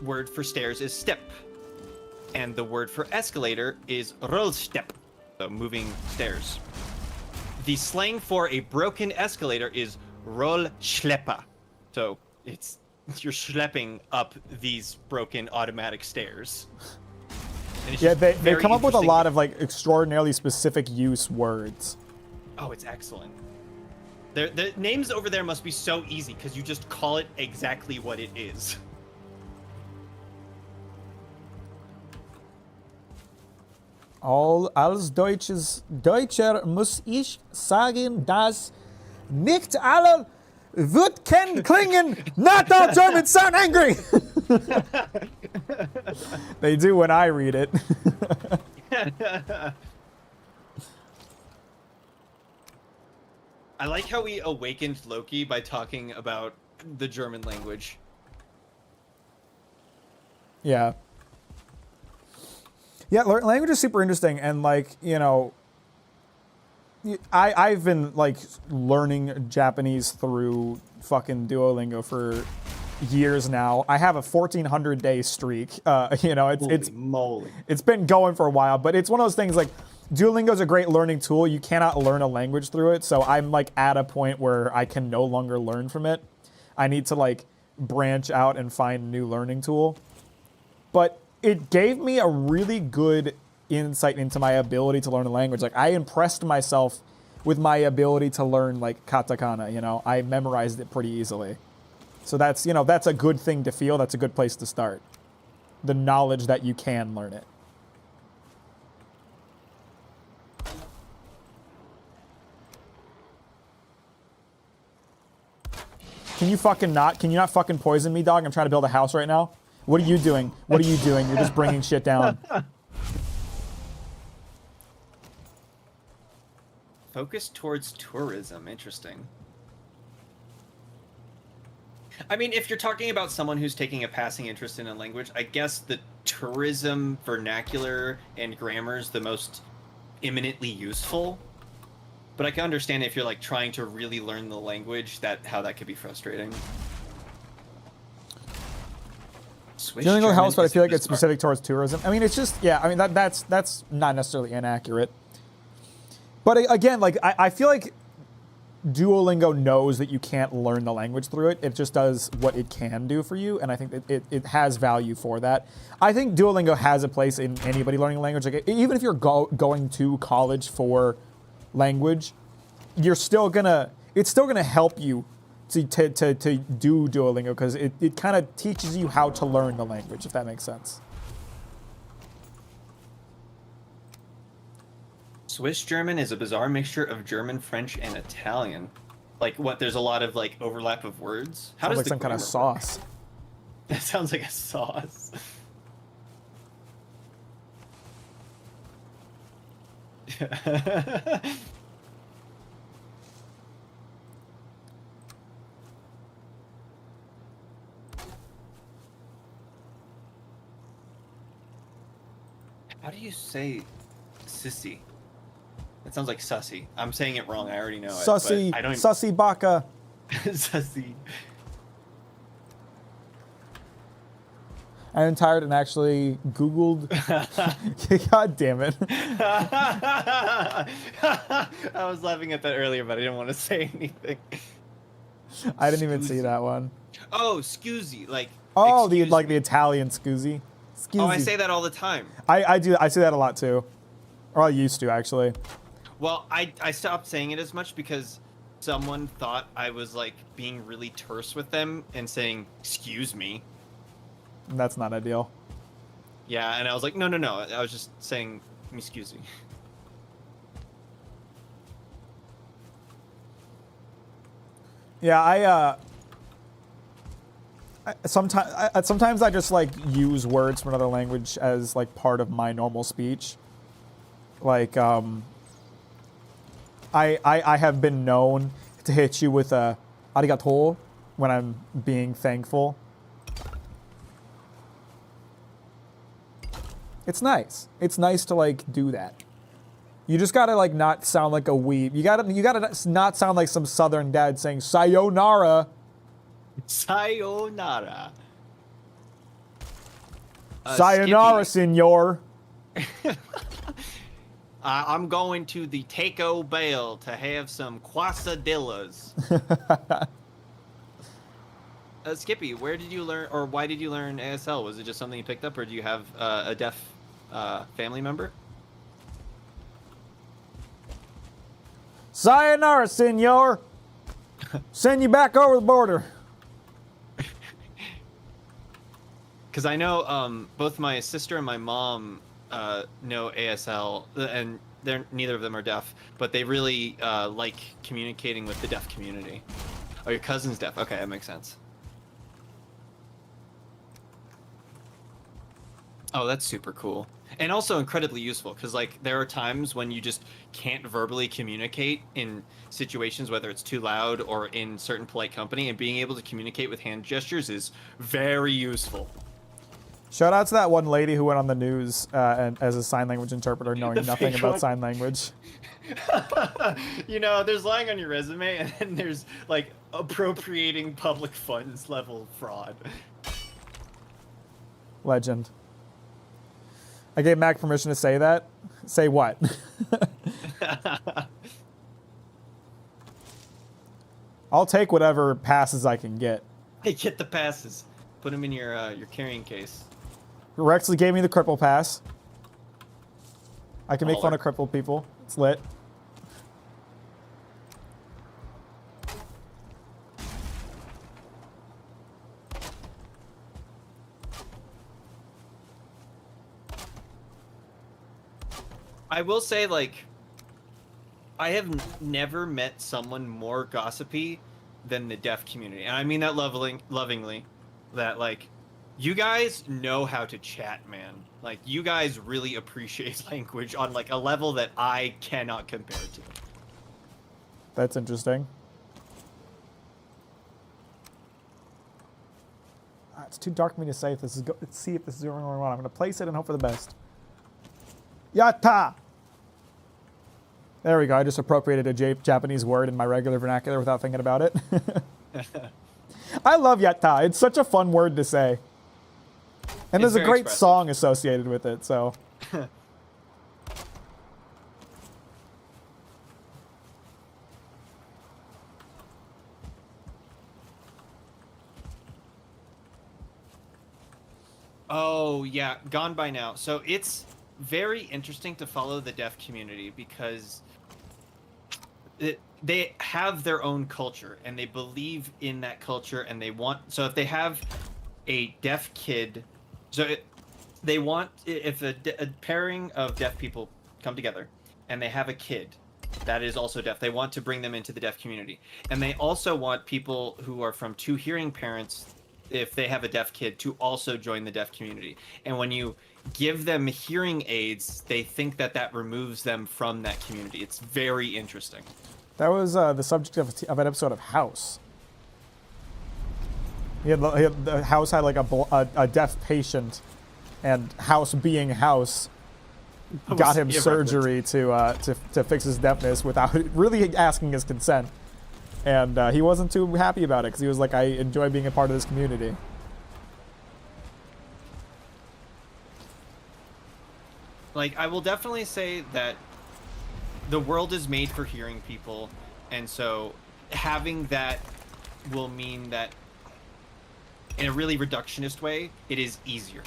word for stairs is step, and the word for escalator is rollstep, so moving stairs. The slang for a broken escalator is rollschlepper, so you're schlepping up these broken automatic stairs. Yeah, they come up with a lot of like extraordinarily specific use words. Oh, it's excellent. The names over there must be so easy because you just call it exactly what it is. Als Deutscher muss ich sagen, dass nicht alle Wörter klingen. Not all Germans sound angry. They do when I read it. I like how we awakened Loki by talking about the German language. Yeah. Yeah, language is super interesting, and like, you know, I've been like learning Japanese through fucking Duolingo for years now. I have a 1,400-day streak. You know, it's been going for a while, but it's one of those things like Duolingo is a great learning tool. You cannot learn a language through it, so I'm like at a point where I can no longer learn from it. I need to like branch out and find a new learning tool. But it gave me a really good insight into my ability to learn a language. Like, I impressed myself with my ability to learn like katakana, you know. I memorized it pretty easily. So that's, you know, that's a good thing to feel. That's a good place to start. The knowledge that you can learn it. Can you not fucking poison me, dog? I'm trying to build a house right now. What are you doing? What are you doing? You're just bringing shit down. Focus towards tourism. Interesting. I mean, if you're talking about someone who's taking a passing interest in a language, I guess the tourism vernacular and grammar is the most imminently useful. But I can understand if you're like trying to really learn the language, how that could be frustrating. Duolingo helps, but I feel like it's specific towards tourism. I mean, it's just, yeah, I mean, that's not necessarily inaccurate. But again, like, I feel like Duolingo knows that you can't learn the language through it. It just does what it can do for you, and I think that it has value for that. I think Duolingo has a place in anybody learning a language. Like, even if you're going to college for language, it's still gonna help you to do Duolingo, because it kind of teaches you how to learn the language, if that makes sense. Swiss German is a bizarre mixture of German, French, and Italian. Like, what? There's a lot of like overlap of words. How does like some kind of sauce? That sounds like a sauce. How do you say sissy? It sounds like sussy. I'm saying it wrong. I already know Sussy, it. But I don't sussy baka. Sussy. I'm tired and actually Googled. God damn it. I was laughing at that earlier, but I didn't want to say anything. I didn't even see that one. Oh, scusi, like. Oh, the Italian scusi. Scusi. Oh, I say that all the time. I do. I say that a lot too, or I used to actually. Well, I stopped saying it as much because someone thought I was like being really terse with them and saying "excuse me." That's not ideal. Yeah, and I was like, no. I was just saying "me scusi." Yeah, sometimes I just like use words from another language as like part of my normal speech. Like I have been known to hit you with a arigato when I'm being thankful. It's nice. It's nice to like do that. You just gotta like not sound like a weeb. You gotta not sound like some southern dad saying sayonara. Sayonara. Sayonara, senor. I'm going to the Taco Bell to have some quesadillas. Skippy, where did you learn, or why did you learn ASL? Was it just something you picked up, or do you have a deaf family member? Sayonara, senor. Send you back over the border. Because I know both my sister and my mom know ASL, and neither of them are deaf, but they really like communicating with the deaf community. Oh, your cousin's deaf. Okay, that makes sense. Oh, that's super cool. And also incredibly useful, because like there are times when you just can't verbally communicate in situations, whether it's too loud or in certain polite company, and being able to communicate with hand gestures is very useful. Shout out to that one lady who went on the news and as a sign language interpreter, knowing nothing about sign language. You know, there's lying on your resume, and then there's like appropriating public funds level fraud. Legend. I gave Mac permission to say that. Say what? I'll take whatever passes I can get. Hey, get the passes. Put them in your carrying case. Rexley gave me the cripple pass. I can make fun of crippled people. It's lit. I will say, like, I have never met someone more gossipy than the deaf community. And I mean that lovingly. That, like, you guys know how to chat, man. Like, you guys really appreciate language on, like, a level that I cannot compare to. That's interesting. It's too dark for me to say if this is let's see if this is going wrong. I'm going to place it and hope for the best. Yatta! There we go. I just appropriated a Japanese word in my regular vernacular without thinking about it. I love yatta. It's such a fun word to say. And there's a great song associated with it, so. Oh, yeah. Gone by now. So it's very interesting to follow the deaf community because they have their own culture and they believe in that culture, and they want, so if they have a deaf kid, they want, if a pairing of deaf people come together and they have a kid that is also deaf, they want to bring them into the deaf community. And they also want people who are from two hearing parents, if they have a deaf kid, to also join the deaf community. And when you give them hearing aids, they think that removes them from that community. It's very interesting. That was the subject of an episode of House. The House had like a deaf patient, and House being House got him surgery to fix his deafness without really asking his consent. And he wasn't too happy about it because he was like, I enjoy being a part of this community. Like, I will definitely say that the world is made for hearing people, and so having that will mean that in a really reductionist way, it is easier.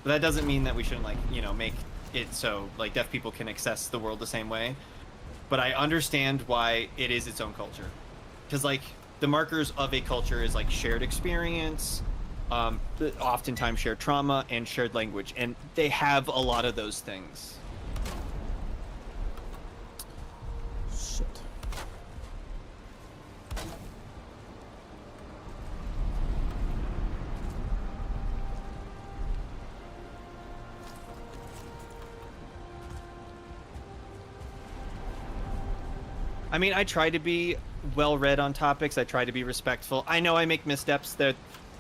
But that doesn't mean that we shouldn't, like, you know, make it so, like, deaf people can access the world the same way. But I understand why it is its own culture. Because, like, the markers of a culture is, like, shared experience, oftentimes shared trauma, and shared language. And they have a lot of those things. Shit. I mean, I try to be well-read on topics. I try to be respectful. I know I make missteps. There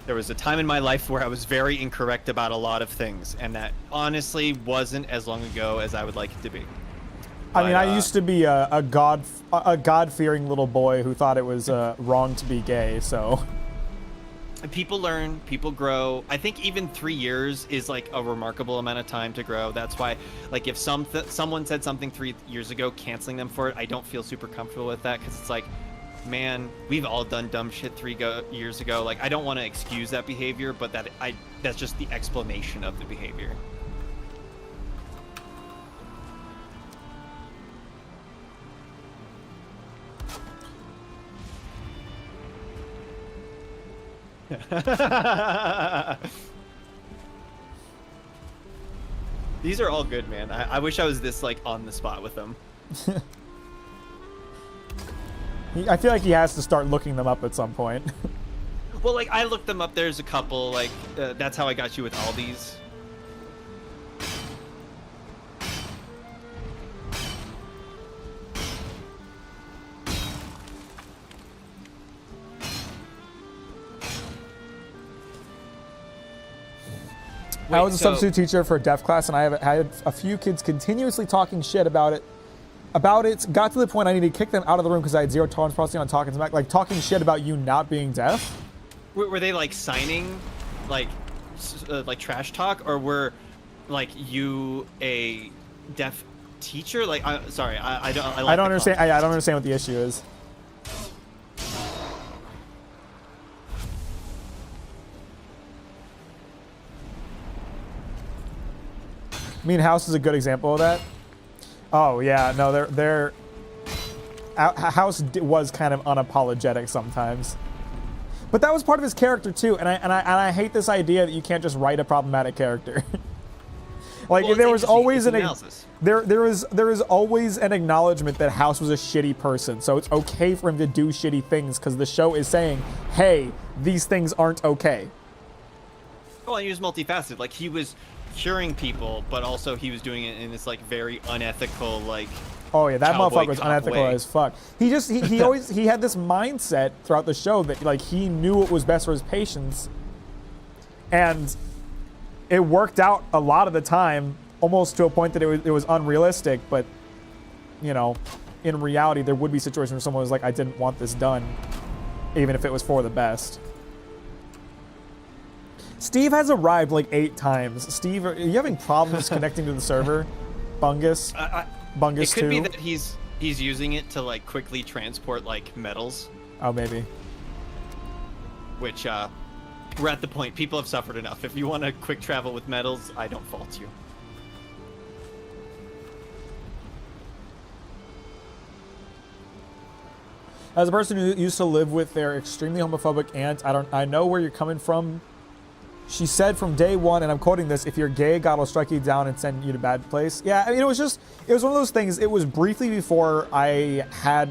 was a time in my life where I was very incorrect about a lot of things, and that honestly wasn't as long ago as I would like it to be. I mean, I used to be a God-fearing little boy who thought it was wrong to be gay, so. People learn, people grow. I think even 3 years is like a remarkable amount of time to grow. That's why, like, if someone said something 3 years ago, canceling them for it, I don't feel super comfortable with that, because it's like, man, we've all done dumb shit 3 years ago. Like, I don't want to excuse that behavior, but that's just the explanation of the behavior. These are all good, man. I wish I was this like on the spot with them. I feel like he has to start looking them up at some point. Well, like, I looked them up. There's a couple. Like, that's how I got you with all these. I was a so- substitute teacher for a deaf class, and I have had a few kids continuously talking shit about it. Got to the point I needed to kick them out of the room because I had zero tolerance processing on talking to Mack, like talking shit about you not being deaf. Were they like signing, like trash talk, or were like you a deaf teacher? Like, sorry, I don't. I don't understand. I don't understand what the issue is. I mean, House is a good example of that. Oh yeah, no, House was kind of unapologetic sometimes, but that was part of his character too. And I hate this idea that you can't just write a problematic character. Like, well, there was always analysis. there is always an acknowledgement that House was a shitty person, so it's okay for him to do shitty things because the show is saying, hey, these things aren't okay. Well, and he was multifaceted. Like, he was curing people, but also he was doing it in this like very unethical, like, oh yeah, that cowboy motherfucker was cop unethical way. as fuck. He always had this mindset throughout the show that like he knew what was best for his patients, and it worked out a lot of the time, almost to a point that it was unrealistic. But you know, in reality, there would be situations where someone was like, I didn't want this done, even if it was for the best. Steve has arrived like 8 times. Steve, are you having problems connecting to the server? Bungus? Bungus It could 2? be that he's using it to like quickly transport like metals, Oh, maybe. which we're at the point. People have suffered enough. If you want to quick travel with metals, I don't fault you. As a person who used to live with their extremely homophobic aunt, I know where you're coming from. She said from day one, and I'm quoting this, if you're gay, God will strike you down and send you to a bad place. Yeah, I mean, it was one of those things. It was briefly before I had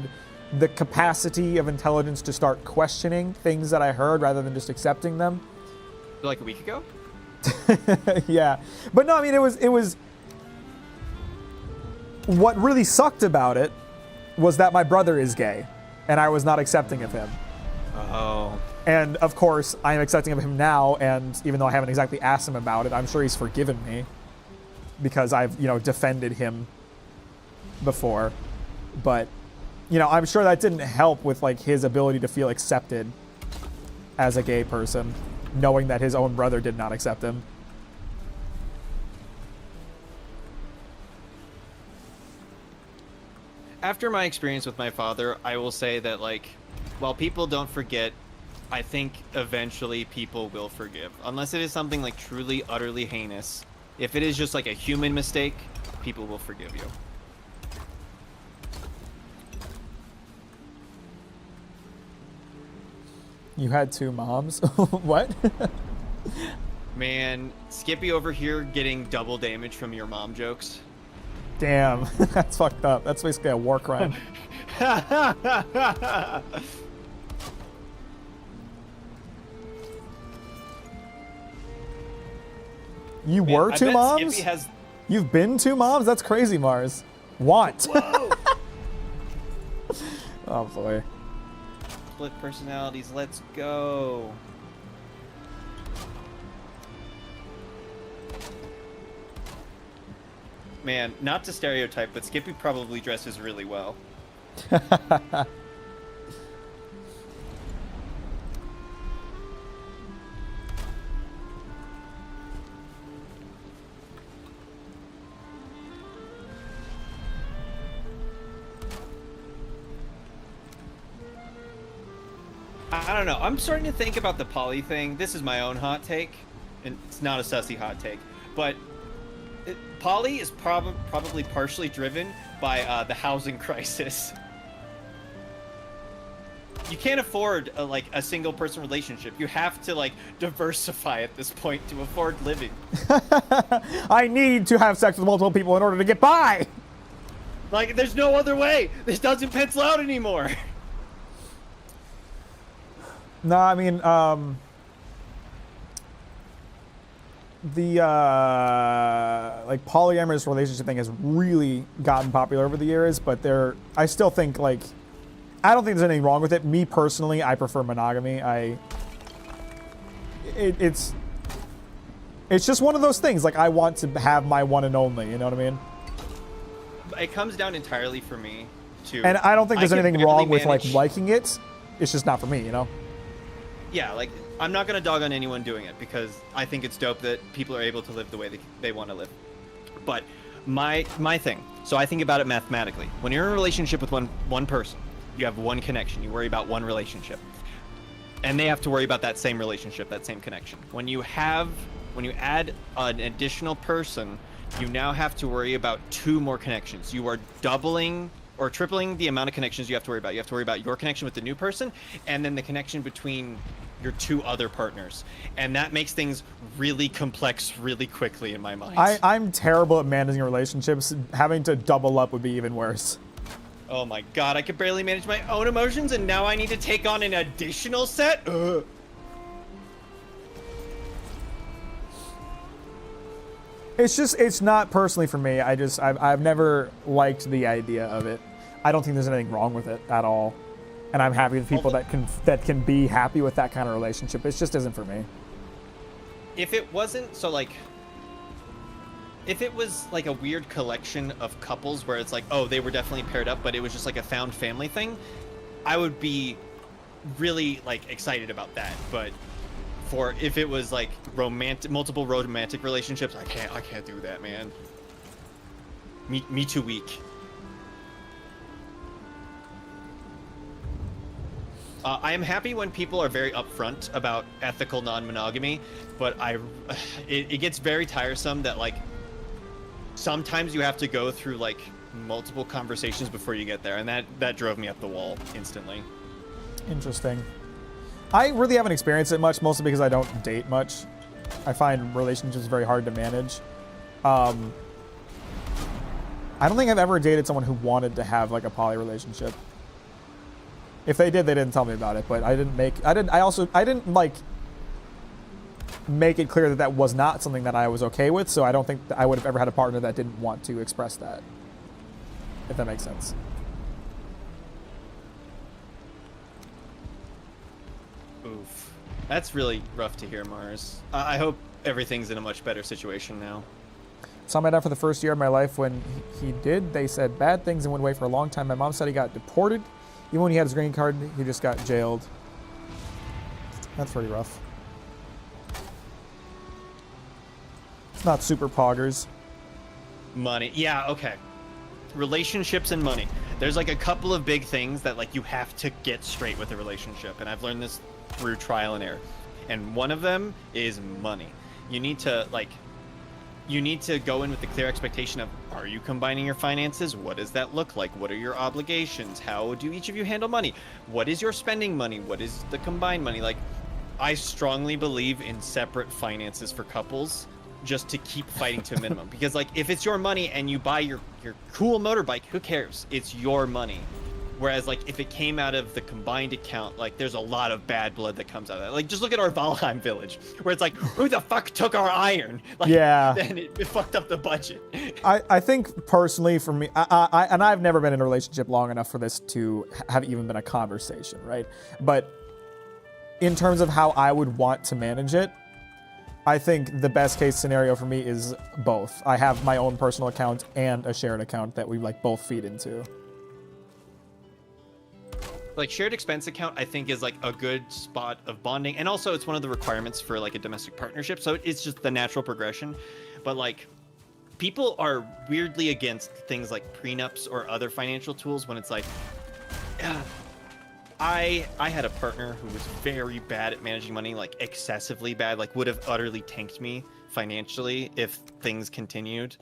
the capacity of intelligence to start questioning things that I heard rather than just accepting them. Like a week ago? Yeah. But no, I mean, it was what really sucked about it was that my brother is gay, and I was not accepting of him. Oh. And of course, I am accepting of him now, and even though I haven't exactly asked him about it, I'm sure he's forgiven me because I've, defended him before. But, I'm sure that didn't help with like his ability to feel accepted as a gay person, knowing that his own brother did not accept him. After my experience with my father, I will say that, like, while people don't forget, I think eventually people will forgive. Unless it is something like truly, utterly heinous. If it is just like a human mistake, people will forgive you. You had 2 moms? What? Man, Skippy over here getting double damage from your mom jokes. Damn, that's fucked up. That's basically a war crime. You were I 2 bet moms? Skippy has... You've been 2 moms? That's crazy, Mars. Want? Whoa! Oh boy. Split personalities, let's go. Man, not to stereotype, but Skippy probably dresses really well. I don't know. I'm starting to think about the poly thing. This is my own hot take, and it's not a sussy hot take, but poly is probably partially driven by the housing crisis. You can't afford like a single person relationship. You have to like diversify at this point to afford living. I need to have sex with multiple people in order to get by. Like, there's no other way. This doesn't pencil out anymore. No, I mean, the like polyamorous relationship thing has really gotten popular over the years, but I still think like, I don't think there's anything wrong with it. Me personally, I prefer monogamy. It's just one of those things. Like, I want to have my one and only. You know what I mean? It comes down entirely for me to. And I don't think there's can anything barely wrong with like manage- liking it. It's just not for me. You know? Yeah, like, I'm not gonna dog on anyone doing it because I think it's dope that people are able to live the way they want to live. But my thing. So I think about it mathematically. When you're in a relationship with one person, you have one connection. You worry about one relationship, and they have to worry about that same relationship, that same connection. When you add an additional person, you now have to worry about 2 more connections. You are doubling or tripling the amount of connections you have to worry about. You have to worry about your connection with the new person, and then the connection between your 2 other partners. And that makes things really complex really quickly in my mind. I'm terrible at managing relationships. Having to double up would be even worse. Oh my god, I could barely manage my own emotions, and now I need to take on an additional set? Ugh. It's not personally for me. I've never liked the idea of it. I don't think there's anything wrong with it at all. And I'm happy with people that can be happy with that kind of relationship. It just isn't for me. If it wasn't, so like, if it was like a weird collection of couples where it's like, oh, they were definitely paired up, but it was just like a found family thing, I would be really like excited about that. But for if it was like multiple romantic relationships, I can't do that, man. Me too weak. I am happy when people are very upfront about ethical non-monogamy, but it gets very tiresome that like sometimes you have to go through like multiple conversations before you get there, and that drove me up the wall instantly. Interesting. I really haven't experienced it much, mostly because I don't date much. I find relationships very hard to manage. I don't think I've ever dated someone who wanted to have like a poly relationship. If they did, they didn't tell me about it, but I didn't like make it clear that was not something that I was okay with, so I don't think that I would have ever had a partner that didn't want to express that. If that makes sense. Oof. That's really rough to hear, Mars. I hope everything's in a much better situation now. Saw my dad for the first year of my life. When he did, they said bad things and went away for a long time. My mom said he got deported. Even when he had his green card, he just got jailed. That's pretty rough. It's not super poggers. Money. Yeah, okay. Relationships and money. There's like a couple of big things that like you have to get straight with a relationship, and I've learned this through trial and error. And one of them is money. You need to go in with the clear expectation of, are you combining your finances? What does that look like? What are your obligations? How do each of you handle money? What is your spending money? What is the combined money? Like, I strongly believe in separate finances for couples just to keep fighting to a minimum. Because like, if it's your money and you buy your cool motorbike, who cares? It's your money. Whereas like, if it came out of the combined account, like there's a lot of bad blood that comes out of that. Like, just look at our Valheim village, where it's like, who the fuck took our iron? Like, yeah. Then it fucked up the budget. I think personally for me, and I've never been in a relationship long enough for this to have even been a conversation, right? But in terms of how I would want to manage it, I think the best case scenario for me is both. I have my own personal account and a shared account that we like both feed into. Like, shared expense account, I think, is like a good spot of bonding, and also it's one of the requirements for like a domestic partnership, so it's just the natural progression. But like, people are weirdly against things like prenups or other financial tools when it's like, I had a partner who was very bad at managing money, like excessively bad, like would have utterly tanked me financially if things continued.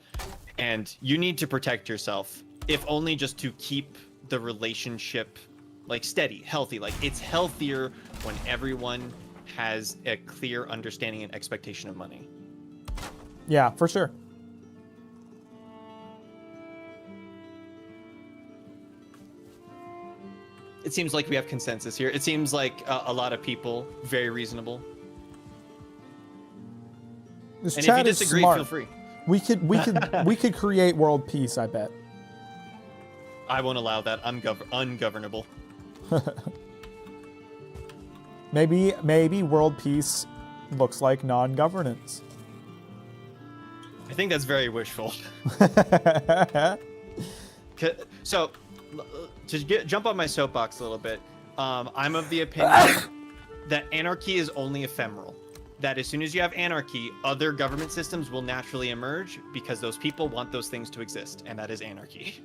And you need to protect yourself, if only just to keep the relationship like steady, healthy. Like it's healthier when everyone has a clear understanding and expectation of money. Yeah, for sure. It seems like we have consensus here. It seems like a lot of people, very reasonable. This And chat if you is disagree, smart. feel free. We could create world peace, I bet. I won't allow that. I'm ungovernable. Maybe world peace looks like non-governance. I think that's very wishful. So, to jump on my soapbox a little bit, I'm of the opinion that anarchy is only ephemeral. That as soon as you have anarchy, other government systems will naturally emerge because those people want those things to exist, and that is anarchy.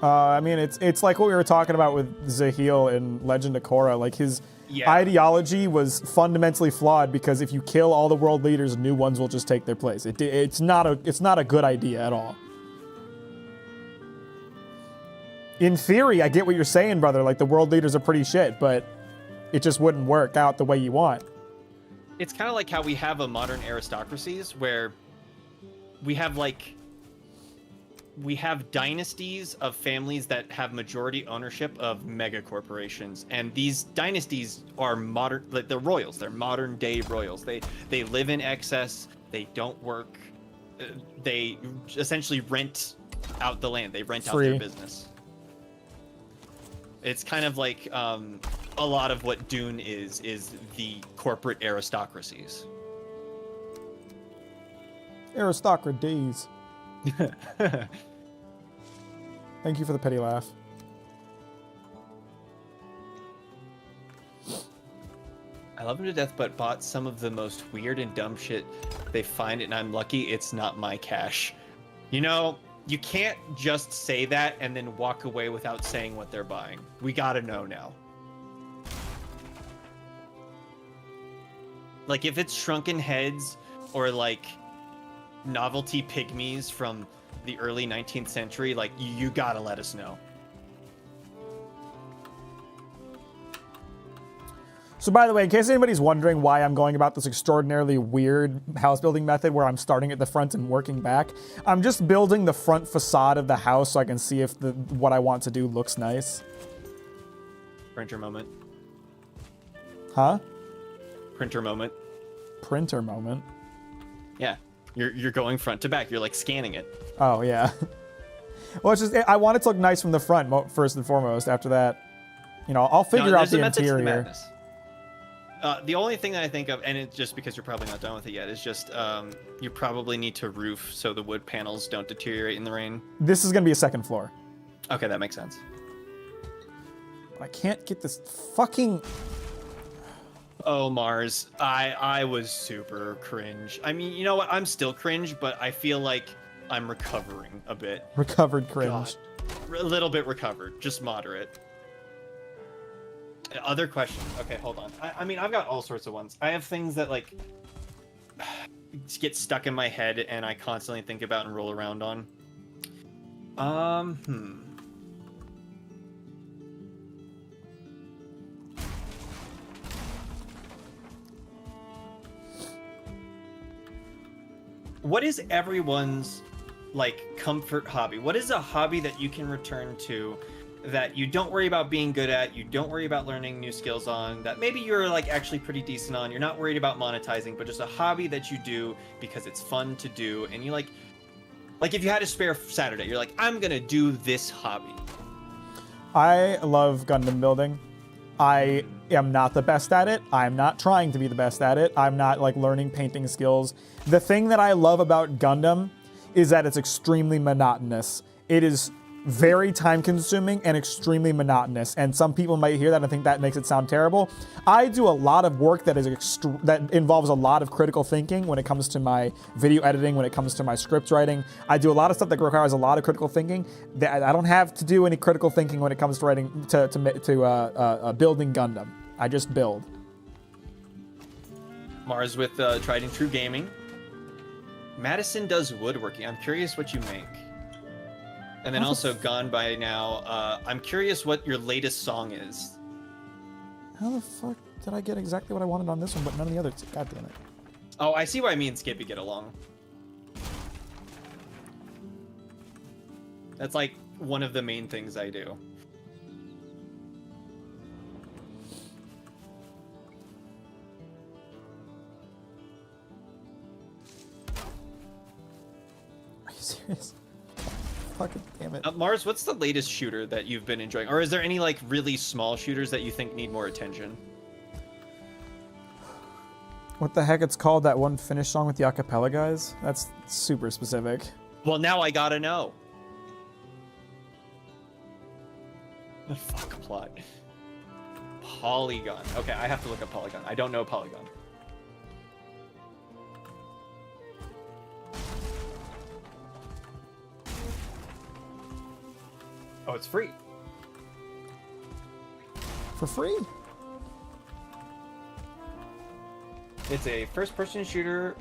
I mean, it's like what we were talking about with Zahil in Legend of Korra. Like his Yeah. ideology was fundamentally flawed because if you kill all the world leaders, new ones will just take their place. It's not a good idea at all. In theory, I get what you're saying, brother. Like the world leaders are pretty shit, but it just wouldn't work out the way you want. It's kind of like how we have a modern aristocracies where we have dynasties of families that have majority ownership of mega corporations, and these dynasties are modern, like the royals. They're modern day royals. They live in excess. They don't work. They essentially rent out the land. They rent out their business. It's kind of like a lot of what Dune is the corporate aristocracies. Aristocracies. Thank you for the petty laugh. I love him to death, but bought some of the most weird and dumb shit they find, and I'm lucky it's not my cash. You know, you can't just say that and then walk away without saying what they're buying. We gotta know now. Like, if it's shrunken heads or, like, novelty pygmies from the early 19th century, like, you gotta let us know. So by the way, in case anybody's wondering why I'm going about this extraordinarily weird house building method where I'm starting at the front and working back, I'm just building the front facade of the house so I can see if what I want to do looks nice. Printer moment. Huh? Printer moment. Printer moment? Yeah. You're going front to back. You're, like, scanning it. Oh, yeah. Well, it's just, I want it to look nice from the front, first and foremost. After that, you know, I'll figure out the interior. The only thing that I think of, and it's just because you're probably not done with it yet, is just you probably need to roof so the wood panels don't deteriorate in the rain. This is going to be a second floor. Okay, that makes sense. I can't get this fucking... Oh, Mars, I was super cringe. I mean, you know what? I'm still cringe, but I feel like I'm recovering a bit. Recovered cringe. God. A little bit recovered, just moderate. Other questions? Okay, hold on. I mean, I've got all sorts of ones. I have things that, like, get stuck in my head and I constantly think about and roll around on. What is everyone's, like, comfort hobby? What is a hobby that you can return to that you don't worry about being good at, you don't worry about learning new skills on, that maybe you're, like, actually pretty decent on, you're not worried about monetizing, but just a hobby that you do because it's fun to do, and you, like if you had a spare Saturday, you're like, I'm gonna do this hobby. I love Gundam building. I am not the best at it. I'm not trying to be the best at it. I'm not, like, learning painting skills. The thing that I love about Gundam is that it's extremely monotonous. It is very time consuming and extremely monotonous. And some people might hear that and think that makes it sound terrible. I do a lot of work that involves a lot of critical thinking when it comes to my video editing, when it comes to my script writing. I do a lot of stuff that requires a lot of critical thinking. I don't have to do any critical thinking when it comes to writing to building Gundam. I just build. Mars with Tried and True Gaming. Madison does woodworking. I'm curious what you make. And then also Gone By Now. I'm curious what your latest song is. How the fuck did I get exactly what I wanted on this one, but none of the other two? God damn it. Oh, I see why me and Skippy get along. That's like one of the main things I do. Are you serious? Fucking damn it. Mars, what's the latest shooter that you've been enjoying? Or is there any like really small shooters that you think need more attention? What the heck it's called, that one Finnish song with the acapella guys? That's super specific. Well, now I gotta know. The fuck plot. Polygon. Okay, I have to look up Polygon. I don't know Polygon. Oh, it's free. For free? It's a first-person shooter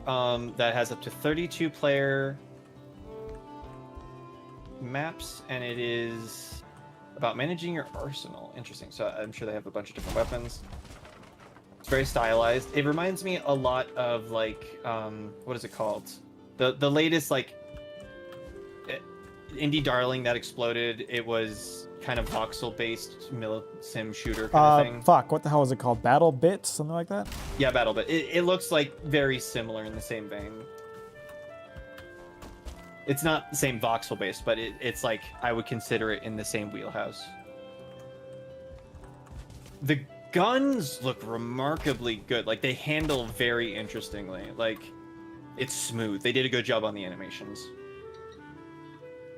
that has up to 32 player maps, and it is about managing your arsenal. Interesting. So I'm sure they have a bunch of different weapons. It's very stylized. It reminds me a lot of like what is it called? The latest like indie darling that exploded. It was kind of voxel-based sim shooter kind of thing. Fuck, what the hell is it called? Battle Bit? Something like that? Yeah, Battle Bit. It looks like very similar in the same vein. It's not the same voxel-based, but it's like, I would consider it in the same wheelhouse. The guns look remarkably good. Like, they handle very interestingly. Like, it's smooth. They did a good job on the animations.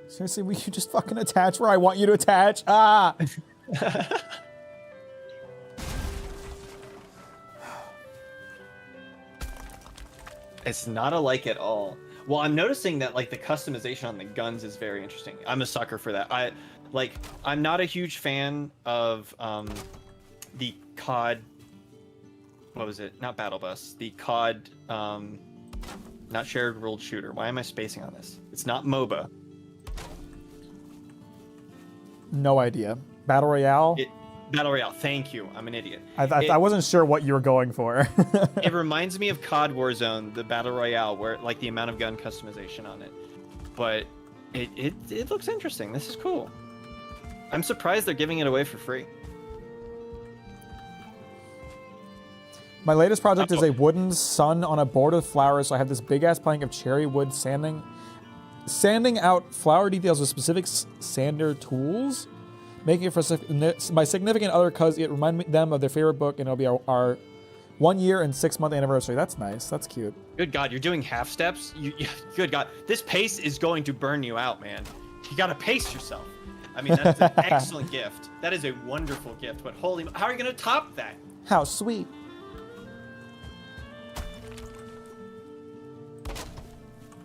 Seriously, will you just fucking attach where I want you to attach? Ah! It's not alike at all. Well, I'm noticing that like the customization on the guns is very interesting. I'm a sucker for that. I'm not a huge fan of the COD. What was it? Not Battle Bus. The COD, not shared world shooter. Why am I spacing on this? It's not MOBA. No idea. Battle Royale? Battle Royale. Thank you. I'm an idiot. I wasn't sure what you were going for. It reminds me of COD Warzone, the Battle Royale, where like the amount of gun customization on it. But it looks interesting. This is cool. I'm surprised they're giving it away for free. My latest project is a wooden sun on a board of flowers. So I have this big ass plank of cherry wood sanding out flower details with specific sander tools, making it for my significant other because it reminded them of their favorite book, and it'll be our 1 year and 6 month anniversary. That's nice. That's cute. Good God, you're doing half steps? Good God, this pace is going to burn you out, man. You gotta pace yourself. I mean, that's an excellent gift. That is a wonderful gift, but holy, how are you gonna top that? How sweet.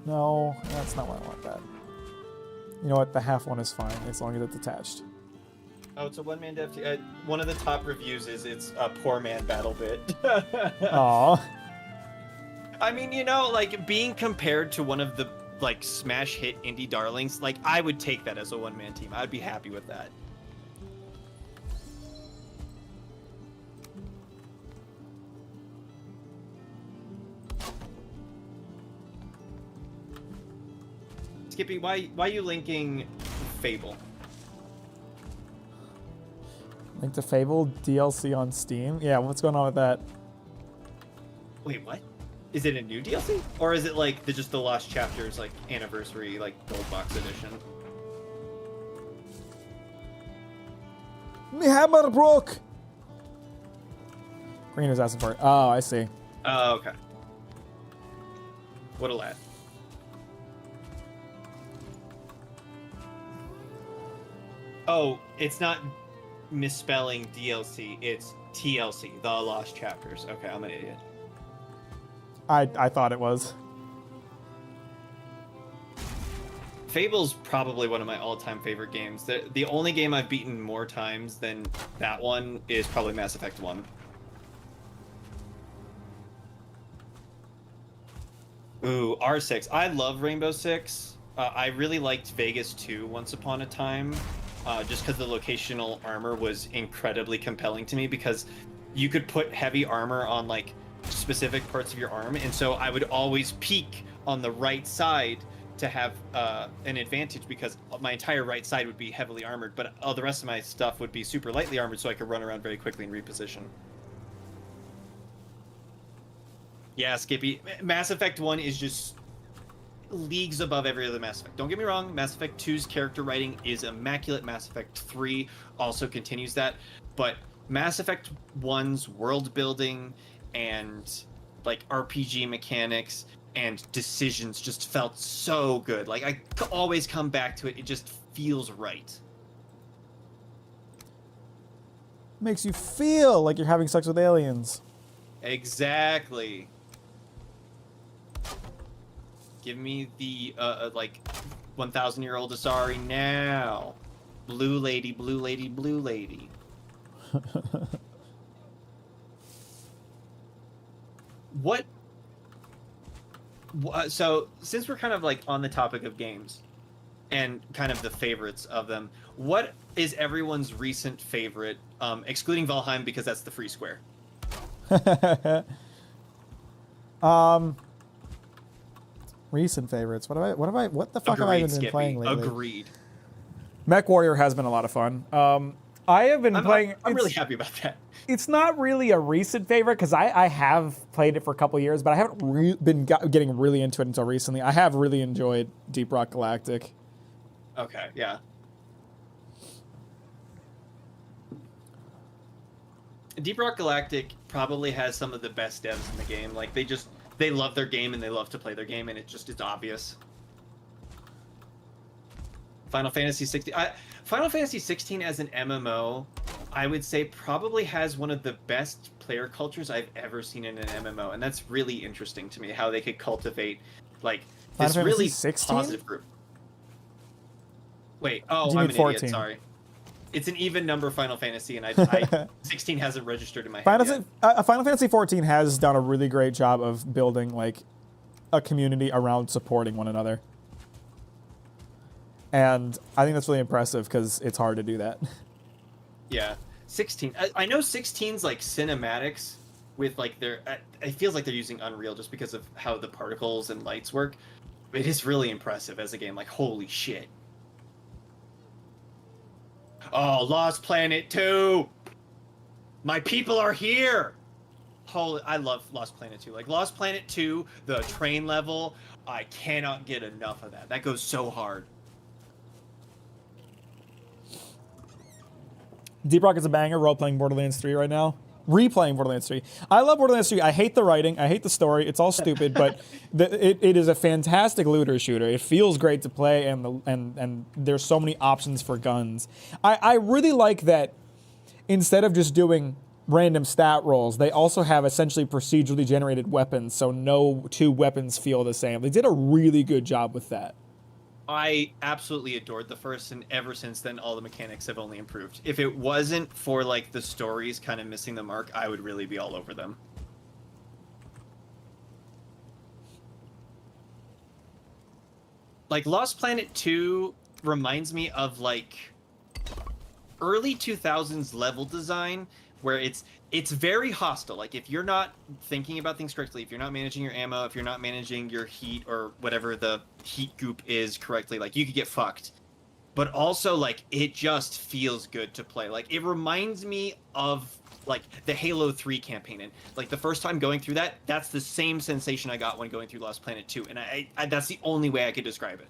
No, that's not what I want. That. You know what? The half one is fine as long as it's attached. Oh, it's a one-man dev team. One of the top reviews is it's a poor man battle bit. Aww. I mean, you know, like being compared to one of the like smash hit indie darlings, like I would take that as a one-man team. I'd be happy with that. Skippy, why are you linking Fable? Link to Fable DLC on Steam? Yeah, what's going on with that? Wait, what? Is it a new DLC? Or is it like just the Lost Chapters, like anniversary, like gold box edition? Me hammer broke! Green is asking for it. Oh, I see. Oh, okay. What a lad. Oh, it's not misspelling DLC. It's TLC, The Lost Chapters. Okay, I'm an idiot. I thought it was. Fable's probably one of my all-time favorite games. The only game I've beaten more times than that one is probably Mass Effect 1. Ooh, R6. I love Rainbow Six. I really liked Vegas 2 once upon a time, just because the locational armor was incredibly compelling to me, because you could put heavy armor on like specific parts of your arm, and so I would always peek on the right side to have an advantage, because my entire right side would be heavily armored, but all the rest of my stuff would be super lightly armored, so I could run around very quickly and reposition. Yeah, Skippy. Mass Effect 1 is just leagues above every other Mass Effect. Don't get me wrong, Mass Effect 2's character writing is immaculate. Mass Effect 3 also continues that, but Mass Effect 1's world building and like RPG mechanics and decisions just felt so good. Like, I always come back to it. It just feels right. Makes you feel like you're having sex with aliens. Exactly. Give me the like 1,000-year-old Asari now. Blue lady, blue lady, blue lady. What? So, since we're kind of like on the topic of games and kind of the favorites of them, what is everyone's recent favorite, excluding Valheim because that's the free square? Recent favorites. What the fuck have I Agreed, been Skippy. playing lately? Agreed. Mech Warrior has been a lot of fun. I have been playing. I'm really happy about that. It's not really a recent favorite because I have played it for a couple years, but I haven't been getting really into it until recently. I have really enjoyed Deep Rock Galactic. Okay, yeah. Deep Rock Galactic probably has some of the best devs in the game. Like, they love their game and they love to play their game, and it's obvious. Final Fantasy 16. Final Fantasy 16 as an MMO, I would say probably has one of the best player cultures I've ever seen in an MMO, and that's really interesting to me, how they could cultivate like this Final really Fantasy 16? positive group. Wait, oh, You I'm mean an 14. idiot. Sorry, it's an even number Final Fantasy, and I 16 hasn't registered in my head yet. Final Fantasy 14 has done a really great job of building like a community around supporting one another. And I think that's really impressive because it's hard to do that. Yeah, 16. I know 16's like cinematics with like their. It feels like they're using Unreal just because of how the particles and lights work. It is really impressive as a game. Like, holy shit. Oh, Lost Planet 2. My people are here. Holy, I love Lost Planet 2. Like, Lost Planet 2, the train level, I cannot get enough of that. That goes so hard. Deep Rock is a banger. Role-playing Borderlands 3 right now. Replaying Borderlands 3. I love Borderlands 3. I hate the writing. I hate the story. It's all stupid, but it is a fantastic looter shooter. It feels great to play, and there's so many options for guns. I really like that instead of just doing random stat rolls, they also have essentially procedurally generated weapons, so no two weapons feel the same. They did a really good job with that. I absolutely adored the first, and ever since then, all the mechanics have only improved. If it wasn't for, like, the stories kind of missing the mark, I would really be all over them. Like, Lost Planet 2 reminds me of, like, early 2000s level design, where it's very hostile. Like, if you're not thinking about things correctly, if you're not managing your ammo, if you're not managing your heat or whatever the heat goop is correctly, like, you could get fucked. But also, like, it just feels good to play. Like, it reminds me of, like, the Halo 3 campaign. And, like, the first time going through that, that's the same sensation I got when going through Lost Planet 2. And I that's the only way I could describe it.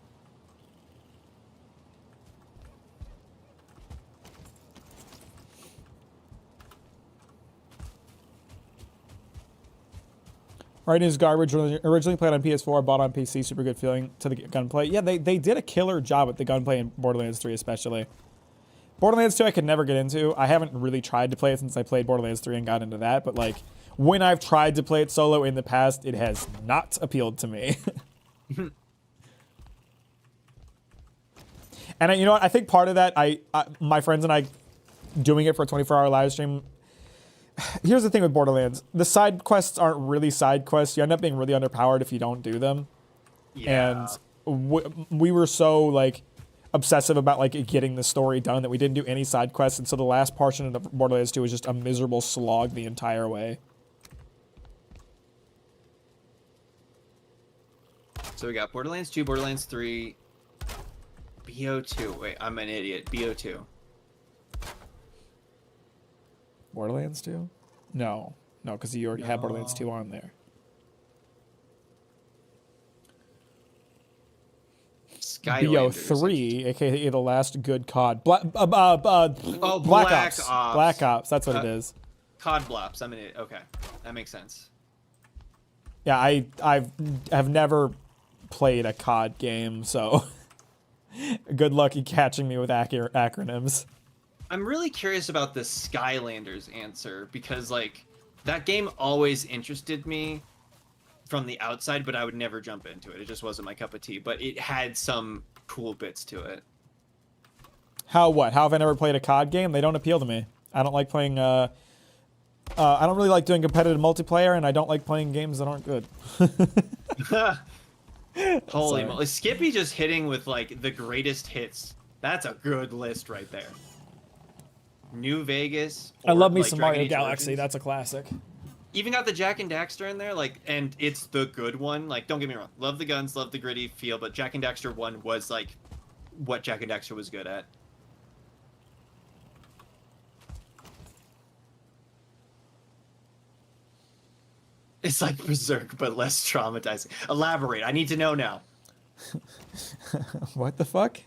Writing is garbage. Originally played on PS4, bought on PC. Super good feeling to the gunplay. Yeah, they did a killer job at the gunplay in Borderlands 3 especially. Borderlands 2 I could never get into. I haven't really tried to play it since I played Borderlands 3 and got into that, but like when I've tried to play it solo in the past, it has not appealed to me. And you know what? I think part of that, my friends and I doing it for a 24-hour live stream. Here's the thing with Borderlands. The side quests aren't really side quests. You end up being really underpowered if you don't do them. Yeah. And we were so like obsessive about like getting the story done that we didn't do any side quests, and so the last portion of Borderlands 2 was just a miserable slog the entire way. So we got Borderlands 2, Borderlands 3, BO2. Wait, I'm an idiot. BO2. Borderlands 2? No, because you already had Borderlands 2 on there. Skylanders. BO3, aka the last good COD. Black Black Ops. Ops. Black Ops. That's what it is. COD Blops. I'm an idiot. Okay, that makes sense. Yeah, I've never played a COD game, so good luck catching me with acronyms. I'm really curious about the Skylanders answer because like that game always interested me from the outside, but I would never jump into it. It just wasn't my cup of tea, but it had some cool bits to it. How have I never played a COD game? They don't appeal to me. I don't like playing I don't really like doing competitive multiplayer, and I don't like playing games that aren't good. Holy moly. Skippy just hitting with like the greatest hits. That's a good list right there. New Vegas. I love me like some Dragon Mario Age Galaxy. Origins. That's a classic. Even got the Jack and Daxter in there, like, and it's the good one. Like, don't get me wrong. Love the guns, love the gritty feel, but Jack and Daxter 1 was like what Jack and Daxter was good at. It's like Berserk, but less traumatizing. Elaborate. I need to know now. What the fuck?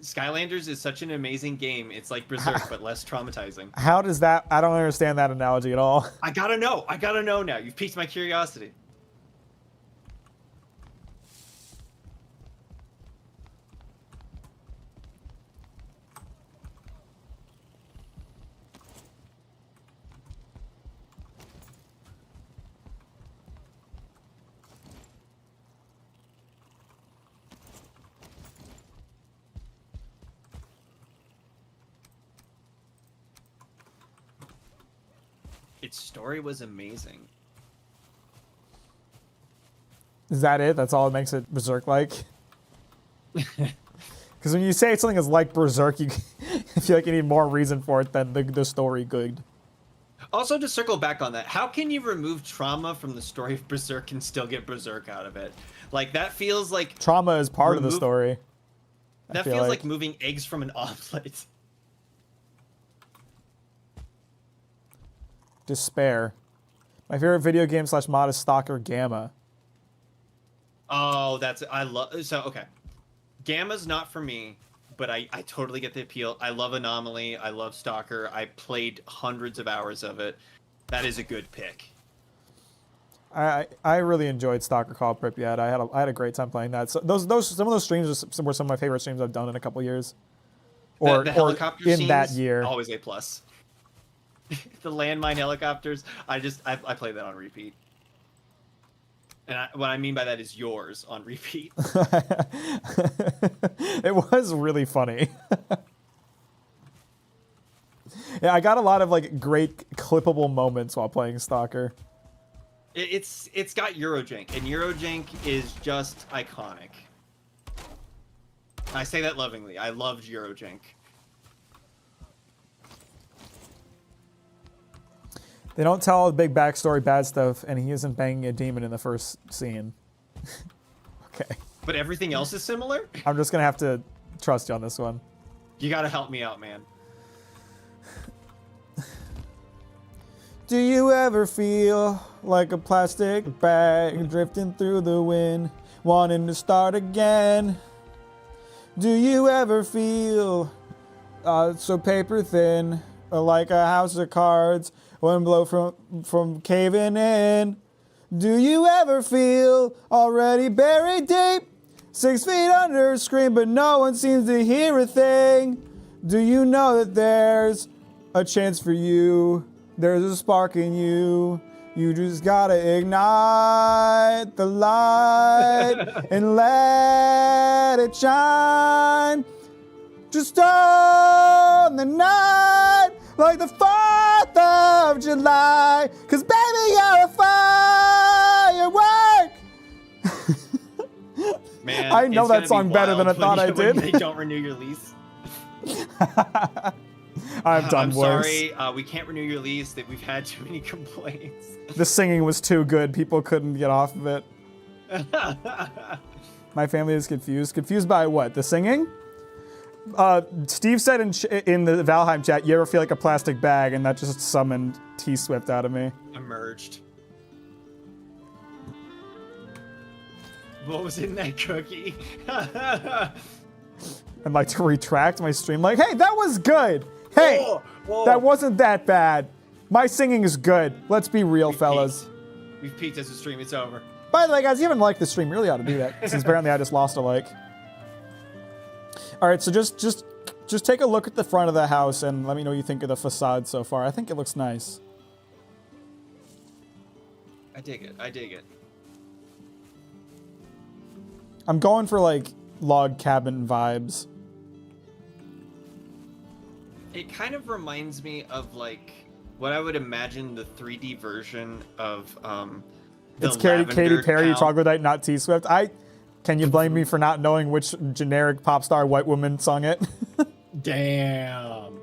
Skylanders is such an amazing game. It's like Berserk, but less traumatizing. How does that? I don't understand that analogy at all. I gotta know. I gotta know now. You've piqued my curiosity. Its story was amazing. Is that it? That's all that makes it Berserk-like? Because when you say something is like Berserk, you I feel like you need more reason for it than the story good. Also, to circle back on that, how can you remove trauma from the story of Berserk and still get Berserk out of it? Like, that feels like... Trauma is part of the story. That feels like moving eggs from an omelet. Despair. My favorite video game / mod is Stalker Gamma. Oh, I love... So, okay. Gamma's not for me, but I totally get the appeal. I love Anomaly. I love Stalker. I played hundreds of hours of it. That is a good pick. I really enjoyed Stalker Call Pripyat. I had a great time playing that. So some of those streams were some of my favorite streams I've done in a couple years. Or the helicopter in scenes, that year. Always A+. The landmine helicopters, I play that on repeat. And what I mean by that is yours on repeat. It was really funny. Yeah, I got a lot of like great clippable moments while playing Stalker. It's got Eurojank, and Eurojank is just iconic. I say that lovingly. I loved Eurojank. They don't tell all the big backstory bad stuff, and he isn't banging a demon in the first scene. Okay. But everything else is similar? I'm just going to have to trust you on this one. You gotta help me out, man. Do you ever feel like a plastic bag drifting through the wind, wanting to start again? Do you ever feel so paper thin, like a house of cards, one blow from caving in? Do you ever feel already buried deep, 6 feet under, scream, but no one seems to hear a thing? Do you know that there's a chance for you? There's a spark in you. You just gotta ignite the light and let it shine. Just on the night like the 4th of July. 'Cause baby, you're a firework. Man, I know it's that gonna song be better than I wild thought I when did. They don't renew your lease. I've done I'm worse. sorry, we can't renew your lease. That we've had too many complaints. The singing was too good. People couldn't get off of it. My family is confused. Confused by what? The singing? Steve said in the Valheim chat, you ever feel like a plastic bag? And that just summoned T-Swift out of me. Emerged. What was in that cookie? I'd like to retract my stream like, hey, that was good. Hey, Whoa. that wasn't that bad. My singing is good. Let's be real, fellas. We've peaked as a stream. It's over. By the way, guys, you haven't liked the stream. You really ought to do that, since apparently I just lost a like. All right, so just take a look at the front of the house and let me know what you think of the facade so far. I think it looks nice. I dig it. I dig it. I'm going for like log cabin vibes. It kind of reminds me of like what I would imagine the 3D version of the It's Katy Lavender Perry, Town. Troglodyte, not T-Swift. Can you blame me for not knowing which generic pop star white woman sung it? Damn.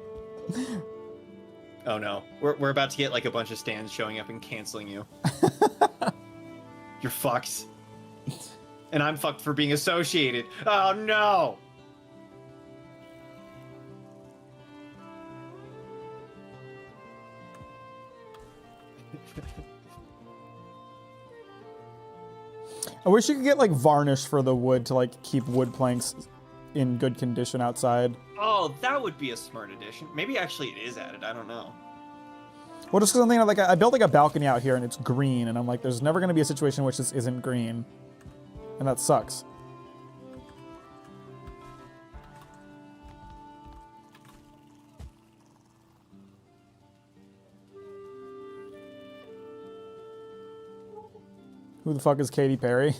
Oh no, we're about to get like a bunch of stands showing up and canceling you. You're fucked. And I'm fucked for being associated. Oh no. I wish you could get like varnish for the wood to like keep wood planks in good condition outside. Oh, that would be a smart addition. Maybe actually it is added. I don't know. Well, just because I'm thinking of, like, I built like a balcony out here and it's green, and I'm like, there's never going to be a situation in which this isn't green, and that sucks. Who the fuck is Katy Perry?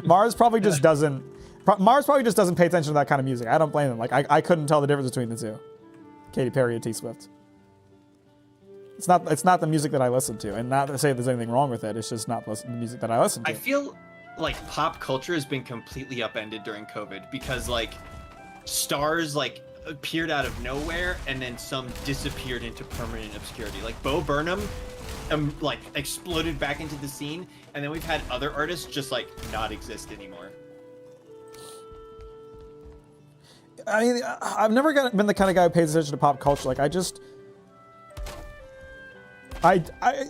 Mars probably just doesn't. Mars probably just doesn't pay attention to that kind of music. I don't blame them. Like I couldn't tell the difference between the two. Katy Perry and T Swift. It's not the music that I listen to, and not to say there's anything wrong with it. It's just not the music that I listen to. I feel like pop culture has been completely upended during COVID because like stars like appeared out of nowhere and then some disappeared into permanent obscurity. Like Bo Burnham like exploded back into the scene, and then we've had other artists just like not exist anymore. I mean, I've never been the kind of guy who pays attention to pop culture. Like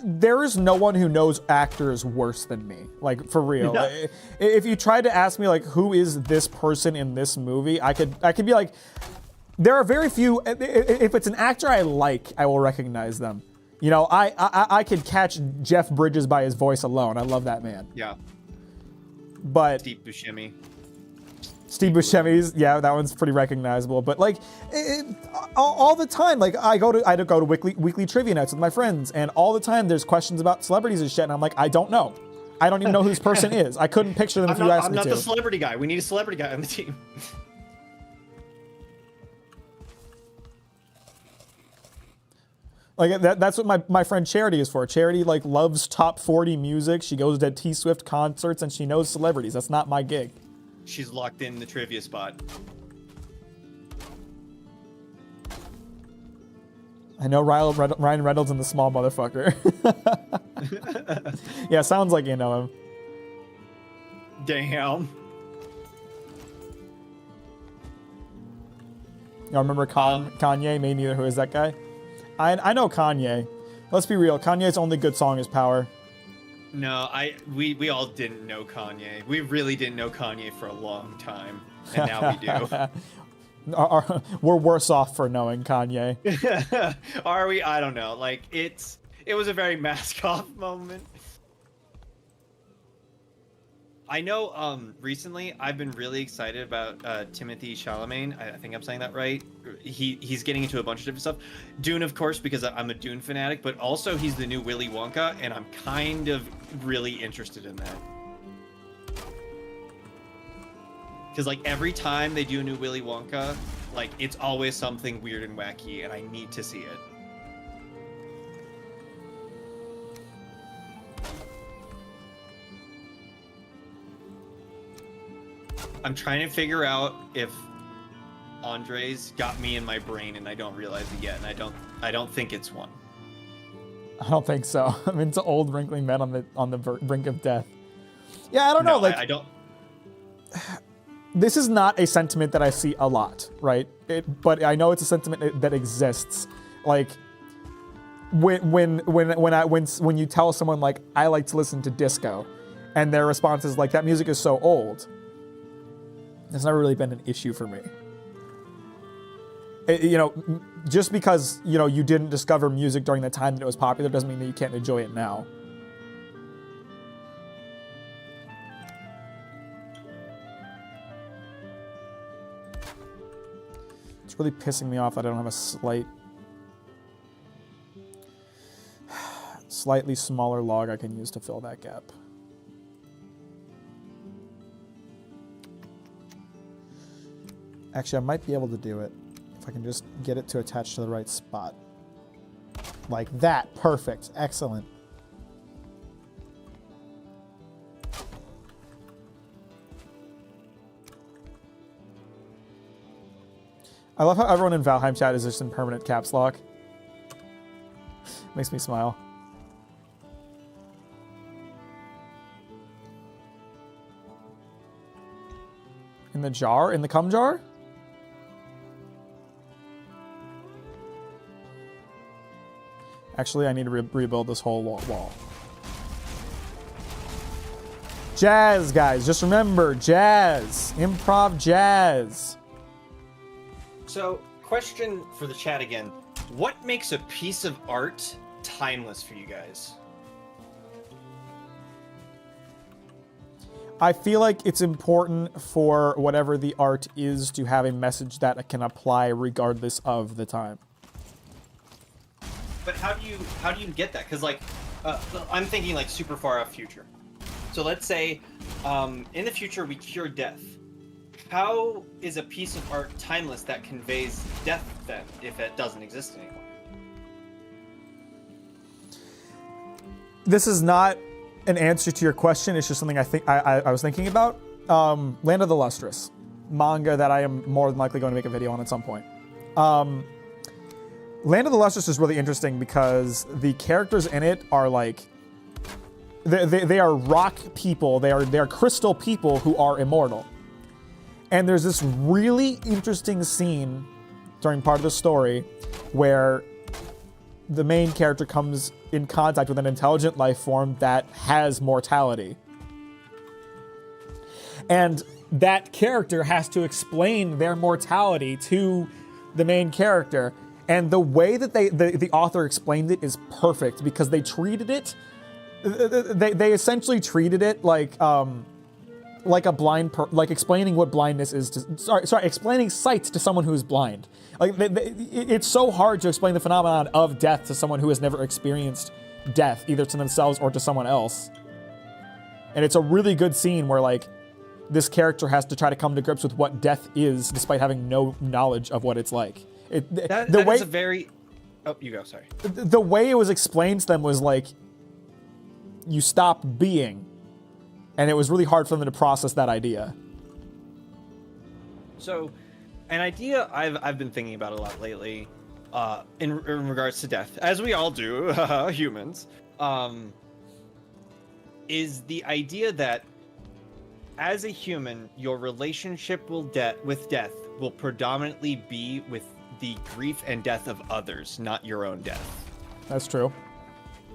there is no one who knows actors worse than me. Like for real. Yeah. If you tried to ask me like who is this person in this movie, I could be like, there are very few. If it's an actor I like, I will recognize them. You know, I could catch Jeff Bridges by his voice alone. I love that man. Yeah. But Steve Buscemi. Steve Buscemi's, yeah, that one's pretty recognizable. But like, all the time, like I go to weekly trivia nights with my friends, and all the time there's questions about celebrities and shit, and I'm like, I don't know. I don't even know who this person is. I couldn't picture them if you asked me to. I'm not the celebrity guy. We need a celebrity guy on the team. Like that's what my friend Charity is for. Charity like loves top 40 music. She goes to T Swift concerts and she knows celebrities. That's not my gig. She's locked in the trivia spot. I know Ryan Reynolds and the small motherfucker. Yeah, sounds like you know him. Damn. Y'all remember Kanye? Me neither. Who is that guy? I know Kanye. Let's be real. Kanye's only good song is Power. No, we all didn't know Kanye. We really didn't know Kanye for a long time, and now we do. We're worse off for knowing Kanye. Are we? I don't know. Like it was a very mask off moment. I know recently I've been really excited about Timothy Chalamet. I think I'm saying that right. He's getting into a bunch of different stuff. Dune, of course, because I'm a Dune fanatic, but also he's the new Willy Wonka, and I'm kind of really interested in that. Because like every time they do a new Willy Wonka, like it's always something weird and wacky, and I need to see it. I'm trying to figure out if Andre's got me in my brain and I don't realize it yet, and I don't think it's one. I don't think so. I'm into old wrinkly men on the brink of death. Yeah, I don't know. Like I don't. This is not a sentiment that I see a lot, right? But I know it's a sentiment that exists. Like when you tell someone like I like to listen to disco, and their response is like that music is so old. It's never really been an issue for me. Just because you didn't discover music during the time that it was popular doesn't mean that you can't enjoy it now. It's really pissing me off that I don't have a slightly smaller log I can use to fill that gap. Actually, I might be able to do it if I can just get it to attach to the right spot. Like that. Perfect. Excellent. I love how everyone in Valheim chat is just in permanent caps lock. Makes me smile. In the jar? In the cum jar? Actually, I need to rebuild this whole wall. Jazz, guys. Just remember, jazz. Improv jazz. So, question for the chat again. What makes a piece of art timeless for you guys? I feel like it's important for whatever the art is to have a message that can apply regardless of the time. But how do you get that? Because like, I'm thinking like super far off future. So let's say, in the future we cure death. How is a piece of art timeless that conveys death then, if it doesn't exist anymore? This is not an answer to your question. It's just something I was thinking about. Land of the Lustrous, manga that I am more than likely going to make a video on at some point. Land of the Lustrous is really interesting because the characters in it are like they are rock people. They are crystal people who are immortal. And there's this really interesting scene during part of the story where the main character comes in contact with an intelligent life form that has mortality. And that character has to explain their mortality to the main character. And the way that the author explained it is perfect because they treated it, they essentially treated it like a blind, like explaining what blindness is to, explaining sight to someone who is blind. Like it's so hard to explain the phenomenon of death to someone who has never experienced death, either to themselves or to someone else. And it's a really good scene where like this character has to try to come to grips with what death is, despite having no knowledge of what it's like. That is a very... Oh, you go, sorry. The way it was explained to them was like, you stop being. And it was really hard for them to process that idea. So, an idea I've been thinking about a lot lately, in regards to death, as we all do, humans, is the idea that as a human, your relationship with death will predominantly be with the grief and death of others, not your own death. That's true.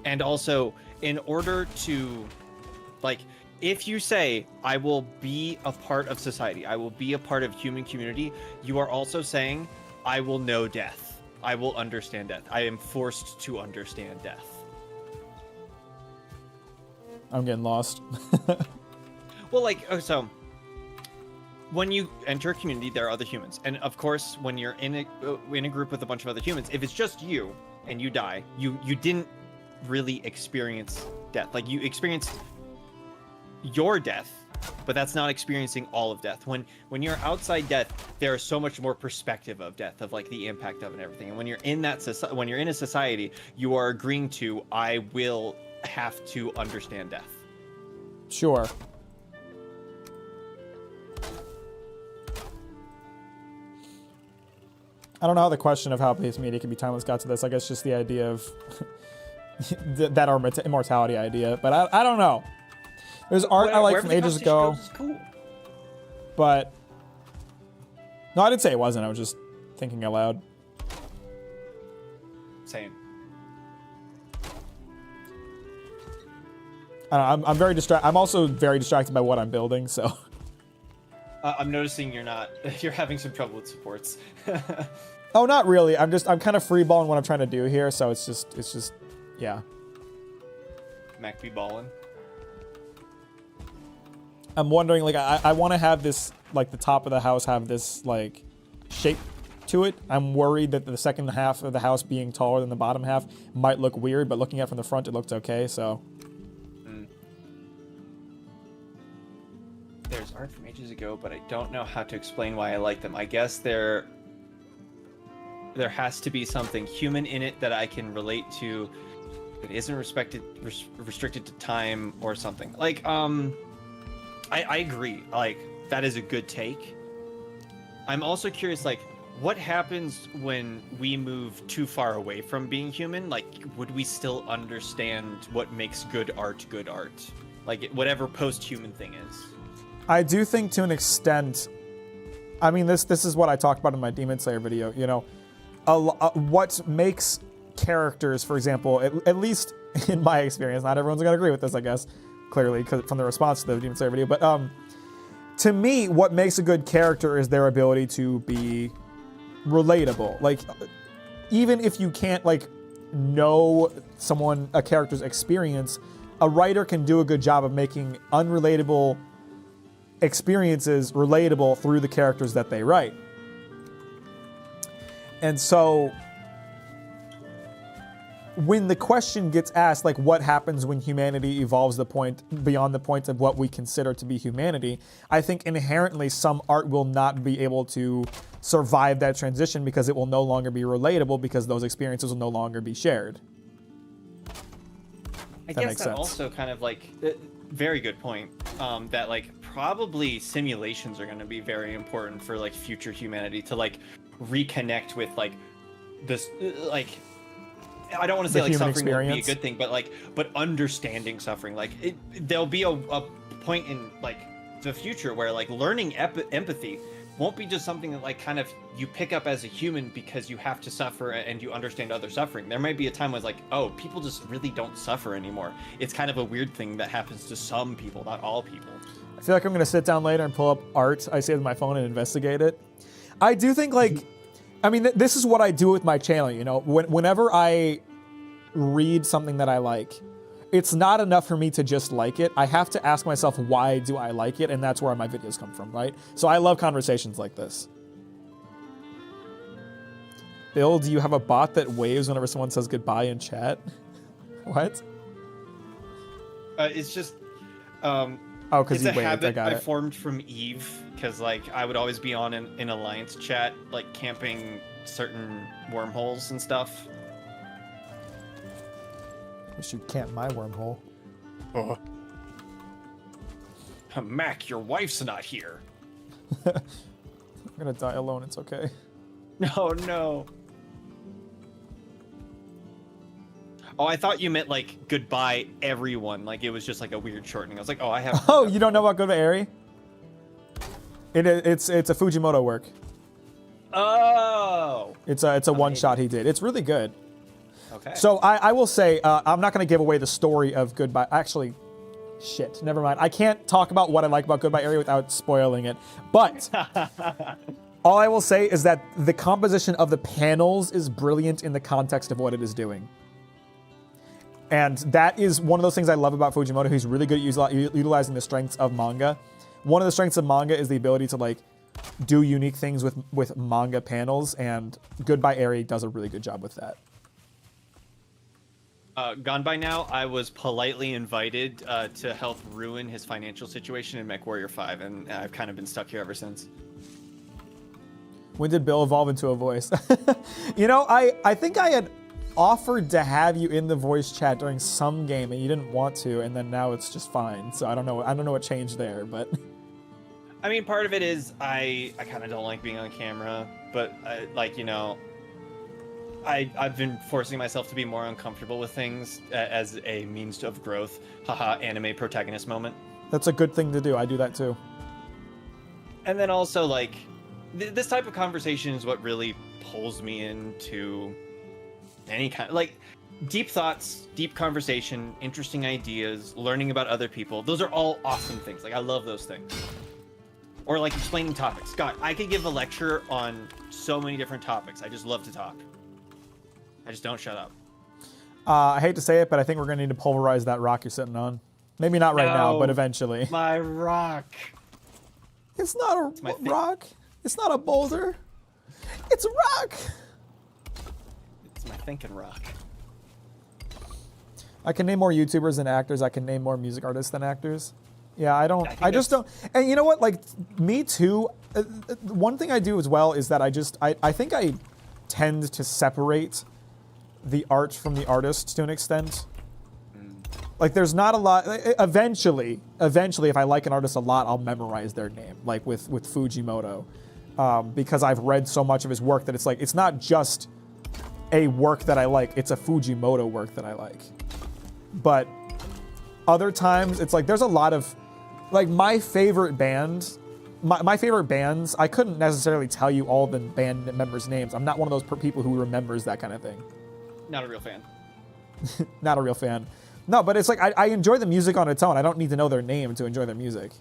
And also, in order to, like, if you say, I will be a part of society, I will be a part of human community, you are also saying, I will know death. I will understand death. I am forced to understand death. I'm getting lost. Well, like, so when you enter a community, there are other humans, and of course, when you're in a group with a bunch of other humans, if it's just you and you die, you didn't really experience death. Like, you experienced your death, but that's not experiencing all of death. When you're outside death, there is so much more perspective of death, of like the impact of it and everything. And when you're in when you're in a society, you are agreeing to, I will have to understand death. Sure. I don't know how the question of how base media can be timeless got to this. I guess just the idea of that our immortality idea. But I don't know. There's art I like from ages ago. Cool. But no, I didn't say it wasn't. I was just thinking out loud. Same. I'm very distracted. I'm also very distracted by what I'm building. So I'm noticing you're having some trouble with supports. oh, not really. I'm kind of freeballing what I'm trying to do here. So it's just, yeah. Mack be ballin'. I'm wondering, like, I want to have this, like, the top of the house have this, like, shape to it. I'm worried that the second half of the house being taller than the bottom half might look weird, but looking at it from the front, it looks okay, so. There's art from ages ago, but I don't know how to explain why I like them. I guess there has to be something human in it that I can relate to that isn't restricted to time or something. Like, I agree. Like, that is a good take. I'm also curious, like, what happens when we move too far away from being human? Like, would we still understand what makes good art? Like, whatever post-human thing is. I do think to an extent, I mean, this is what I talked about in my Demon Slayer video, you know, what makes characters, for example, at least in my experience, not everyone's gonna agree with this, I guess, clearly, from the response to the Demon Slayer video, but to me, what makes a good character is their ability to be relatable. Like, even if you can't, like, know a character's experience, a writer can do a good job of making unrelatable experiences relatable through the characters that they write. And so when the question gets asked, like, what happens when humanity evolves beyond the point of what we consider to be humanity, I think inherently some art will not be able to survive that transition because it will no longer be relatable because those experiences will no longer be shared. I guess that also kind of, like, very good point, that, like, probably simulations are going to be very important for, like, future humanity to, like, reconnect with, like, this, like, I don't want to say, like, suffering will be a good thing, but understanding suffering, like, there'll be a point in, like, the future where, like, learning empathy won't be just something that, like, kind of you pick up as a human because you have to suffer and you understand other suffering. There might be a time where it's like, oh, people just really don't suffer anymore. It's kind of a weird thing that happens to some people, not all people. I feel like I'm going to sit down later and pull up art I saved on my phone and investigate it. I do think, like, I mean, this is what I do with my channel, you know? Whenever I read something that I like, it's not enough for me to just like it. I have to ask myself, why do I like it? And that's where my videos come from, right? So I love conversations like this. Bill, do you have a bot that waves whenever someone says goodbye in chat? What? It's just, oh, because you waved. It's a habit I it. formed from Eve, because, like, I would always be on an Alliance chat, like, camping certain wormholes and stuff. Wish you'd camp my wormhole. Mack, your wife's not here. I'm gonna die alone, it's okay. No. Oh, I thought you meant, like, goodbye everyone. Like, it was just, like, a weird shortening. I was like, oh, I have... Oh, you don't know about Goodbye Eri? It's a Fujimoto work. Oh! It's a one-shot he did. It's really good. Okay. So I will say, I'm not going to give away the story of Goodbye... Actually, shit, never mind. I can't talk about what I like about Goodbye Eri without spoiling it. But all I will say is that the composition of the panels is brilliant in the context of what it is doing. And that is one of those things I love about Fujimoto. He's really good at utilizing the strengths of manga. One of the strengths of manga is the ability to like do unique things with manga panels, and Goodbye Eri does a really good job with that. Gone by now, I was politely invited to help ruin his financial situation in MechWarrior 5, and I've kind of been stuck here ever since. When did Bill evolve into a voice? You know, I think I had offered to have you in the voice chat during some game and you didn't want to, and then now it's just fine. So I don't know what changed there, but I mean, part of it is I kind of don't like being on camera, but like, you know, I've been forcing myself to be more uncomfortable with things as a means of growth. Haha, anime protagonist moment. That's a good thing to do. I do that too. And then also, like, this type of conversation is what really pulls me into any kind of, like, deep thoughts, deep conversation, interesting ideas, learning about other people. Those are all awesome things. Like, I love those things. Or, like, explaining topics. God, I could give a lecture on so many different topics. I just love to talk. I just don't shut up. I hate to say it, but I think we're going to need to pulverize that rock you're sitting on. Maybe not right now, but eventually. My rock. It's not a rock. It's not a boulder. It's a rock. It's my thinking rock. I can name more YouTubers than actors. I can name more music artists than actors. Yeah, I just don't. And you know what? Like, me too. One thing I do as well is that I think I tend to separate the art from the artist to an extent. Like, there's not a lot. Eventually, if I like an artist a lot, I'll memorize their name. Like with Fujimoto, because I've read so much of his work that it's like it's not just a work that I like; it's a Fujimoto work that I like. But other times, it's like there's a lot of, like, my favorite band. My favorite bands, I couldn't necessarily tell you all the band members' names. I'm not one of those people who remembers that kind of thing. Not a real fan. Not a real fan. No, but it's like I enjoy the music on its own. I don't need to know their name to enjoy their music.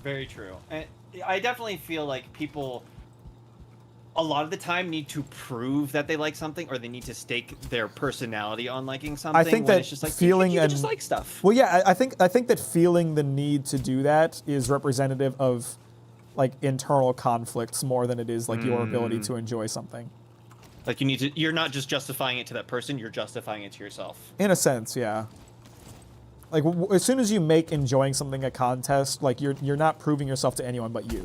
Very true. And I definitely feel like people, a lot of the time, need to prove that they like something, or they need to stake their personality on liking something. I think that it's just like, feeling you and just like stuff. Well, yeah, I think that feeling the need to do that is representative of, like, internal conflicts more than it is like your ability to enjoy something. Like, you're not just justifying it to that person, you're justifying it to yourself. In a sense, yeah. Like, as soon as you make enjoying something a contest, like, you're not proving yourself to anyone but you.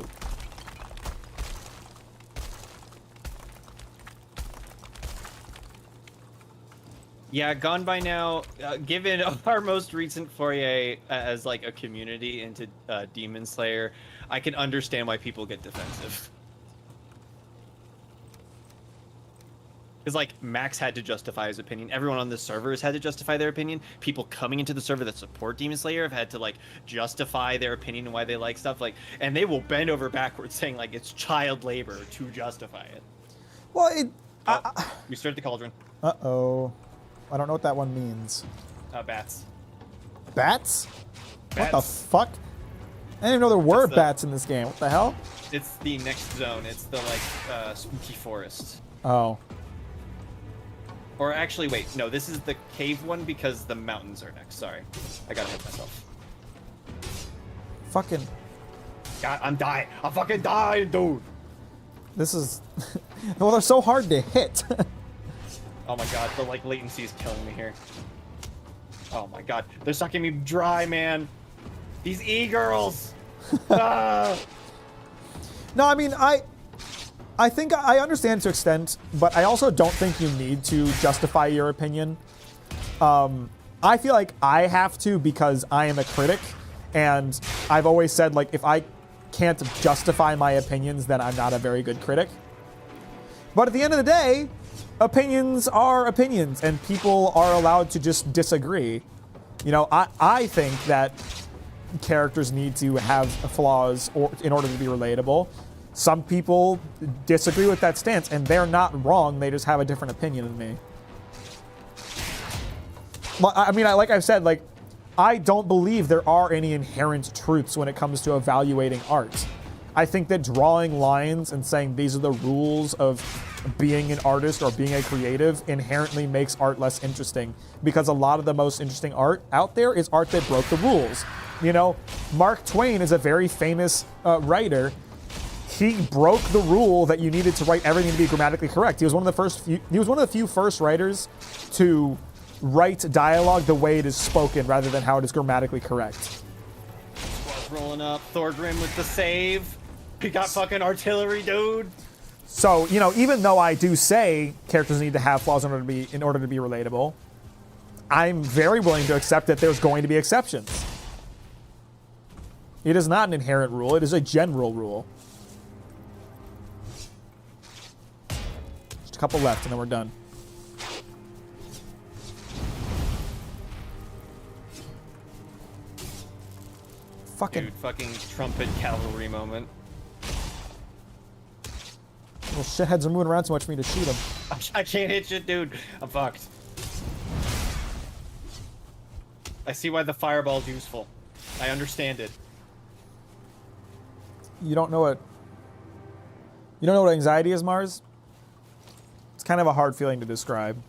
Yeah, Gone by now, given our most recent foray as, like, a community into Demon Slayer, I can understand why people get defensive. Because, like, Max had to justify his opinion. Everyone on the server has had to justify their opinion. People coming into the server that support Demon Slayer have had to, like, justify their opinion and why they like stuff. Like, and they will bend over backwards saying, like, it's child labor to justify it. Well, We start the cauldron. Uh-oh. I don't know what that one means. Bats. Bats? What the Bats. fuck? I didn't even know there were the- bats in this game. What the hell? It's the next zone. It's the, like, spooky forest. Oh. Or actually, wait, no, this is the cave one because the mountains are next. Sorry. I gotta hit myself. Fucking... God, I'm dying. I'm fucking dying, dude. This is... Well, they're so hard to hit. Oh my god, the, like, latency is killing me here. Oh my god, they're sucking me dry, man. These e-girls. Ah. No, I mean, I think I understand to an extent, but I also don't think you need to justify your opinion. I feel like I have to because I am a critic, and I've always said, like, if I can't justify my opinions, then I'm not a very good critic. But at the end of the day, opinions are opinions, and people are allowed to just disagree. You know, I think that characters need to have flaws in order to be relatable. Some people disagree with that stance, and they're not wrong. They just have a different opinion than me. I mean, like I've said, like, I don't believe there are any inherent truths when it comes to evaluating art. I think that drawing lines and saying these are the rules of being an artist or being a creative inherently makes art less interesting, because a lot of the most interesting art out there is art that broke the rules. You know, Mark Twain is a very famous writer. He broke the rule that you needed to write everything to be grammatically correct. He was one of the few first writers to write dialogue the way it is spoken rather than how it is grammatically correct. Squad's rolling up. Thorgrim with the save. He got fucking artillery, dude. So, you know, even though I do say characters need to have flaws in order to be relatable, I'm very willing to accept that there's going to be exceptions. It is not an inherent rule, it is a general rule. Just a couple left and then we're done. Dude, fucking trumpet cavalry moment. Little shitheads are moving around too much for me to shoot them. I can't hit shit, dude. I'm fucked. I see why the fireball's useful. I understand it. You don't know what anxiety is, Mars? It's kind of a hard feeling to describe.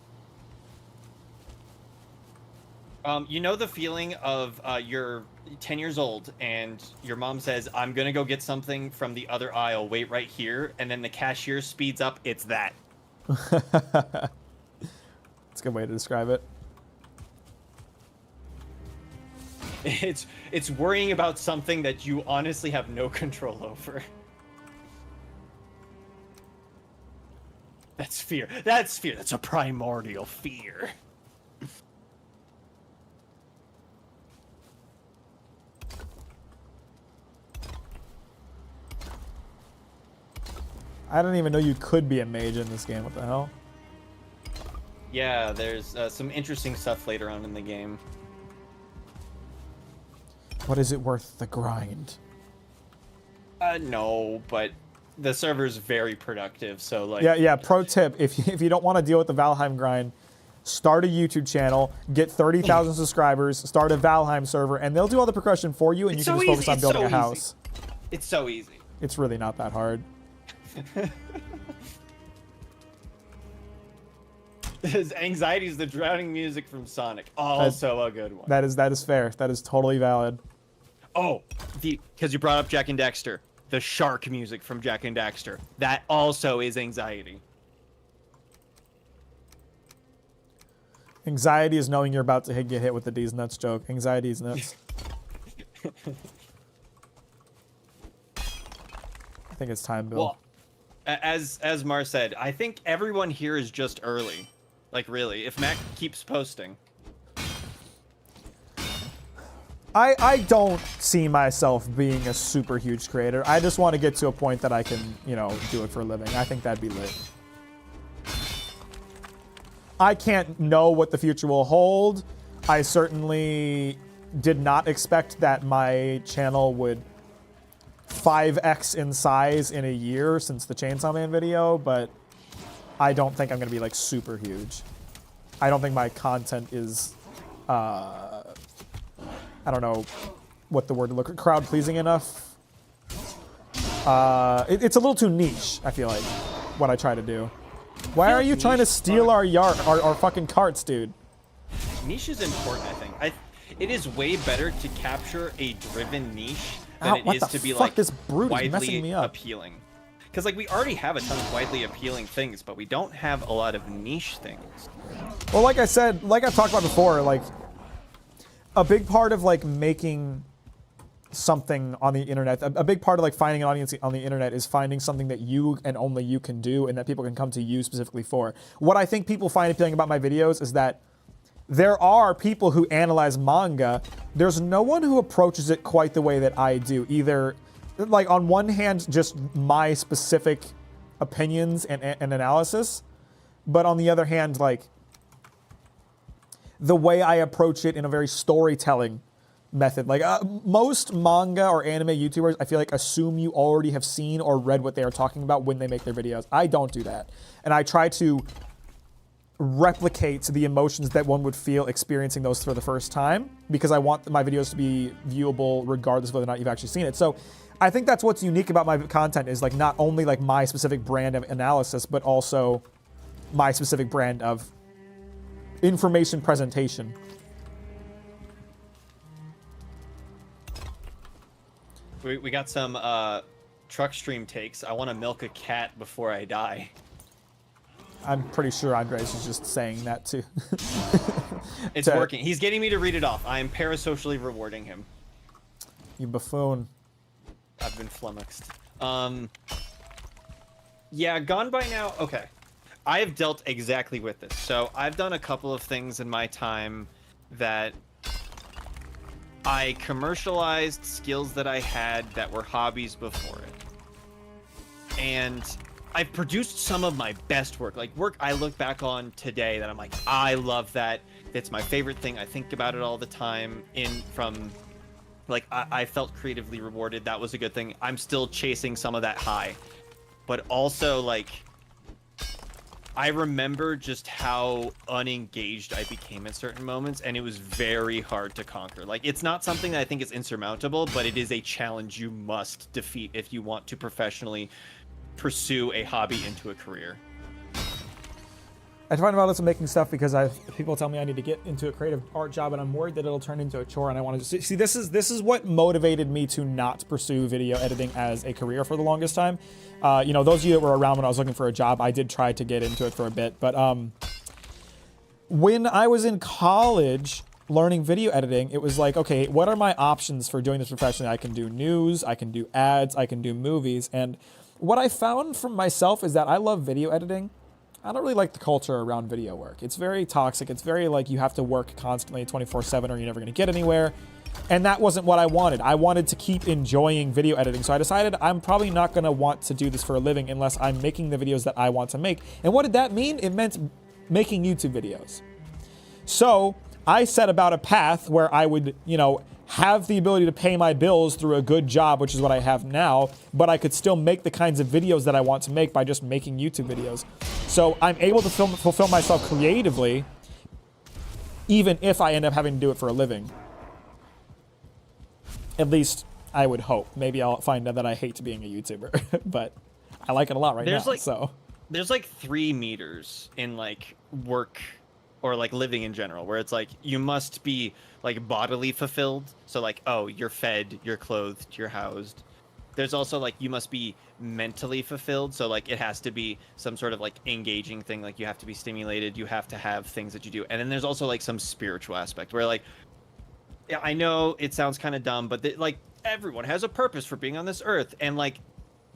You know the feeling of you're 10 years old and your mom says, I'm gonna go get something from the other aisle, wait right here, and then the cashier speeds up. It's that. That's a good way to describe it. It's worrying about something that you honestly have no control over. That's fear. That's fear. That's a primordial fear. I didn't even know you could be a mage in this game. What the hell? Yeah, there's some interesting stuff later on in the game. What is it worth the grind? No, but the server's very productive, so like... Yeah, pro tip, if you don't want to deal with the Valheim grind, start a YouTube channel, get 30,000 subscribers, start a Valheim server, and they'll do all the progression for you, and you can just focus on building a house. It's so easy. It's really not that hard. His anxiety is the drowning music from Sonic. Also a good one. That is fair. That is totally valid. Oh, because you brought up Jak and Daxter. The shark music from Jak and Daxter. That also is anxiety. Anxiety is knowing you're about to get hit with the D's nuts joke. Anxiety is nuts. I think it's time, Bill. Well, as Mar said, I think everyone here is just early. Like, really, if Mack keeps posting. I don't see myself being a super huge creator. I just want to get to a point that I can, you know, do it for a living. I think that'd be lit. I can't know what the future will hold. I certainly did not expect that my channel would 5x in size in a year since the Chainsaw Man video, but I don't think I'm going to be like super huge. I don't think my content is, I don't know what the word to look, crowd pleasing enough. It's a little too niche, I feel like, what I try to do. Why are you trying to steal our fucking carts, dude? Niche is important, I think. It is way better to capture a driven niche than it is to be like this brute is messing widely me up. appealing. Because like we already have a ton of widely appealing things, but we don't have a lot of niche things. Well, like I said, like I've talked about before, like a big part of like making something on the internet, a big part of like finding an audience on the internet is finding something that you and only you can do and that people can come to you specifically for. What I think people find appealing about my videos is that there are people who analyze manga. There's no one who approaches it quite the way that I do. Either, like, on one hand, just my specific opinions and analysis, but on the other hand, like, the way I approach it in a very storytelling method. Like, most manga or anime YouTubers, I feel like, assume you already have seen or read what they are talking about when they make their videos. I don't do that. And I try to replicate the emotions that one would feel experiencing those for the first time, because I want my videos to be viewable regardless of whether or not you've actually seen it. So I think that's what's unique about my content is like not only like my specific brand of analysis, but also my specific brand of information presentation. We got some truck stream takes. I want to milk a cat before I die. I'm pretty sure Andres is just saying that too. It's working. He's getting me to read it off. I am parasocially rewarding him. You buffoon. I've been flummoxed. Yeah, Gone By Now. Okay. I have dealt exactly with this. So I've done a couple of things in my time that I commercialized skills that I had that were hobbies before it. And I've produced some of my best work. Like work I look back on today that I'm like, I love that. It's my favorite thing. I think about it all the time. Like I felt creatively rewarded. That was a good thing. I'm still chasing some of that high. But also like I remember just how unengaged I became at certain moments, and it was very hard to conquer. Like, it's not something that I think is insurmountable, but it is a challenge you must defeat if you want to professionally pursue a hobby into a career. I find about also making stuff because people tell me I need to get into a creative art job, and I'm worried that it'll turn into a chore. And I want to see. This is what motivated me to not pursue video editing as a career for the longest time. You know, those of you that were around when I was looking for a job, I did try to get into it for a bit. But when I was in college learning video editing, it was like, okay, what are my options for doing this professionally? I can do news, I can do ads, I can do movies, and what I found from myself is that I love video editing. I don't really like the culture around video work. It's very toxic. It's very like you have to work constantly 24/7 or you're never going to get anywhere. And that wasn't what I wanted. I wanted to keep enjoying video editing. So I decided I'm probably not going to want to do this for a living unless I'm making the videos that I want to make. And what did that mean? It meant making YouTube videos. So I set about a path where I would, you know, have the ability to pay my bills through a good job, which is what I have now, but I could still make the kinds of videos that I want to make by just making YouTube videos. So I'm able to fulfill myself creatively, even if I end up having to do it for a living. At least I would hope. Maybe I'll find out that I hate being a YouTuber, but I like it a lot right now. So there's like 3 meters in like work or like living in general, where it's like you must be like bodily fulfilled. So like, oh, you're fed, you're clothed, you're housed. There's also like you must be mentally fulfilled. So like it has to be some sort of like engaging thing. Like you have to be stimulated. You have to have things that you do. And then there's also like some spiritual aspect where like, yeah, I know it sounds kind of dumb, but like everyone has a purpose for being on this earth. And like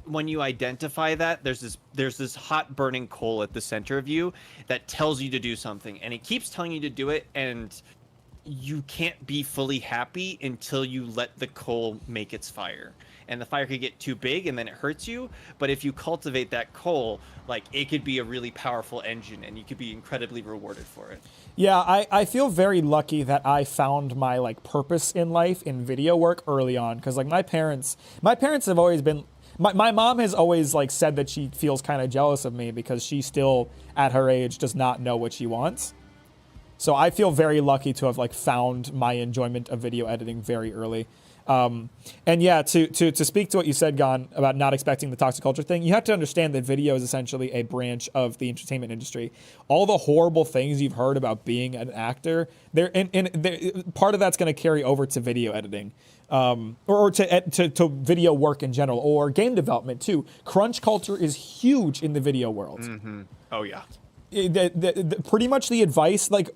when you identify that, there's this hot burning coal at the center of you that tells you to do something, and it keeps telling you to do it, and you can't be fully happy until you let the coal make its fire. And the fire could get too big and then it hurts you, but if you cultivate that coal, like it could be a really powerful engine and you could be incredibly rewarded for it. yeah, I feel very lucky that I found my like purpose in life in video work early on, because like my parents have always been, my mom has always like said that she feels kind of jealous of me because she still at her age does not know what she wants. So I feel very lucky to have like found my enjoyment of video editing very early. And yeah, to speak to what you said, Gon, about not expecting the toxic culture thing, you have to understand that video is essentially a branch of the entertainment industry. All the horrible things you've heard about being an actor, part of that's going to carry over to video editing, or to video work in general, or game development too. Crunch culture is huge in the video world. Mm-hmm. Oh yeah. Pretty much the advice, like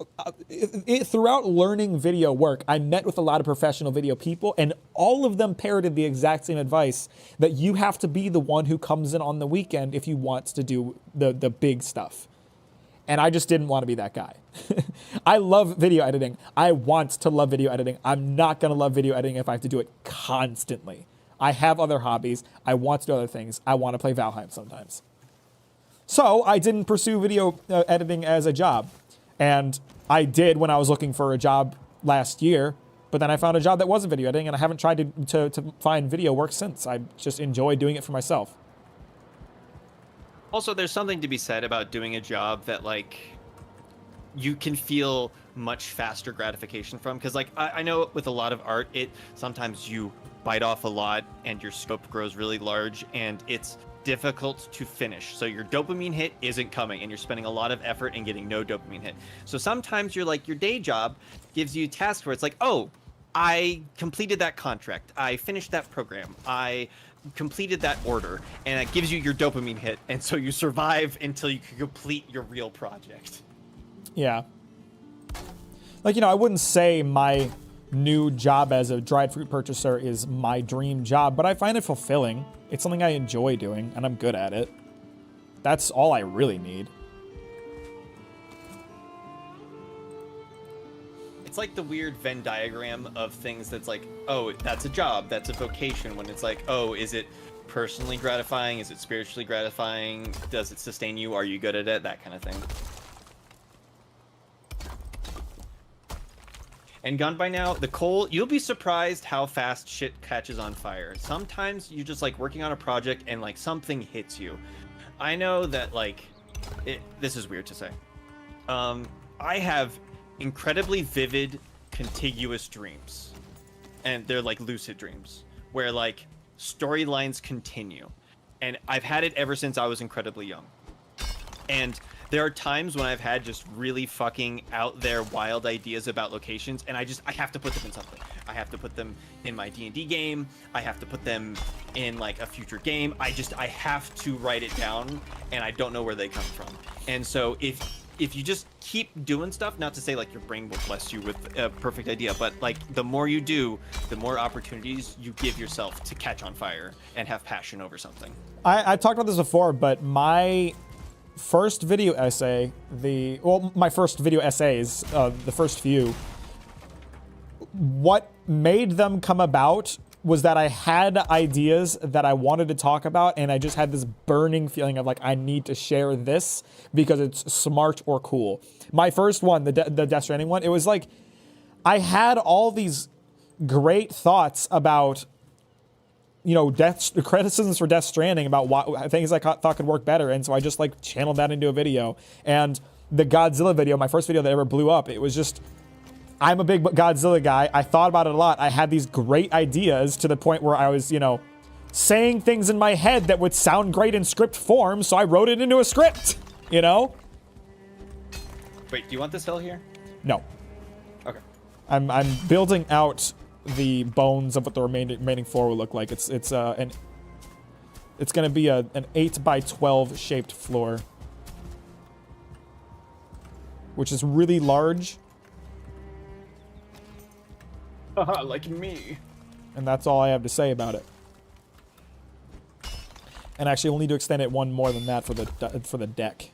throughout learning video work, I met with a lot of professional video people, and all of them parroted the exact same advice, that you have to be the one who comes in on the weekend if you want to do the big stuff. And I just didn't want to be that guy. I love video editing. I want to love video editing. I'm not going to love video editing if I have to do it constantly. I have other hobbies. I want to do other things. I want to play Valheim sometimes. So I didn't pursue video editing as a job. And I did when I was looking for a job last year, but then I found a job that wasn't video editing, and I haven't tried to find video work since. I just enjoy doing it for myself. Also, there's something to be said about doing a job that like you can feel much faster gratification from, because like I know with a lot of art, sometimes you bite off a lot and your scope grows really large and it's difficult to finish. So your dopamine hit isn't coming and you're spending a lot of effort and getting no dopamine hit. So sometimes you're like, your day job gives you tasks where it's like, oh, I completed that contract. I finished that program. I completed that order, and it gives you your dopamine hit. And so you survive until you can complete your real project. Yeah. Like, you know, I wouldn't say my new job as a dried fruit purchaser is my dream job, but I find it fulfilling. It's something I enjoy doing, and I'm good at it. That's all I really need. It's like the weird Venn diagram of things that's like, oh, that's a job, that's a vocation, when it's like, oh, is it personally gratifying? Is it spiritually gratifying? Does it sustain you? Are you good at it? That kind of thing. And gone by now, the coal, you'll be surprised how fast shit catches on fire. Sometimes you just like working on a project and like something hits you. I know that like, this is weird to say. I have incredibly vivid, contiguous dreams. And they're like lucid dreams, where like storylines continue. And I've had it ever since I was incredibly young. And there are times when I've had just really fucking out there wild ideas about locations, and I have to put them in something. I have to put them in my D&D game. I have to put them in like a future game. I have to write it down, and I don't know where they come from. And so if you just keep doing stuff, not to say like your brain will bless you with a perfect idea, but like the more you do, the more opportunities you give yourself to catch on fire and have passion over something. I talked about this before, but my first video essay, my first video essays, the first few, what made them come about was that I had ideas that I wanted to talk about, and I just had this burning feeling of like, I need to share this because it's smart or cool. My first one, the Death Stranding one, it was like, I had all these great thoughts about, you know, criticisms for Death Stranding, about things I thought could work better, and so I just like channeled that into a video. And the Godzilla video, my first video that ever blew up, it was just, I'm a big Godzilla guy. I thought about it a lot. I had these great ideas to the point where I was, you know, saying things in my head that would sound great in script form, so I wrote it into a script, you know? Wait, do you want this hill here? No. Okay. I'm building out the bones of what the remaining floor will look like. It's going to be an 8x12 shaped floor, which is really large. Like me. And that's all I have to say about it. And actually, we'll need to extend it one more than that for the deck.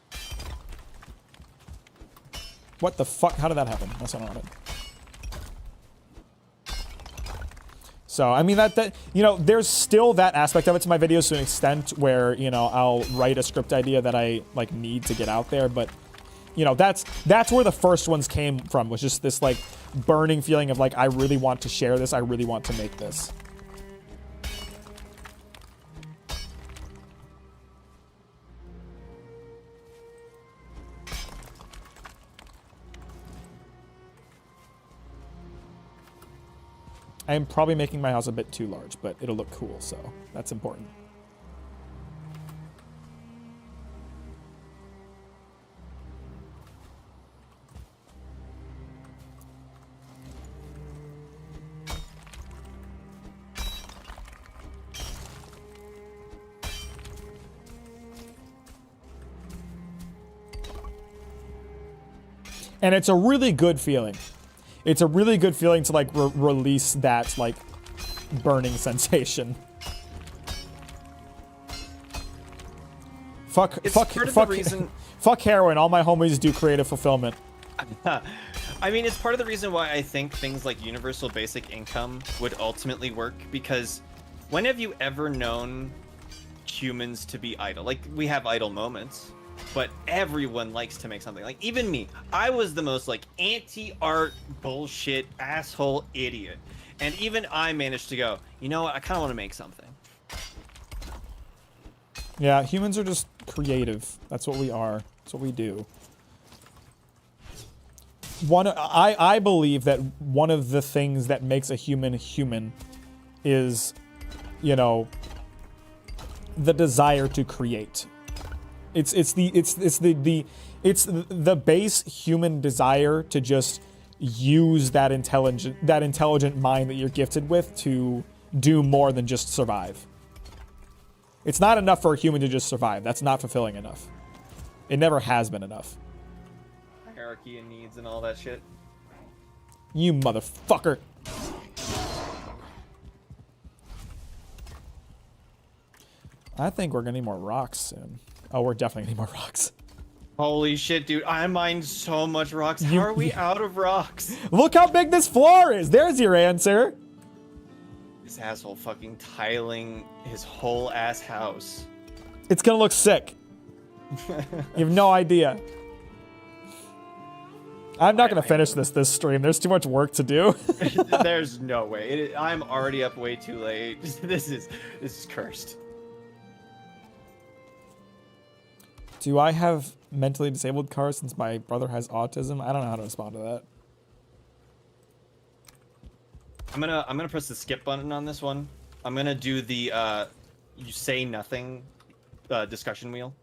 What the fuck? How did that happen? That's not on it. So, I mean, that you know, there's still that aspect of it to my videos to an extent where, you know, I'll write a script idea that I, like, need to get out there, but, you know, that's where the first ones came from, was just this, like, burning feeling of, like, I really want to share this, I really want to make this. I am probably making my house a bit too large, but it'll look cool, so that's important. And it's a really good feeling. It's a really good feeling to, like, release that, like, burning sensation. Fuck heroin. All my homies do creative fulfillment. I mean, it's part of the reason why I think things like universal basic income would ultimately work, because when have you ever known humans to be idle? Like, we have idle moments, but everyone likes to make something. Like, even me, I was the most, like, anti-art bullshit asshole idiot, and even I managed to go, you know what, I kind of want to make something. Yeah, humans are just creative. That's what we are. That's what we do. I believe that one of the things that makes a human human is, you know, the desire to create. It's the base human desire to just use that intelligent mind that you're gifted with to do more than just survive. It's not enough for a human to just survive. That's not fulfilling enough. It never has been enough. Hierarchy and needs and all that shit. You motherfucker. I think we're gonna need more rocks soon. Oh, we're definitely gonna need more rocks. Holy shit, dude. I mined so much rocks. How are we out of rocks? Look how big this floor is. There's your answer. This asshole fucking tiling his whole ass house. It's gonna look sick. You have no idea. I'm not gonna finish this stream. There's too much work to do. There's no way. I'm already up way too late. This is cursed. Do I have mentally disabled cars since my brother has autism? I don't know how to respond to that. I'm gonna press the skip button on this one. I'm gonna do the you say nothing discussion wheel.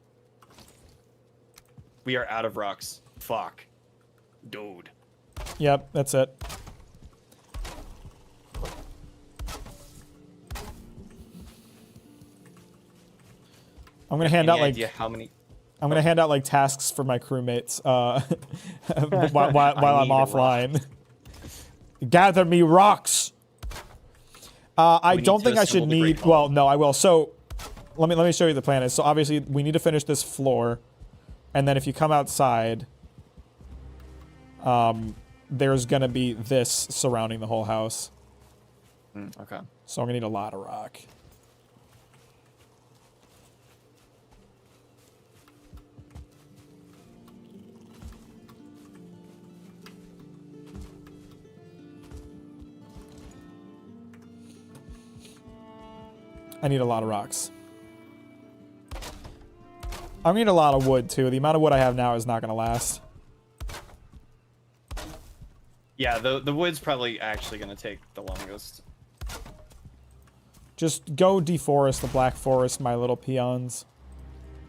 We are out of rocks. Fuck. Dude. Yep, that's it. I'm gonna hand out like how many. I'm gonna hand out like tasks for my crewmates while I'm offline. Gather me rocks. I don't think I should need. Well, no, I will. So let me show you the plan. Is so obviously we need to finish this floor, and then if you come outside, there's gonna be this surrounding the whole house. Okay. So I'm gonna need a lot of rock. I need a lot of rocks. I need a lot of wood too. The amount of wood I have now is not gonna last. Yeah, the wood's probably actually gonna take the longest. Just go deforest the Black Forest, my little peons.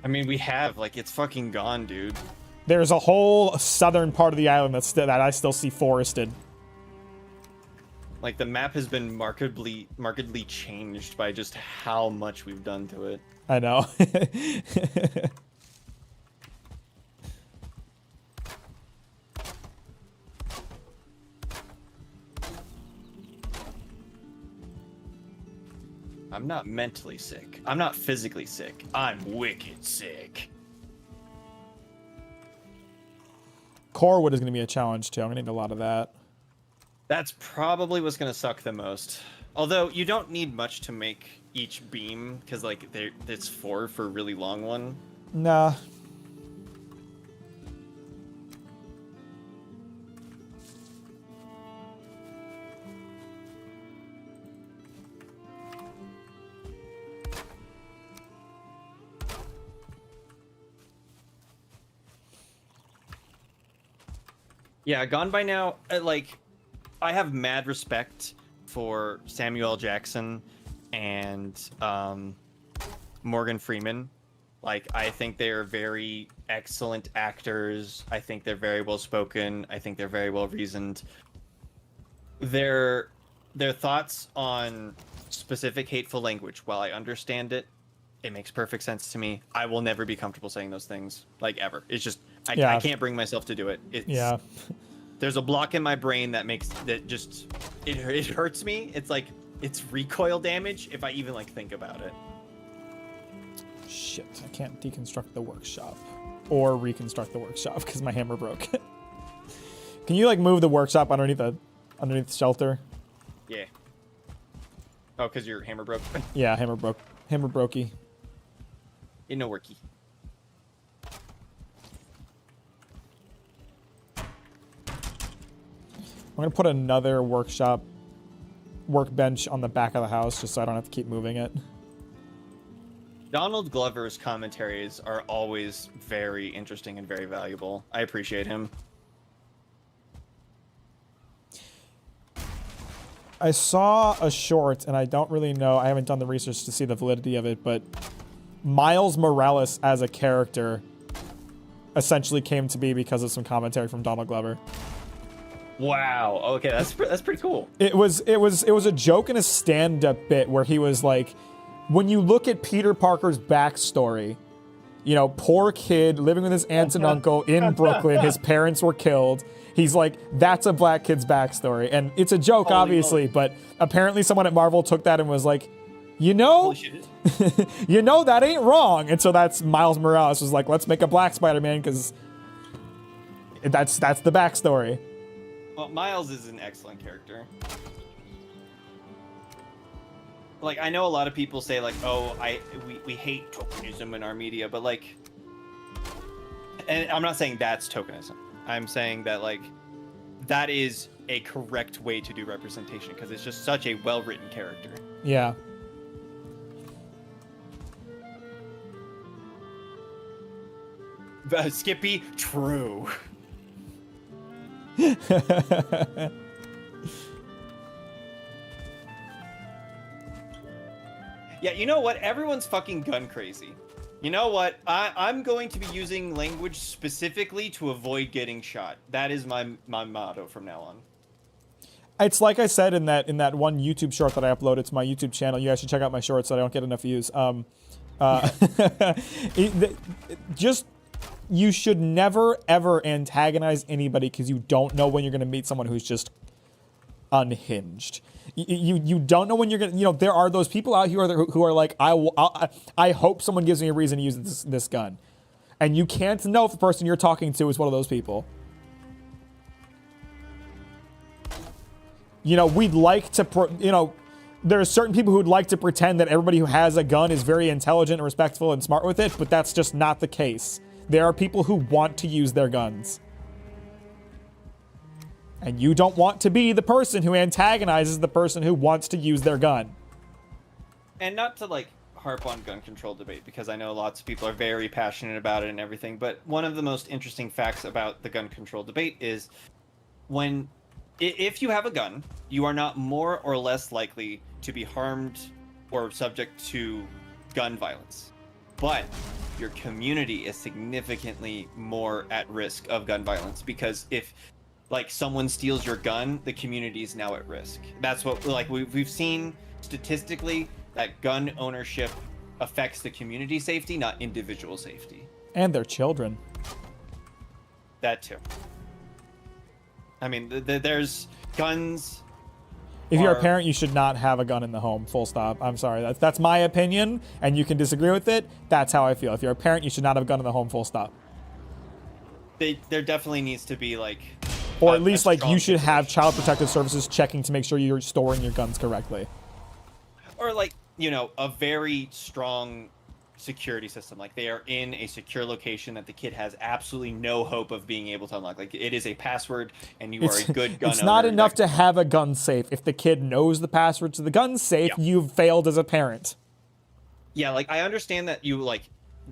I mean, we have, like, it's fucking gone, dude. There's a whole southern part of the island that I still see forested. Like, the map has been markedly changed by just how much we've done to it. I know. I'm not mentally sick. I'm not physically sick. I'm wicked sick. Core wood is going to be a challenge too. I'm going to need a lot of that. That's probably what's gonna suck the most. Although you don't need much to make each beam, because like it's 4 for a really long one. Nah. Yeah, Gone by Now, like, I have mad respect for Samuel L. Jackson and Morgan Freeman. Like, I think they're very excellent actors. I think they're very well spoken. I think they're very well reasoned. Their thoughts on specific hateful language, while I understand it, it makes perfect sense to me. I will never be comfortable saying those things, like, ever. It's just I can't bring myself to do it. Yeah. There's a block in my brain that makes that just it hurts me. It's like it's recoil damage if I even like think about it. Shit, I can't deconstruct the workshop or reconstruct the workshop because my hammer broke. Can you like move the workshop underneath the shelter? Yeah. Oh, because your hammer broke. Yeah, hammer broke. Hammer brokey. In no worky. I'm gonna put another workbench on the back of the house just so I don't have to keep moving it. Donald Glover's commentaries are always very interesting and very valuable. I appreciate him. I saw a short, and I don't really know. I haven't done the research to see the validity of it, but Miles Morales as a character essentially came to be because of some commentary from Donald Glover. Wow. Okay, that's pretty cool. It was a joke in a stand-up bit where he was like, when you look at Peter Parker's backstory, you know, poor kid living with his aunt and uncle in Brooklyn, his parents were killed. He's like, that's a black kid's backstory. And it's a joke, Holy obviously, moly. but apparently someone at Marvel took that and was like, you know, you know that ain't wrong. And so that's Miles Morales was like, let's make a black Spider-Man because that's the backstory. Well, Miles is an excellent character. Like, I know a lot of people say, like, oh, we hate tokenism in our media, but, like, and I'm not saying that's tokenism. I'm saying that, like, that is a correct way to do representation, because it's just such a well-written character. Yeah. Skippy, true. Yeah, you know what? Everyone's fucking gun crazy. You know what? I'm going to be using language specifically to avoid getting shot. That is my motto from now on. It's like I said in that one YouTube short that I uploaded to my YouTube channel. You guys should check out my shorts so I don't get enough views. Just, you should never ever antagonize anybody because you don't know when you're going to meet someone who's just unhinged. You don't know when you're gonna, you know, there are those people out here who are like, I hope someone gives me a reason to use this gun, and you can't know if the person you're talking to is one of those people. You know, we'd like to, you know, there are certain people who'd like to pretend that everybody who has a gun is very intelligent and respectful and smart with it, but that's just not the case. There are people who want to use their guns. And you don't want to be the person who antagonizes the person who wants to use their gun. And not to, like, harp on gun control debate, because I know lots of people are very passionate about it and everything, but one of the most interesting facts about the gun control debate is if you have a gun, you are not more or less likely to be harmed or subject to gun violence. But your community is significantly more at risk of gun violence, because if, like, someone steals your gun, the community is now at risk. That's what, like, we've seen statistically that gun ownership affects the community safety, not individual safety. And their children. That too. I mean, there's guns. If you're a parent, you should not have a gun in the home, full stop. I'm sorry. That's my opinion, and you can disagree with it. That's how I feel. If you're a parent, you should not have a gun in the home, full stop. There definitely needs to be, like... Or at least, like, you should have Child Protective Services checking to make sure you're storing your guns correctly. Or, like, you know, a very strong security system. Like, they are in a secure location that the kid has absolutely no hope of being able to unlock. Like, it is a password, and you are a good gun owner. It's not enough to have a gun safe. If the kid knows the password to the gun safe, you've failed as a parent. Yeah, like, I understand that you, like,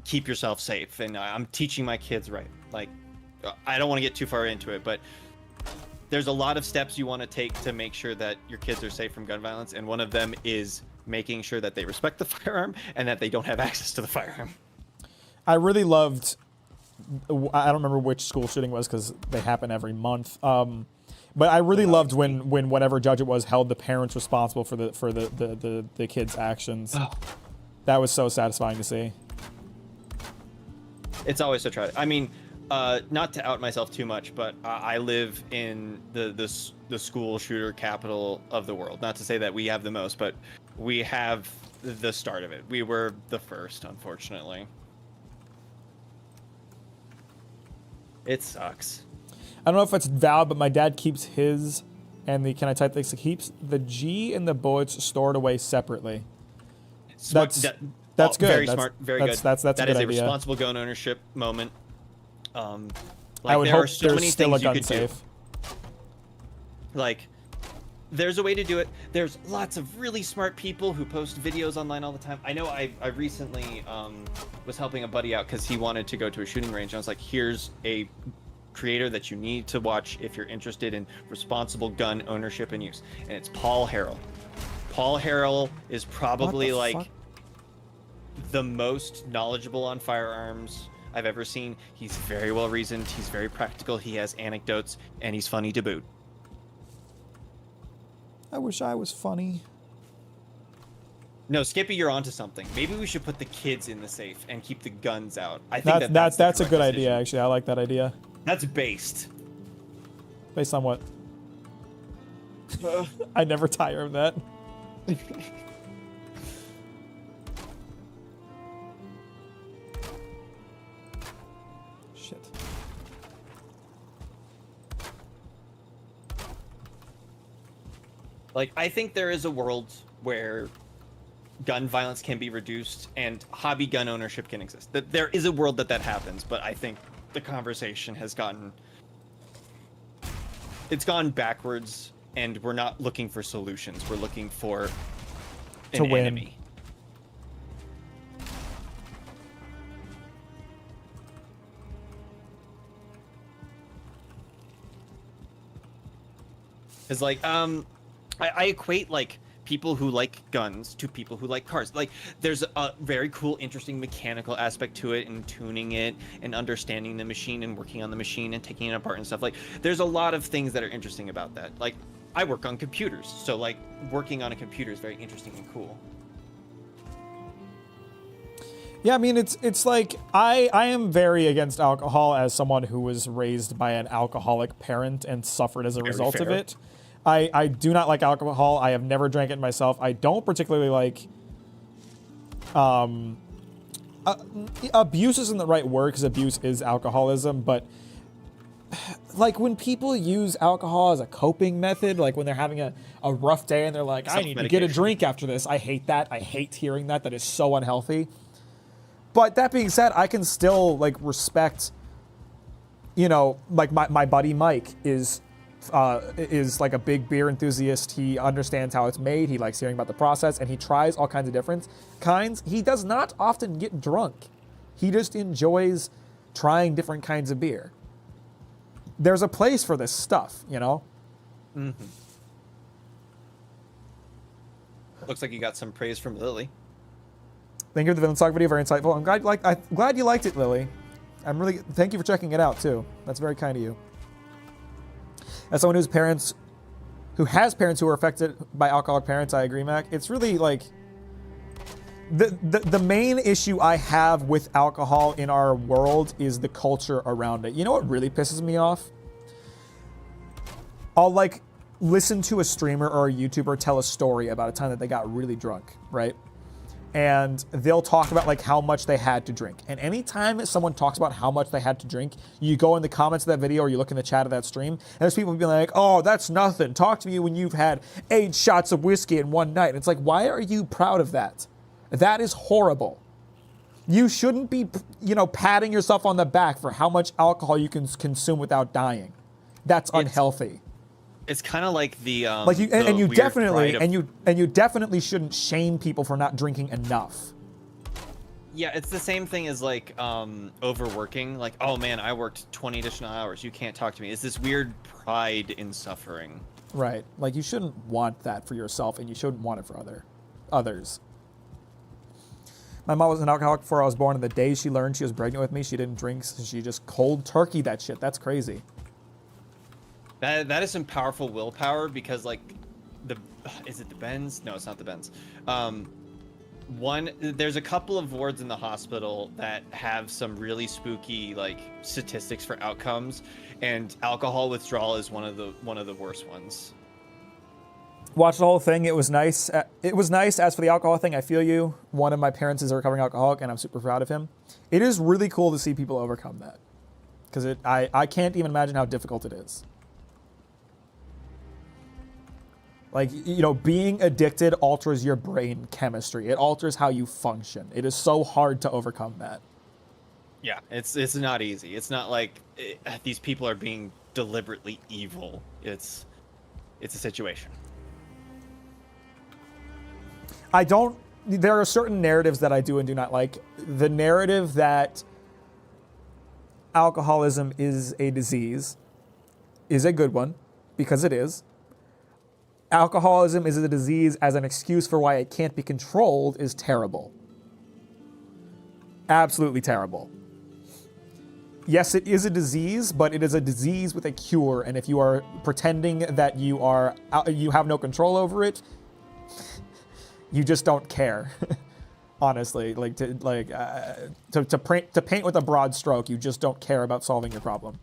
keep yourself safe, and I'm teaching my kids right. Like, I don't want to get too far into it, but there's a lot of steps you want to take to make sure that your kids are safe from gun violence, and one of them is making sure that they respect the firearm and that they don't have access to the firearm. I really loved, I don't remember which school shooting was because they happen every month, but I really loved when whatever judge it was held the parents responsible for the kids' actions. Oh. That was so satisfying to see. It's always so tragic. I mean, not to out myself too much, but I live in the school shooter capital of the world. Not to say that we have the most, but we have the start of it. We were the first, unfortunately. It sucks. I don't know if it's valid, but my dad keeps his and the, can I type this? He keeps the G and the bullets stored away separately. Smart, that's good. Very smart. Very good. That's a good idea. That is a responsible gun ownership moment. Like, I would there hope are so there's many still a things you gun could safe. do. Like, there's a way to do it. There's lots of really smart people who post videos online all the time. I know I recently was helping a buddy out because he wanted to go to a shooting range. I was like, here's a creator that you need to watch if you're interested in responsible gun ownership and use, and it's Paul Harrell. Paul Harrell is probably like fuck? the most knowledgeable on firearms I've ever seen. He's very well reasoned, he's very practical, he has anecdotes, and he's funny to boot. I wish I was funny. No, Skippy, you're onto something. Maybe we should put the kids in the safe and keep the guns out. I think that's a the good correct idea, decision. actually. I like that idea. That's based. Based on what? I never tire of that. Shit. Like, I think there is a world where gun violence can be reduced and hobby gun ownership can exist. That there is a world that happens, but I think the conversation has it's gone backwards, and we're not looking for solutions. We're looking for To an win. enemy. It's like, I equate like people who like guns to people who like cars. Like, there's a very cool, interesting mechanical aspect to it, and tuning it and understanding the machine and working on the machine and taking it apart and stuff. Like, there's a lot of things that are interesting about that. Like, I work on computers, so like working on a computer is very interesting and cool. Yeah, I mean, it's like I am very against alcohol as someone who was raised by an alcoholic parent and suffered as a result of fair. it. I do not like alcohol. I have never drank it myself. I don't particularly like. Abuse isn't the right word because abuse is alcoholism, but like when people use alcohol as a coping method, like when they're having a rough day and they're like, I need to get a Self-medication. drink after this. I hate that. I hate hearing that. That is so unhealthy. But that being said, I can still like respect, you know, like my buddy Mike is like a big beer enthusiast. He understands how it's made. He likes hearing about the process, and he tries all kinds of different kinds. He does not often get drunk. He just enjoys trying different kinds of beer. There's a place for this stuff, you know? Mm-hmm. Looks like you got some praise from Lily. Thank you for the Villain Talk video, very insightful. I'm glad you liked it, Lily. Thank you for checking it out too. That's very kind of you. As someone who has parents who are affected by alcoholic parents, I agree, Mac. It's really like the main issue I have with alcohol in our world is the culture around it. You know what really pisses me off? I'll like listen to a streamer or a YouTuber tell a story about a time that they got really drunk, right? And they'll talk about like how much they had to drink. And anytime someone talks about how much they had to drink, you go in the comments of that video or you look in the chat of that stream, and there's people being like, oh, that's nothing. Talk to me when you've had 8 shots of whiskey in one night. And it's like, why are you proud of that? That is horrible. You shouldn't be, you know, patting yourself on the back for how much alcohol you can consume without dying. That's unhealthy. It's kind of like the Like you, the and you weird definitely, pride of- and you definitely shouldn't shame people for not drinking enough. Yeah, it's the same thing as like overworking. Like, oh man, I worked 20 additional hours. You can't talk to me. It's this weird pride in suffering. Right. Like you shouldn't want that for yourself, and you shouldn't want it for others. My mom was an alcoholic before I was born, and the day she learned she was pregnant with me, she didn't drink. So she just cold turkey that shit. That's crazy. That is some powerful willpower, because like is it the Bens? No, it's not the Bens. There's a couple of wards in the hospital that have some really spooky like statistics for outcomes, and alcohol withdrawal is one of the worst ones. Watched the whole thing. It was nice. It was nice. As for the alcohol thing, I feel you. One of my parents is a recovering alcoholic, and I'm super proud of him. It is really cool to see people overcome that, because I can't even imagine how difficult it is. Like, you know, being addicted alters your brain chemistry. It alters how you function. It is so hard to overcome that. Yeah, it's not easy. It's not like these people are being deliberately evil. It's a situation. There are certain narratives that I do and do not like. The narrative that alcoholism is a disease is a good one, because it is. Alcoholism is a disease as an excuse for why it can't be controlled is terrible. Absolutely terrible. Yes, it is a disease, but it is a disease with a cure, and if you are pretending that you have no control over it, you just don't care. Honestly, to paint with a broad stroke, you just don't care about solving your problem.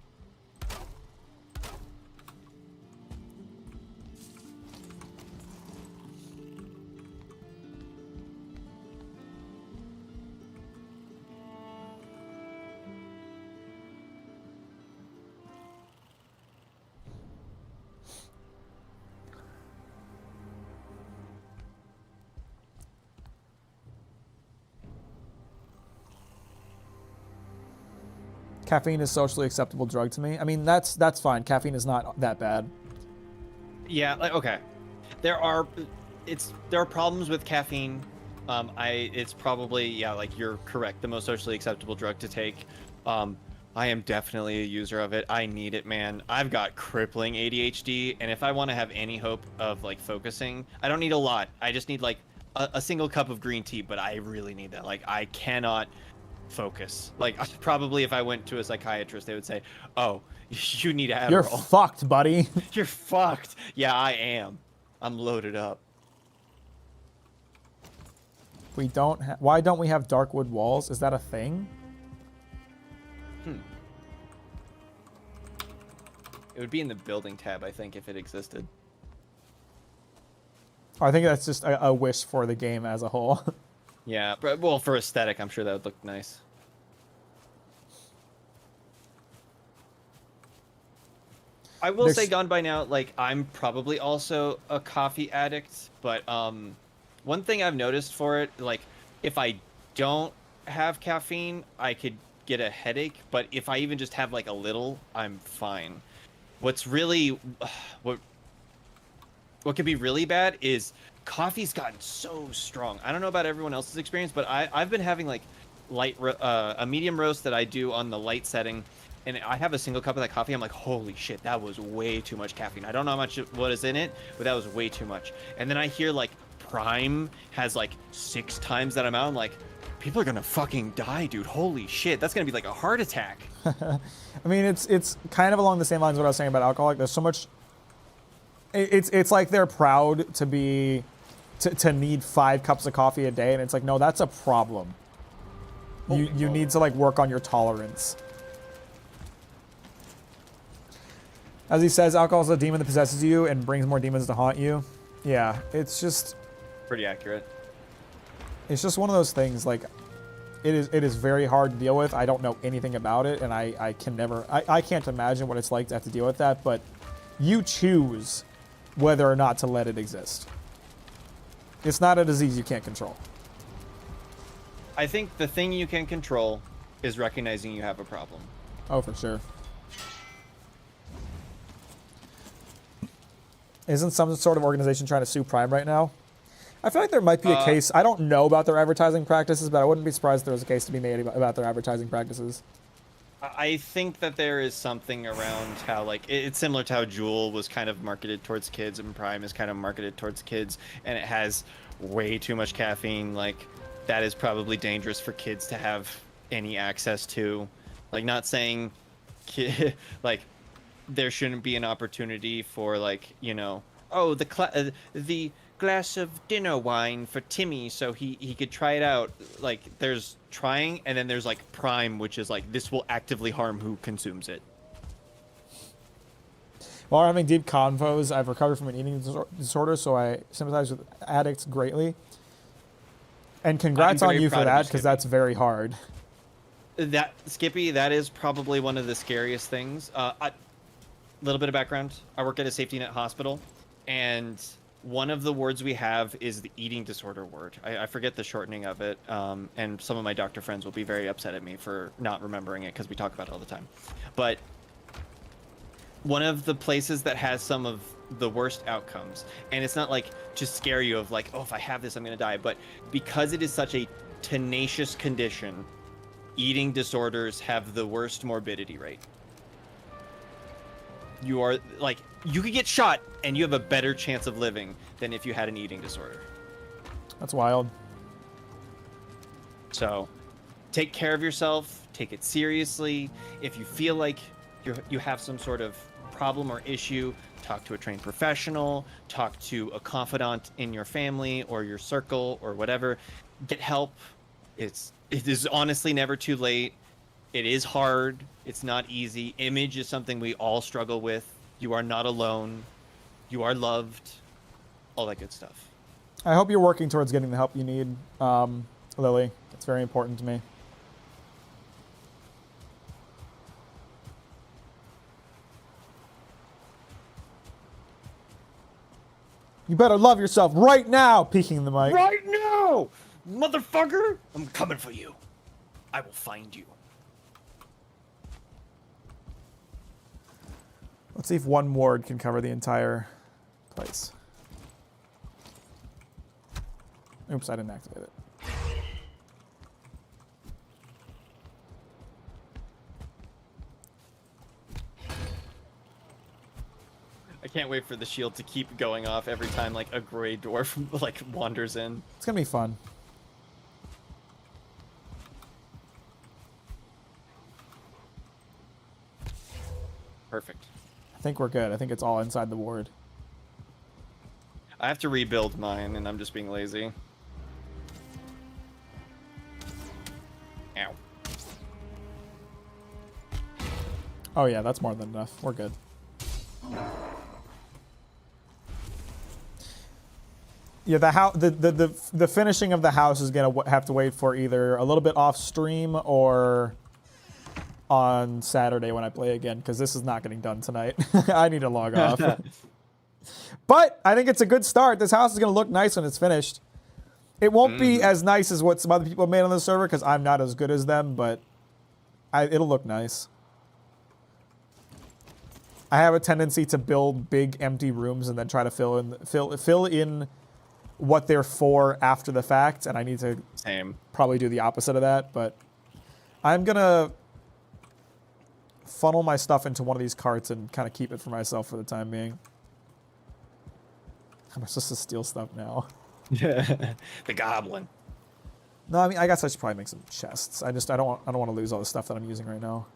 Caffeine is socially acceptable drug to me. I mean, that's fine. Caffeine is not that bad. Yeah, okay. There are problems with caffeine. It's probably, like you're correct, the most socially acceptable drug to take. I am definitely a user of it. I need it, man. I've got crippling ADHD, and if I want to have any hope of like focusing, I don't need a lot. I just need like a single cup of green tea, but I really need that. Like I cannot focus. Like probably if I went to a psychiatrist, they would say, "Oh, you need Adderall. You're fucked, buddy." You're fucked. Yeah, I am. I'm loaded up. Why don't we have dark wood walls? Is that a thing? It would be in the building tab, I think, if it existed. I think that's just a wish for the game as a whole. Yeah, but, well, for aesthetic, I'm sure that would look nice. I will say, gone by now, like, I'm probably also a coffee addict, but one thing I've noticed for it, like, if I don't have caffeine, I could get a headache, but if I even just have, like, a little, I'm fine. What's really, what could be really bad is coffee's gotten so strong. I don't know about everyone else's experience, but I've been having like a medium roast that I do on the light setting, and I have a single cup of that coffee. I'm like, holy shit, that was way too much caffeine. I don't know how much what is in it, but that was way too much. And then I hear like Prime has like 6 times that amount. I'm like, people are gonna fucking die, dude. Holy shit, that's gonna be like a heart attack. I mean, it's kind of along the same lines of what I was saying about alcohol. Like, there's so much. It's like they're proud to be to need 5 cups of coffee a day, and it's like, no, that's a problem. You need to like work on your tolerance. As he says, alcohol is a demon that possesses you and brings more demons to haunt you. Yeah, it's just pretty accurate. It's just one of those things, like, it is very hard to deal with. I don't know anything about it, and I can't imagine what it's like to have to deal with that, but you choose whether or not to let it exist. It's not a disease you can't control. I think the thing you can control is recognizing you have a problem. Oh, for sure. Isn't some sort of organization trying to sue Prime right now? I feel like there might be a case. I don't know about their advertising practices, but I wouldn't be surprised if there was a case to be made about their advertising practices. I think that there is something around how, like, it's similar to how Jewel was kind of marketed towards kids and Prime is kind of marketed towards kids, and it has way too much caffeine. Like, that is probably dangerous for kids to have any access to. Like, not saying, like, there shouldn't be an opportunity for, like, you know, oh, the glass of dinner wine for Timmy so he could try it out. Like, there's trying, and then there's like Prime, which is like, this will actively harm who consumes it. While having deep convos, I've recovered from an eating disorder, so I sympathize with addicts greatly. And congrats on you for that, because that's very hard. That, Skippy, that is probably one of the scariest things. A little bit of background. I work at a safety net hospital, and one of the words we have is the eating disorder word. I forget the shortening of it, and some of my doctor friends will be very upset at me for not remembering it because we talk about it all the time. But one of the places that has some of the worst outcomes, and it's not like to scare you of like, oh, if I have this, I'm going to die, but because it is such a tenacious condition, eating disorders have the worst morbidity rate. You are like, you could get shot and you have a better chance of living than if you had an eating disorder. That's wild. So take care of yourself, take it seriously. If you feel like you have some sort of problem or issue, talk to a trained professional, talk to a confidant in your family or your circle or whatever. Get help. It is honestly never too late. It is hard. It's not easy. Image is something we all struggle with. You are not alone. You are loved. All that good stuff. I hope you're working towards getting the help you need, Lily. It's very important to me. You better love yourself right now, peeking the mic. Right now, motherfucker! I'm coming for you. I will find you. Let's see if one ward can cover the entire place. Oops, I didn't activate it. I can't wait for the shield to keep going off every time like a gray dwarf like wanders in. It's gonna be fun. Perfect. I think we're good. I think it's all inside the ward. I have to rebuild mine, and I'm just being lazy. Ow. Oh yeah, that's more than enough. We're good. Yeah, the finishing of the house is gonna have to wait for either a little bit off stream or on Saturday when I play again, because this is not getting done tonight. I need to log off. But I think it's a good start. This house is gonna look nice when it's finished. It won't be as nice as what some other people made on the server, because I'm not as good as them, but it'll look nice. I have a tendency to build big empty rooms and then try to fill in what they're for after the fact, and I need to probably do the opposite of that, but I'm gonna funnel my stuff into one of these carts and kind of keep it for myself for the time being. I'm supposed to steal stuff now. The goblin. No, I mean, I guess I should probably make some chests. I don't want to lose all the stuff that I'm using right now.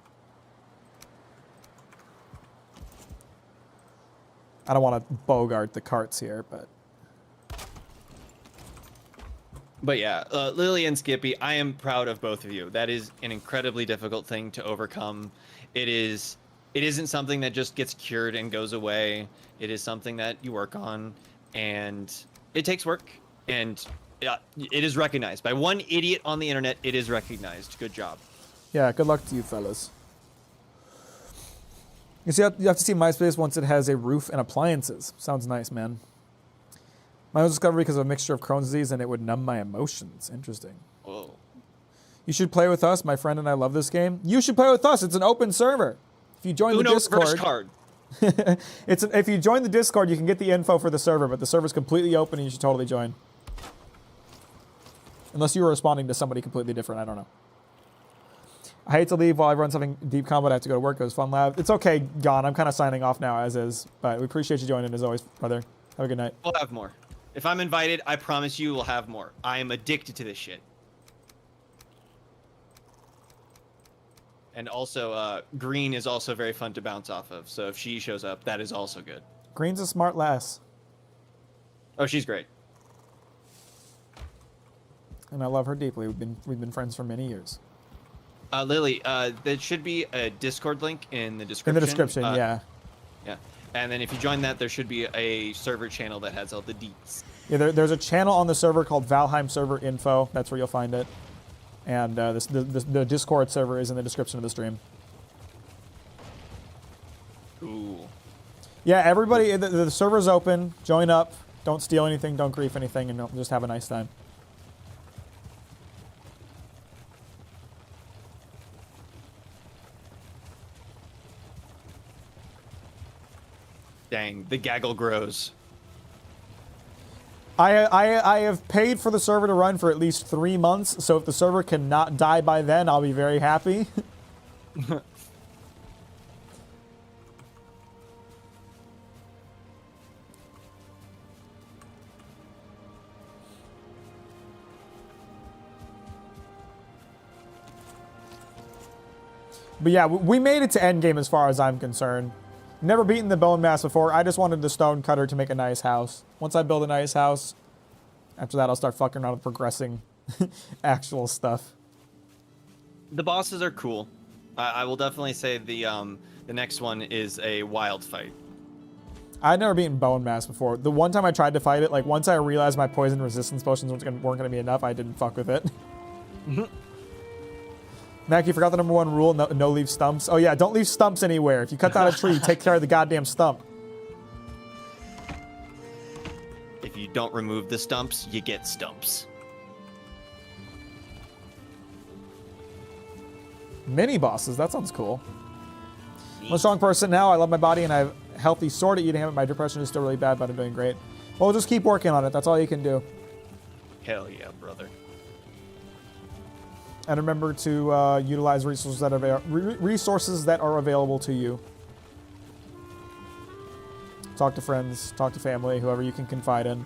I don't want to bogart the carts here, but... But yeah, Lily and Skippy, I am proud of both of you. That is an incredibly difficult thing to overcome. It isn't something that just gets cured and goes away. It is something that you work on, and it takes work, and it is recognized. By one idiot on the internet, it is recognized. Good job. Yeah, good luck to you fellas. You see, you have to see MySpace once it has a roof and appliances. Sounds nice, man. Mine was discovered because of a mixture of Crohn's disease, and it would numb my emotions. Interesting. Whoa. You should play with us. My friend and I love this game. You should play with us. It's an open server. If you join the Discord, card. if you join the Discord, you can get the info for the server, but the server's completely open, and you should totally join. Unless you were responding to somebody completely different. I don't know. I hate to leave while everyone's having deep combat. I have to go to work. It was fun lab. It's okay, Gon. I'm kind of signing off now as is, but we appreciate you joining as always, brother. Have a good night. We'll have more. If I'm invited, I promise you we'll have more. I am addicted to this shit. And also, Green is also very fun to bounce off of. So if she shows up, that is also good. Green's a smart lass. Oh, she's great. And I love her deeply. We've been friends for many years. Lily, there should be a Discord link in the description. In the description, yeah. Yeah. And then if you join that, there should be a server channel that has all the deets. Yeah, there's a channel on the server called Valheim Server Info. That's where you'll find it. And the Discord server is in the description of the stream. Ooh. Yeah, everybody, the server's open. Join up. Don't steal anything. Don't grief anything. And just have a nice time. Dang, the gaggle grows. I have paid for the server to run for at least 3 months, so if the server cannot die by then, I'll be very happy. But yeah, we made it to endgame as far as I'm concerned. Never beaten the bone mass before. I just wanted the stone cutter to make a nice house. Once I build a nice house, after that I'll start fucking around with progressing actual stuff. The bosses are cool. I will definitely say the next one is a wild fight. I'd never beaten bone mass before. The one time I tried to fight it, like once I realized my poison resistance potions weren't gonna be enough, I didn't fuck with it. Mack, you forgot the #1 rule, no leave stumps. Oh yeah, don't leave stumps anywhere. If you cut down a tree, take care of the goddamn stump. If you don't remove the stumps, you get stumps. Mini bosses, that sounds cool. I'm a strong person now, I love my body and I have a healthy sword to eat him. My depression is still really bad, but I'm doing great. Well, just keep working on it, that's all you can do. Hell yeah, brother. And remember to utilize resources that are available to you. Talk to friends, talk to family, whoever you can confide in.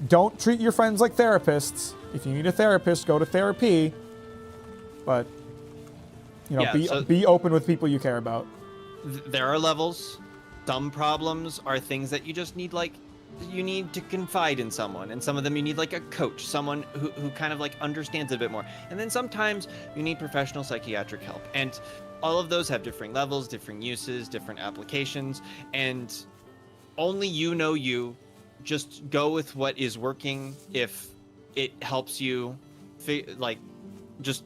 Don't treat your friends like therapists. If you need a therapist, go to therapy. But, you know, Yeah, be open with people you care about. There are levels. Some problems are things that you just need, like, you need to confide in someone, and some of them you need like a coach, someone who kind of like understands it a bit more. And then sometimes you need professional psychiatric help, and all of those have different levels, different uses, different applications, and only you know you. Just go with what is working. If it helps you, like, just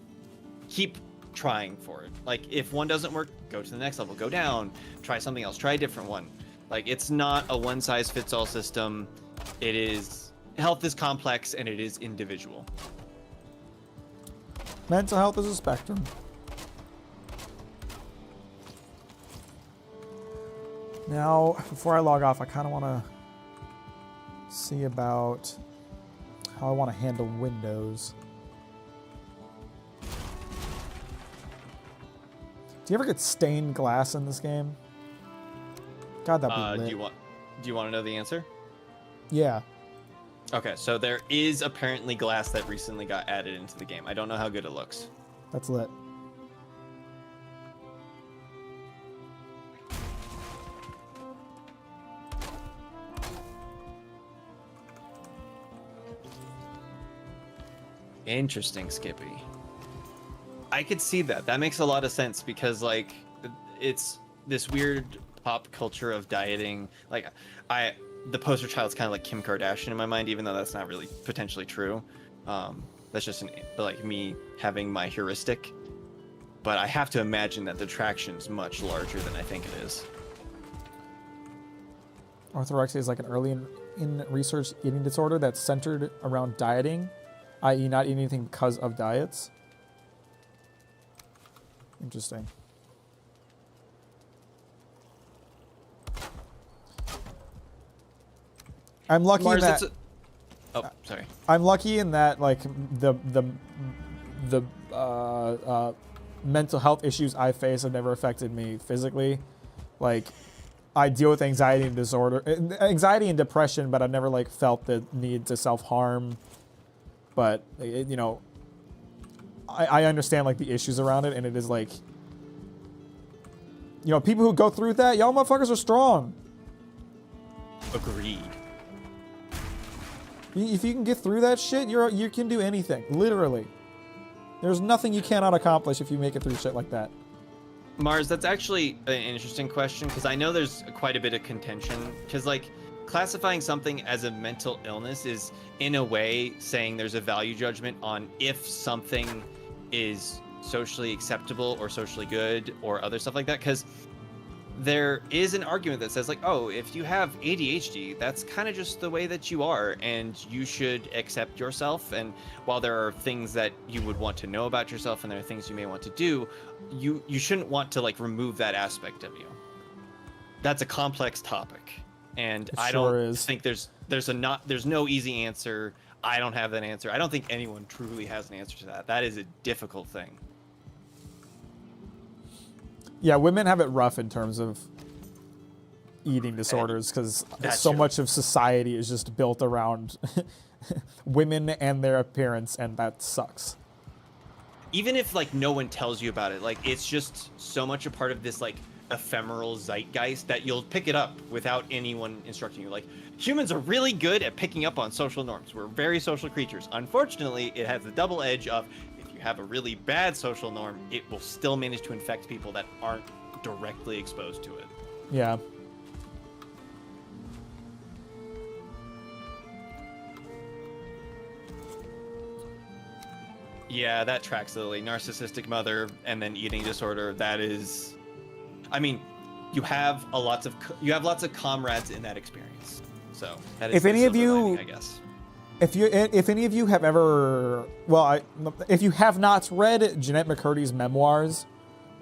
keep trying for it. Like, if one doesn't work, go to the next level, go down, try something else, try a different one. Like, it's not a one-size-fits-all system. It is... Health is complex, and it is individual. Mental health is a spectrum. Now, before I log off, I kind of want to see about how I want to handle Windows. Do you ever get stained glass in this game? God, that'd be lit. Do you want to know the answer? Yeah. Okay, so there is apparently glass that recently got added into the game. I don't know how good it looks. That's lit. Interesting, Skippy. I could see that. That makes a lot of sense because, like, it's this weird pop culture of dieting. Like, the poster child's kind of like Kim Kardashian in my mind, even though that's not really potentially true. That's just like me having my heuristic. But I have to imagine that the attraction's much larger than I think it is. Orthorexia is like an early in research eating disorder that's centered around dieting, i.e. not eating anything because of diets. Interesting. I'm lucky Mars, in that. Oh, sorry. I'm lucky in that, like, the mental health issues I face have never affected me physically. Like, I deal with anxiety and depression, but I've never like felt the need to self-harm. But you know, I understand like the issues around it, and it is like, you know, people who go through that, y'all motherfuckers are strong. Agreed. If you can get through that shit, you can do anything. Literally. There's nothing you cannot accomplish if you make it through shit like that. Mars, that's actually an interesting question, because I know there's quite a bit of contention. Because, like, classifying something as a mental illness is, in a way, saying there's a value judgment on if something is socially acceptable or socially good or other stuff like that. Because there is an argument that says, like, oh, if you have ADHD, that's kind of just the way that you are, and you should accept yourself. And while there are things that you would want to know about yourself and there are things you may want to do, you shouldn't want to, like, remove that aspect of you. That's a complex topic. And It I sure don't is. think there's no easy answer. I don't have that answer. I don't think anyone truly has an answer to that. That is a difficult thing. Yeah, women have it rough in terms of eating disorders because That's so true. much of society is just built around women and their appearance, and that sucks. Even if like no one tells you about it, like it's just so much a part of this like ephemeral zeitgeist that you'll pick it up without anyone instructing you. Like humans are really good at picking up on social norms. We're very social creatures. Unfortunately, it has the double edge of if you have a really bad social norm, it will still manage to infect people that aren't directly exposed to it. Yeah. Yeah, that tracks, Lily. Narcissistic mother and then eating disorder. That is, I mean, you have lots of comrades in that experience. So that is If the any of silver you- lining, I guess. If any of you have ever, if you have not read Jeanette McCurdy's memoirs,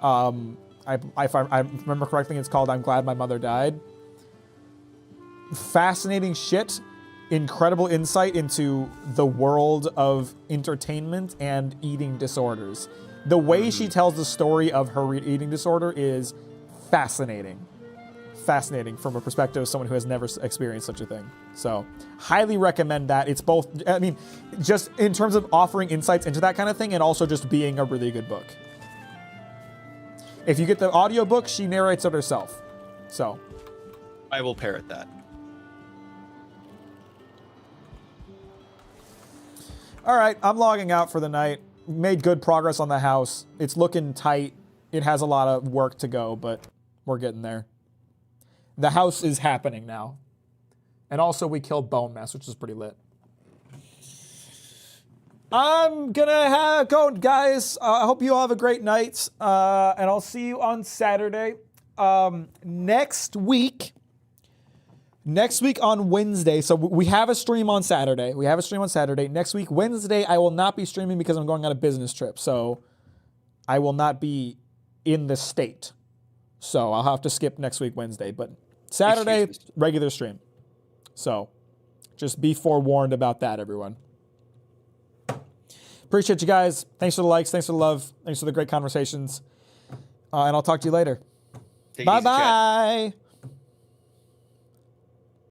if I remember correctly, it's called "I'm Glad My Mother Died." Fascinating shit, incredible insight into the world of entertainment and eating disorders. The way she tells the story of her eating disorder is fascinating. Fascinating from a perspective of someone who has never experienced such a thing. So, highly recommend that. It's both, I mean, just in terms of offering insights into that kind of thing and also just being a really good book. If you get the audiobook, she narrates it herself. So, I will parrot that. all right, I'm logging out for the night. Made good progress on the house. It's looking tight. It has a lot of work to go, but we're getting there. The house is happening now. And also we killed Bone Mess, which is pretty lit. I'm gonna go, guys. I hope you all have a great night. And I'll see you on Saturday. Next week on Wednesday. So we have a stream on Saturday. Next week, Wednesday, I will not be streaming because I'm going on a business trip. So I will not be in the state. So I'll have to skip next week, Wednesday. But Saturday, regular stream. So just be forewarned about that, everyone. Appreciate you guys. Thanks for the likes. Thanks for the love. Thanks for the great conversations. And I'll talk to you later. Take it easy, chat. Bye-bye.